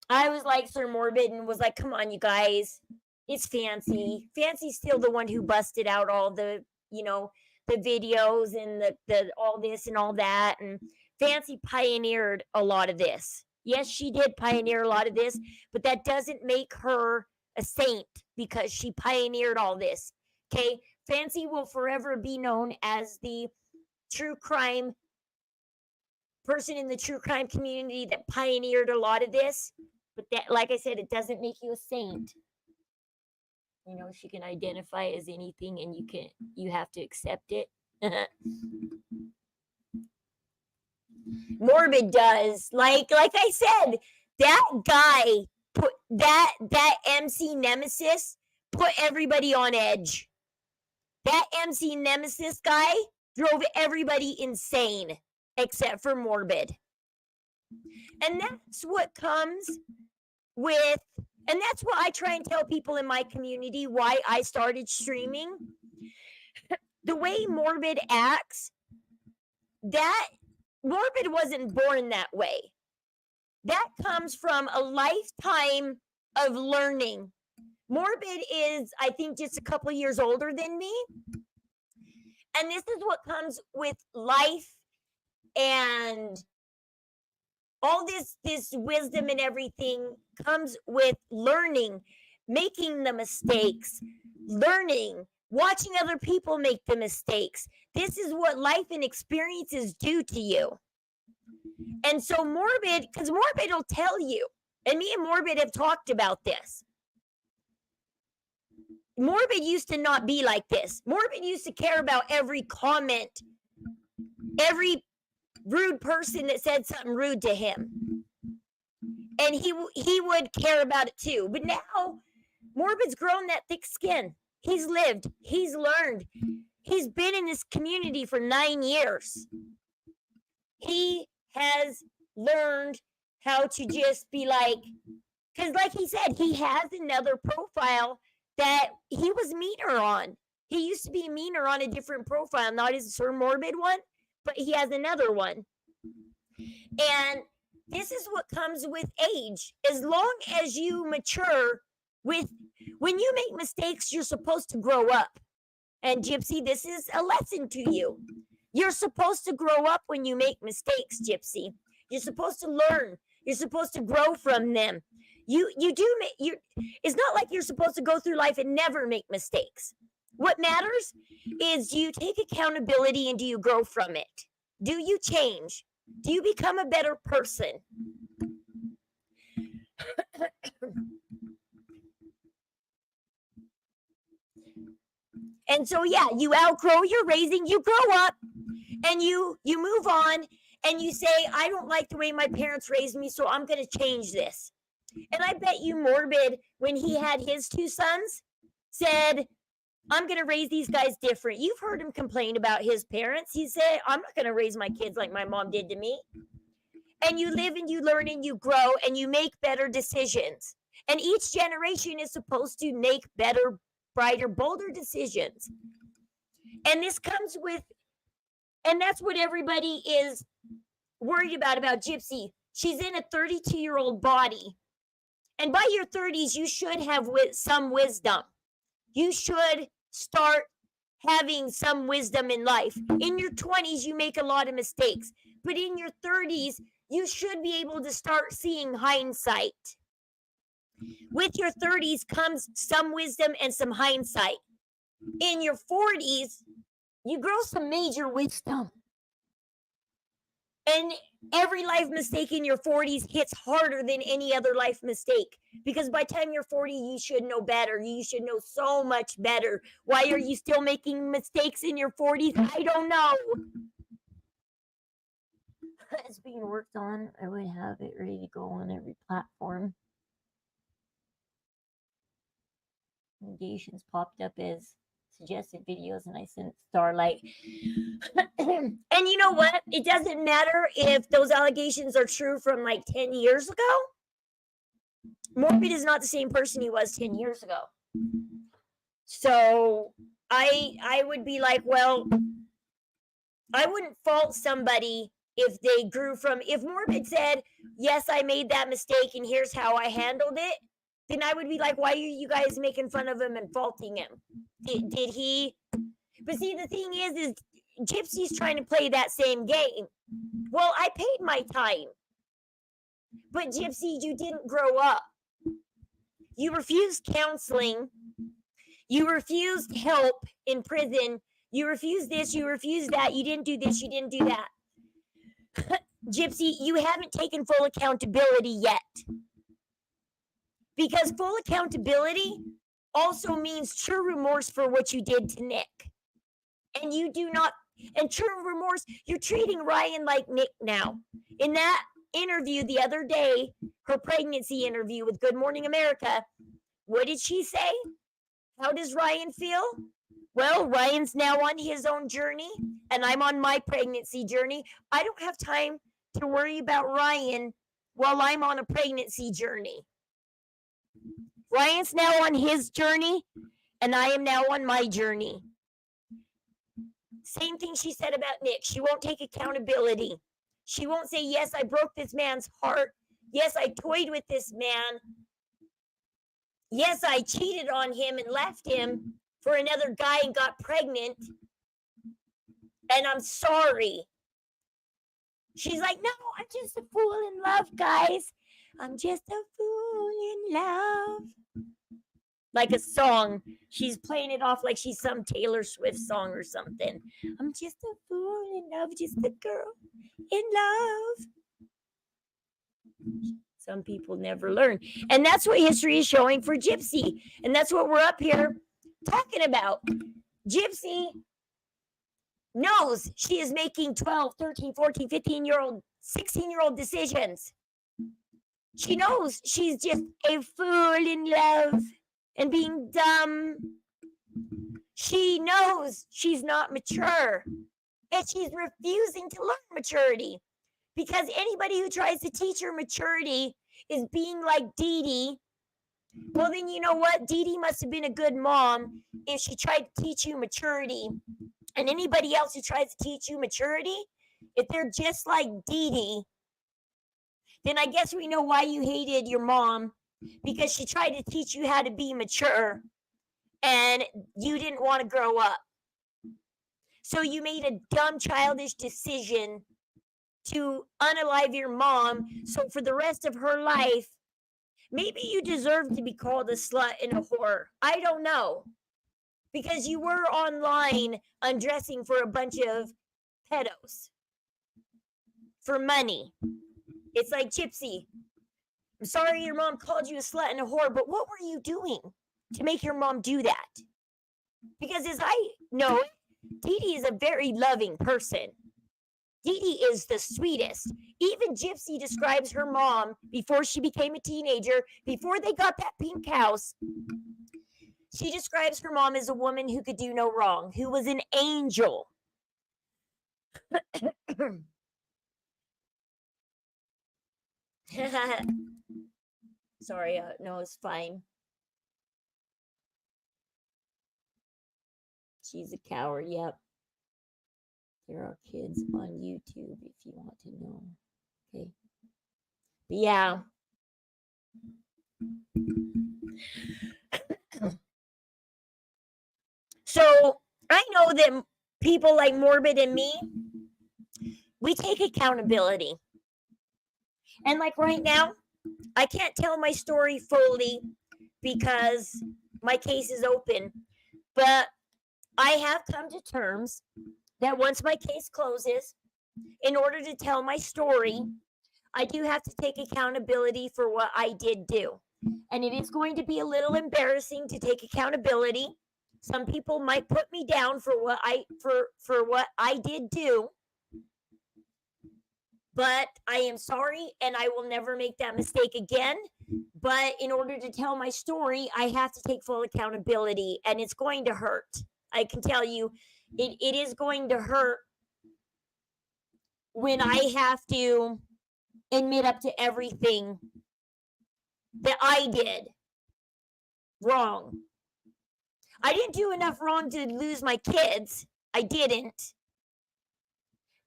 I was like Sir Morbid and was like, come on, you guys. It's Fancy. Fancy's still the one who busted out all the, you know, the videos and the all this and all that. And Fancy pioneered a lot of this. Yes, she did pioneer a lot of this, but that doesn't make her a saint because she pioneered all this. Okay? Fancy will forever be known as the true crime person in the true crime community that pioneered a lot of this. But that, like I said, it doesn't make you a saint. You know, she can identify as anything and you have to accept it. Morbid does. Like I said, that guy put that MC Nemesis put everybody on edge. That MC Nemesis guy drove everybody insane except for Morbid. And that's what comes with, and that's what I try and tell people in my community why I started streaming. The way Morbid acts, that Morbid wasn't born that way. That comes from a lifetime of learning. Morbid is, I think, just a couple years older than me. And this is what comes with life and all this wisdom and everything comes with learning, making the mistakes, learning, watching other people make the mistakes. This is what life and experiences do to you. And so Morbid, because Morbid will tell you, and me and Morbid have talked about this. Morbid used to not be like this. Morbid used to care about every comment, every rude person that said something rude to him. And he would care about it too. But now, Morbid's grown that thick skin. He's lived. He's learned. He's been in this community for 9 years. He has learned how to just be like, because like he said, he has another profile that he was meaner on. He used to be meaner on a different profile, not his Sir Morbid one, but he has another one. And this is what comes with age. As long as you mature when you make mistakes, you're supposed to grow up. And Gypsy, this is a lesson to you. You're supposed to grow up when you make mistakes, Gypsy. You're supposed to learn. You're supposed to grow from them. It's not like you're supposed to go through life and never make mistakes. What matters is, do you take accountability and do you grow from it? Do you change? Do you become a better person? And so, yeah, you outgrow your raising, you grow up, and you move on, and you say, I don't like the way my parents raised me, so I'm going to change this. And I bet you Morbid, when he had his 2 sons, said, I'm going to raise these guys different. You've heard him complain about his parents. He said, I'm not going to raise my kids like my mom did to me. And you live and you learn and you grow and you make better decisions. And each generation is supposed to make better, brighter, bolder decisions. And this comes with, and that's what everybody is worried about Gypsy. She's in a 32-year-old body. And by your 30s, you should have some wisdom. You should start having some wisdom in life. In your 20s, you make a lot of mistakes. But in your 30s, you should be able to start seeing hindsight. With your 30s comes some wisdom and some hindsight. In your 40s, you grow some major wisdom. And every life mistake in your 40s hits harder than any other life mistake. Because by the time you're 40, you should know better. You should know so much better. Why are you still making mistakes in your 40s? I don't know. It's being worked on. I would have it ready to go on every platform. Recommendations popped up as suggested videos, and I sent Starlight. And you know what? It doesn't matter if those allegations are true from like 10 years ago. Morbid is not the same person he was 10 years ago. So I would be like, well, I wouldn't fault somebody if they grew from, if Morbid said, yes, I made that mistake and here's how I handled it, then I would be like, why are you guys making fun of him and faulting him? Did he? But see, the thing is Gypsy's trying to play that same game. Well, I paid my time. But Gypsy, you didn't grow up. You refused counseling. You refused help in prison. You refused this, you refused that. You didn't do this, you didn't do that. Gypsy, you haven't taken full accountability yet. Because full accountability also means true remorse for what you did to Nick. And you do not, and true remorse, you're treating Ryan like Nick now. In that interview the other day, her pregnancy interview with Good Morning America, what did she say? How does Ryan feel? Well, Ryan's now on his own journey, and I'm on my pregnancy journey. I don't have time to worry about Ryan while I'm on a pregnancy journey. Ryan's now on his journey, and I am now on my journey. Same thing she said about Nick. She won't take accountability. She won't say, yes, I broke this man's heart. Yes, I toyed with this man. Yes, I cheated on him and left him for another guy and got pregnant. And I'm sorry. She's like, no, I'm just a fool in love, guys. I'm just a fool in love. Like a song. She's playing it off like she's some Taylor Swift song or something. I'm just a fool in love, just a girl in love. Some people never learn. And that's what history is showing for Gypsy. And that's what we're up here talking about. Gypsy knows she is making 12, 13, 14, 15-year-old, 16-year-old decisions. She knows she's just a fool in love and being dumb. She knows she's not mature. And she's refusing to learn maturity. Because anybody who tries to teach her maturity is being like Dee Dee. Well, then you know what? Dee Dee must have been a good mom if she tried to teach you maturity. And anybody else who tries to teach you maturity, if they're just like Dee Dee, then I guess we know why you hated your mom. Because she tried to teach you how to be mature. And you didn't want to grow up. So you made a dumb, childish decision to unalive your mom, so for the rest of her life, maybe you deserve to be called a slut and a whore. I don't know. Because you were online undressing for a bunch of pedos. For money. It's like, Gypsy, I'm sorry your mom called you a slut and a whore, but what were you doing to make your mom do that? Because as I know, Dee Dee is a very loving person. Dee Dee is the sweetest. Even Gypsy describes her mom before she became a teenager, before they got that pink house. She describes her mom as a woman who could do no wrong, who was an angel. Sorry, no, it's fine. She's a coward, yep. There are kids on YouTube if you want to know. Okay. But yeah. So I know that people like Morbid and me, we take accountability. And like right now, I can't tell my story fully because my case is open, but I have come to terms that once my case closes, in order to tell my story, I do have to take accountability for what I did do. And it is going to be a little embarrassing to take accountability. Some people might put me down for what I did do. But I am sorry and I will never make that mistake again. But in order to tell my story, I have to take full accountability, and it's going to hurt. I can tell you, it is going to hurt when I have to admit up to everything that I did wrong. I didn't do enough wrong to lose my kids. I didn't.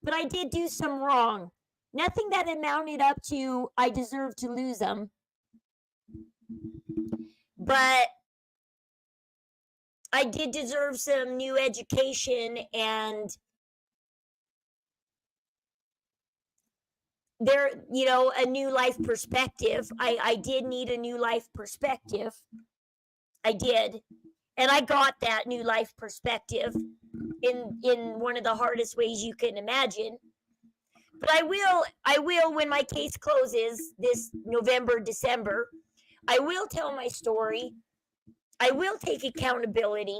But I did do some wrong. Nothing that amounted up to I deserve to lose them. But I did deserve some new education, and there, a new life perspective. I did need a new life perspective. I did. And I got that new life perspective in one of the hardest ways you can imagine. But I will when my case closes this November, December, I will tell my story. I will take accountability.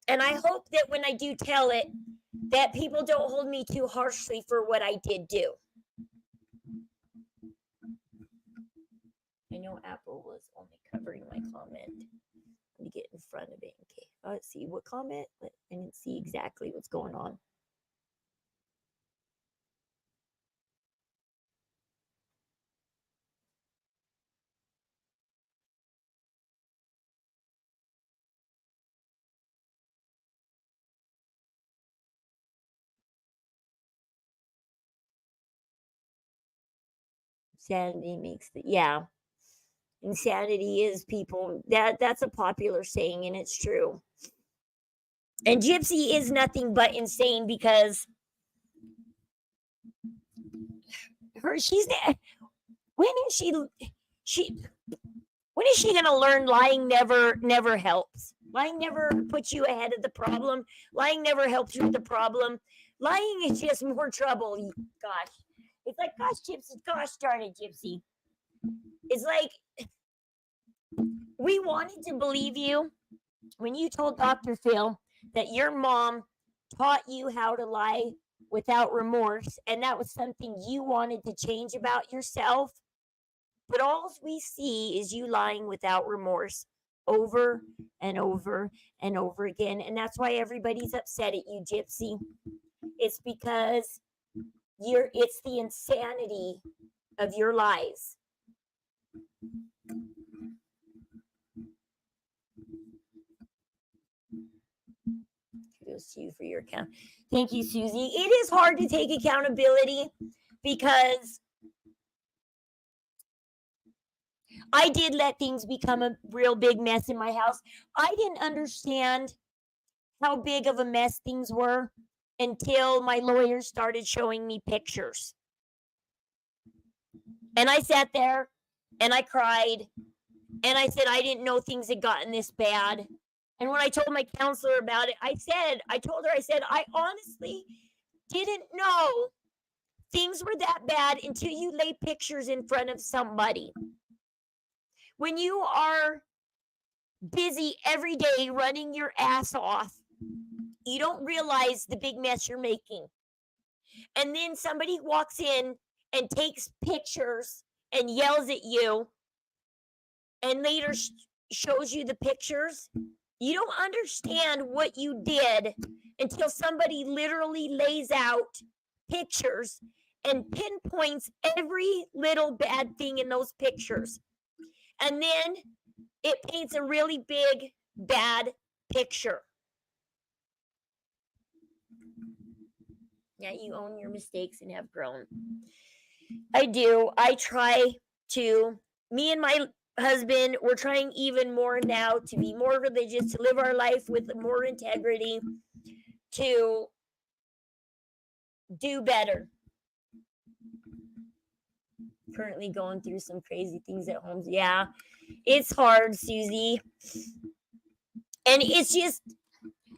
And I hope that when I do tell it, that people don't hold me too harshly for what I did do. I know Apple was only covering my comment. Let me get in front of it. Okay. Let's see what comment. I didn't see exactly what's going on. Insanity makes insanity is people. That's a popular saying, and it's true. And Gypsy is nothing but insane because when is she gonna learn lying never helps? Lying never puts you ahead of the problem. Lying never helps you with the problem. Lying is just more trouble. Gosh. It's like, gosh darn it, Gypsy. It's like, we wanted to believe you when you told Dr. Phil that your mom taught you how to lie without remorse, and that was something you wanted to change about yourself. But all we see is you lying without remorse over and over and over again. And that's why everybody's upset at you, Gypsy. It's because it's the insanity of your lies. Kudos to you for your account. Thank you, Susie. It is hard to take accountability because I did let things become a real big mess in my house. I didn't understand how big of a mess things were until my lawyers started showing me pictures. And I sat there and I cried and I said, I didn't know things had gotten this bad. And when I told my counselor about it, I told her, I honestly didn't know things were that bad until you lay pictures in front of somebody. When you are busy every day running your ass off, you don't realize the big mess you're making. And then somebody walks in and takes pictures and yells at you and later shows you the pictures. You don't understand what you did until somebody literally lays out pictures and pinpoints every little bad thing in those pictures. And then it paints a really big, bad picture. Yeah, you own your mistakes and have grown. I do. I try to. Me and my husband, we're trying even more now to be more religious, to live our life with more integrity, to do better. Currently going through some crazy things at home. Yeah, it's hard, Susie. And it's just,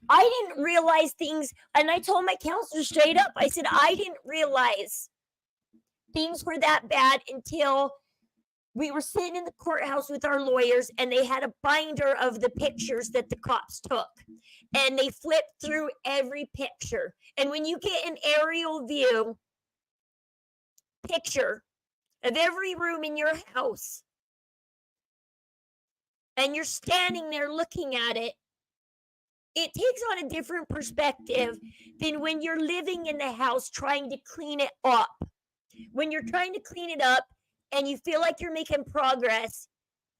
I didn't realize things. And I told my counselor straight up, I said, I didn't realize things were that bad until we were sitting in the courthouse with our lawyers and they had a binder of the pictures that the cops took. And they flipped through every picture. And when you get an aerial view picture of every room in your house, and you're standing there looking at it, it takes on a different perspective than when you're living in the house trying to clean it up. When you're trying to clean it up and you feel like you're making progress,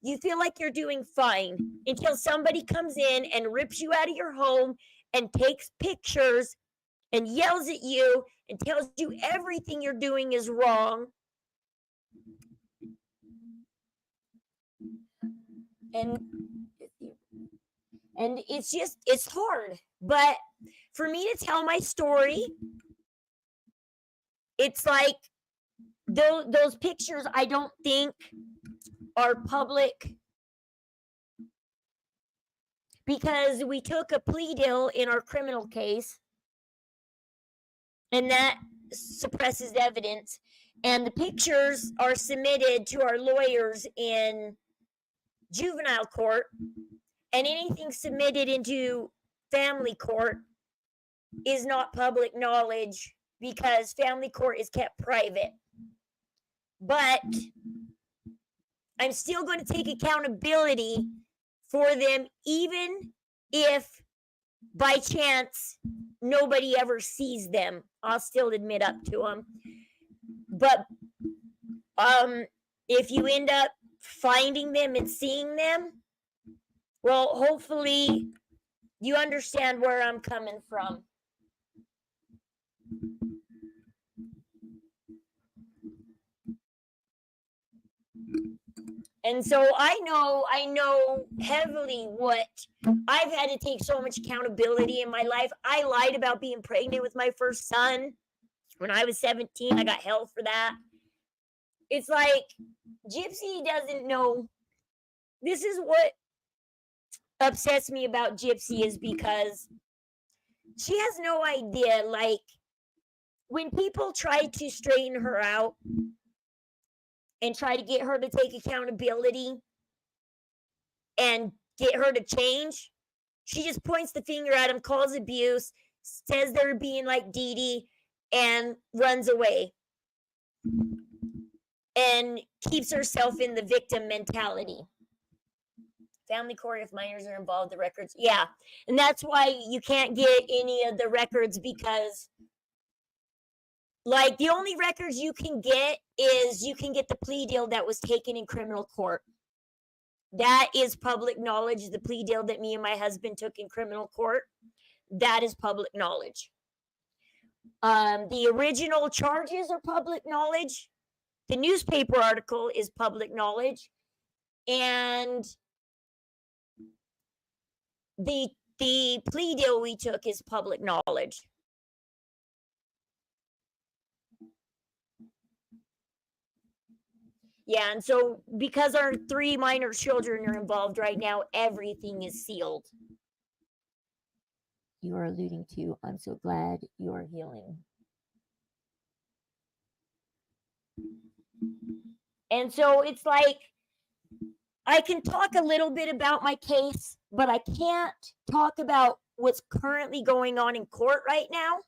you feel like you're doing fine until somebody comes in and rips you out of your home and takes pictures and yells at you and tells you everything you're doing is wrong. And it's just, it's hard. But for me to tell my story, it's like those pictures I don't think are public, because we took a plea deal in our criminal case and that suppresses evidence, and the pictures are submitted to our lawyers in juvenile court, and anything submitted into family court is not public knowledge because family court is kept private. But I'm still going to take accountability for them, even if by chance nobody ever sees them. I'll still admit up to them. But if you end up finding them and seeing them, well, hopefully you understand where I'm coming from. And so I know heavily what I've had to take so much accountability in my life. I lied about being pregnant with my first son when I was 17. I got held for that. It's like Gypsy doesn't know. This is what upsets me about Gypsy, is because she has no idea. Like, when people try to straighten her out and try to get her to take accountability and get her to change, she just points the finger at him, calls abuse, says they're being like Dee Dee, and runs away and keeps herself in the victim mentality. Family court, if minors are involved, the records. Yeah. And that's why you can't get any of the records, because like the only records you can get is you can get the plea deal that was taken in criminal court. That is public knowledge. The plea deal that me and my husband took in criminal court, that is public knowledge. The original charges are public knowledge. The newspaper article is public knowledge. And the plea deal we took is public knowledge. Yeah, and so because our 3 minor children are involved right now, everything is sealed. You are alluding to, I'm so glad you are healing. And so it's like, I can talk a little bit about my case, but I can't talk about what's currently going on in court right now.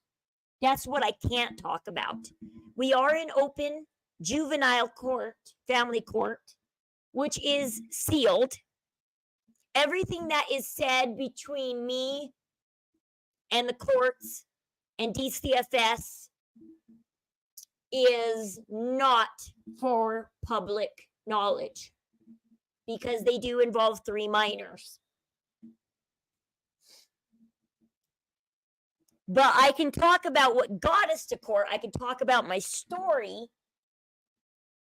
That's what I can't talk about. We are in open juvenile court, family court, which is sealed. Everything that is said between me and the courts and DCFS is not for public knowledge, because they do involve 3 minors. But I can talk about what got us to court. I can talk about my story,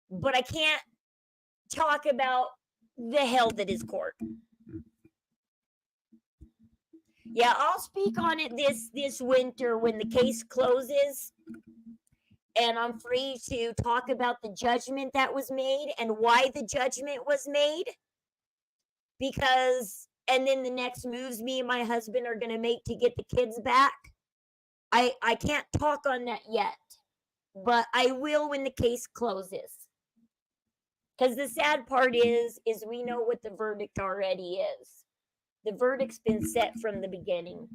but I can't talk about the hell that is court. Yeah, I'll speak on it this winter when the case closes, and I'm free to talk about the judgment that was made and why the judgment was made. Because and then the next moves me and my husband are going to make to get the kids back. I can't talk on that yet, but I will when the case closes. Because the sad part is we know what the verdict already is. The verdict's been set from the beginning.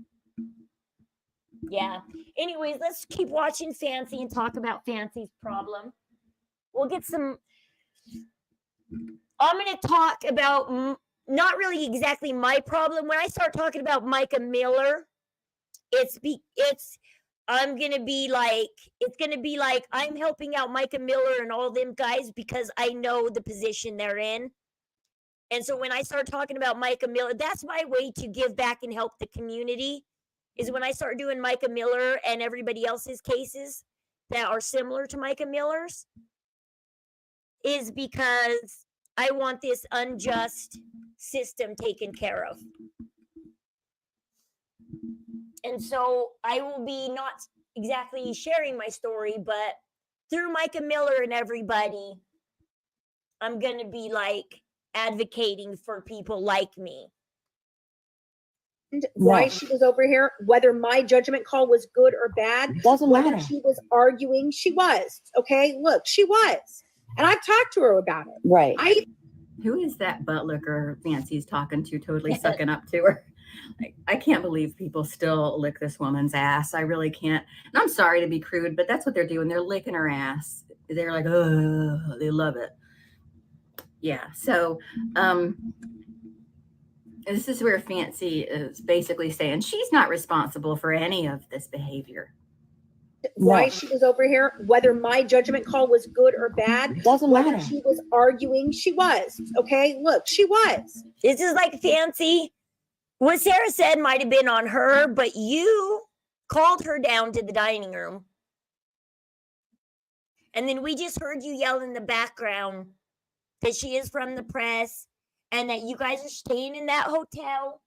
Yeah. Anyways, let's keep watching Fancy and talk about Fancy's problem. We'll get some. I'm going to talk about not really exactly my problem. When I start talking about Micah Miller, it's going to be like I'm helping out Micah Miller and all them guys because I know the position they're in. And so when I start talking about Micah Miller, that's my way to give back and help the community, is when I start doing Micah Miller and everybody else's cases that are similar to Micah Miller's, is because I want this unjust system taken care of. And so I will be not exactly sharing my story, but through Micah Miller and everybody, I'm going to be like advocating for people like me. And why she was over here, whether my judgment call was good or bad, Doesn't whether matter. she was arguing, she was. Okay, look, she was. And I've talked to her about it. Right. Who is that buttlicker Fancy's talking to, totally sucking up to her? Like, I can't believe people still lick this woman's ass. I really can't. And I'm sorry to be crude, but that's what they're doing. They're licking her ass. They're like, oh, they love it. Yeah. So this is where Fancy is basically saying she's not responsible for any of this behavior. Why she was over here, whether my judgment call was good or bad, Doesn't whether matter. she was arguing, she was. Okay, look, she was. This is like Fancy. What Sarah said might have been on her, but you called her down to the dining room. And then we just heard you yell in the background that she is from the press and that you guys are staying in that hotel.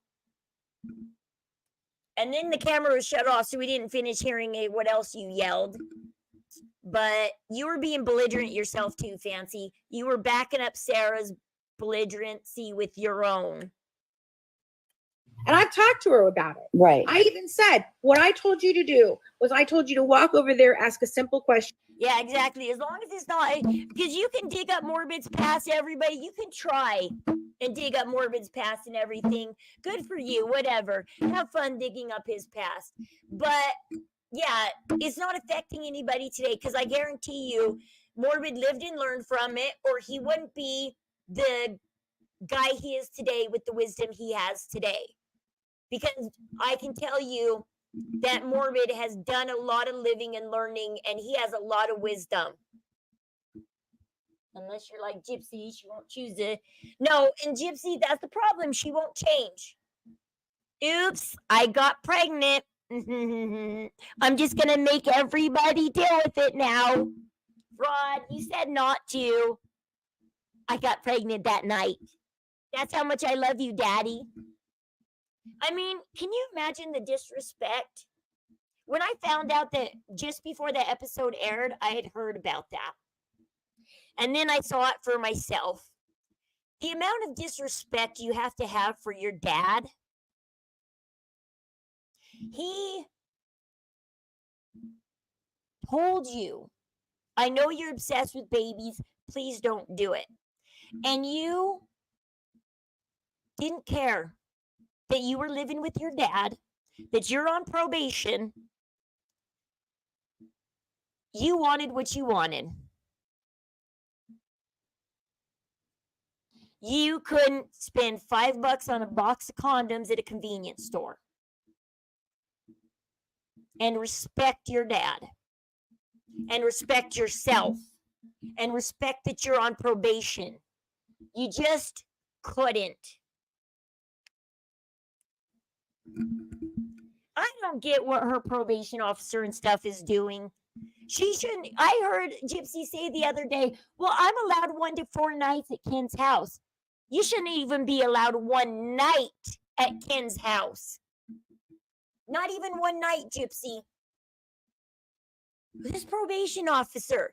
And then the camera was shut off, so we didn't finish hearing what else you yelled. But you were being belligerent yourself too, Fancy. You were backing up Sarah's belligerency with your own. And I've talked to her about it. Right. I even said, what I told you to do was I told you to walk over there, ask a simple question. Yeah, exactly. As long as it's not, because you can dig up Morbid's past, everybody. You can try and dig up Morbid's past and everything. Good for you, whatever. Have fun digging up his past. But yeah, it's not affecting anybody today, because I guarantee you Morbid lived and learned from it, or he wouldn't be the guy he is today with the wisdom he has today. Because I can tell you that Morbid has done a lot of living and learning, and he has a lot of wisdom. Unless you're like Gypsy, she won't choose it. No, and Gypsy, that's the problem. She won't change. Oops, I got pregnant. I'm just going to make everybody deal with it now. Rod, you said not to. I got pregnant that night. That's how much I love you, Daddy. I mean, can you imagine the disrespect? When I found out that just before the episode aired, I had heard about that. And then I saw it for myself. The amount of disrespect you have to have for your dad. He told you, I know you're obsessed with babies. Please don't do it. And you didn't care that you were living with your dad, that you're on probation. You wanted what you wanted. You couldn't spend $5 on a box of condoms at a convenience store. And respect your dad. And respect yourself. And respect that you're on probation. You just couldn't. I don't get what her probation officer and stuff is doing. She shouldn't. I heard Gypsy say the other day, well, I'm allowed 1 to 4 nights at Ken's house. You shouldn't even be allowed 1 night at Ken's house. Not even one night, Gypsy. This probation officer.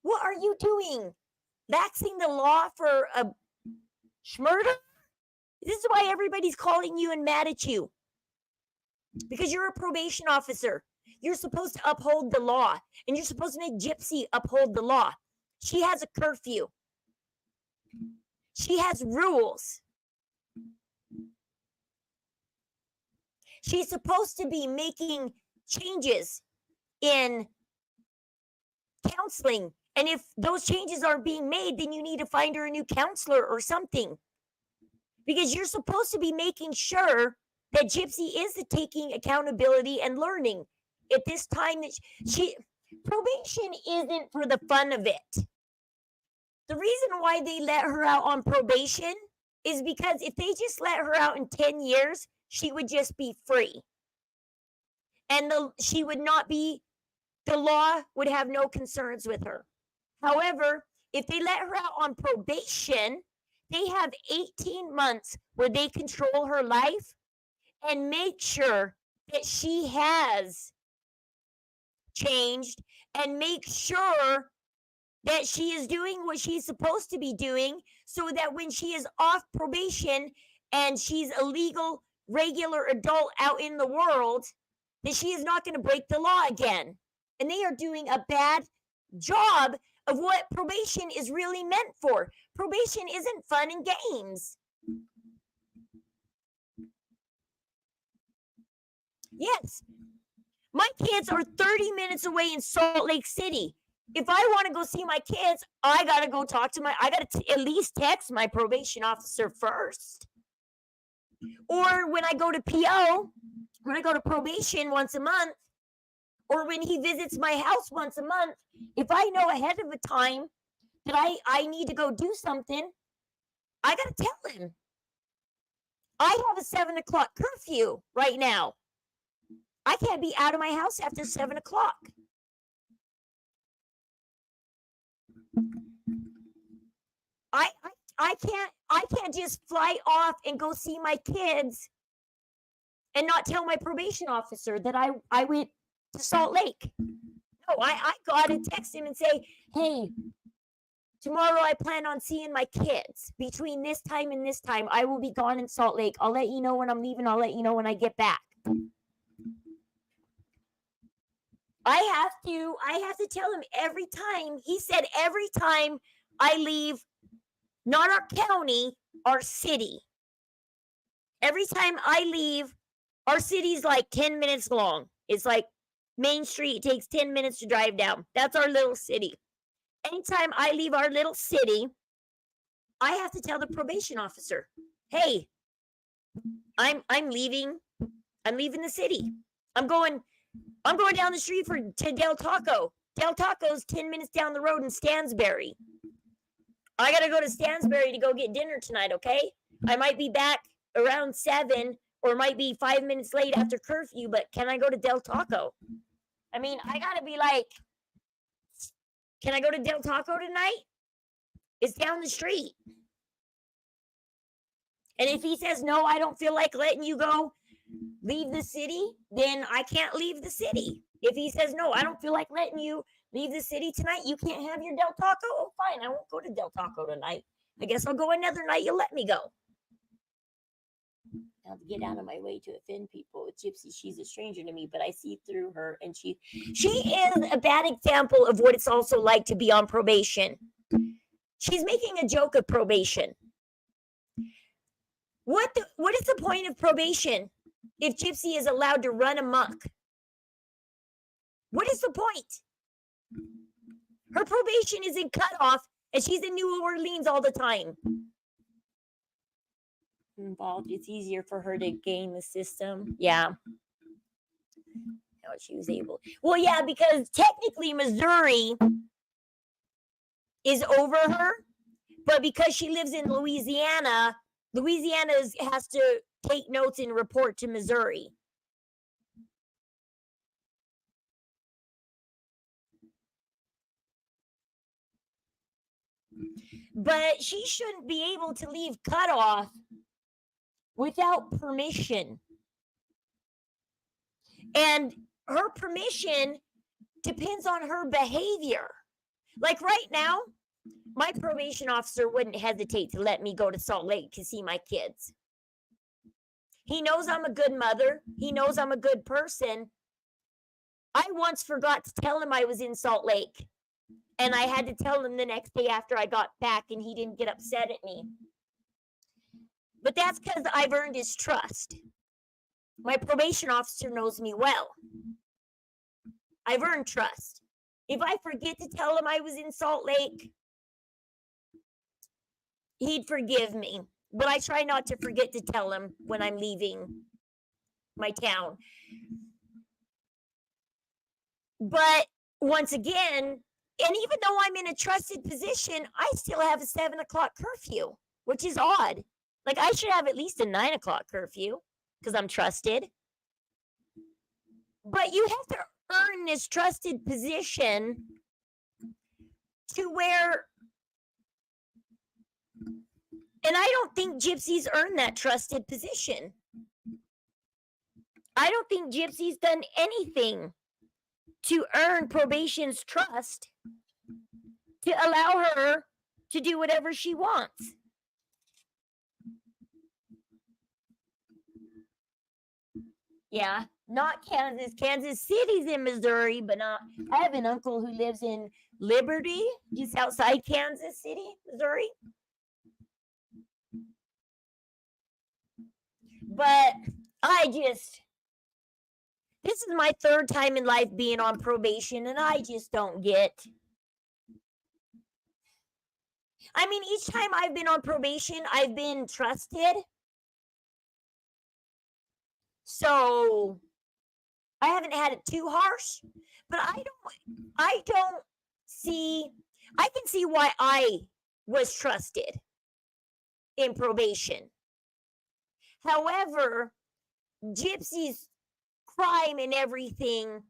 What are you doing? Laxing the law for a schmurder? This is why everybody's calling you and mad at you. Because you're a probation officer. You're supposed to uphold the law. And you're supposed to make Gypsy uphold the law. She has a curfew. She has rules. She's supposed to be making changes in counseling. And if those changes aren't being made, then you need to find her a new counselor or something. Because you're supposed to be making sure that Gypsy is taking accountability and learning. At this time that probation isn't for the fun of it. The reason why they let her out on probation is because if they just let her out in 10 years, she would just be free. And she would not be, the law would have no concerns with her. However, if they let her out on probation, they have 18 months where they control her life and make sure that she has changed and make sure that she is doing what she's supposed to be doing so that when she is off probation and she's a legal, regular adult out in the world, that she is not going to break the law again. And they are doing a bad job of what probation is really meant for. Probation isn't fun and games. Yes, my kids are 30 minutes away in Salt Lake City. If I want to go see my kids, I got to go talk to I got to at least text my probation officer first. Or when I go to PO, when I go to probation once a month, or when he visits my house once a month, if I know ahead of a time that I need to go do something, I got to tell him. I have a 7 o'clock curfew right now. I can't be out of my house after 7 o'clock. I can't just fly off and go see my kids and not tell my probation officer that I went to Salt Lake. No, I got to text him and say, hey, tomorrow I plan on seeing my kids. Between this time and this time, I will be gone in Salt Lake. I'll let you know when I'm leaving. I'll let you know when I get back. I have to tell him every time. He said every time I leave, not our county, our city. Every time I leave, our city's like 10 minutes long. It's like Main Street takes 10 minutes to drive down. That's our little city. Anytime I leave our little city, I have to tell the probation officer, hey, I'm leaving the city. I'm going down the street to Del Taco. Del Taco's 10 minutes down the road in Stansbury. I got to go to Stansbury to go get dinner tonight, okay? I might be back around 7 or might be 5 minutes late after curfew, but can I go to Del Taco? I mean, I got to be like, can I go to Del Taco tonight? It's down the street. And if he says, no, I don't feel like letting you go leave the city, then I can't leave the city. If he says, no, I don't feel like letting you leave the city tonight, you can't have your Del Taco. Oh, fine, I won't go to Del Taco tonight. I guess I'll go another night. You'll let me go. Now to get out of my way to offend people with Gypsy, she's a stranger to me, but I see through her, and she is a bad example of what it's also like to be on probation. She's making a joke of probation. What is the point of probation if Gypsy is allowed to run amok? What is the point? Her probation is in cutoff, and she's in New Orleans all the time. Involved, it's easier for her to gain the system. Yeah. How she was able. Well, yeah, because technically Missouri is over her, but because she lives in Louisiana, Louisiana has to take notes and report to Missouri. But she shouldn't be able to leave cutoff without permission. And her permission depends on her behavior. Like right now, my probation officer wouldn't hesitate to let me go to Salt Lake to see my kids. He knows I'm a good mother. He knows I'm a good person. I once forgot to tell him I was in Salt Lake. And I had to tell him the next day after I got back, and he didn't get upset at me. But that's because I've earned his trust. My probation officer knows me well. I've earned trust. If I forget to tell him I was in Salt Lake, he'd forgive me. But I try not to forget to tell him when I'm leaving my town. But once again, and even though I'm in a trusted position, I still have a 7 o'clock curfew, which is odd. Like I should have at least a 9 o'clock curfew because I'm trusted. But you have to earn this trusted position to where, and I don't think Gypsy's earned that trusted position. I don't think Gypsy's done anything to earn probation's trust to allow her to do whatever she wants. Yeah, not Kansas. Kansas City's in Missouri, but not. I have an uncle who lives in Liberty, just outside Kansas City, Missouri. But this is my third time in life being on probation, and I just don't get. I mean, each time I've been on probation, I've been trusted. So I haven't had it too harsh, but I can see why I was trusted in probation. However, Gypsy's crime and everything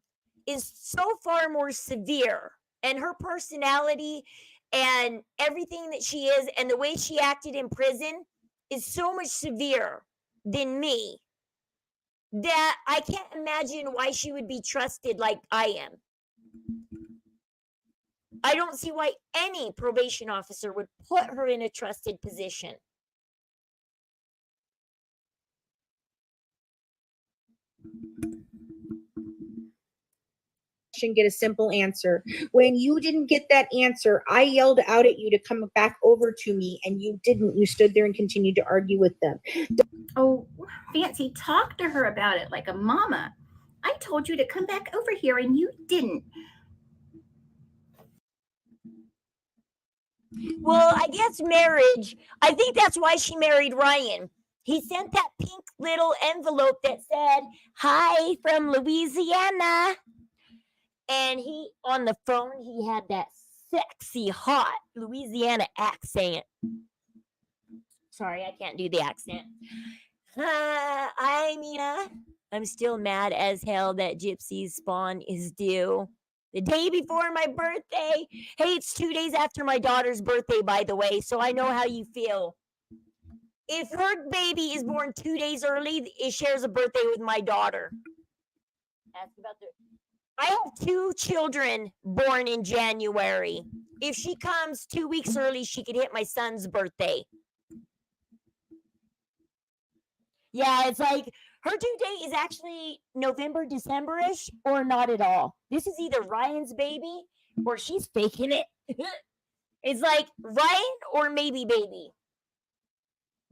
is so far more severe, and her personality and everything that she is and the way she acted in prison is so much severe than me that I can't imagine why she would be trusted like I am. I don't see why any probation officer would put her in a trusted position. Get a simple answer. When you didn't get that answer, I yelled out at you to come back over to me, and you didn't. You stood there and continued to argue with them. Oh, Fancy, talk to her about it like a mama. I told you to come back over here and you didn't. Well, I guess marriage, I think that's why she married Ryan. He sent that pink little envelope that said, "Hi from Louisiana." And he, on the phone, he had that sexy, hot Louisiana accent. Sorry, I can't do the accent. I'm still mad as hell that Gypsy's spawn is due the day before my birthday. Hey, it's 2 days after my daughter's birthday, by the way, so I know how you feel. If her baby is born 2 days early, it shares a birthday with my daughter. Ask about I have 2 children born in January. If she comes 2 weeks early, she could hit my son's birthday. Yeah, it's like her due date is actually November, December-ish, or not at all. This is either Ryan's baby or she's faking it. It's like Ryan or maybe baby.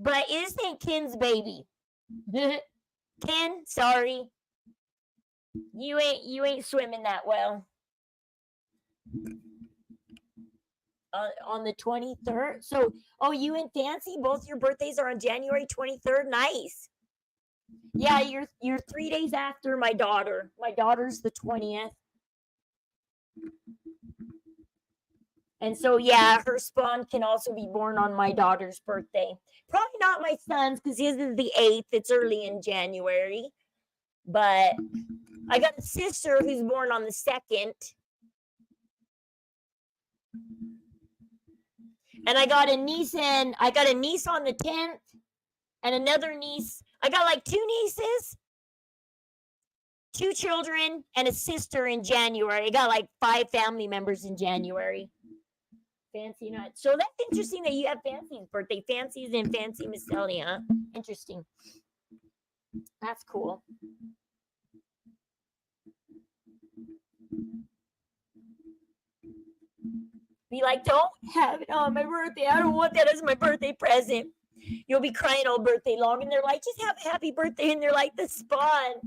But it ain't Ken's baby. Ken, sorry. You ain't swimming that well. On the 23rd. So, you and Fancy, both your birthdays are on January 23rd. Nice. Yeah, you're 3 days after my daughter. My daughter's the 20th. And so, yeah, her spawn can also be born on my daughter's birthday. Probably not my son's because his is the 8th. It's early in January. But I got a sister who's born on the 2nd. And I got a niece on the 10th. and another niece. I got like 2 nieces, 2 children, and a sister in January. I got like 5 family members in January. Fancy not. So that's interesting that you have Fancy's birthday. Fancy's and Fancy Miss Sally, huh? Interesting. That's cool. Be like, don't have it on my birthday. I don't want that as my birthday present. You'll be crying all birthday long, and they're like, just have a happy birthday. And they're like, the spawn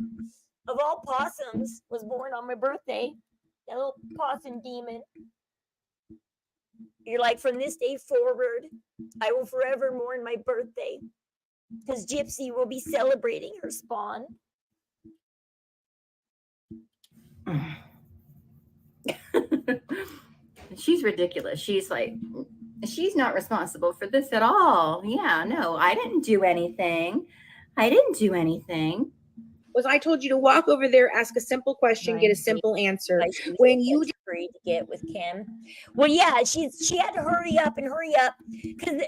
of all possums was born on my birthday. That little possum demon. You're like, from this day forward, I will forever mourn my birthday, because Gypsy will be celebrating her spawn. She's ridiculous. She's like, she's not responsible for this at all. Yeah, no, I didn't do anything. I didn't do anything. Was I told you to walk over there, ask a simple question, get a simple answer. When you free to get with Kim. Well, yeah, she had to hurry up because,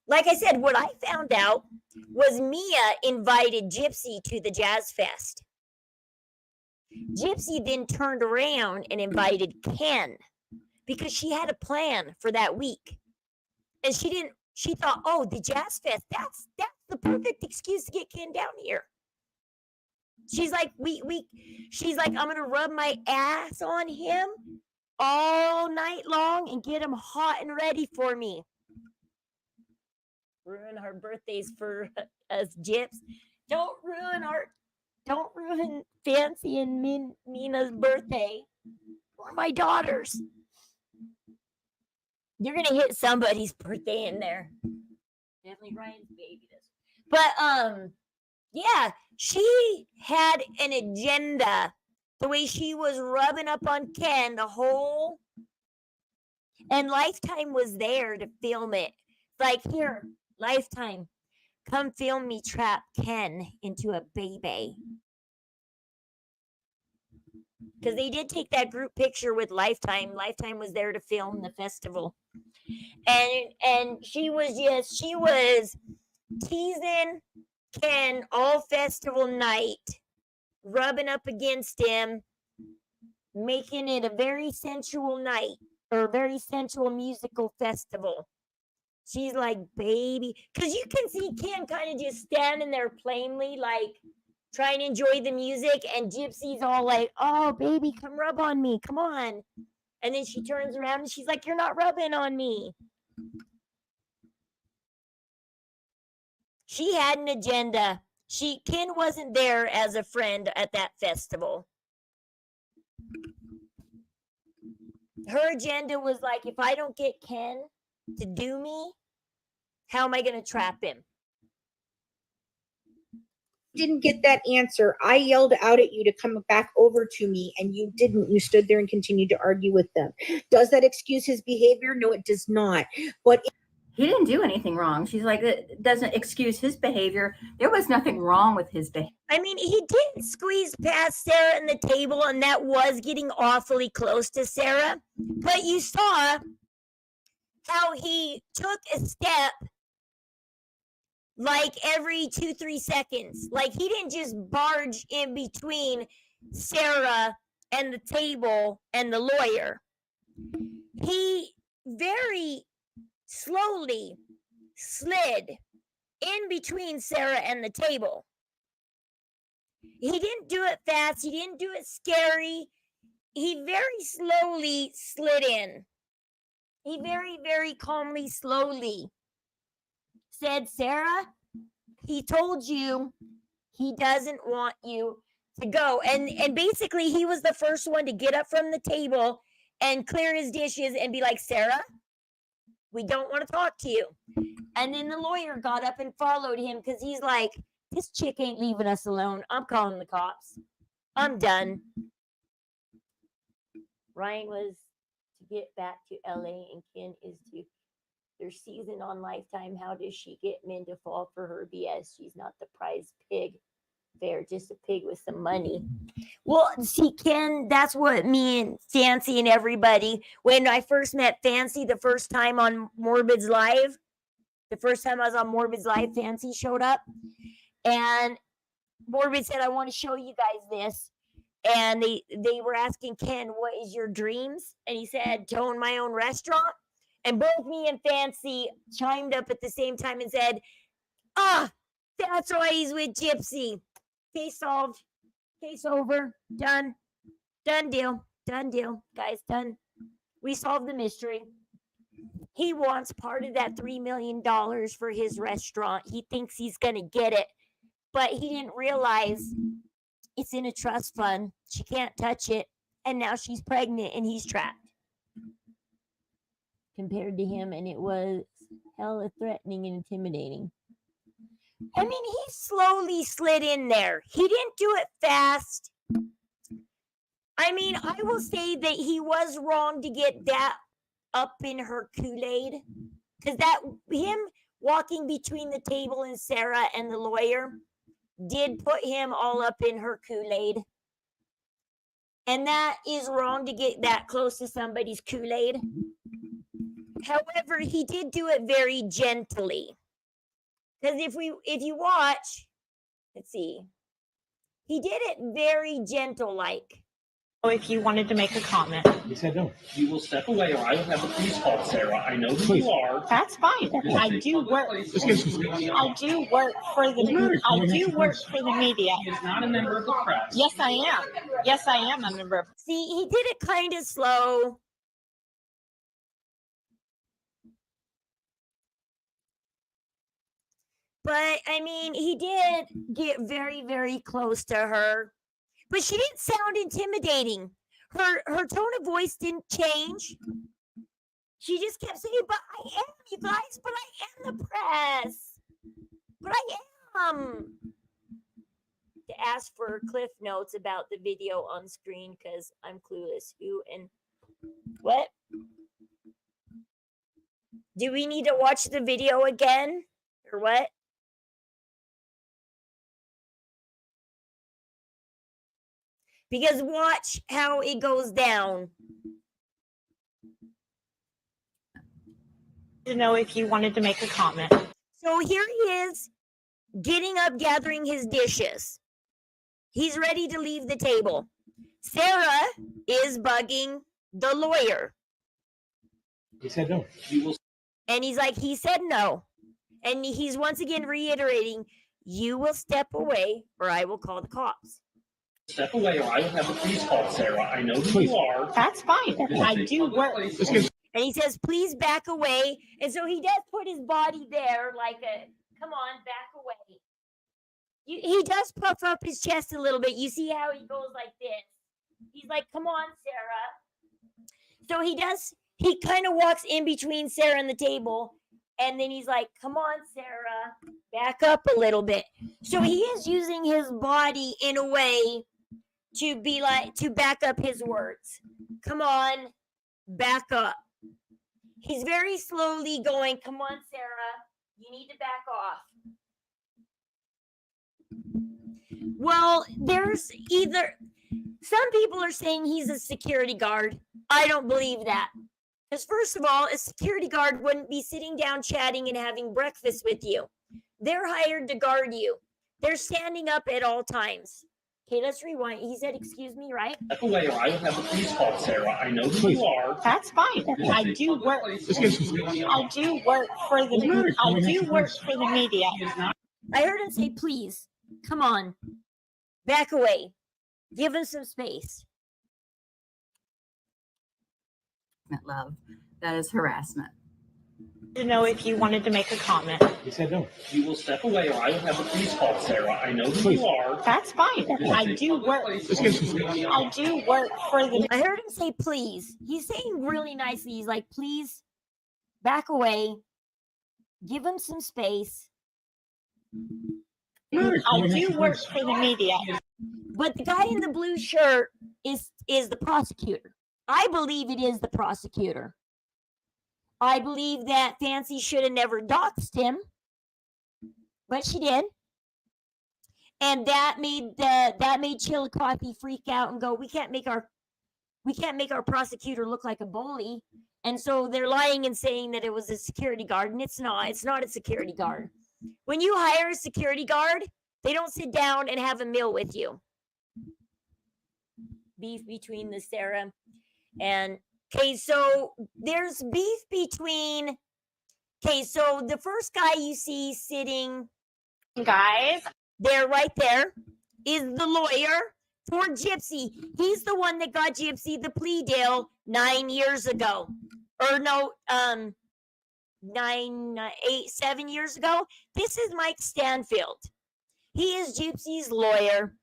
like I said, what I found out was Mia invited Gypsy to the Jazz Fest. Gypsy then turned around and invited Ken because she had a plan for that week, and she thought, oh, the Jazz Fest, that's the perfect excuse to get Ken down here. She's like, she's like, I'm gonna rub my ass on him all night long and get him hot and ready for me. Ruin our birthdays for us, Gyps. Don't ruin Fancy and Mina's birthday or my daughter's. You're gonna hit somebody's birthday in there. Definitely Ryan's baby does. But yeah, she had an agenda. The way she was rubbing up on Ken the whole, and Lifetime was there to film it. Like, here, Lifetime, come film me trap Ken into a baby. Because they did take that group picture with Lifetime. Lifetime was there to film the festival. And she was teasing Ken all festival night, rubbing up against him, making it a very sensual night, or a very sensual musical festival. She's like, baby, because you can see Ken kind of just standing there plainly, like trying to enjoy the music, and Gypsy's all like, oh, baby, come rub on me, come on. And then she turns around and she's like, you're not rubbing on me. She had an agenda. Ken wasn't there as a friend at that festival. Her agenda was like, if I don't get Ken to do me, how am I going to trap him? didn't get that answer, I yelled out at you to come back over to me, and you didn't. You stood there and continued to argue with them. Does that excuse his behavior? No, it does not. But he didn't do anything wrong. She's like, it doesn't excuse his behavior. There was nothing wrong with his behavior. I mean, he did squeeze past Sarah in the table, and that was getting awfully close to Sarah. But you saw how he took a step like every 2-3 seconds. Like, he didn't just barge in between Sarah and the table and the lawyer. He very slowly slid in between Sarah and the table. He didn't do it fast. He didn't do it scary. He very slowly slid in. He very, very calmly, slowly said, Sarah, he told you he doesn't want you to go. And basically, he was the first one to get up from the table and clear his dishes and be like, Sarah, we don't want to talk to you. And then the lawyer got up and followed him because he's like, this chick ain't leaving us alone. I'm calling the cops. I'm done. Ryan was to get back to LA, and Ken is to their season on Lifetime. How does she get men to fall for her BS? She's not the prize pig. They're just a pig with some money. Well, see, Ken, that's what me and Fancy and everybody, when I first met Fancy the first time on Morbid's Live, The first time I was on Morbid's Live, Fancy showed up, and Morbid said, "I want to show you guys this." And they were asking Ken, "What is your dreams?" And he said, "To own my own restaurant." And both me and Fancy chimed up at the same time and said, "Ah, that's why he's with Gypsy." Case solved. Case over. Done. Done deal. Done deal. Guys, done. We solved the mystery. He wants part of that $3 million for his restaurant. He thinks he's going to get it, but he didn't realize it's in a trust fund. She can't touch it. And now she's pregnant and he's trapped. Compared to him, and it was hella threatening and intimidating. I mean, he slowly slid in there. He didn't do it fast. I mean, I will say that he was wrong to get that up in her Kool-Aid. Because that, him walking between the table and Sarah and the lawyer did put him all up in her Kool-Aid. And that is wrong to get that close to somebody's Kool-Aid. However, he did do it very gently. Because if you watch, let's see, he did it very gentle-like. If you wanted to make a comment. He said no. You will step away, or I will have the police called, Sarah. I know who you are. That's fine. I do work. I do work for the. I do work for the media. He is not a member of the press. Yes, I am. Yes, I am a member of. See, he did it kind of slow. But, I mean, he did get very, very close to her. But she didn't sound intimidating. Her tone of voice didn't change. She just kept saying, "But I am, you guys, but I am the press. But I am." To ask for Cliff Notes about the video on screen because I'm clueless. Who and what? Do we need to watch the video again? Or what? Because watch how it goes down. To know if you wanted to make a comment. So here he is, getting up, gathering his dishes. He's ready to leave the table. Sarah is bugging the lawyer. He said no. You will. And he's like, he said no. And he's once again reiterating, "You will step away or I will call the cops." Step away, or I will have the police called, Sarah. I know who you are. That's fine. I do work. And he says, "Please back away." And so he does put his body there like a, "Come on, back away." He does puff up his chest a little bit. You see how he goes like this. He's like, "Come on, Sarah." So he kind of walks in between Sarah and the table. And then he's like, "Come on, Sarah, back up a little bit." So he is using his body in a way to be like, to back up his words. "Come on, back up." He's very slowly going, "Come on, Sarah, you need to back off." Well, there's either, some people are saying he's a security guard. I don't believe that. Because first of all, a security guard wouldn't be sitting down chatting and having breakfast with you. They're hired to guard you. They're standing up at all times. Okay, let's rewind. He said, "Excuse me," right? Step away, or I will have the police called, Sarah. I know who you are. That's fine. I do work. I do work for the. I do work for the media. I heard him say, "Please, come on, back away. Give him some space." Love. That is harassment. To know if you wanted to make a comment. He said no. You will step away, or I will have the police called, Sarah. I know who you are. That's fine. I do work. I do work for the. I heard him say, "Please." He's saying really nicely. He's like, "Please, back away. Give him some space." I do work for the media. But the guy in the blue shirt is the prosecutor. I believe it is the prosecutor. I believe that Fancy should have never doxed him, but she did. And that made Chillicothe freak out and go, we can't make our prosecutor look like a bully. And so they're lying and saying that it was a security guard, and it's not. It's not a security guard. When you hire a security guard, they don't sit down and have a meal with you. Beef between the Sarah and okay, so there's beef between okay, so the first guy you see sitting Guys, there right there is the lawyer for Gypsy. He's the one that got Gypsy the plea deal 9 years ago. Or no, 7 years ago. This is Mike Stanfield. He is Gypsy's lawyer.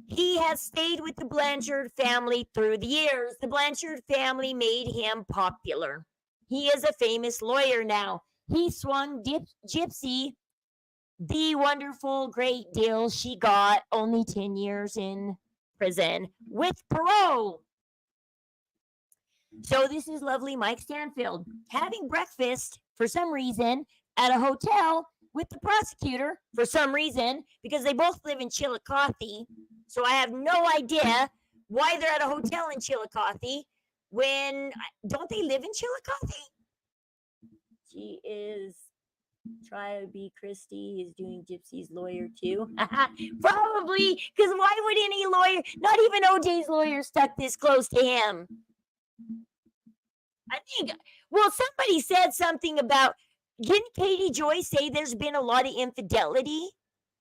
He has stayed with the Blanchard family through the years. The Blanchard family made him popular. He is a famous lawyer now. He swung Gypsy the wonderful, great deal she got, only 10 years in prison with parole. So this is lovely Mike Stanfield having breakfast for some reason at a hotel with the prosecutor for some reason, because they both live in Chillicothe. So I have no idea why they're at a hotel in Chillicothe when don't they live in Chillicothe? She is Try-O-B Christie is doing Gypsy's lawyer too. Probably, because why would any lawyer, not even OJ's lawyer, stuck this close to him? I think, well, somebody said something about, didn't Katie Joy say there's been a lot of infidelity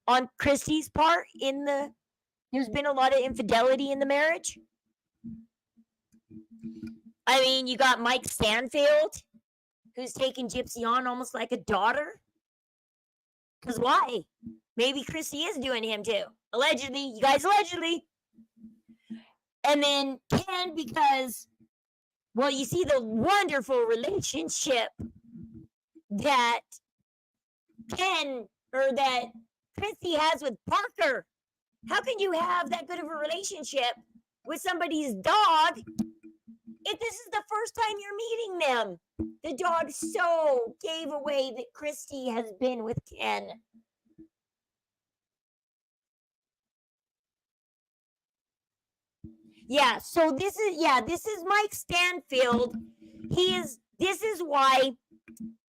on Christie's part there's been a lot of infidelity in the marriage? I mean, you got Mike Stanfield, who's taking Gypsy on almost like a daughter. Because why? Maybe Christy is doing him too. Allegedly, you guys allegedly. And then Ken, because, well, you see the wonderful relationship that that Christy has with Parker. How can you have that good of a relationship with somebody's dog if this is the first time you're meeting them? The dog so gave away that Christy has been with Ken. Yeah, so this is Mike Stanfield. This is why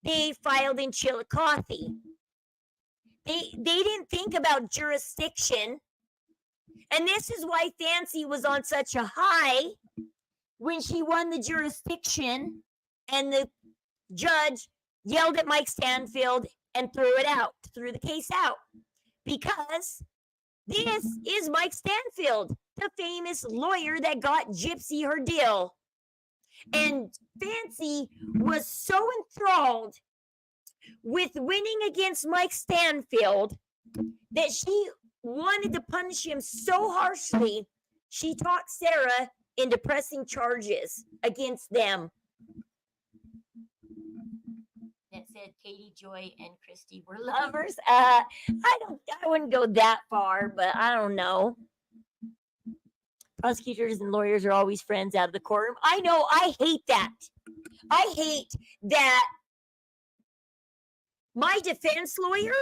they filed in Chillicothe. They didn't think about jurisdiction. And this is why Fancy was on such a high when she won the jurisdiction and the judge yelled at Mike Stanfield and threw the case out. Because this is Mike Stanfield, the famous lawyer that got Gypsy her deal. And Fancy was so enthralled with winning against Mike Stanfield that she wanted to punish him so harshly, she talked Sarah into pressing charges against them. That said Katie Joy and Christy were lovers. I wouldn't go that far, but I don't know. Prosecutors and lawyers are always friends out of the courtroom. I know, I hate that. I hate that my defense lawyer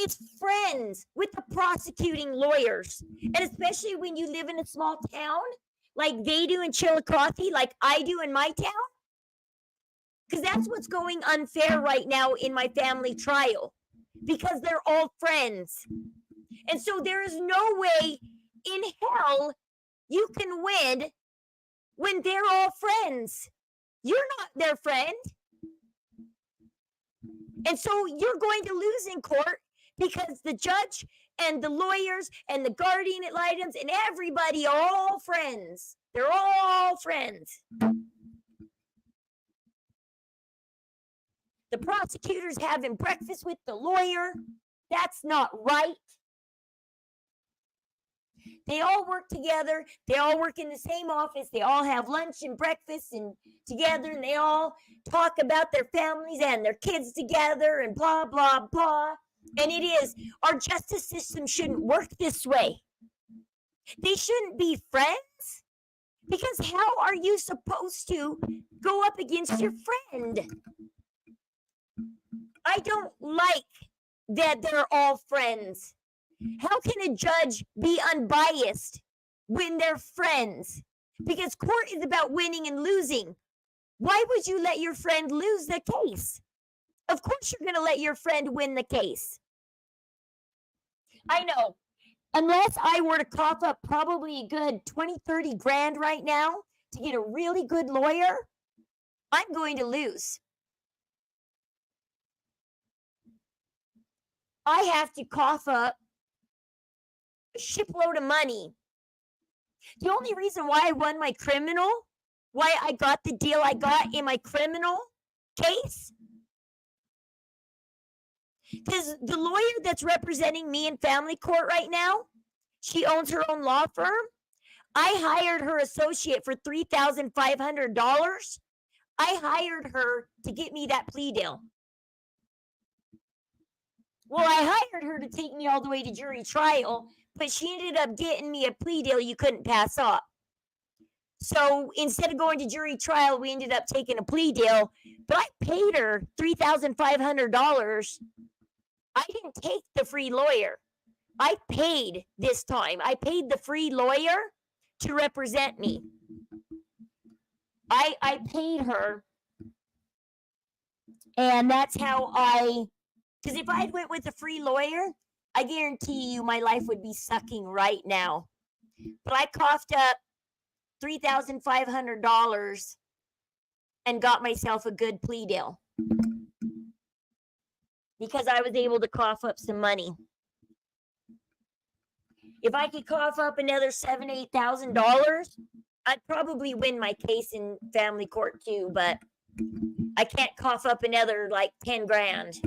is friends with the prosecuting lawyers. And especially when you live in a small town like they do in Chillicothe, like I do in my town. Because that's what's going unfair right now in my family trial. Because they're all friends. And so there is no way in hell you can win when they're all friends. You're not their friend. And so you're going to lose in court because the judge and the lawyers and the guardian ad litem and everybody are all friends. They're all friends. The prosecutor's having breakfast with the lawyer. That's not right. They all work together. They all work in the same office. They all have lunch and breakfast and together, and they all talk about their families and their kids together and blah, blah, blah. And it is, our justice system shouldn't work this way. They shouldn't be friends, because how are you supposed to go up against your friend? I don't like that they're all friends. How can a judge be unbiased when they're friends? Because court is about winning and losing. Why would you let your friend lose the case? Of course you're going to let your friend win the case. I know. Unless I were to cough up probably a good 20, 30 grand right now to get a really good lawyer, I'm going to lose. I have to cough up a shipload of money. The only reason why I won my criminal, why I got the deal I got in my criminal case, because the lawyer that's representing me in family court right now, she owns her own law firm. I hired her associate for $3,500. I hired her to get me that plea deal. Well, I hired her to take me all the way to jury trial, but she ended up getting me a plea deal you couldn't pass up. So instead of going to jury trial, we ended up taking a plea deal, but I paid her $3,500. I didn't take the free lawyer. I paid this time. I paid the free lawyer to represent me. I paid her, and that's how because if I had went with a free lawyer, I guarantee you my life would be sucking right now. But I coughed up $3,500 and got myself a good plea deal because I was able to cough up some money. If I could cough up another $7,000, $8,000, I'd probably win my case in family court too, but I can't cough up another like 10 grand.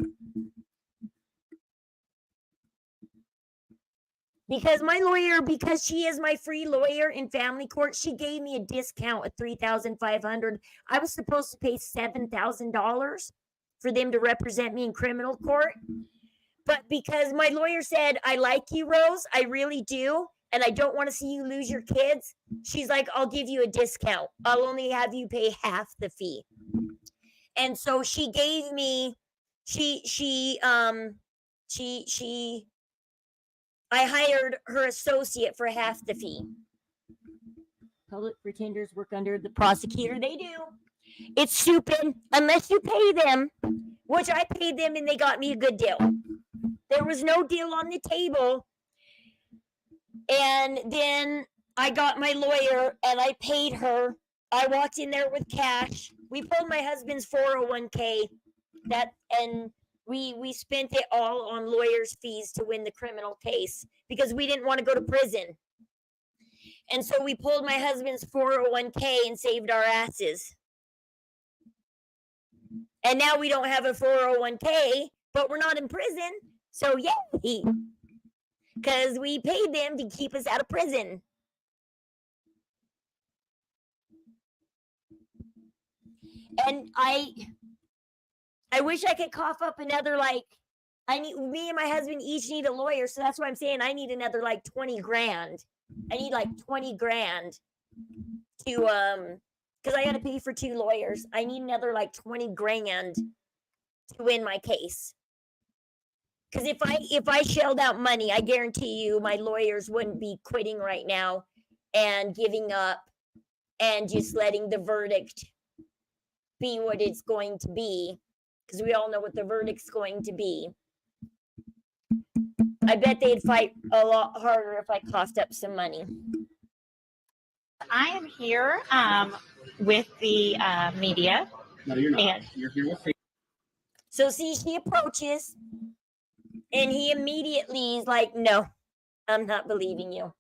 Because my lawyer, because she is my free lawyer in family court, she gave me a discount of $3,500. I was supposed to pay $7,000 for them to represent me in criminal court. But because my lawyer said, I like you, Rose, I really do, and I don't want to see you lose your kids, she's like, I'll give you a discount. I'll only have you pay half the fee. And so she gave me, I hired her associate for half the fee. Public pretenders work under the prosecutor. They do. It's stupid unless you pay them, which I paid them and they got me a good deal. There was no deal on the table. And then I got my lawyer and I paid her. I walked in there with cash. We pulled my husband's 401k. We spent it all on lawyers' fees to win the criminal case because we didn't want to go to prison. And so we pulled my husband's 401k and saved our asses. And now we don't have a 401k, but we're not in prison. So yay! Because we paid them to keep us out of prison. And I wish I could cough up another, like, me and my husband each need a lawyer. So that's why I'm saying I need another like 20 grand. I need like 20 grand to, because I got to pay for 2 lawyers. I need another like 20 grand to win my case. Because if I shelled out money, I guarantee you my lawyers wouldn't be quitting right now and giving up and just letting the verdict be what it's going to be. Because we all know what the verdict's going to be. I bet they'd fight a lot harder if I coughed up some money. I am here with the media. No, you're not. And You're here with So see, she approaches and he immediately is like, no, I'm not believing you.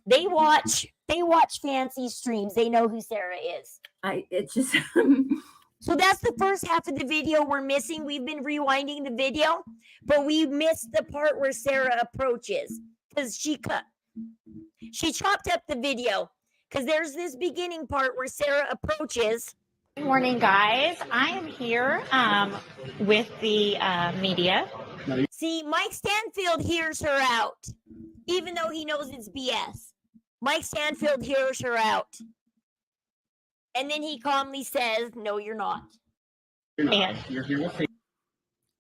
They watch fancy streams. They know who Sarah is. It's just So that's the first half of the video we're missing. We've been rewinding the video, but we missed the part where Sarah approaches because she chopped up the video because there's this beginning part where Sarah approaches. good morning, guys. I am here with the media. See, Mike Stanfield hears her out, even though he knows it's BS. Mike Stanfield hears her out. And then he calmly says, no, you're not. And You're here with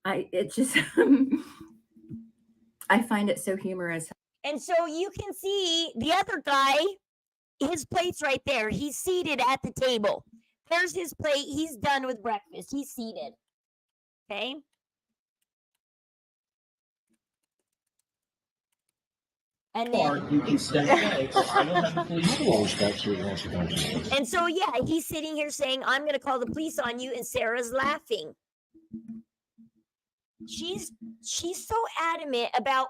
it's just I find it so humorous. And so you can see the other guy his plate's right there. He's seated at the table. There's his plate. He's done with breakfast. He's seated. Okay. And Or then, you can step away, or I will have the police call. and so, yeah, he's sitting here saying, I'm going to call the police on you. And Sarah's laughing. She's so adamant about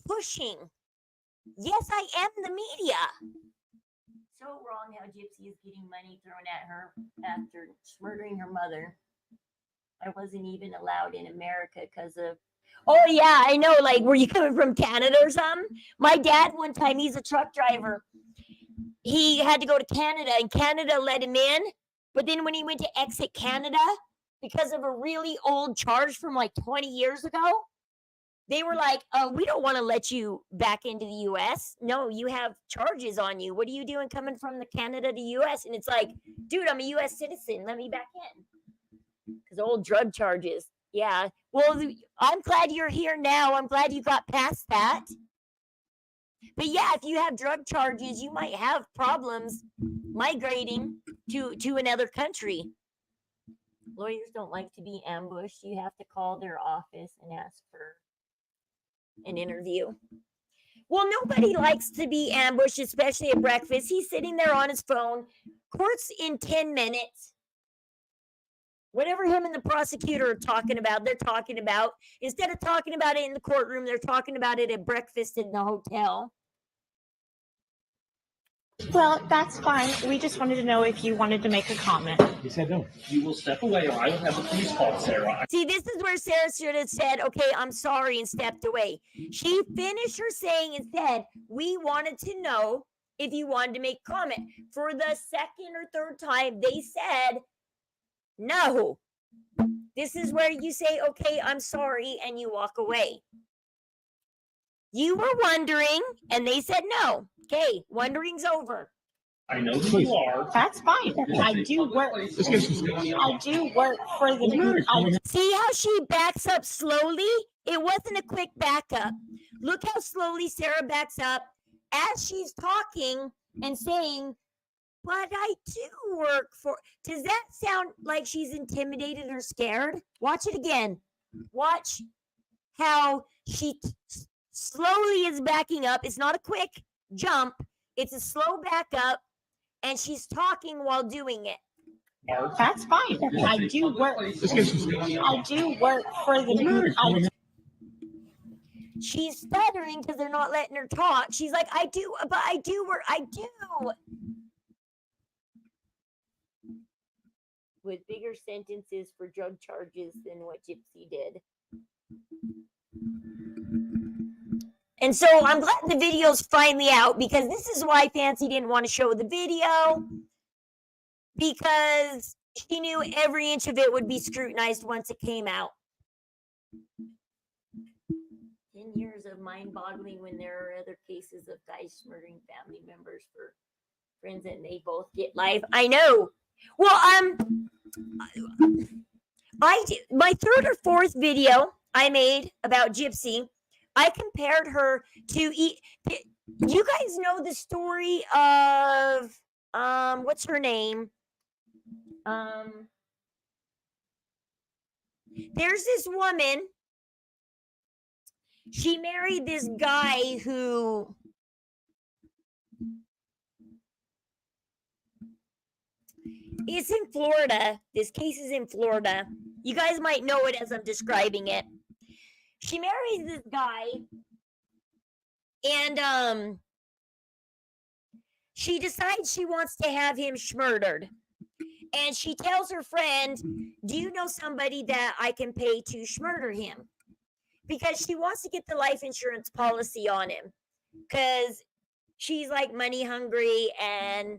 pushing. Yes, I am the media. So wrong how Gypsy is getting money thrown at her after murdering her mother. I wasn't even allowed in America because of. Oh yeah, I know. Like, were you coming from Canada or something? My dad one time, he's a truck driver. He had to go to Canada, and Canada let him in. But then when he went to exit Canada, because of a really old charge from like 20 years ago, they were like, we don't want to let you back into the U.S. No, you have charges on you. What are you doing coming from the Canada to U.S.? And it's like, dude, I'm a U.S. citizen. Let me back in. Because old drug charges. Yeah. Well, I'm glad you're here now. I'm glad you got past that. But yeah, if you have drug charges, you might have problems migrating to another country. Lawyers don't like to be ambushed. You have to call their office and ask for an interview. Well, nobody likes to be ambushed, especially at breakfast. He's sitting there on his phone. Court's in 10 minutes. Whatever him and the prosecutor are talking about, they're talking about. Instead of talking about it in the courtroom, they're talking about it at breakfast in the hotel. Well, that's fine. We just wanted to know if you wanted to make a comment. He said no. You will step away, or I will have the police call, Sarah. See, this is where Sarah should have said, okay, I'm sorry, and stepped away. She finished her saying and said, we wanted to know if you wanted to make a comment. For the second or third time, they said, no. This is where you say, okay, I'm sorry, and you walk away. You were wondering, and they said no. Okay, wondering's over. I know who you are. That's fine. I do work. I do work for the. See how she backs up slowly? It wasn't a quick backup. Look how slowly Sarah backs up as she's talking and saying, but I do work for. Does that sound like she's intimidated or scared? Watch it again. Watch how she slowly is backing up. It's not a quick jump. It's a slow backup, and she's talking while doing it. That's fine. I do work. I do work for the. She's stuttering because they're not letting her talk. She's like, I do, but I do work. I do. With bigger sentences for drug charges than what Gypsy did. And so I'm glad the video's finally out, because this is why Fancy didn't want to show the video, because she knew every inch of it would be scrutinized once it came out. 10 years of mind-boggling when there are other cases of guys murdering family members for friends and they both get life. I know. Well, my third or fourth video I made about Gypsy, I compared her to you guys know the story of what's her name? There's this woman. She married this guy who is in Florida. This case is in Florida. You guys might know it as I'm describing it. She marries this guy, and she decides she wants to have him murdered. And she tells her friend, do you know somebody that I can pay to murder him? Because she wants to get the life insurance policy on him. Because she's like money hungry, and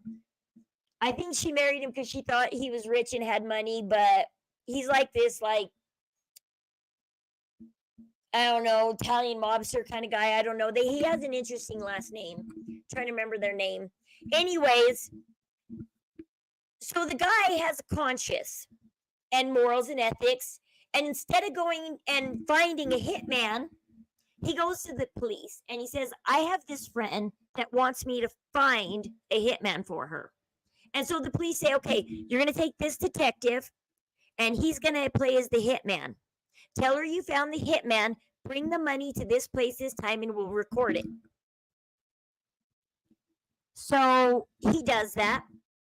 I think she married him because she thought he was rich and had money, but he's like this, like, I don't know, Italian mobster kind of guy. I don't know. He has an interesting last name. I'm trying to remember their name. Anyways, so the guy has a conscience and morals and ethics. And instead of going and finding a hitman, he goes to the police and he says, I have this friend that wants me to find a hitman for her. And so the police say, okay, you're going to take this detective and he's going to play as the hitman. Tell her you found the hitman, bring the money to this place this time, and we'll record it. So he does that.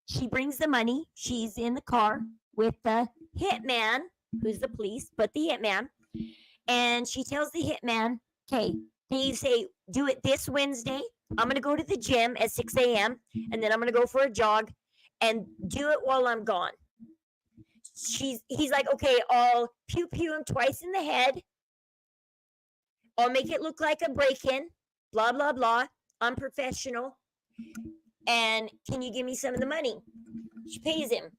She brings the money. She's in the car with the hitman, who's the police, but the hitman. And she tells the hitman, okay, they say, do it this Wednesday. I'm going to go to the gym at 6 a.m. and then I'm going to go for a jog and do it while I'm gone. He's like, okay, I'll pew him twice in the head. I'll make it look like a break-in, blah, blah, blah. I'm professional. And can you give me some of the money? She pays him.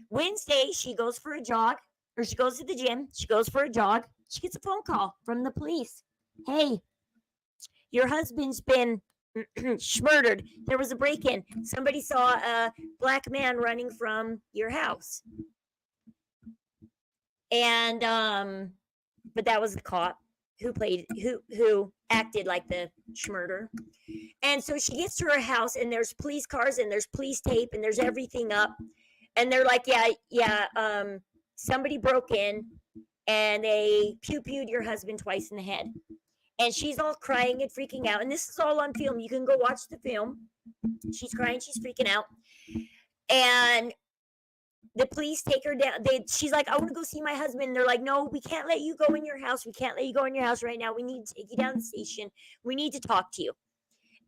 Wednesday, she goes for a jog, or she goes to the gym. She goes for a jog. She gets a phone call from the police. Hey, your husband's been murdered. There was a break-in. Somebody saw a black man running from your house. And but that was the cop who acted like the schmurder. And so she gets to her house and there's police cars and there's police tape and there's everything up. And they're like, somebody broke in and they pew-pewed your husband twice in the head. And she's all crying and freaking out. And this is all on film. You can go watch the film. She's crying. She's freaking out. And the police take her down. She's like, I want to go see my husband. They're like, no, we can't let you go in your house. We can't let you go in your house right now. We need to take you down to the station. We need to talk to you.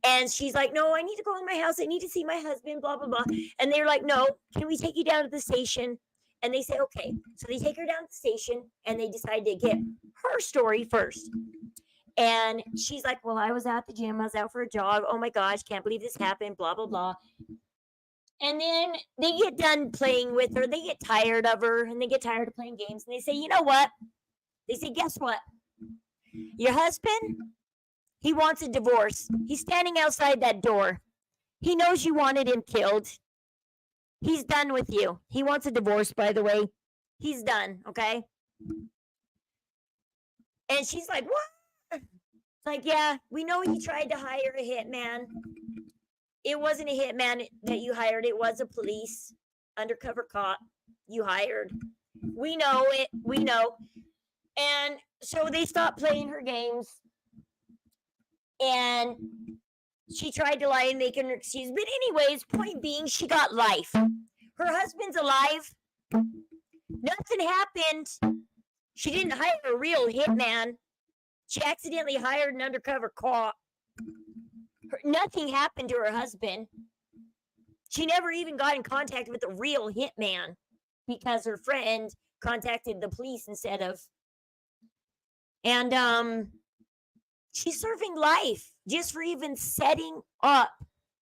And she's like, no, I need to go in my house. I need to see my husband, blah, blah, blah. And they're like, no, can we take you down to the station? And they say, okay. So they take her down to the station and they decide to get her story first. And she's like, well, I was out at the gym. I was out for a jog. Oh my gosh, can't believe this happened, blah, blah, blah. And then they get done playing with her. They get tired of her and they get tired of playing games. And they say, you know what? They say, guess what? Your husband, he wants a divorce. He's standing outside that door. He knows you wanted him killed. He's done with you. He wants a divorce, by the way. He's done, okay? And she's like, what? It's like, yeah, we know you tried to hire a hitman. It wasn't a hitman that you hired. It was a police undercover cop you hired. We know it. We know. And so they stopped playing her games. And she tried to lie and make an excuse. But anyways, point being, she got life. Her husband's alive. Nothing happened. She didn't hire a real hitman. She accidentally hired an undercover cop. Nothing happened to her husband. She never even got in contact with a real hitman because her friend contacted the police instead of. And she's serving life just for even setting up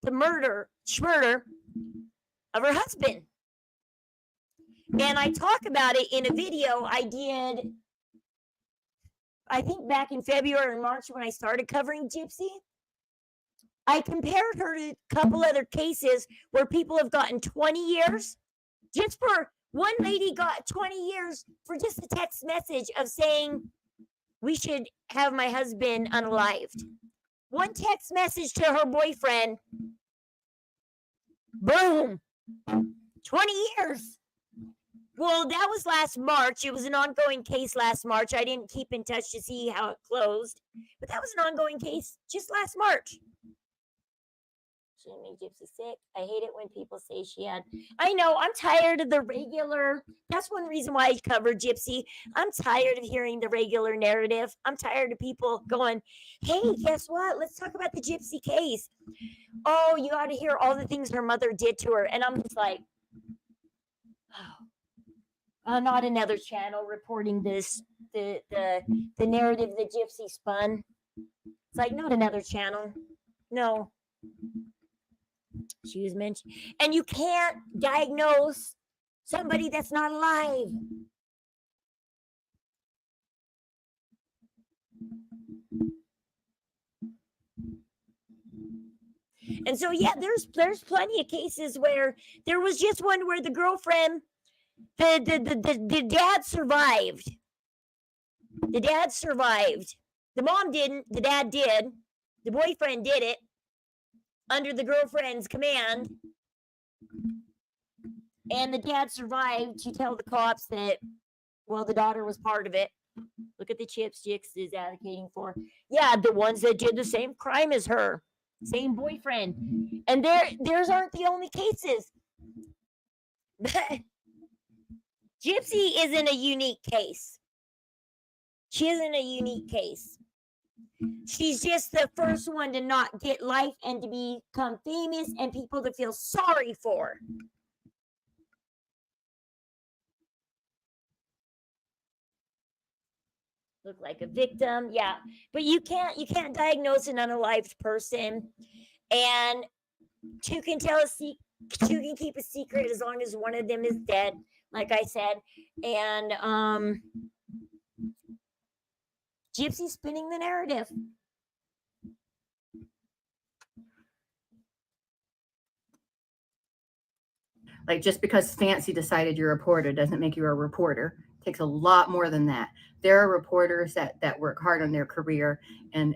the murder of her husband. And I talk about it in a video I did, I think back in February or March when I started covering Gypsy. I compared her to a couple other cases where people have gotten 20 years. Just for one lady got 20 years for just a text message of saying, we should have my husband unalived. One text message to her boyfriend. Boom. 20 years. Well, that was last March. It was an ongoing case last March. I didn't keep in touch to see how it closed. But that was an ongoing case just last March. She made Gypsy sick. I hate it when people say she had. I know, I'm tired of the regular. That's one reason why I cover Gypsy. I'm tired of hearing the regular narrative. I'm tired of people going, hey, guess what? Let's talk about the Gypsy case. Oh, you got to hear all the things her mother did to her. And I'm just like, oh, not another channel reporting this, the narrative that Gypsy spun. It's like, not another channel. No. She was mentioned. And you can't diagnose somebody that's not alive. And so, yeah, there's plenty of cases where there was just one where the girlfriend, the dad survived. The dad survived. The mom didn't. The dad did. The boyfriend did it under the girlfriend's command. And the dad survived to tell the cops that, well, the daughter was part of it. Look at the chips Jix is advocating for. Yeah, the ones that did the same crime as her. Same boyfriend. And theirs aren't the only cases. Gypsy isn't a unique case. She isn't a unique case. She's just the first one to not get life and to become famous and people to feel sorry for. Look like a victim, yeah. But you can't diagnose an unalived person, and two can keep a secret as long as one of them is dead, like I said. And Gypsy's spinning the narrative. Like, just because Fancy decided you're a reporter doesn't make you a reporter. It takes a lot more than that. There are reporters that work hard on their career, and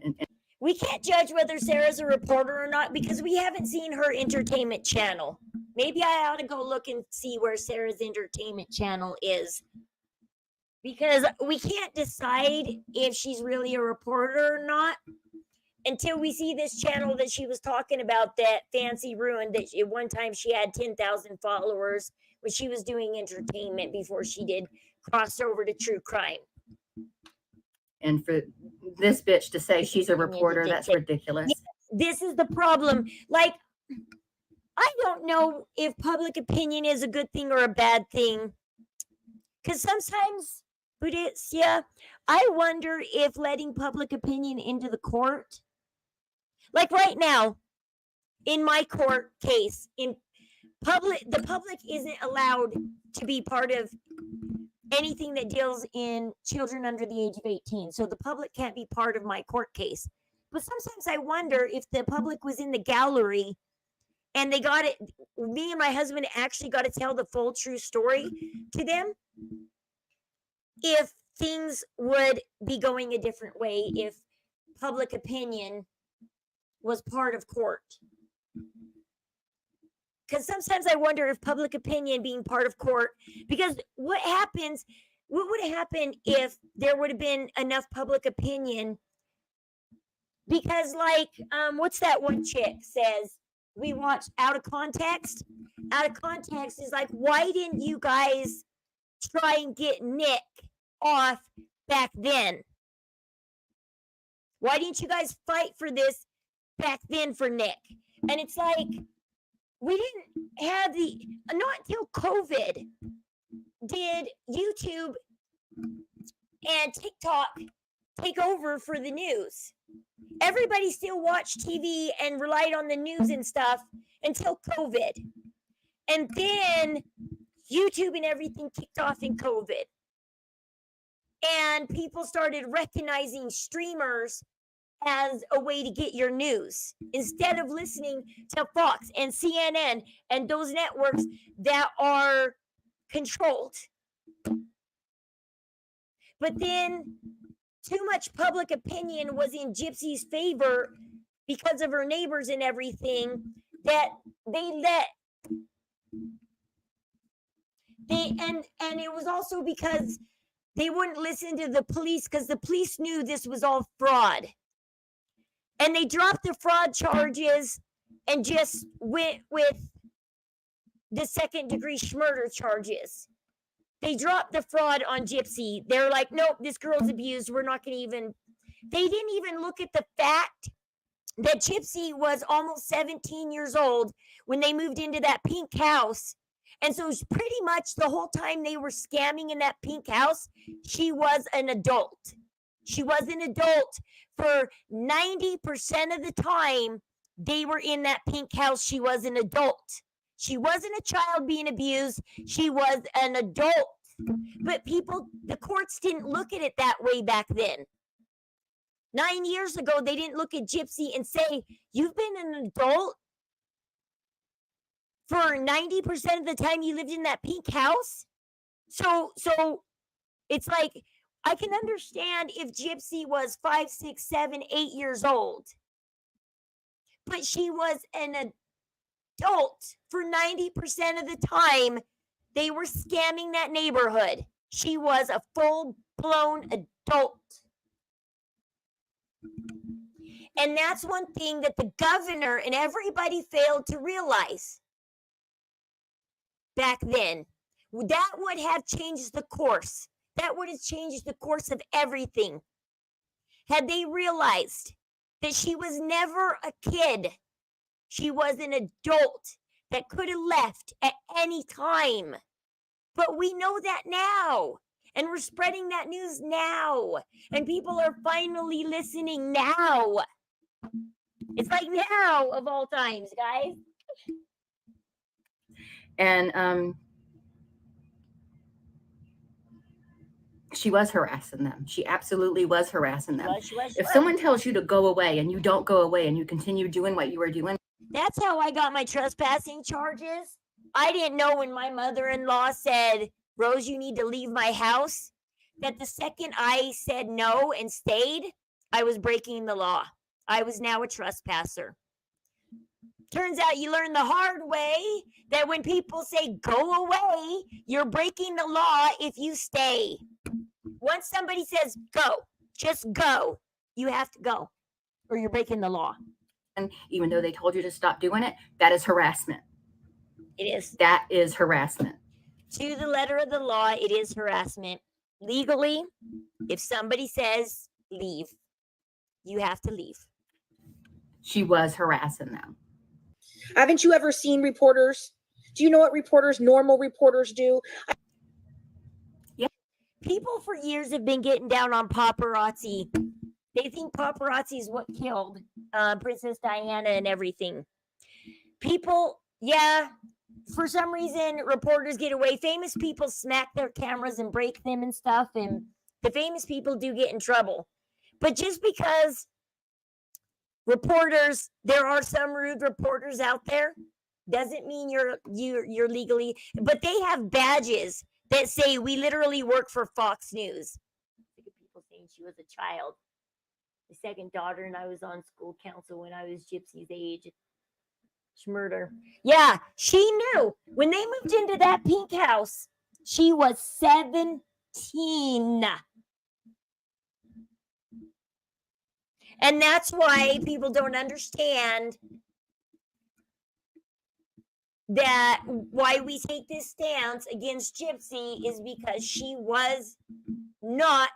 we can't judge whether Sarah's a reporter or not because we haven't seen her entertainment channel. Maybe I ought to go look and see where Sarah's entertainment channel is, because we can't decide if she's really a reporter or not until we see this channel that she was talking about that Fancy ruined, that at one time she had 10,000 followers when she was doing entertainment before she did cross over to true crime. And for this bitch to say she's a reporter, that's ridiculous. This is the problem. Like, I don't know if public opinion is a good thing or a bad thing. Because sometimes, I wonder if letting public opinion into the court, like right now, in my court case, the public isn't allowed to be part of anything that deals in children under the age of 18. So the public can't be part of my court case. But sometimes I wonder if the public was in the gallery and they got it, me and my husband actually got to tell the full true story to them, if things would be going a different way if public opinion was part of court. Because sometimes I wonder if public opinion being part of court, because what would have happened if there would have been enough public opinion? Because like, what's that one chick says, we watch Out of Context? Out of Context is like, why didn't you guys try and get Nick off back then? Why didn't you guys fight for this back then for Nick? And it's like, we didn't have not until COVID did YouTube and TikTok take over for the news. Everybody still watched TV and relied on the news and stuff until COVID. And then YouTube and everything kicked off in COVID. And people started recognizing streamers as a way to get your news instead of listening to Fox and CNN and those networks that are controlled. But then too much public opinion was in Gypsy's favor because of her neighbors and everything, that and it was also because they wouldn't listen to the police, because the police knew this was all fraud. And they dropped the fraud charges and just went with the second-degree murder charges. They dropped the fraud on Gypsy. They're like, nope, this girl's abused. We're not going to even... They didn't even look at the fact that Gypsy was almost 17 years old when they moved into that pink house. And so pretty much the whole time they were scamming in that pink house, she was an adult. She was an adult for 90% of the time they were in that pink house. She was an adult. She wasn't a child being abused. She was an adult. But the courts didn't look at it that way back then. 9 years ago, they didn't look at Gypsy and say, you've been an adult for 90% of the time you lived in that pink house? So it's like, I can understand if Gypsy was 5, 6, 7, 8 years old, but she was an adult for 90% of the time. They were scamming that neighborhood. She was a full-blown adult. And that's one thing that the governor and everybody failed to realize back then. That would have changed the course. That would have changed the course of everything. Had they realized that she was never a kid, she was an adult that could have left at any time. But we know that now. And we're spreading that news now. And people are finally listening now. It's like now of all times, guys. And she was harassing them. She absolutely was harassing them. If someone tells you to go away and you don't go away and you continue doing what you were doing. That's how I got my trespassing charges. I didn't know when my mother-in-law said, Rose, you need to leave my house, that the second I said no and stayed, I was breaking the law. I was now a trespasser. Turns out you learn the hard way that when people say go away, you're breaking the law if you stay. Once somebody says go, just go, you have to go or you're breaking the law. And even though they told you to stop doing it, that is harassment. It is. That is harassment. To the letter of the law, it is harassment. Legally, if somebody says leave, you have to leave. She was harassing them. Haven't you ever seen reporters? Do you know what reporters, normal reporters do? People for years have been getting down on paparazzi. They think paparazzi is what killed Princess Diana and everything. People, yeah, for some reason, reporters get away. Famous people smack their cameras and break them and stuff, and the famous people do get in trouble. But just because reporters, there are some rude reporters out there, doesn't mean you're legally. But they have badges that say we literally work for Fox News. Look at people saying she was a child. The second daughter, and I was on school council when I was Gypsy's age. Schmurder. Yeah, she knew. When they moved into that pink house, she was 17. And that's why people don't understand that why we take this stance against Gypsy is because she was not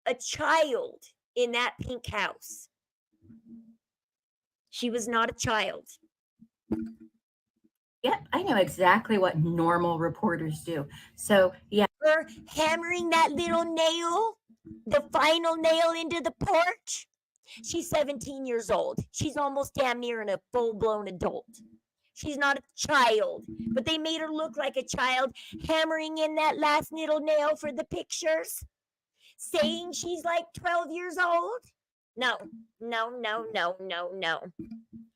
a child in that pink house. She was not a child. Yeah, I know exactly what normal reporters do. So, yeah. Her hammering that little nail, the final nail into the porch. She's 17 years old. She's almost damn near a full-blown adult. She's not a child, but they made her look like a child, hammering in that last little nail for the pictures, saying she's like 12 years old. No.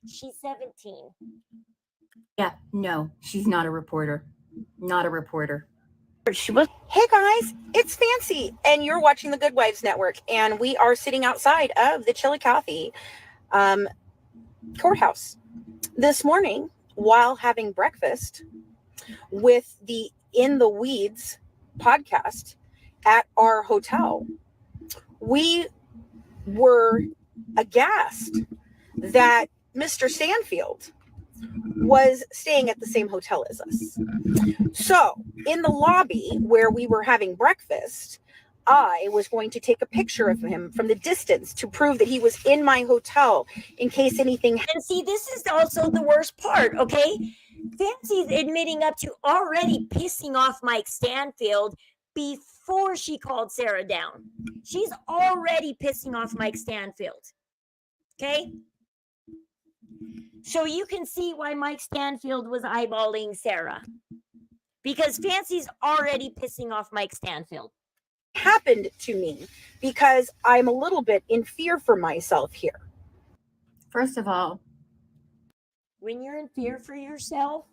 She's 17. Yeah, no, she's not a reporter. Not a reporter. Hey guys, it's Fancy, and you're watching the Good Wives Network, and we are sitting outside of the Chillicothe courthouse this morning while having breakfast with the In the Weeds podcast at our hotel. We were aghast that Mr. Stanfield was staying at the same hotel as us. So in the lobby where we were having breakfast, I was going to take a picture of him from the distance to prove that he was in my hotel in case anything. And see, this is also the worst part, okay? Fancy's admitting up to already pissing off Mike Stanfield before she called Sarah down. She's already pissing off Mike Stanfield, okay? So you can see why Mike Stanfield was eyeballing Sarah. Because Fancy's already pissing off Mike Stanfield. Happened to me because I'm a little bit in fear for myself here. First of all, when you're in fear for yourself,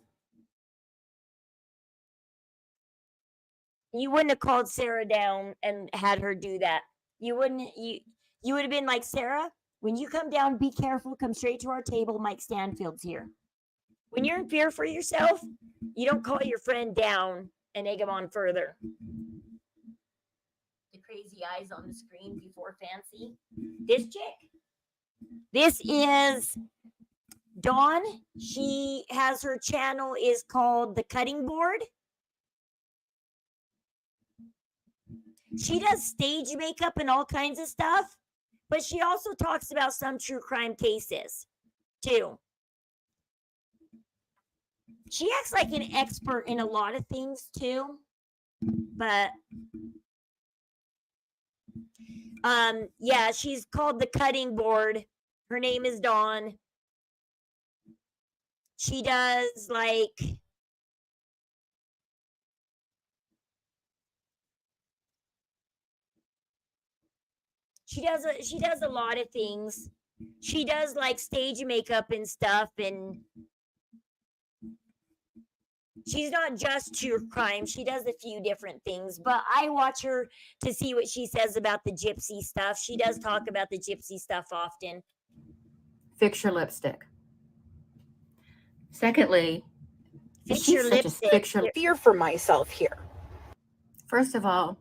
You wouldn't have called Sarah down and had her do that. You wouldn't. You would have been like, Sarah, when you come down, be careful. Come straight to our table. Mike Stanfield's here. When you're in fear for yourself, you don't call your friend down and egg him on further. The crazy eyes on the screen before Fancy. This chick. This is Dawn. She has her channel is called The Cutting Board. She does stage makeup and all kinds of stuff, but she also talks about some true crime cases too. She acts like an expert in a lot of things too, but yeah, she's called The Cutting Board. Her name is Dawn. She does like she does a lot of things. She does like stage makeup and stuff, and she's not just true crime. She does a few different things, but I watch her to see what she says about the Gypsy stuff. She does talk about the Gypsy stuff often. Fix your lipstick. Secondly, Fix your lipstick. Fear for myself here. First of all,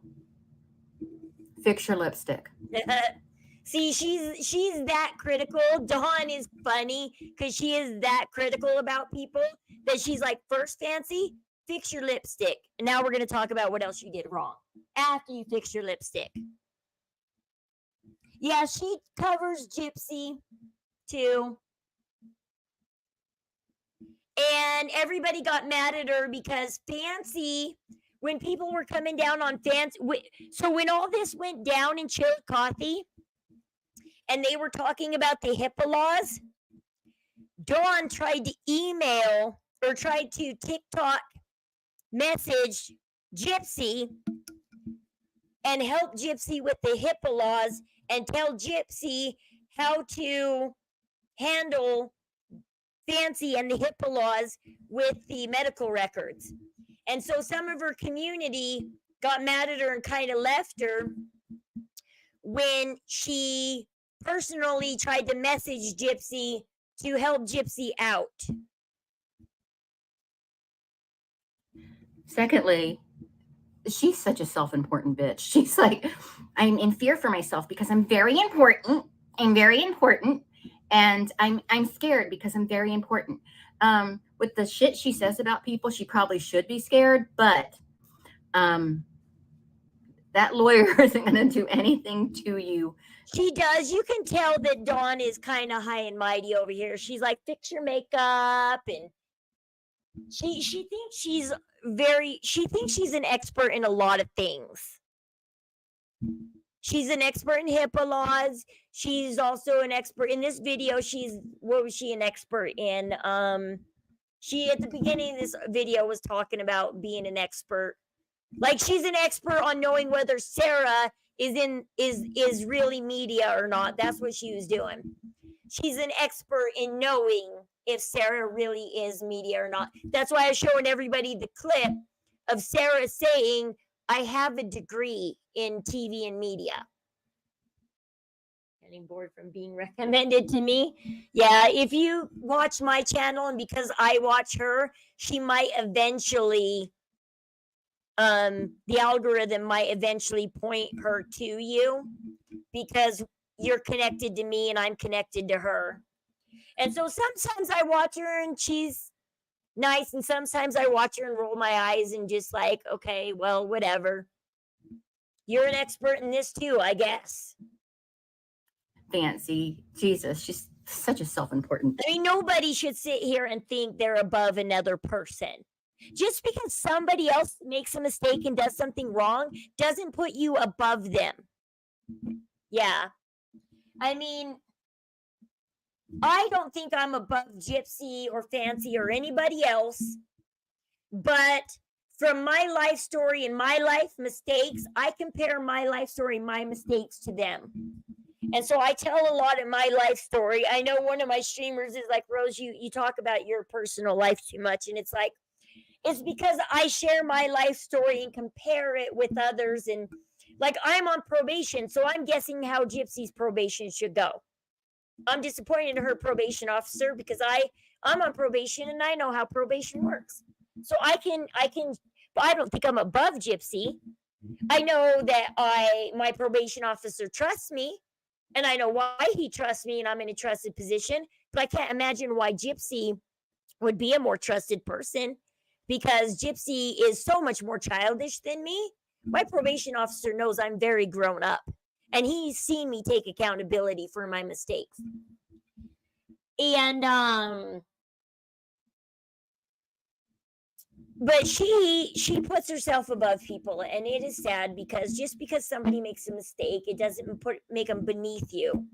fix your lipstick. See, she's that critical. Dawn is funny because she is that critical about people that she's like, first, Fancy, fix your lipstick. And now we're going to talk about what else you did wrong after you fix your lipstick. Yeah, she covers Gypsy too. And everybody got mad at her because Fancy, when people were coming down on Fancy, so when all this went down in Chillicothe, and they were talking about the HIPAA laws, Dawn tried to email or tried to TikTok message Gypsy and help Gypsy with the HIPAA laws and tell Gypsy how to handle Fancy and the HIPAA laws with the medical records. And so some of her community got mad at her and kind of left her when she personally tried to message Gypsy to help Gypsy out. Secondly, she's such a self-important bitch. She's like, I'm in fear for myself because I'm very important. I'm very important. And I'm scared because I'm very important. With the shit she says about people, she probably should be scared, but that lawyer isn't going to do anything to you. She does. You can tell that Dawn is kind of high and mighty over here. She's like, fix your makeup, and she thinks she's an expert in a lot of things. She's an expert in HIPAA laws. She's also an expert in this video. What was she an expert in? She at the beginning of this video was talking about being an expert. Like she's an expert on knowing whether Sarah is really media or not. That's what she was doing. She's an expert in knowing if Sarah really is media or not. That's why I was showing everybody the clip of Sarah saying, I have a degree in TV and media. Getting bored from being recommended to me. Yeah, if you watch my channel and because I watch her, she might eventually, the algorithm might eventually point her to you because you're connected to me and I'm connected to her. And so sometimes I watch her and she's nice, and sometimes I watch her and roll my eyes and just like, okay, well, whatever. You're an expert in this too, I guess. Fancy. Jesus, she's such a self-important. I mean, nobody should sit here and think they're above another person. Just because somebody else makes a mistake and does something wrong doesn't put you above them. Yeah. I mean, I don't think I'm above Gypsy or Fancy or anybody else, but from my life story and my life mistakes, I compare my life story, my mistakes to them. And so I tell a lot of my life story. I know one of my streamers is like, Rose, you talk about your personal life too much. And it's like, It's because I share my life story and compare it with others. And like, I'm on probation, so I'm guessing how Gypsy's probation should go. I'm disappointed in her probation officer because I'm on probation and I know how probation works. So I don't think I'm above Gypsy. I know that my probation officer trusts me, and I know why he trusts me, and I'm in a trusted position. But I can't imagine why Gypsy would be a more trusted person, because Gypsy is so much more childish than me. My probation officer knows I'm very grown up, and he's seen me take accountability for my mistakes. And but she puts herself above people, and it is sad, because just because somebody makes a mistake, it doesn't make them beneath you.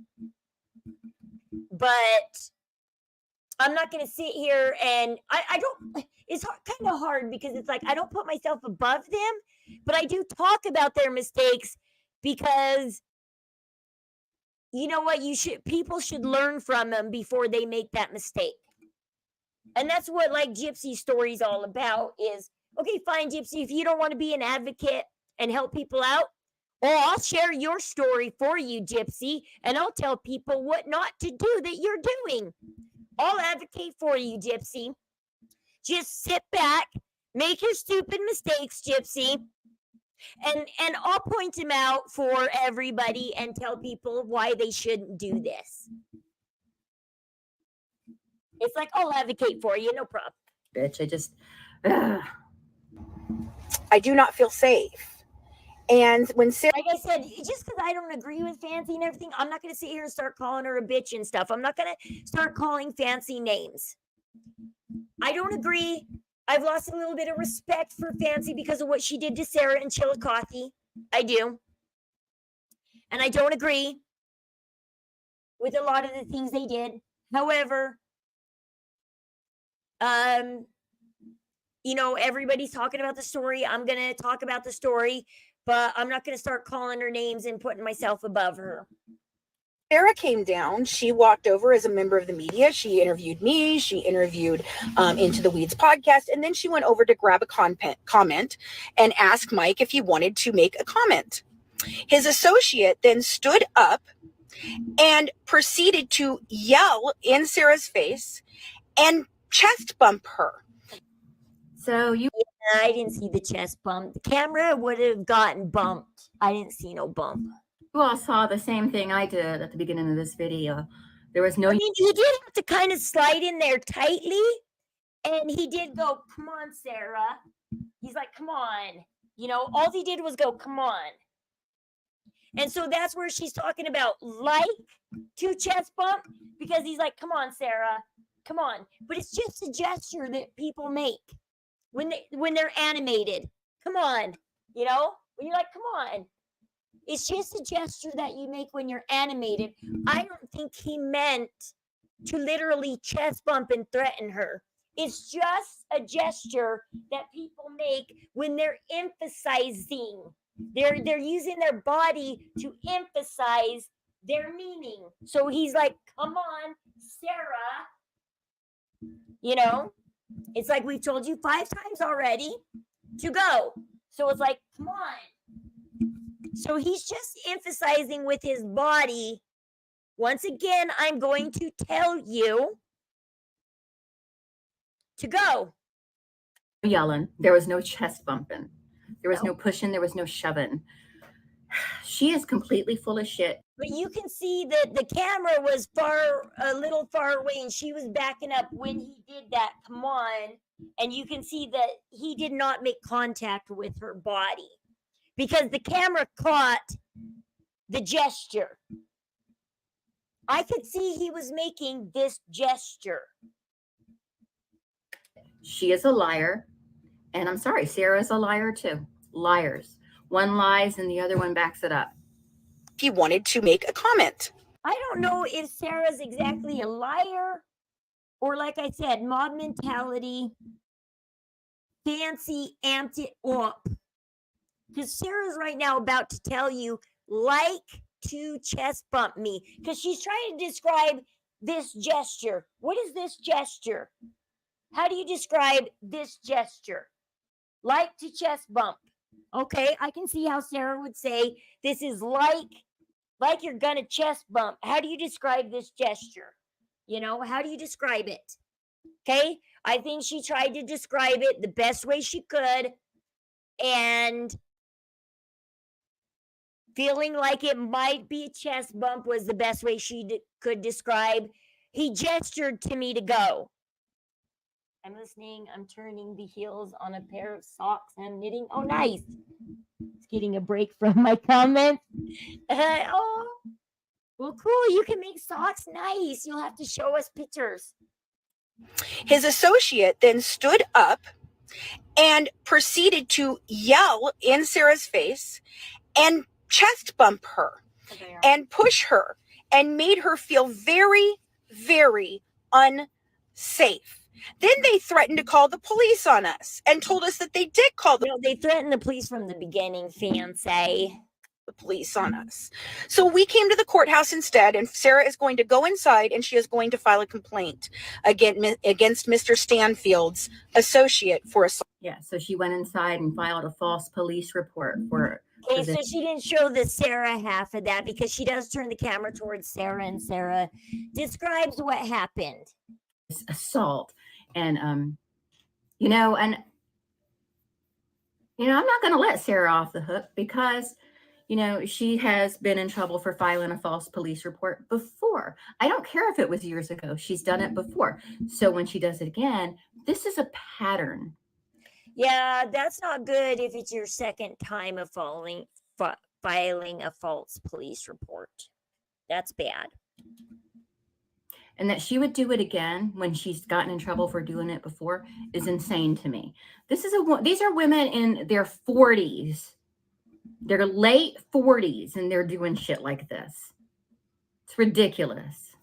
But I'm not going to sit here and I don't, it's kind of hard, because it's like I don't put myself above them, but I do talk about their mistakes, because you know what, people should learn from them before they make that mistake. And that's what, like, Gypsy story's all about is, okay, fine, Gypsy, if you don't want to be an advocate and help people out, well, I'll share your story for you, Gypsy, and I'll tell people what not to do that you're doing. I'll advocate for you, Gypsy. Just sit back, make your stupid mistakes, Gypsy, and I'll point them out for everybody and tell people why they shouldn't do this. It's like, I'll advocate for you, no problem. Bitch, I do not feel safe. And when Sarah, like I said, just because I don't agree with Fancy and everything, I'm not going to sit here and start calling her a bitch and stuff. I'm not going to start calling Fancy names. I don't agree. I've lost a little bit of respect for Fancy because of what she did to Sarah and Chillicothe. I do. And I don't agree with a lot of the things they did. However, you know, everybody's talking about the story. I'm going to talk about the story, but I'm not going to start calling her names and putting myself above her. Sarah came down, she walked over as a member of the media. She interviewed me. She interviewed Into the Weeds podcast. And then she went over to grab a comment and ask Mike if he wanted to make a comment. His associate then stood up and proceeded to yell in Sarah's face and chest bump her. So you, I didn't see the chest bump. The camera would have gotten bumped. I didn't see no bump. you all saw the same thing I did at the beginning of this video. There was no. I mean, he did have to kind of slide in there tightly, and he did go, "Come on, Sarah." He's like, "Come on." You know, all he did was go, "Come on." And so that's where she's talking about like to chest bump, because he's like, "Come on, Sarah. Come on." But it's just a gesture that people make when they're animated. Come on. You know, when you're like, "Come on." It's just a gesture that you make when you're animated. I don't think he meant to literally chest bump and threaten her. It's just a gesture that people make when they're emphasizing. They're using their body to emphasize their meaning. So he's like, "Come on, Sarah." You know, it's like we've told you 5 times already to go. So it's like, "Come on." So he's just emphasizing with his body. Once again, I'm going to tell you to go. Yelling. There was no chest bumping. There was no pushing. There was no shoving. She is completely full of shit. But you can see that the camera was a little far away, and she was backing up when he did that. Come on. And you can see that he did not make contact with her body, because the camera caught the gesture. I could see he was making this gesture. She is a liar. And I'm sorry, Sarah is a liar too. Liars. One lies and the other one backs it up. He wanted to make a comment. I don't know if Sarah's exactly a liar, or, like I said, mob mentality, Fancy amped it up. Because Sarah's right now about to tell you, like to chest bump me. Because she's trying to describe this gesture. What is this gesture? How do you describe this gesture? Like to chest bump. Okay, I can see how Sarah would say this is like you're gonna chest bump. How do you describe this gesture? How do you describe it? Okay, I think she tried to describe it the best way she could, and feeling like it might be a chest bump was the best way she could describe. He gestured to me to go. I'm listening. I'm turning the heels on a pair of socks I'm knitting. Oh, nice. It's getting a break from my comments. Oh, well, cool. You can make socks nice. You'll have to show us pictures. His associate then stood up and proceeded to yell in Sarah's face and chest bump her and push her and made her feel very, very unsafe. Then they threatened to call the police on us and told us that they did call they threatened the police from the beginning, fiancé. The police on us. So we came to the courthouse instead, and Sarah is going to go inside and she is going to file a complaint against Mr. Stanfield's associate for assault. Yeah, so she went inside and filed a false police report for. Okay, so she didn't show the Sarah half of that because she does turn the camera towards Sarah, and Sarah describes what happened. Assault, and I'm not going to let Sarah off the hook because she has been in trouble for filing a false police report before. I don't care if it was years ago. She's done it before. So when she does it again, this is a pattern. Yeah, that's not good if it's your second time of filing a false police report. That's bad. And that she would do it again when she's gotten in trouble for doing it before is insane to me. These are women in their 40s. They're late 40s and they're doing shit like this. It's ridiculous.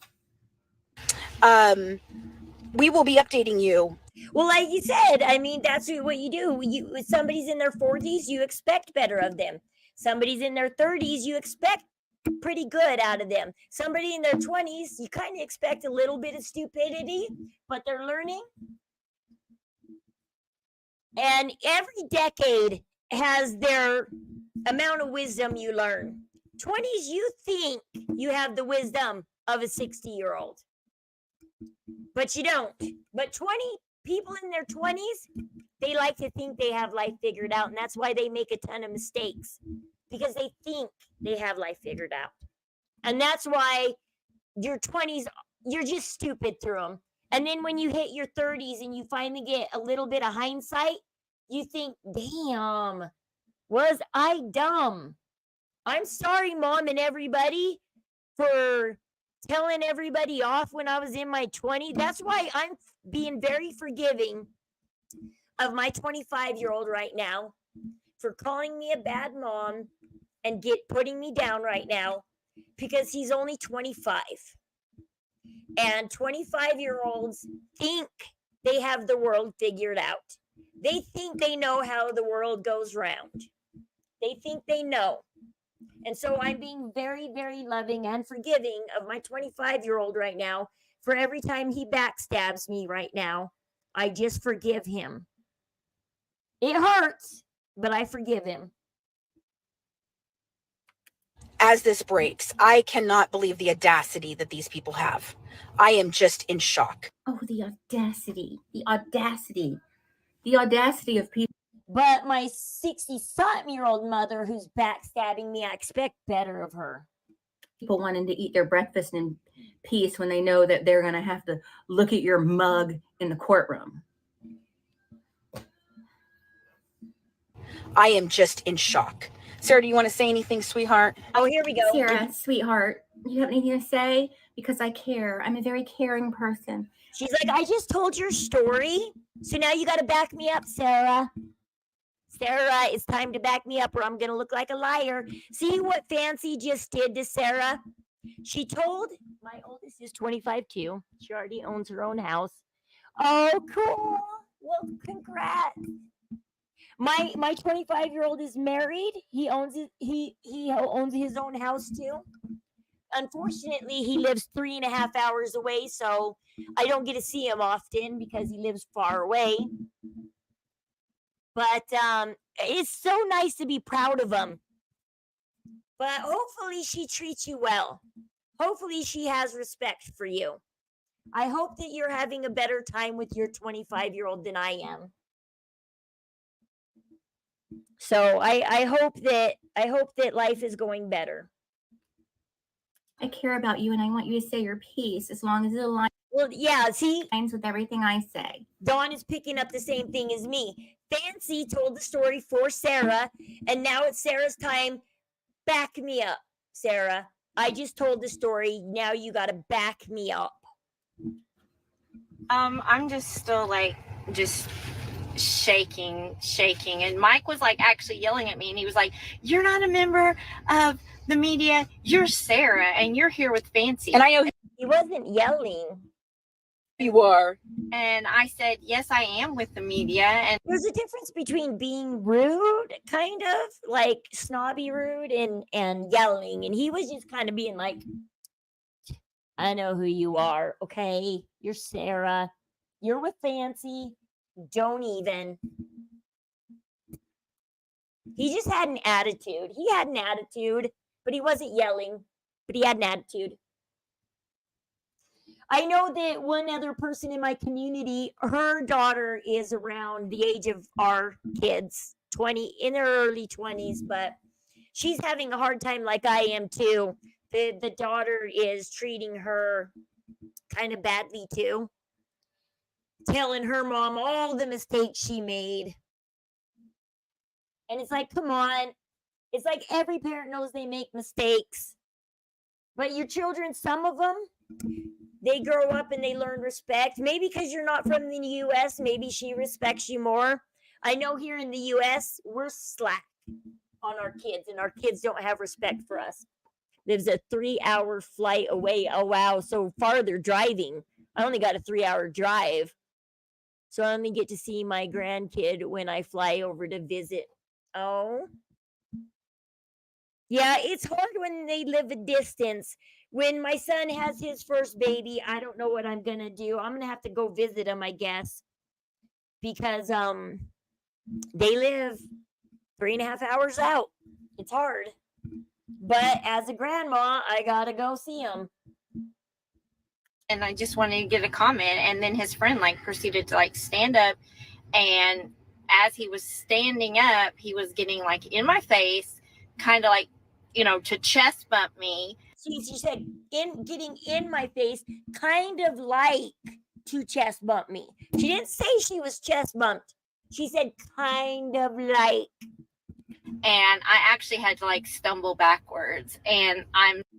We will be updating you. Well, like you said, I mean, that's what you do. If somebody's in their 40s, you expect better of them. Somebody's in their 30s, you expect pretty good out of them. Somebody in their 20s, you kind of expect a little bit of stupidity, but they're learning. And every decade has their amount of wisdom you learn. 20s, you think you have the wisdom of a 60-year-old, but you don't. But people in their 20s, they like to think they have life figured out, and that's why they make a ton of mistakes, because they think they have life figured out. And that's why your 20s, you're just stupid through them. And then when you hit your 30s and you finally get a little bit of hindsight, you think, damn, was I dumb? I'm sorry, Mom and everybody, for telling everybody off when I was in my 20s. That's why I'm being very forgiving of my 25-year-old right now for calling me a bad mom and putting me down right now, because he's only 25. And 25-year-olds think they have the world figured out. They think they know how the world goes round. They think they know. And so I'm being very, very loving and forgiving of my 25-year-old right now. For every time he backstabs me right now, I just forgive him. It hurts, but I forgive him. As this breaks, I cannot believe the audacity that these people have. I am just in shock. Oh, the audacity of people. But my 60-something-year-old mother who's backstabbing me, I expect better of her. People wanting to eat their breakfast in peace when they know that they're going to have to look at your mug in the courtroom. I am just in shock. Sarah, do you want to say anything, sweetheart? Oh, here we go. Sarah, sweetheart, you have anything to say? Because I care. I'm a very caring person. She's like, I just told your story, so now you got to back me up, Sarah. Sarah, it's time to back me up or I'm going to look like a liar. See what Fancy just did to Sarah? She told, my oldest is 25 too. She already owns her own house. Oh, cool. Well, congrats. My 25-year-old is married. He owns his own house too. unfortunately, he lives 3.5 hours away, so I don't get to see him often because he lives far away. But it's so nice to be proud of him. But hopefully she treats you well. Hopefully she has respect for you. I hope that you're having a better time with your 25-year-old than I am. So I hope that life is going better. I care about you and I want you to say your piece as long as it aligns Well, yeah, see, with everything I say. Dawn is picking up the same thing as me. Fancy told the story for Sarah, and now it's Sarah's time. Back me up, Sarah. I just told the story. Now you got to back me up. I'm just still like just shaking. And Mike was like actually yelling at me, and he was like, "You're not a member of the media. You're Sarah, and you're here with Fancy." And I know He wasn't yelling. you are. And I said, "Yes, I am with the media." And There's a difference between being rude, kind of like snobby rude, and yelling. And he was just kind of being like, I know who you are, okay? You're Sarah. You're with Fancy. Don't even. He just had an attitude. He had an attitude, but he wasn't yelling, but he had an attitude. I know that one other person in my community, her daughter is around the age of our kids, 20, in their early 20s, but she's having a hard time like I am too. The daughter is treating her kind of badly too, telling her mom all the mistakes she made. And it's like, come on. It's like every parent knows they make mistakes. But your children, some of them, they grow up and they learn respect. Maybe because you're not from the US, maybe she respects you more. I know here in the US, we're slack on our kids, and our kids don't have respect for us. Lives a 3-hour flight away. Oh, wow. So farther driving. I only got a 3-hour drive. So I only get to see my grandkid when I fly over to visit. Oh. Yeah, it's hard when they live a distance. When my son has his first baby, I don't know what I'm going to do. I'm going to have to go visit him, I guess. Because they live 3.5 hours out. It's hard. But as a grandma, I got to go see him. and I just wanted to get a comment. And then his friend like proceeded to like stand up, and as he was standing up, he was getting like in my face, kind of like, you know, to chest bump me. She said, getting in my face, kind of like to chest bump me. She didn't say she was chest bumped. She said kind of like. And I actually had to like stumble backwards. And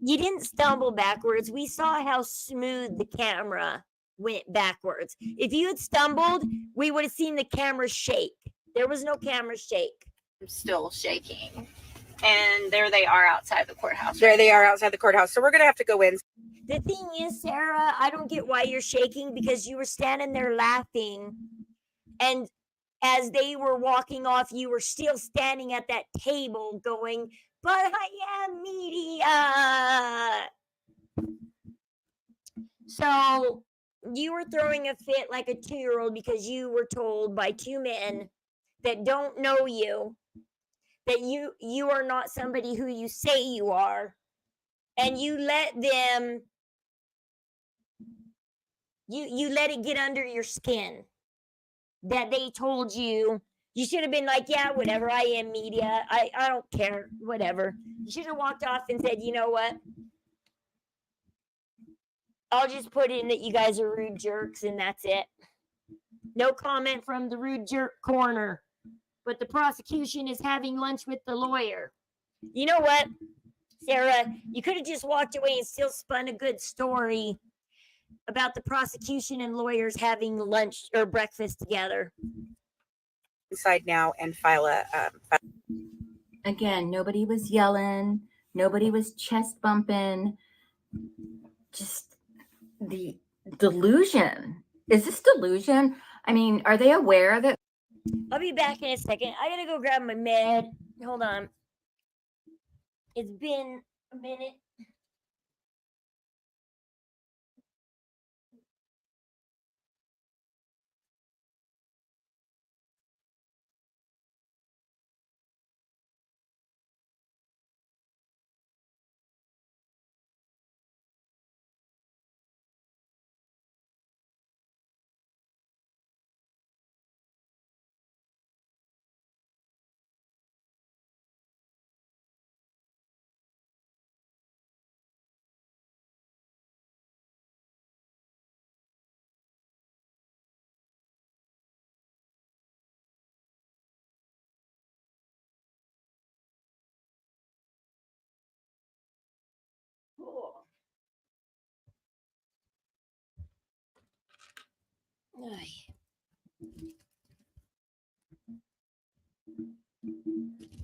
You didn't stumble backwards. We saw how smooth the camera went backwards. If you had stumbled, we would have seen the camera shake. There was no camera shake. I'm still shaking. And there they are outside the courthouse. There they are outside the courthouse. So we're going to have to go in. The thing is, Sarah, I don't get why you're shaking, because you were standing there laughing. And as they were walking off, you were still standing at that table going, but I am media. So you were throwing a fit like a 2-year-old because you were told by two men that don't know you that you are not somebody who you say you are, and you let them, you let it get under your skin that they told you. You should have been like, yeah, whatever, I am media, I don't care, whatever. You should have walked off and said, you know what, I'll just put in that you guys are rude jerks, and that's it. No comment from the rude jerk corner. But the prosecution is having lunch with the lawyer. You know what, Sarah? You could have just walked away and still spun a good story about the prosecution and lawyers having lunch or breakfast together. Inside now and file a. Again, nobody was yelling. Nobody was chest bumping. Just the delusion. Is this delusion? I mean, are they aware that? I'll be back in a second. I gotta go grab my med. Hold on. It's been a minute.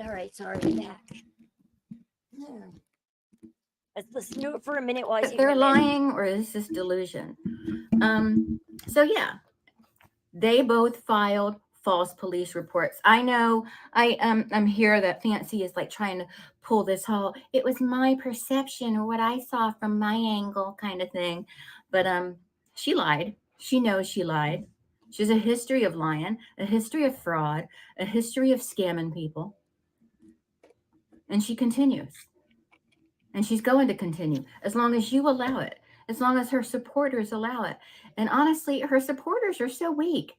All right, sorry. Back. Let's listen to it for a minute while I see. They're lying, or is this delusion? So yeah, they both filed false police reports. I know I'm here that Fancy is like trying to pull this whole it was my perception or what I saw from my angle kind of thing. But she lied. She knows she lied. She has a history of lying, a history of fraud, a history of scamming people. And she continues. And she's going to continue as long as you allow it, as long as her supporters allow it. And honestly, her supporters are so weak.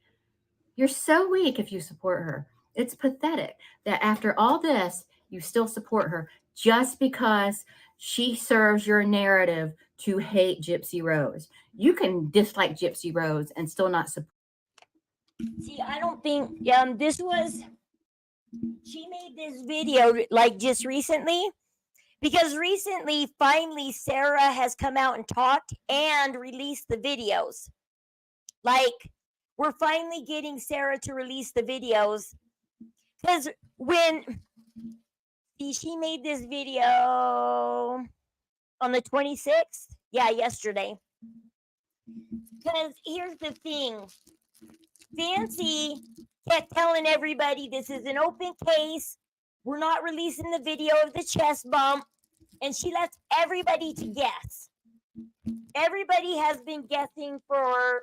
You're so weak if you support her. It's pathetic that after all this, you still support her just because she serves your narrative to hate Gypsy Rose. You can dislike Gypsy Rose and still not support. See, I don't think this was. She made this video like just recently, because recently, finally, Sarah has come out and talked and released the videos. Like, we're finally getting Sarah to release the videos, because when she made this video on the 26th, yeah, yesterday. Because here's the thing, Fancy kept telling everybody this is an open case. We're not releasing the video of the chest bump. And she left everybody to guess. Everybody has been guessing for,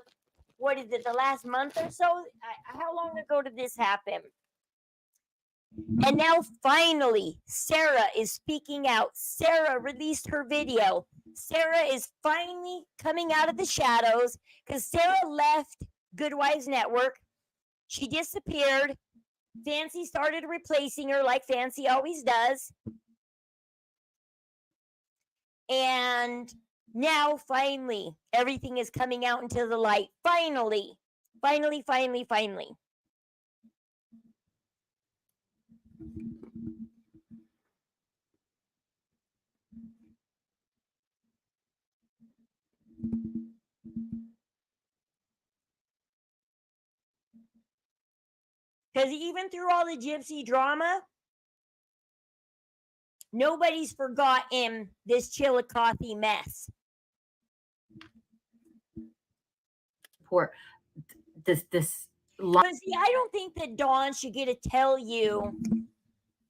what is it, the last month or so? How long ago did this happen? And now finally, Sarah is speaking out. Sarah released her video. Sarah is finally coming out of the shadows because Sarah left Good Wives Network. She disappeared. Fancy started replacing her like Fancy always does. And now finally, everything is coming out into the light. Finally. Because even through all the Gypsy drama, nobody's forgotten this Chillicothe mess. Support this But see, I don't think that Dawn should get to tell you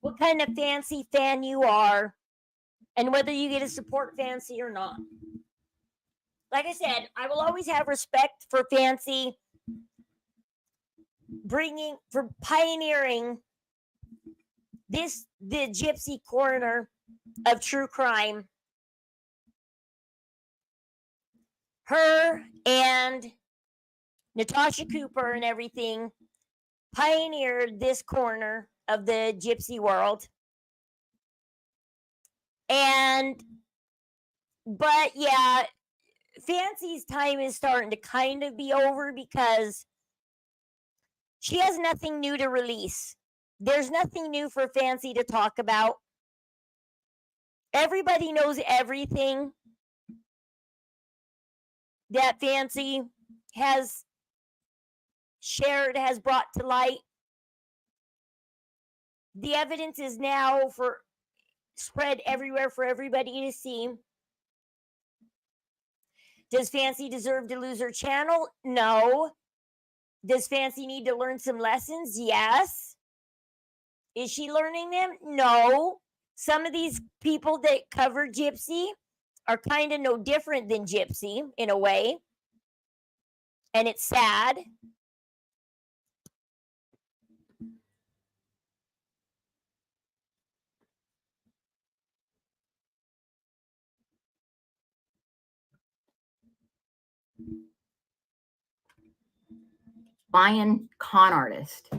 what kind of Fancy fan you are and whether you get to support Fancy or not. Like I said, I will always have respect for Fancy for pioneering the Gypsy corner of true crime. Her and Natasha Cooper and everything pioneered this corner of the Gypsy world. But yeah, Fancy's time is starting to kind of be over because she has nothing new to release. There's nothing new for Fancy to talk about. Everybody knows everything that Fancy has shared, has brought to light. The evidence is now spread everywhere for everybody to see. Does Fancy deserve to lose her channel? No. Does Fancy need to learn some lessons? Yes. Is she learning them? No. Some of these people that cover Gypsy are kind of no different than Gypsy in a way. And it's sad. Buying con artist.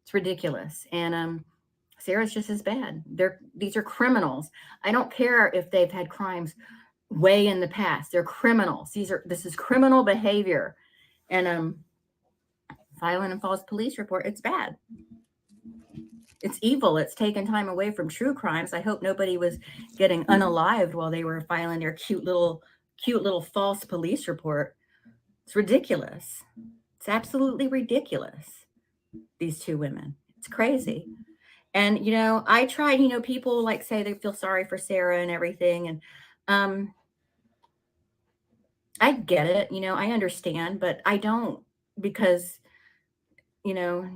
It's ridiculous. And Sarah's just as bad. These are criminals. I don't care if they've had crimes way in the past. They're criminals. This is criminal behavior. And filing a false police report, it's bad. It's evil. It's taken time away from true crimes. I hope nobody was getting unalived while they were filing their cute little false police report. It's ridiculous. It's absolutely ridiculous. These two women. It's crazy. And, you know, I tried, you know, people like say they feel sorry for Sarah and everything. And I get it, you know, I understand, but I don't, because, you know,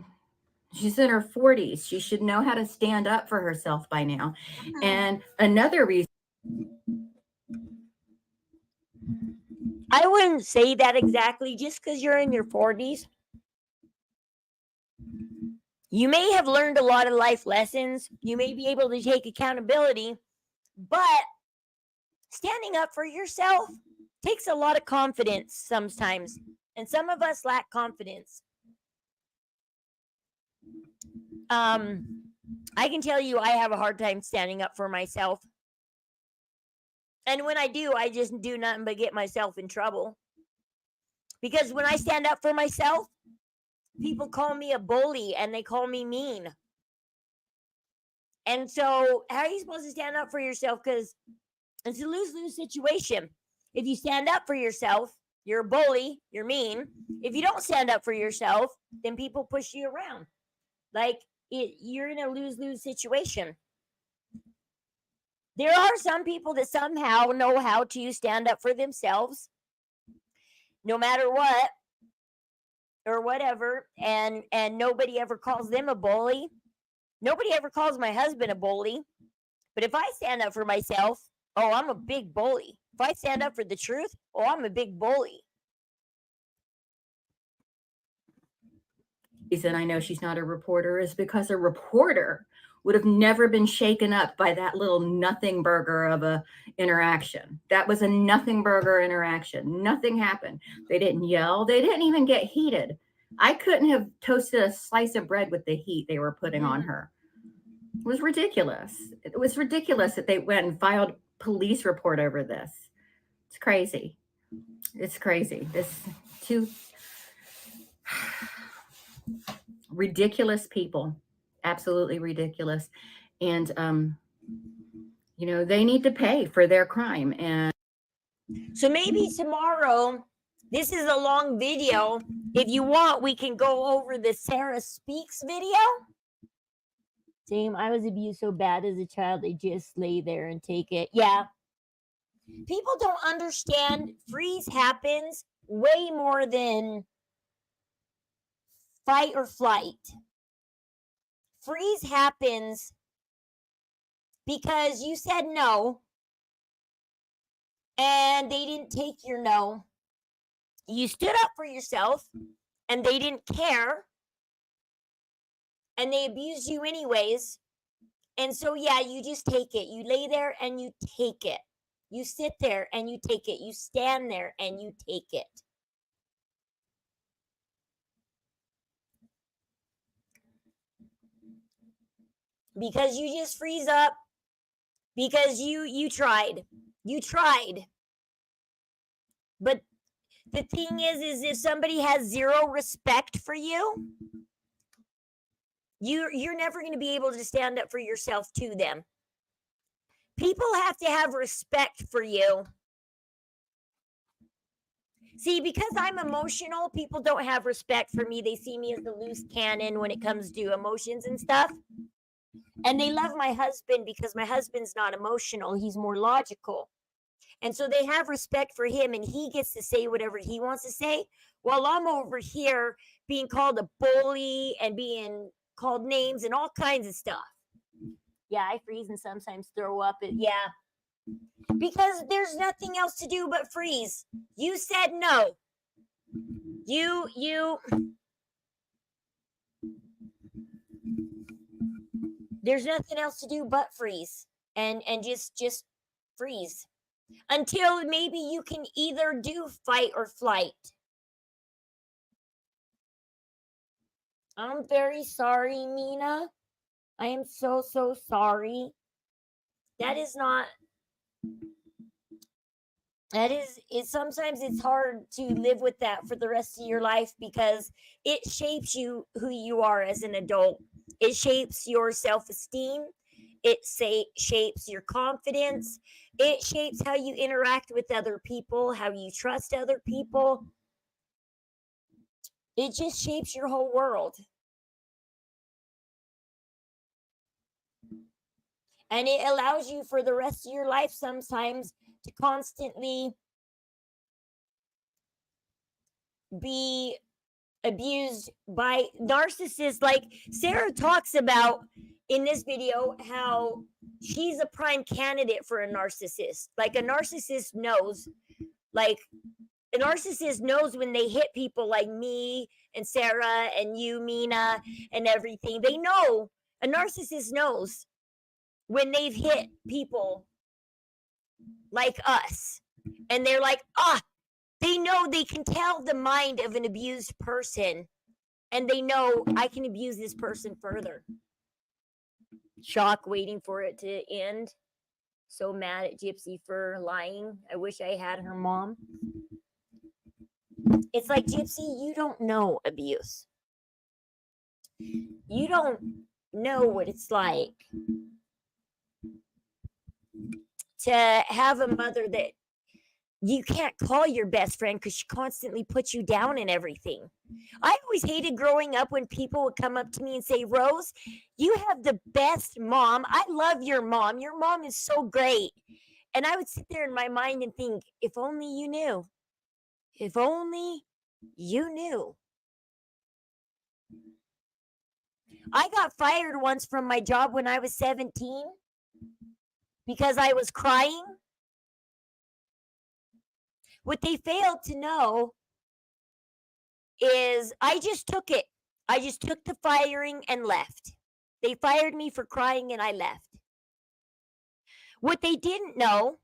she's in her 40s. She should know how to stand up for herself by now. And another reason. I wouldn't say that exactly. Just because you're in your 40s, you may have learned a lot of life lessons. You may be able to take accountability, but standing up for yourself takes a lot of confidence sometimes. And some of us lack confidence. I can tell you I have a hard time standing up for myself. And when I do, I just do nothing but get myself in trouble. Because when I stand up for myself, people call me a bully and they call me mean. And so, how are you supposed to stand up for yourself? Because it's a lose-lose situation. If you stand up for yourself, you're a bully, you're mean. If you don't stand up for yourself, then people push you around. Like, you're in a lose-lose situation. There are some people that somehow know how to stand up for themselves, no matter what, or whatever, and nobody ever calls them a bully. Nobody ever calls my husband a bully. But if I stand up for myself, oh, I'm a big bully. If I stand up for the truth, oh, I'm a big bully. The reason I know she's not a reporter is because a reporter would have never been shaken up by that little nothing burger of a interaction. That was a nothing burger interaction. Nothing happened. They didn't yell. They didn't even get heated. I couldn't have toasted a slice of bread with the heat they were putting on her. It was ridiculous. It was ridiculous that they went and filed a police report over this. It's crazy. It's crazy. This two ridiculous people. Absolutely ridiculous. And you know, they need to pay for their crime. And so maybe tomorrow, this is a long video. If you want, we can go over the Sarah Speaks video. Same, I was abused so bad as a child, they just lay there and take it. Yeah. People don't understand freeze happens way more than fight or flight. Freeze happens because you said no and they didn't take your no. You stood up for yourself and they didn't care and they abused you anyways. And so, yeah, you just take it. You lay there and you take it. You sit there and you take it. You stand there and you take it. Because you just freeze up. Because you tried. You tried. But the thing is if somebody has zero respect for you, you're never going to be able to stand up for yourself to them. People have to have respect for you. See, because I'm emotional, people don't have respect for me. They see me as the loose cannon when it comes to emotions and stuff. And they love my husband because my husband's not emotional. He's more logical. And so they have respect for him and he gets to say whatever he wants to say. While I'm over here being called a bully and being called names and all kinds of stuff. Yeah, I freeze and sometimes throw up. Yeah. Because there's nothing else to do but freeze. You said no. There's nothing else to do but freeze. And just freeze. Until maybe you can either do fight or flight. I'm very sorry, Mina. I am so sorry. Sometimes it's hard to live with that for the rest of your life because it shapes you who you are as an adult. It shapes your self-esteem. It shapes your confidence. It shapes how you interact with other people, how you trust other people. It just shapes your whole world. And it allows you for the rest of your life sometimes to constantly be abused by narcissists. Like Sarah talks about in this video how she's a prime candidate for a narcissist. Like a narcissist knows, when they hit people like me and Sarah and you, Mina, and everything. They know, a narcissist knows when they've hit people like us. And they're like, they know, they can tell the mind of an abused person. And they know, I can abuse this person further. Shock, waiting for it to end. So mad at Gypsy for lying. I wish I had her mom. It's like, Gypsy, you don't know abuse. You don't know what it's like to have a mother that you can't call your best friend because she constantly puts you down in everything. I always hated growing up when people would come up to me and say, Rose, you have the best mom. I love your mom. Your mom is so great. And I would sit there in my mind and think, if only you knew. If only you knew. I got fired once from my job when I was 17 because I was crying. What they failed to know is I just took it. I just took the firing and left. They fired me for crying and I left. What they didn't know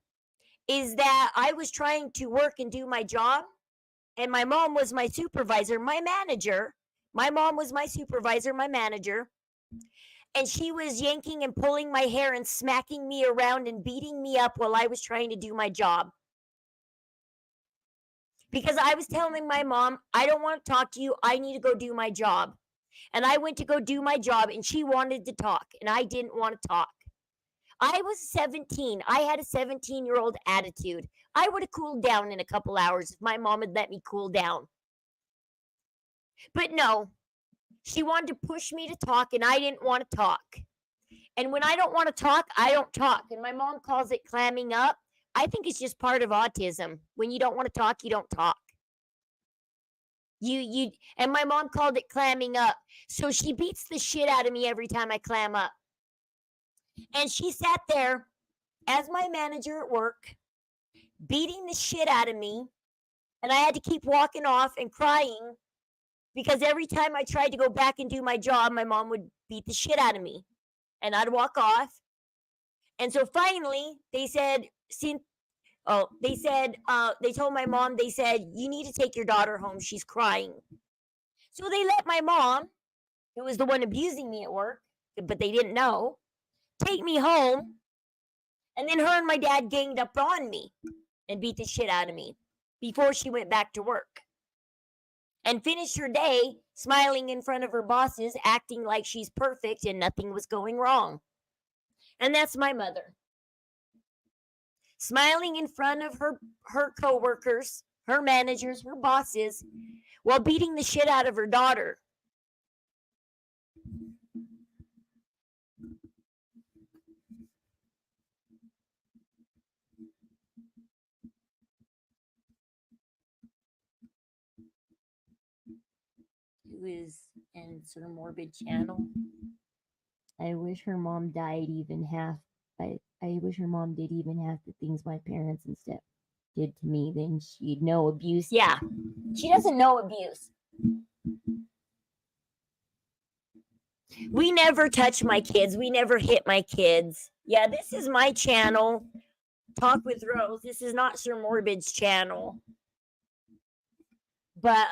is that I was trying to work and do my job, and my mom was my supervisor, my manager. My mom was my supervisor, my manager, and she was yanking and pulling my hair and smacking me around and beating me up while I was trying to do my job. Because I was telling my mom, I don't want to talk to you. I need to go do my job. And I went to go do my job, and she wanted to talk, and I didn't want to talk. I was 17. I had a 17-year-old attitude. I would have cooled down in a couple hours if my mom had let me cool down. But no, she wanted to push me to talk, and I didn't want to talk. And when I don't want to talk, I don't talk. And my mom calls it clamming up. I think it's just part of autism. When you don't want to talk, you don't talk. And my mom called it clamming up. So she beats the shit out of me every time I clam up. And she sat there as my manager at work, beating the shit out of me. And I had to keep walking off and crying because every time I tried to go back and do my job, my mom would beat the shit out of me. And I'd walk off. And so finally, they said, they told my mom, they said, you need to take your daughter home. She's crying. So they let my mom, who was the one abusing me at work, but they didn't know, take me home. And then her and my dad ganged up on me and beat the shit out of me before she went back to work. And finished her day smiling in front of her bosses, acting like she's perfect and nothing was going wrong. And that's my mother. Smiling in front of her coworkers, her managers, her bosses, while beating the shit out of her daughter. Who is in Sir Morbid channel. I wish her mom died even half. I wish her mom did even half the things my parents and step did to me. Then she'd know abuse. Yeah, she doesn't know abuse. We never touch my kids. We never hit my kids. Yeah, this is my channel. Talk with Rose. This is not Sir Morbid's channel. But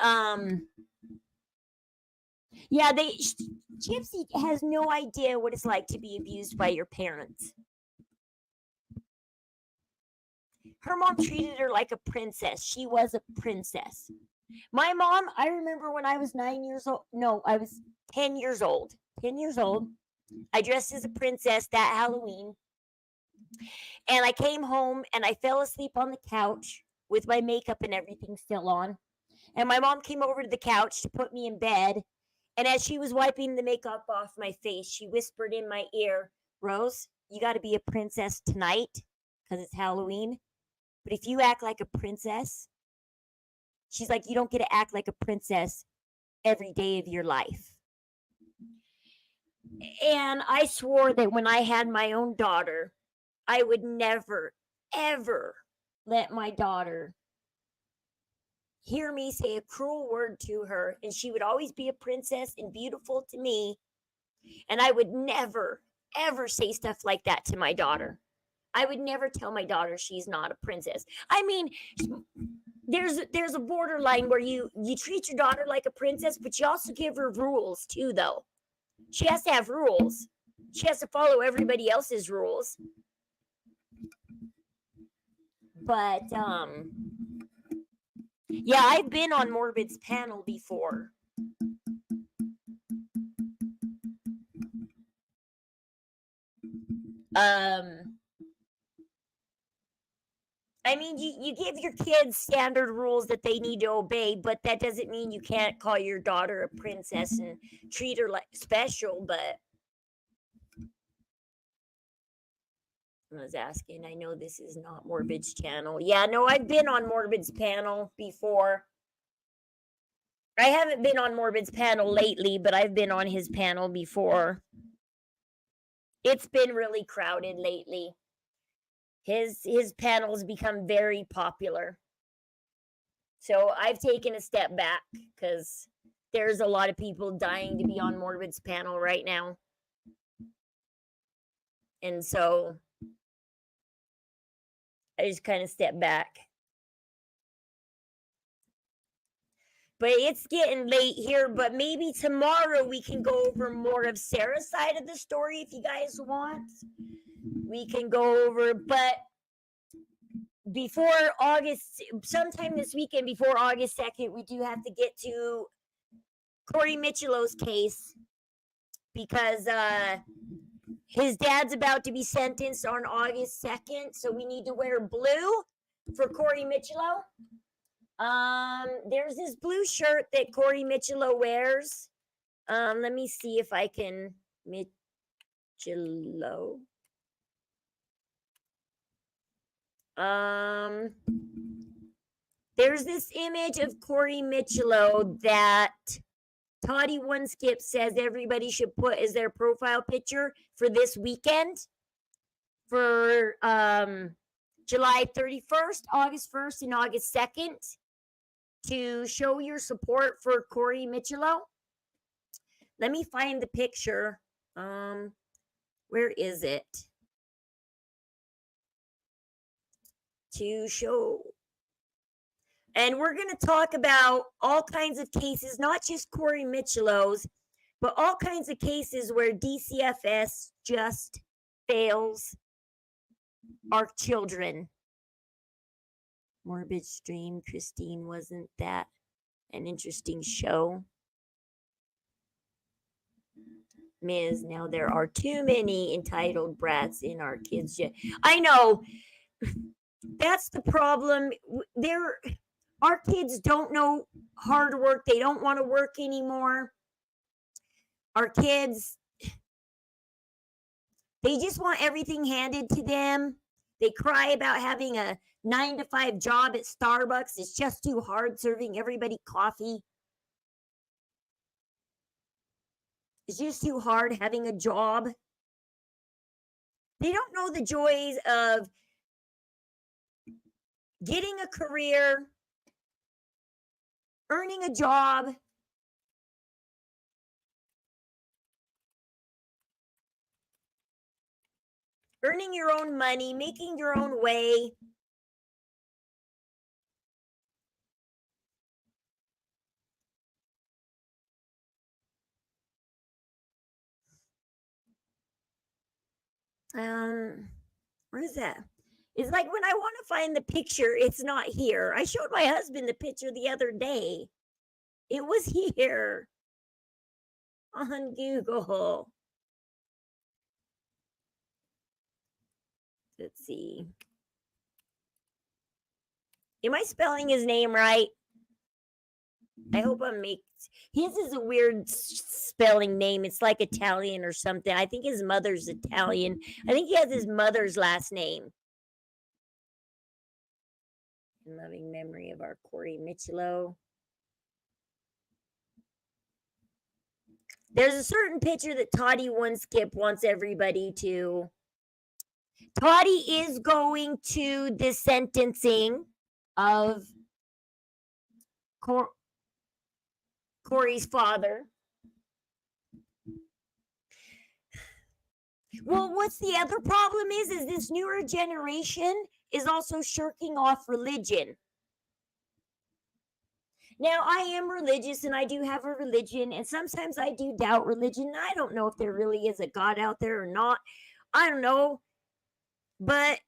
yeah, Gypsy has no idea what it's like to be abused by your parents. Her mom treated her like a princess. She was a princess. My mom, I remember when I was 9 years old. No, I was 10 years old. 10 years old. I dressed as a princess that Halloween. And I came home and I fell asleep on the couch with my makeup and everything still on. And my mom came over to the couch to put me in bed. And as she was wiping the makeup off my face, she whispered in my ear, Rose, you got to be a princess tonight because it's Halloween. But if you act like a princess, she's like, you don't get to act like a princess every day of your life. And I swore that when I had my own daughter, I would never, ever let my daughter hear me say a cruel word to her, and she would always be a princess and beautiful to me, and I would never ever say stuff like that to my daughter. I would never tell my daughter she's not a princess. I mean, there's a borderline where you treat your daughter like a princess, but you also give her rules too, though. She has to have rules. She has to follow everybody else's rules. But yeah, I've been on Morbid's panel before. I mean, you give your kids standard rules that they need to obey, but that doesn't mean you can't call your daughter a princess and treat her like special. But I was asking, I know this is not Morbid's channel. Yeah, no, I've been on Morbid's panel before. I haven't been on Morbid's panel lately, but I've been on his panel before. It's been really crowded lately. His panels become very popular. So I've taken a step back because there's a lot of people dying to be on Morbid's panel right now. And so I just kind of stepped back. But it's getting late here, but maybe tomorrow we can go over more of Sarah's side of the story if you guys want. We can go over, but before August, sometime this weekend before August 2nd, we do have to get to Corey Michelo's case because his dad's about to be sentenced on August 2nd, so we need to wear blue for Corey Michelo. There's this blue shirt that Corey Michelo wears. Let me see if I can Michelo. There's this image of Corey Michelo that Toddy One Skip says everybody should put as their profile picture for this weekend for July 31st, August 1st, and August 2nd to show your support for Corey Michelo. Let me find the picture. Where is it? To show. And we're going to talk about all kinds of cases, not just Corey Michelo's, but all kinds of cases where DCFS just fails our children. Morbid Stream, Christine, wasn't that an interesting show? Ms. Now there are too many entitled brats in our kids. I know. That's the problem. Our kids don't know hard work. They don't want to work anymore. Our kids, they just want everything handed to them. They cry about having a 9-to-5 job at Starbucks. It's just too hard serving everybody coffee. It's just too hard having a job. They don't know the joys of getting a career, earning a job, earning your own money, making your own way. Where is that? It's like when I want to find the picture, it's not here. I showed my husband the picture the other day. It was here on Google. Let's see. Am I spelling his name right? I hope I'm make his is a weird spelling name. It's like Italian or something. I think his mother's Italian. I think he has his mother's last name. In loving memory of our Corey Michelo. There's a certain picture that Toddy Skip wants everybody to. Toddy is going to the sentencing of Corey's father. Well, what's the other problem is this newer generation is also shirking off religion. Now, I am religious and I do have a religion, and sometimes I do doubt religion. I don't know if there really is a God out there or not. I don't know. But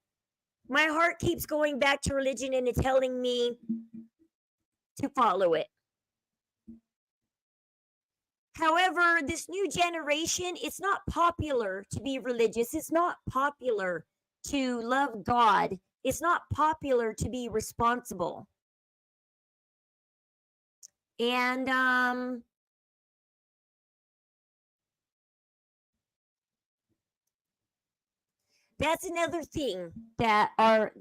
my heart keeps going back to religion and it's telling me to follow it. However, this new generation, it's not popular to be religious. It's not popular to love God. It's not popular to be responsible. And that's another thing that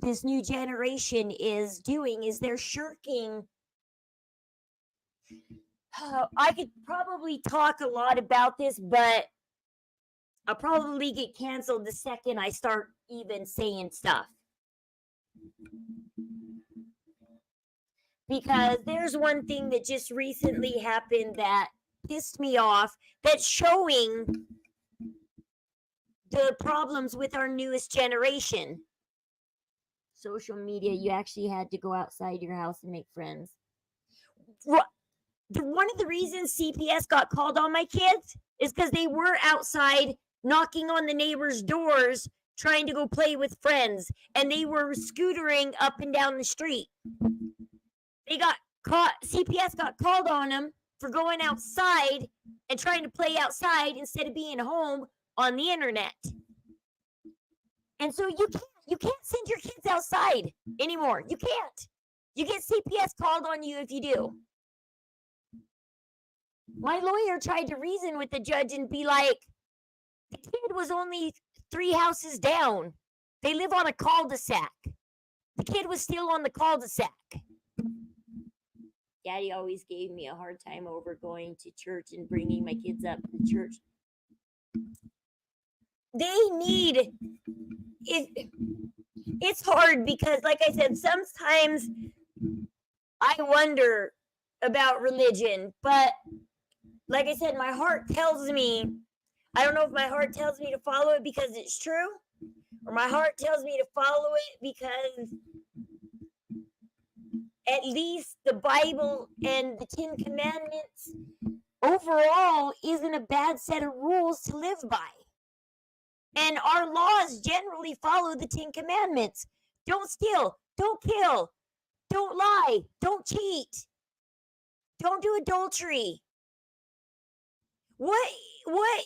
this new generation is doing is they're shirking. I could probably talk a lot about this, but I'll probably get canceled the second I start even saying stuff. Because there's one thing that just recently happened that pissed me off, that's showing the problems with our newest generation. Social media, you actually had to go outside your house and make friends. One of the reasons CPS got called on my kids is because they were outside knocking on the neighbors' doors trying to go play with friends, and they were scootering up and down the street. They got caught. CPS got called on them for going outside and trying to play outside instead of being home on the internet. And so you can't send your kids outside anymore. You can't. You get CPS called on you if you do. My lawyer tried to reason with the judge and be like, the kid was only 3 houses down. They live on a cul-de-sac. The kid was still on the cul-de-sac. Daddy always gave me a hard time over going to church and bringing my kids up to church. They need it. It's hard because, like I said, sometimes I wonder about religion, but like I said, my heart tells me, I don't know if my heart tells me to follow it because it's true, or my heart tells me to follow it because at least the Bible and the 10 Commandments overall isn't a bad set of rules to live by. And our laws generally follow the 10 Commandments. Don't steal, don't kill, don't lie, don't cheat, don't do adultery. What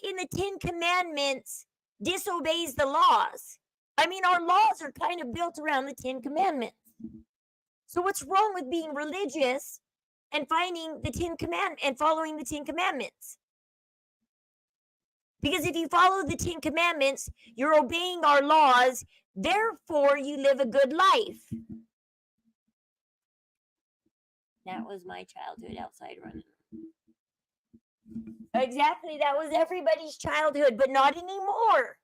in the 10 Commandments disobeys the laws? I mean, our laws are kind of built around the 10 Commandments. So what's wrong with being religious and following the 10 Commandments? Because if you follow the 10 Commandments, you're obeying our laws, therefore you live a good life. That was my childhood outside running. Exactly, that was everybody's childhood, but not anymore.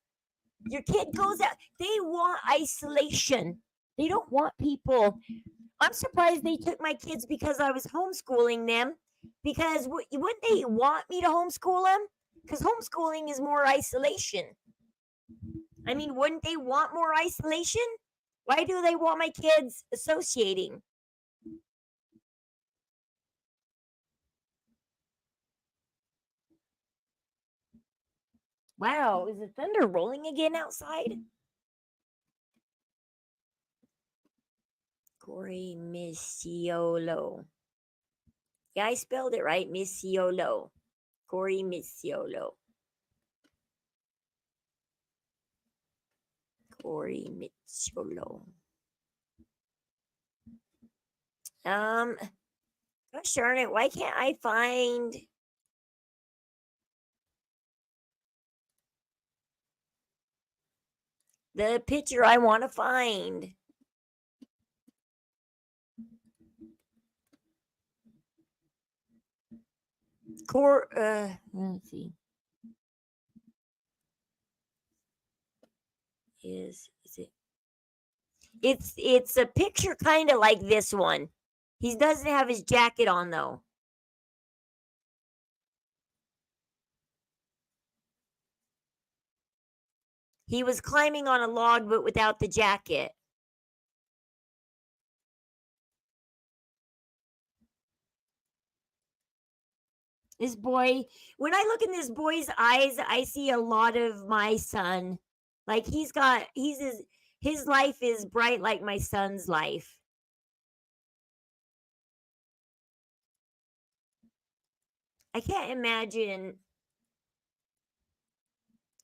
Your kid goes out, they want isolation. They don't want people. I'm surprised they took my kids because I was homeschooling them, because wouldn't they want me to homeschool them? Because homeschooling is more isolation. I mean, wouldn't they want more isolation? Why do they want my kids associating? Wow, is the thunder rolling again outside? Corey Missiolo. Yeah, I spelled it right, Missiolo. Corey Missiolo. Corey Missiolo. Gosh darn it, why can't I find the picture I want to find? Let's see. Is it? It's a picture kind of like this one. He doesn't have his jacket on though. He was climbing on a log but without the jacket. This boy, when I look in this boy's eyes, I see a lot of my son. Like his life is bright like my son's life. I can't imagine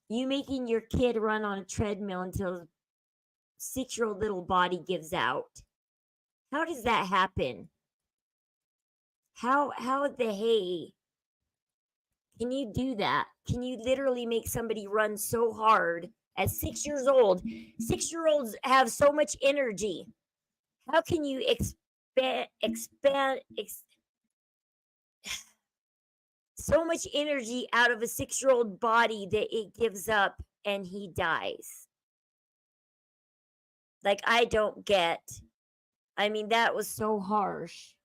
you making your kid run on a treadmill until 6-year-old little body gives out. How does that happen? How the hey can you do that? Can you literally make somebody run so hard at 6 years old? 6-year-olds have so much energy. How can you expand so much energy out of a 6-year-old body that it gives up and he dies? Like, I don't get. I mean, that was so harsh.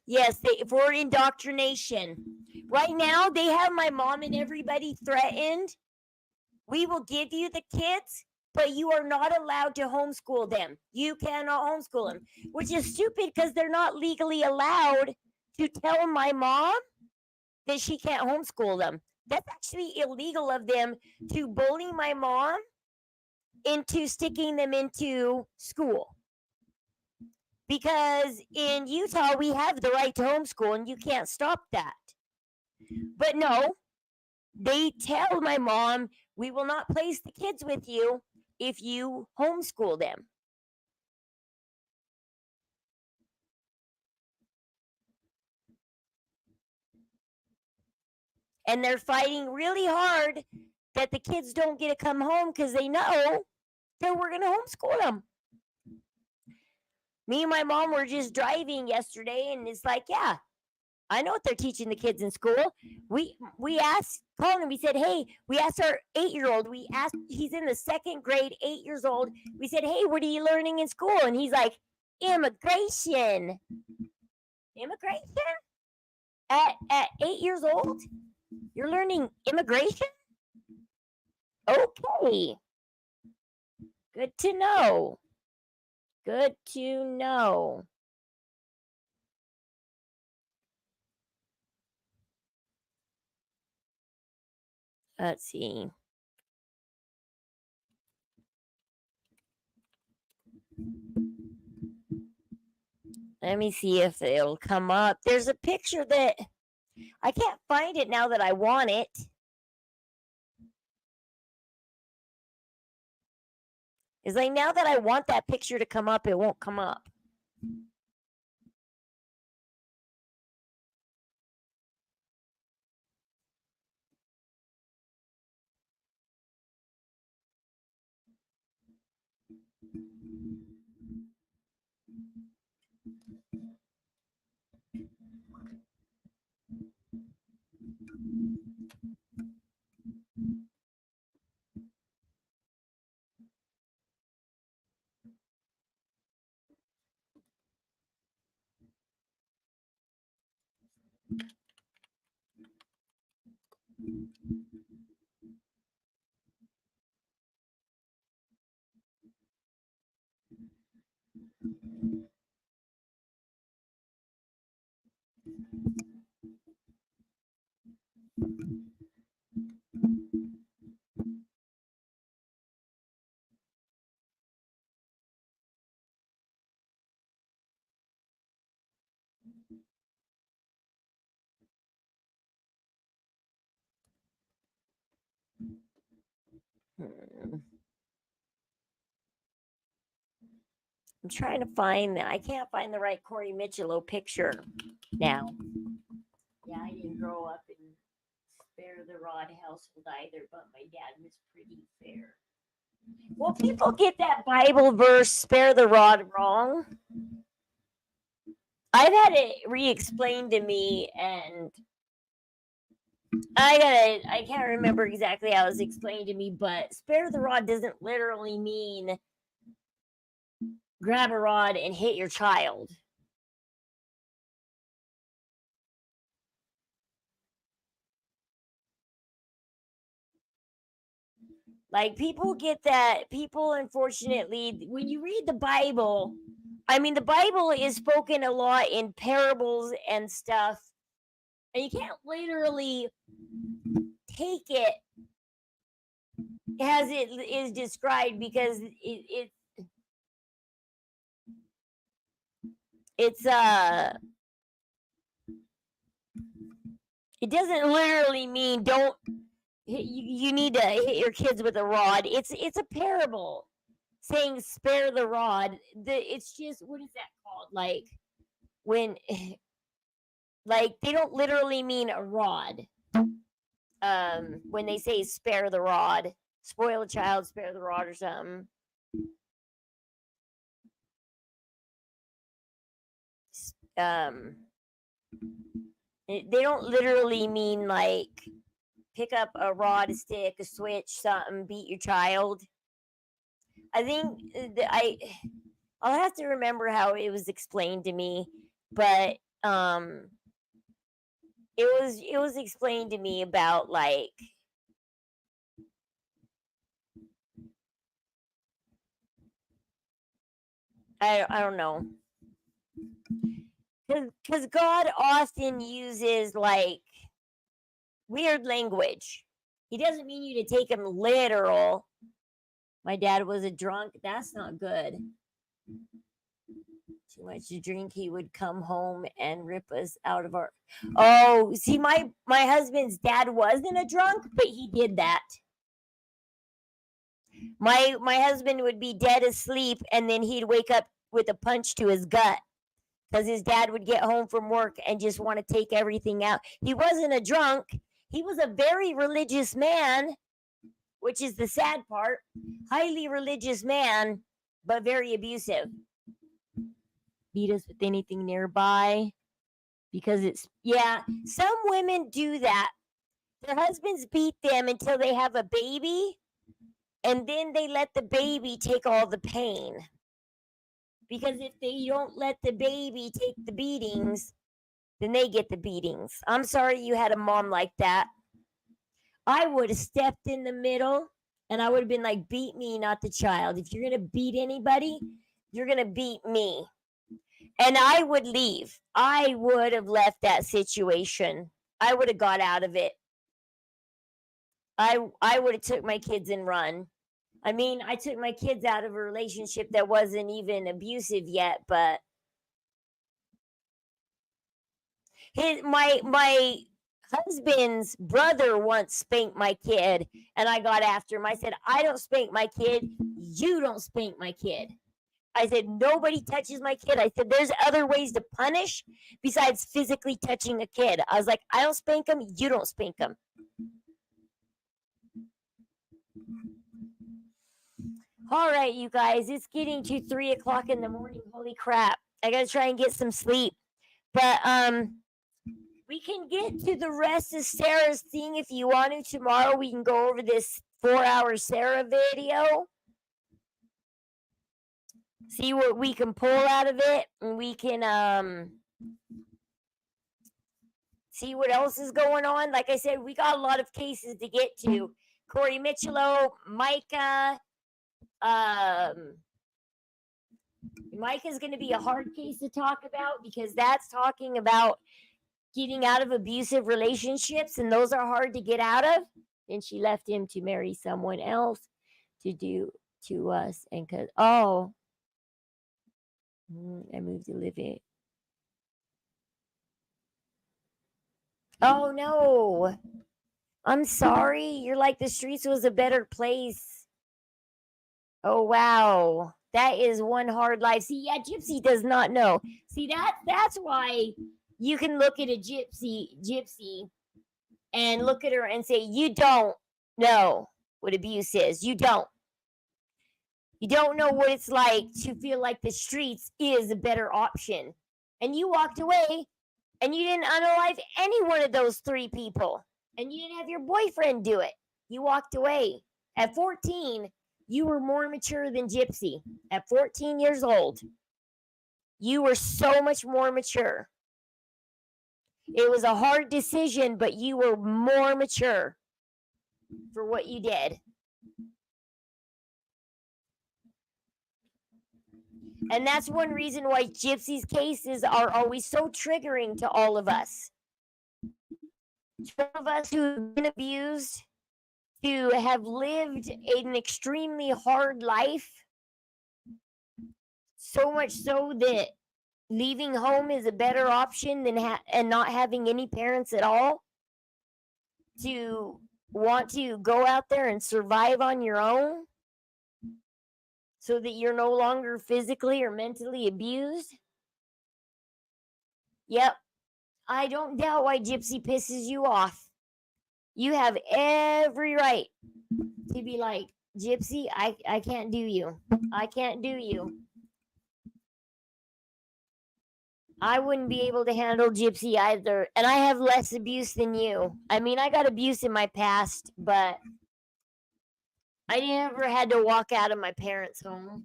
Yes, for indoctrination. Right now, they have my mom and everybody threatened. We will give you the kids, but you are not allowed to homeschool them. You cannot homeschool them, which is stupid because they're not legally allowed to tell my mom that she can't homeschool them. That's actually illegal of them to bully my mom into sticking them into school. Because in Utah, we have the right to homeschool and you can't stop that. But no, they tell my mom, we will not place the kids with you if you homeschool them. And they're fighting really hard that the kids don't get to come home because they know that we're going to homeschool them. Me and my mom were just driving yesterday, and it's like, yeah, I know what they're teaching the kids in school. We asked Colin, we said, hey, we asked our 8-year-old, he's in the 2nd grade, 8 years old. We said, hey, what are you learning in school? And he's like, immigration. Immigration? At 8 years old? You're learning immigration? Okay. Good to know. Good to know. Let's see. Let me see if it'll come up. There's a picture that I can't find it now that I want it. It's like now that I want that picture to come up, it won't come up. I'm trying to find that. I can't find the right Corey Michello picture now. Yeah, I didn't grow up in Spare the Rod household either, but my dad was pretty fair. Well, people get that Bible verse, spare the rod, wrong. I've had it re-explained to me, and I can't remember exactly how it was explained to me, but spare the rod doesn't literally mean grab a rod and hit your child. Like, people get that. People, unfortunately, when you read the Bible, I mean, the Bible is spoken a lot in parables and stuff, and you can't literally take it as it is described, because it doesn't literally mean don't you need to hit your kids with a rod. It's a parable saying spare the rod. It's just, what is that called? Like, when like, they don't literally mean a rod. When they say spare the rod, spoil a child, spare the rod, or something. They don't literally mean like pick up a rod, a stick, a switch, something, beat your child. I think I'll have to remember how it was explained to me, but it was explained to me about, like, I don't know, because God often uses like weird language. He doesn't mean you to take him literal. My dad was a drunk. That's not good. Too much to drink, he would come home and rip us out of our. Oh, see, my husband's dad wasn't a drunk, but he did that. My husband would be dead asleep, and then he'd wake up with a punch to his gut, because his dad would get home from work and just want to take everything out. He wasn't a drunk. He was a very religious man, which is the sad part. Highly religious man, but very abusive. Beat us with anything nearby, because it's, yeah, some women do that. Their husbands beat them until they have a baby, and then they let the baby take all the pain. Because if they don't let the baby take the beatings, then they get the beatings. I'm sorry you had a mom like that. I would have stepped in the middle, and I would have been like, beat me, not the child. If you're going to beat anybody, you're going to beat me. And I would leave. I would have left that situation. I would have got out of it. I would have took my kids and run. I mean, I took my kids out of a relationship that wasn't even abusive yet, but my husband's brother once spanked my kid, and I got after him. I said, I don't spank my kid. You don't spank my kid. I said, nobody touches my kid. I said, there's other ways to punish besides physically touching a kid. I was like, I don't spank him. You don't spank him. All right, you guys, it's getting to 3 o'clock in the morning. Holy crap. I got to try and get some sleep. But we can get to the rest of Sarah's thing if you want to. Tomorrow we can go over this 4-hour Sarah video. See what we can pull out of it, and we can see what else is going on. Like I said, we got a lot of cases to get to. Corey Michello, Micah. Micah's going to be a hard case to talk about, because that's talking about getting out of abusive relationships, and those are hard to get out of. And she left him to marry someone else to do to us. And because, I moved to live in. Oh no, I'm sorry. You're like, the streets was a better place. Oh wow. That is one hard life. See, yeah, Gypsy does not know. See, that's why you can look at a gypsy and look at her and say, you don't know what abuse is. You don't. You don't know what it's like to feel like the streets is a better option. And you walked away and you didn't unalive any one of those 3 people. And you didn't have your boyfriend do it. You walked away. At 14, you were more mature than Gypsy. At 14 years old, you were so much more mature. It was a hard decision, but you were more mature for what you did. And that's one reason why Gypsy's cases are always so triggering to all of us. To all of us who've been abused, to have lived an extremely hard life, so much so that leaving home is a better option than and not having any parents at all, to want to go out there and survive on your own so that you're no longer physically or mentally abused. Yep, I don't doubt why Gypsy pisses you off. You have every right to be like, Gypsy, I can't do you. I can't do you. I wouldn't be able to handle Gypsy either. And I have less abuse than you. I mean, I got abuse in my past, but I never had to walk out of my parents' home.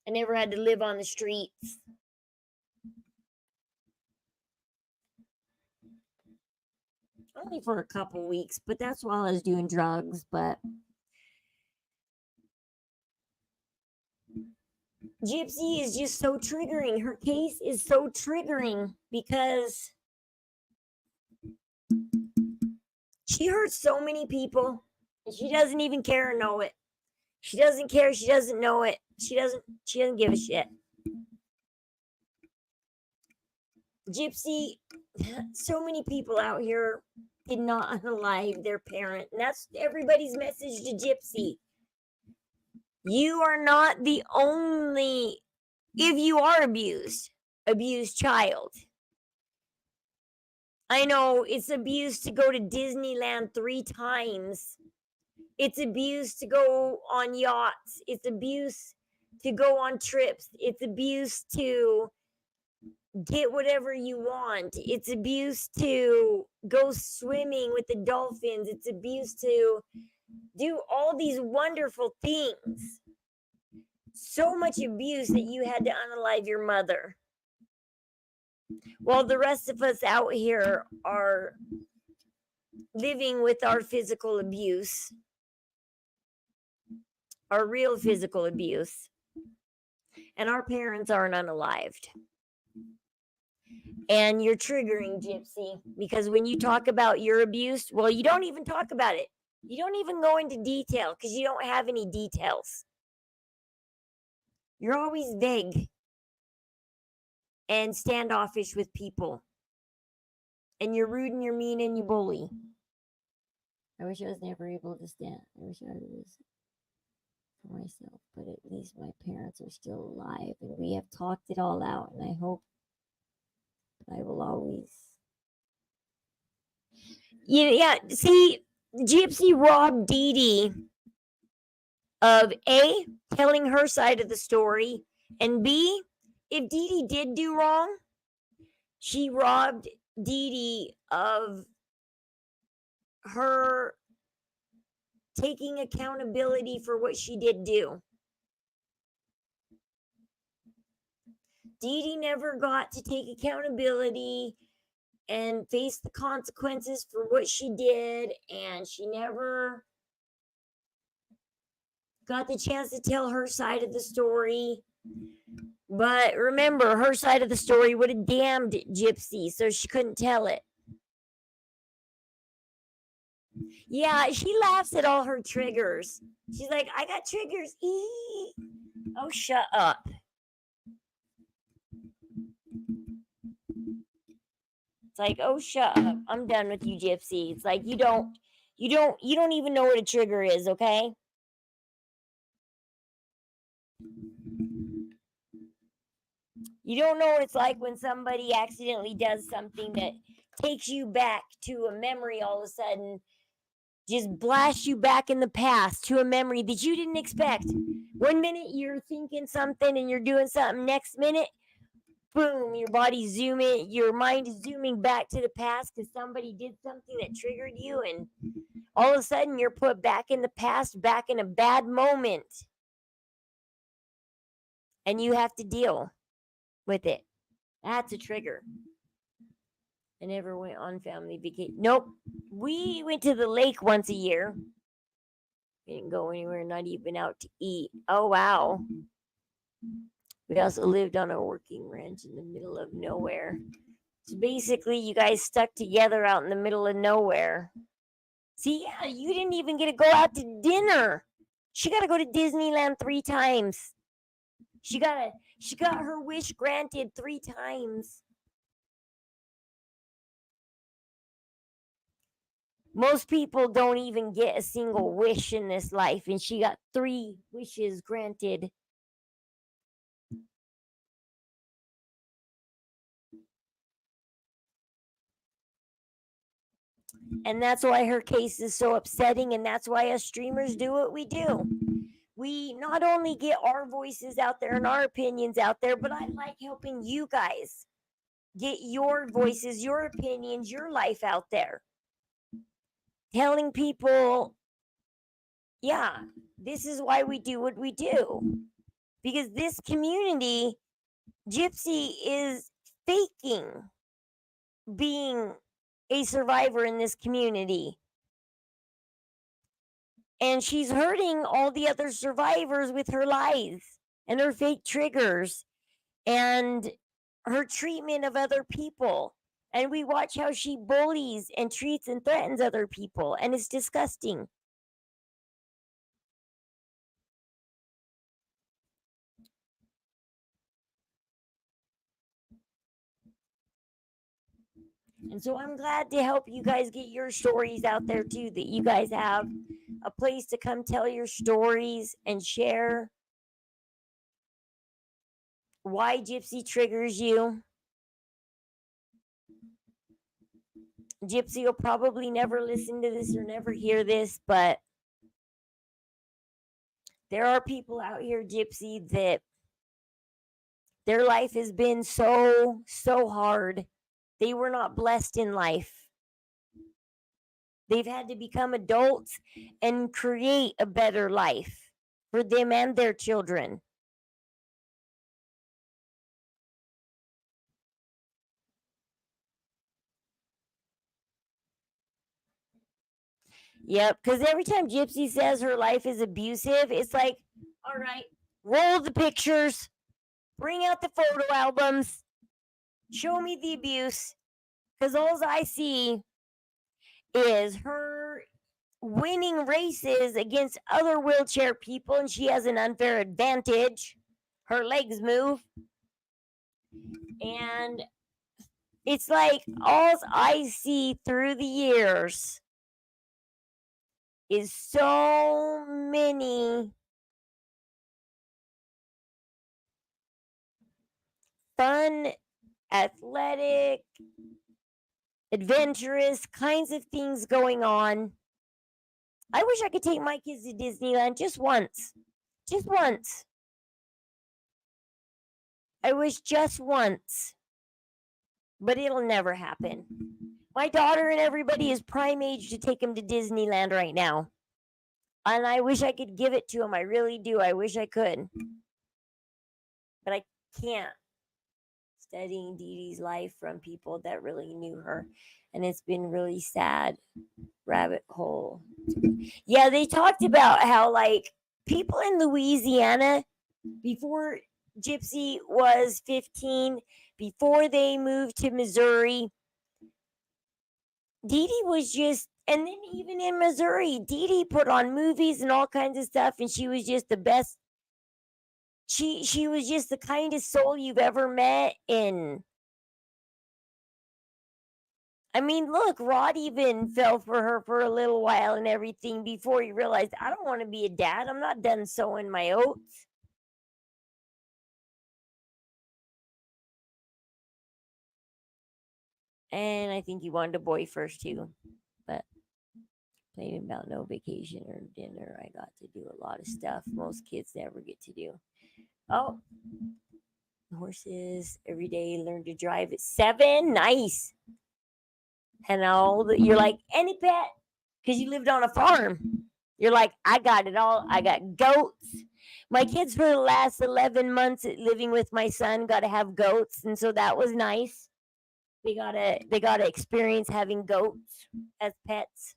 I never had to live on the streets. Only for a couple weeks, but that's while I was doing drugs. But Gypsy is just so triggering. Her case is so triggering because she hurts so many people and she doesn't even care or know it. She doesn't care, she doesn't know it. She doesn't give a shit. Gypsy, so many people out here did not unalive their parent. And that's everybody's message to Gypsy. You are not the only, if you are abused child. I know it's abuse to go to Disneyland 3 times. It's abuse to go on yachts. It's abuse to go on trips. It's abuse to get whatever you want. It's abuse to go swimming with the dolphins. It's abuse to do all these wonderful things. So much abuse that you had to unalive your mother. While the rest of us out here are living with our physical abuse, our real physical abuse, and our parents aren't unalived. And you're triggering, Gypsy, because when you talk about your abuse, well, you don't even talk about it. You don't even go into detail because you don't have any details. You're always vague and standoffish with people. And you're rude and you're mean and you bully. I wish I was never able to stand. I wish I was for myself, but at least my parents are still alive and we have talked it all out, and I hope I will always. Yeah, see, Gypsy robbed Dee Dee of A, telling her side of the story, and B, if Dee Dee did do wrong, she robbed Dee Dee of her taking accountability for what she did do. Dee Dee never got to take accountability and face the consequences for what she did, and she never got the chance to tell her side of the story. But remember, her side of the story would have damned Gypsy, so she couldn't tell it. Yeah, she laughs at all her triggers. She's like, I got triggers. Eee. Oh, shut up. It's like, oh, shut up. I'm done with you, Gypsy. It's like you don't even know what a trigger is, okay? You don't know what it's like when somebody accidentally does something that takes you back to a memory all of a sudden, just blasts you back in the past to a memory that you didn't expect. One minute you're thinking something and you're doing something, next minute, boom, your body's zooming, your mind is zooming back to the past because somebody did something that triggered you, and all of a sudden you're put back in the past, back in a bad moment. And you have to deal with it. That's a trigger. I never went on family vacation. Nope. We went to the lake once a year. We didn't go anywhere, not even out to eat. Oh, wow. We also lived on a working ranch in the middle of nowhere. So basically, you guys stuck together out in the middle of nowhere. See, yeah, you didn't even get to go out to dinner. She got to go to Disneyland 3 times. She got her wish granted 3 times. Most people don't even get a single wish in this life, and she got 3 wishes granted. And that's why her case is so upsetting, and that's why us streamers do what we do. We not only get our voices out there and our opinions out there, but I like helping you guys get your voices, your opinions, your life out there. Telling people, yeah, this is why we do what we do. Because this community, Gypsy is faking being a survivor in this community. And she's hurting all the other survivors with her lies and her fake triggers and her treatment of other people. And we watch how she bullies and treats and threatens other people, and it's disgusting. And so I'm glad to help you guys get your stories out there too, that you guys have a place to come tell your stories and share why Gypsy triggers you. Gypsy will probably never listen to this or never hear this, but there are people out here, Gypsy, that their life has been so hard. They were not blessed in life. They've had to become adults and create a better life for them and their children. Yep, because every time Gypsy says her life is abusive, it's like, all right, roll the pictures, bring out the photo albums, show me the abuse, because all I see is her winning races against other wheelchair people, and she has an unfair advantage. Her legs move. And it's like all I see through the years is so many fun, athletic, adventurous kinds of things going on. I wish I could take my kids to Disneyland just once. Just once. I wish just once. But it'll never happen. My daughter and everybody is prime age to take them to Disneyland right now. And I wish I could give it to them. I really do. I wish I could. But I can't. Studying Dee Dee's life from people that really knew her. And it's been really sad. Rabbit hole. Yeah, they talked about how, like, people in Louisiana, before Gypsy was 15, before they moved to Missouri, Dee Dee was just, and then even in Missouri, Dee Dee put on movies and all kinds of stuff, and she was just the best. She was just the kindest soul you've ever met. And I mean, look, Rod even fell for her for a little while and everything before he realized, I don't want to be a dad. I'm not done sowing my oats. And I think he wanted a boy first too, but complaining about no vacation or dinner. I got to do a lot of stuff most kids never get to do. Oh, horses every day. Learn to drive at 7. Nice. And all you're like any pet because you lived on a farm. You're like, I got it all. I got goats. My kids for the last 11 months living with my son got to have goats, and so that was nice. They gotta experience having goats as pets.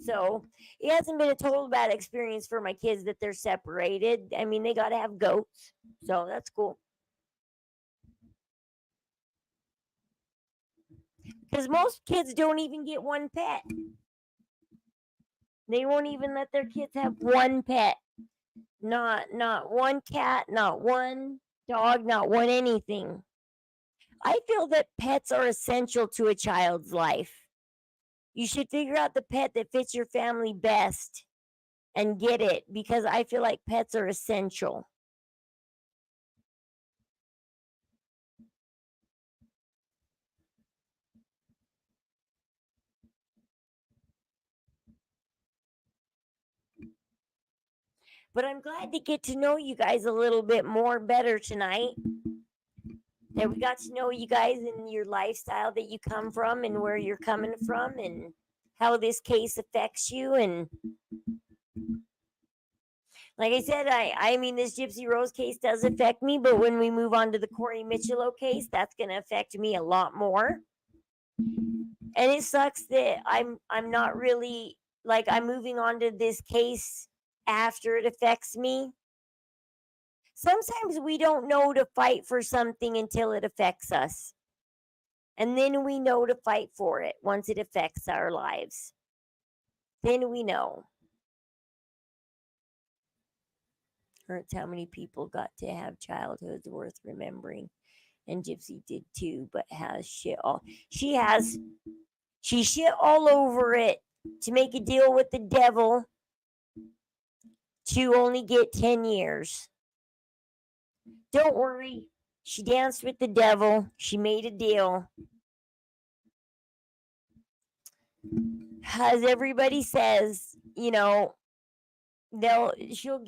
So it hasn't been a total bad experience for my kids that they're separated. I mean, they gotta have goats, so that's cool. Because most kids don't even get one pet. They won't even let their kids have one pet. Not one cat, not one dog, not one anything. I feel that pets are essential to a child's life. You should figure out the pet that fits your family best and get it because I feel like pets are essential. But I'm glad to get to know you guys a little bit more better tonight. That we got to know you guys and your lifestyle that you come from and where you're coming from and how this case affects you. And like I said, I mean, this Gypsy Rose case does affect me, but when we move on to the Corey Michelo case, that's going to affect me a lot more. And it sucks that I'm not really like I'm moving on to this case after it affects me. Sometimes we don't know to fight for something until it affects us. And then we know to fight for it once it affects our lives. Then we know. Hurts how many people got to have childhoods worth remembering. And Gypsy did too, but has shit all. She shit all over it to make a deal with the devil to only get 10 years. Don't worry. She danced with the devil. She made a deal. As everybody says, you know, she'll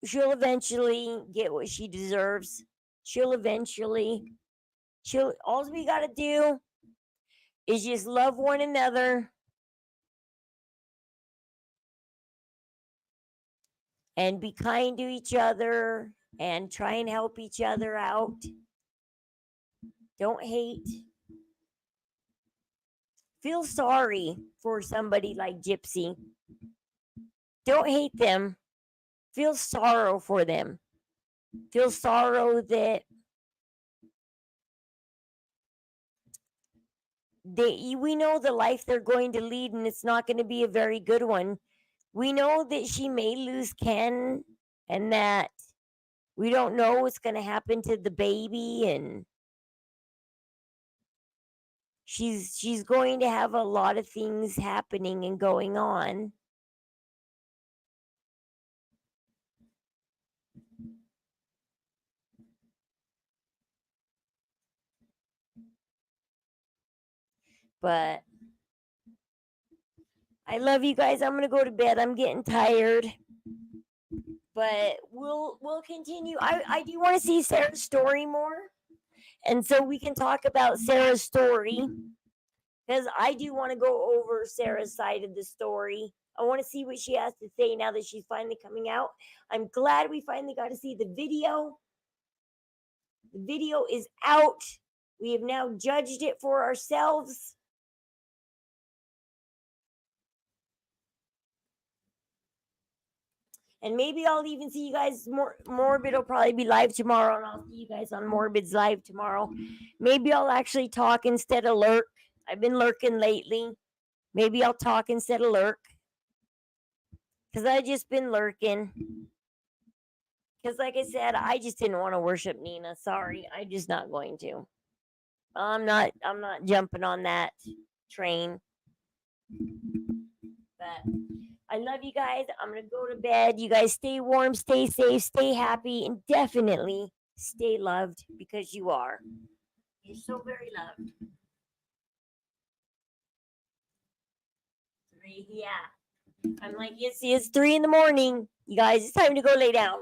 eventually get what she deserves. All we gotta do is just love one another and be kind to each other and try and help each other out. Don't hate. Feel sorry for somebody like Gypsy. Don't hate them. Feel sorrow for them. Feel sorrow that we know the life they're going to lead and it's not going to be a very good one. We know that she may lose Ken and that we don't know what's going to happen to the baby, and she's going to have a lot of things happening and going on. But I love you guys. I'm gonna go to bed. I'm getting tired. But we'll continue. I do want to see Sarah's story more. And so we can talk about Sarah's story. Because I do want to go over Sarah's side of the story. I want to see what she has to say now that she's finally coming out. I'm glad we finally got to see the video. The video is out. We have now judged it for ourselves. And maybe I'll even see you guys Morbid will probably be live tomorrow, and I'll see you guys on Morbid's live tomorrow. Maybe I'll actually talk instead of lurk. I've been lurking lately. Maybe I'll talk instead of lurk. Because I've just been lurking. Because like I said, I just didn't want to worship Nina. Sorry. I'm just not going to. I'm not jumping on that train. But I love you guys. I'm going to go to bed. You guys stay warm, stay safe, stay happy, and definitely stay loved because you are. You're so very loved. Yeah. I'm like, it's 3 in the morning. You guys, it's time to go lay down.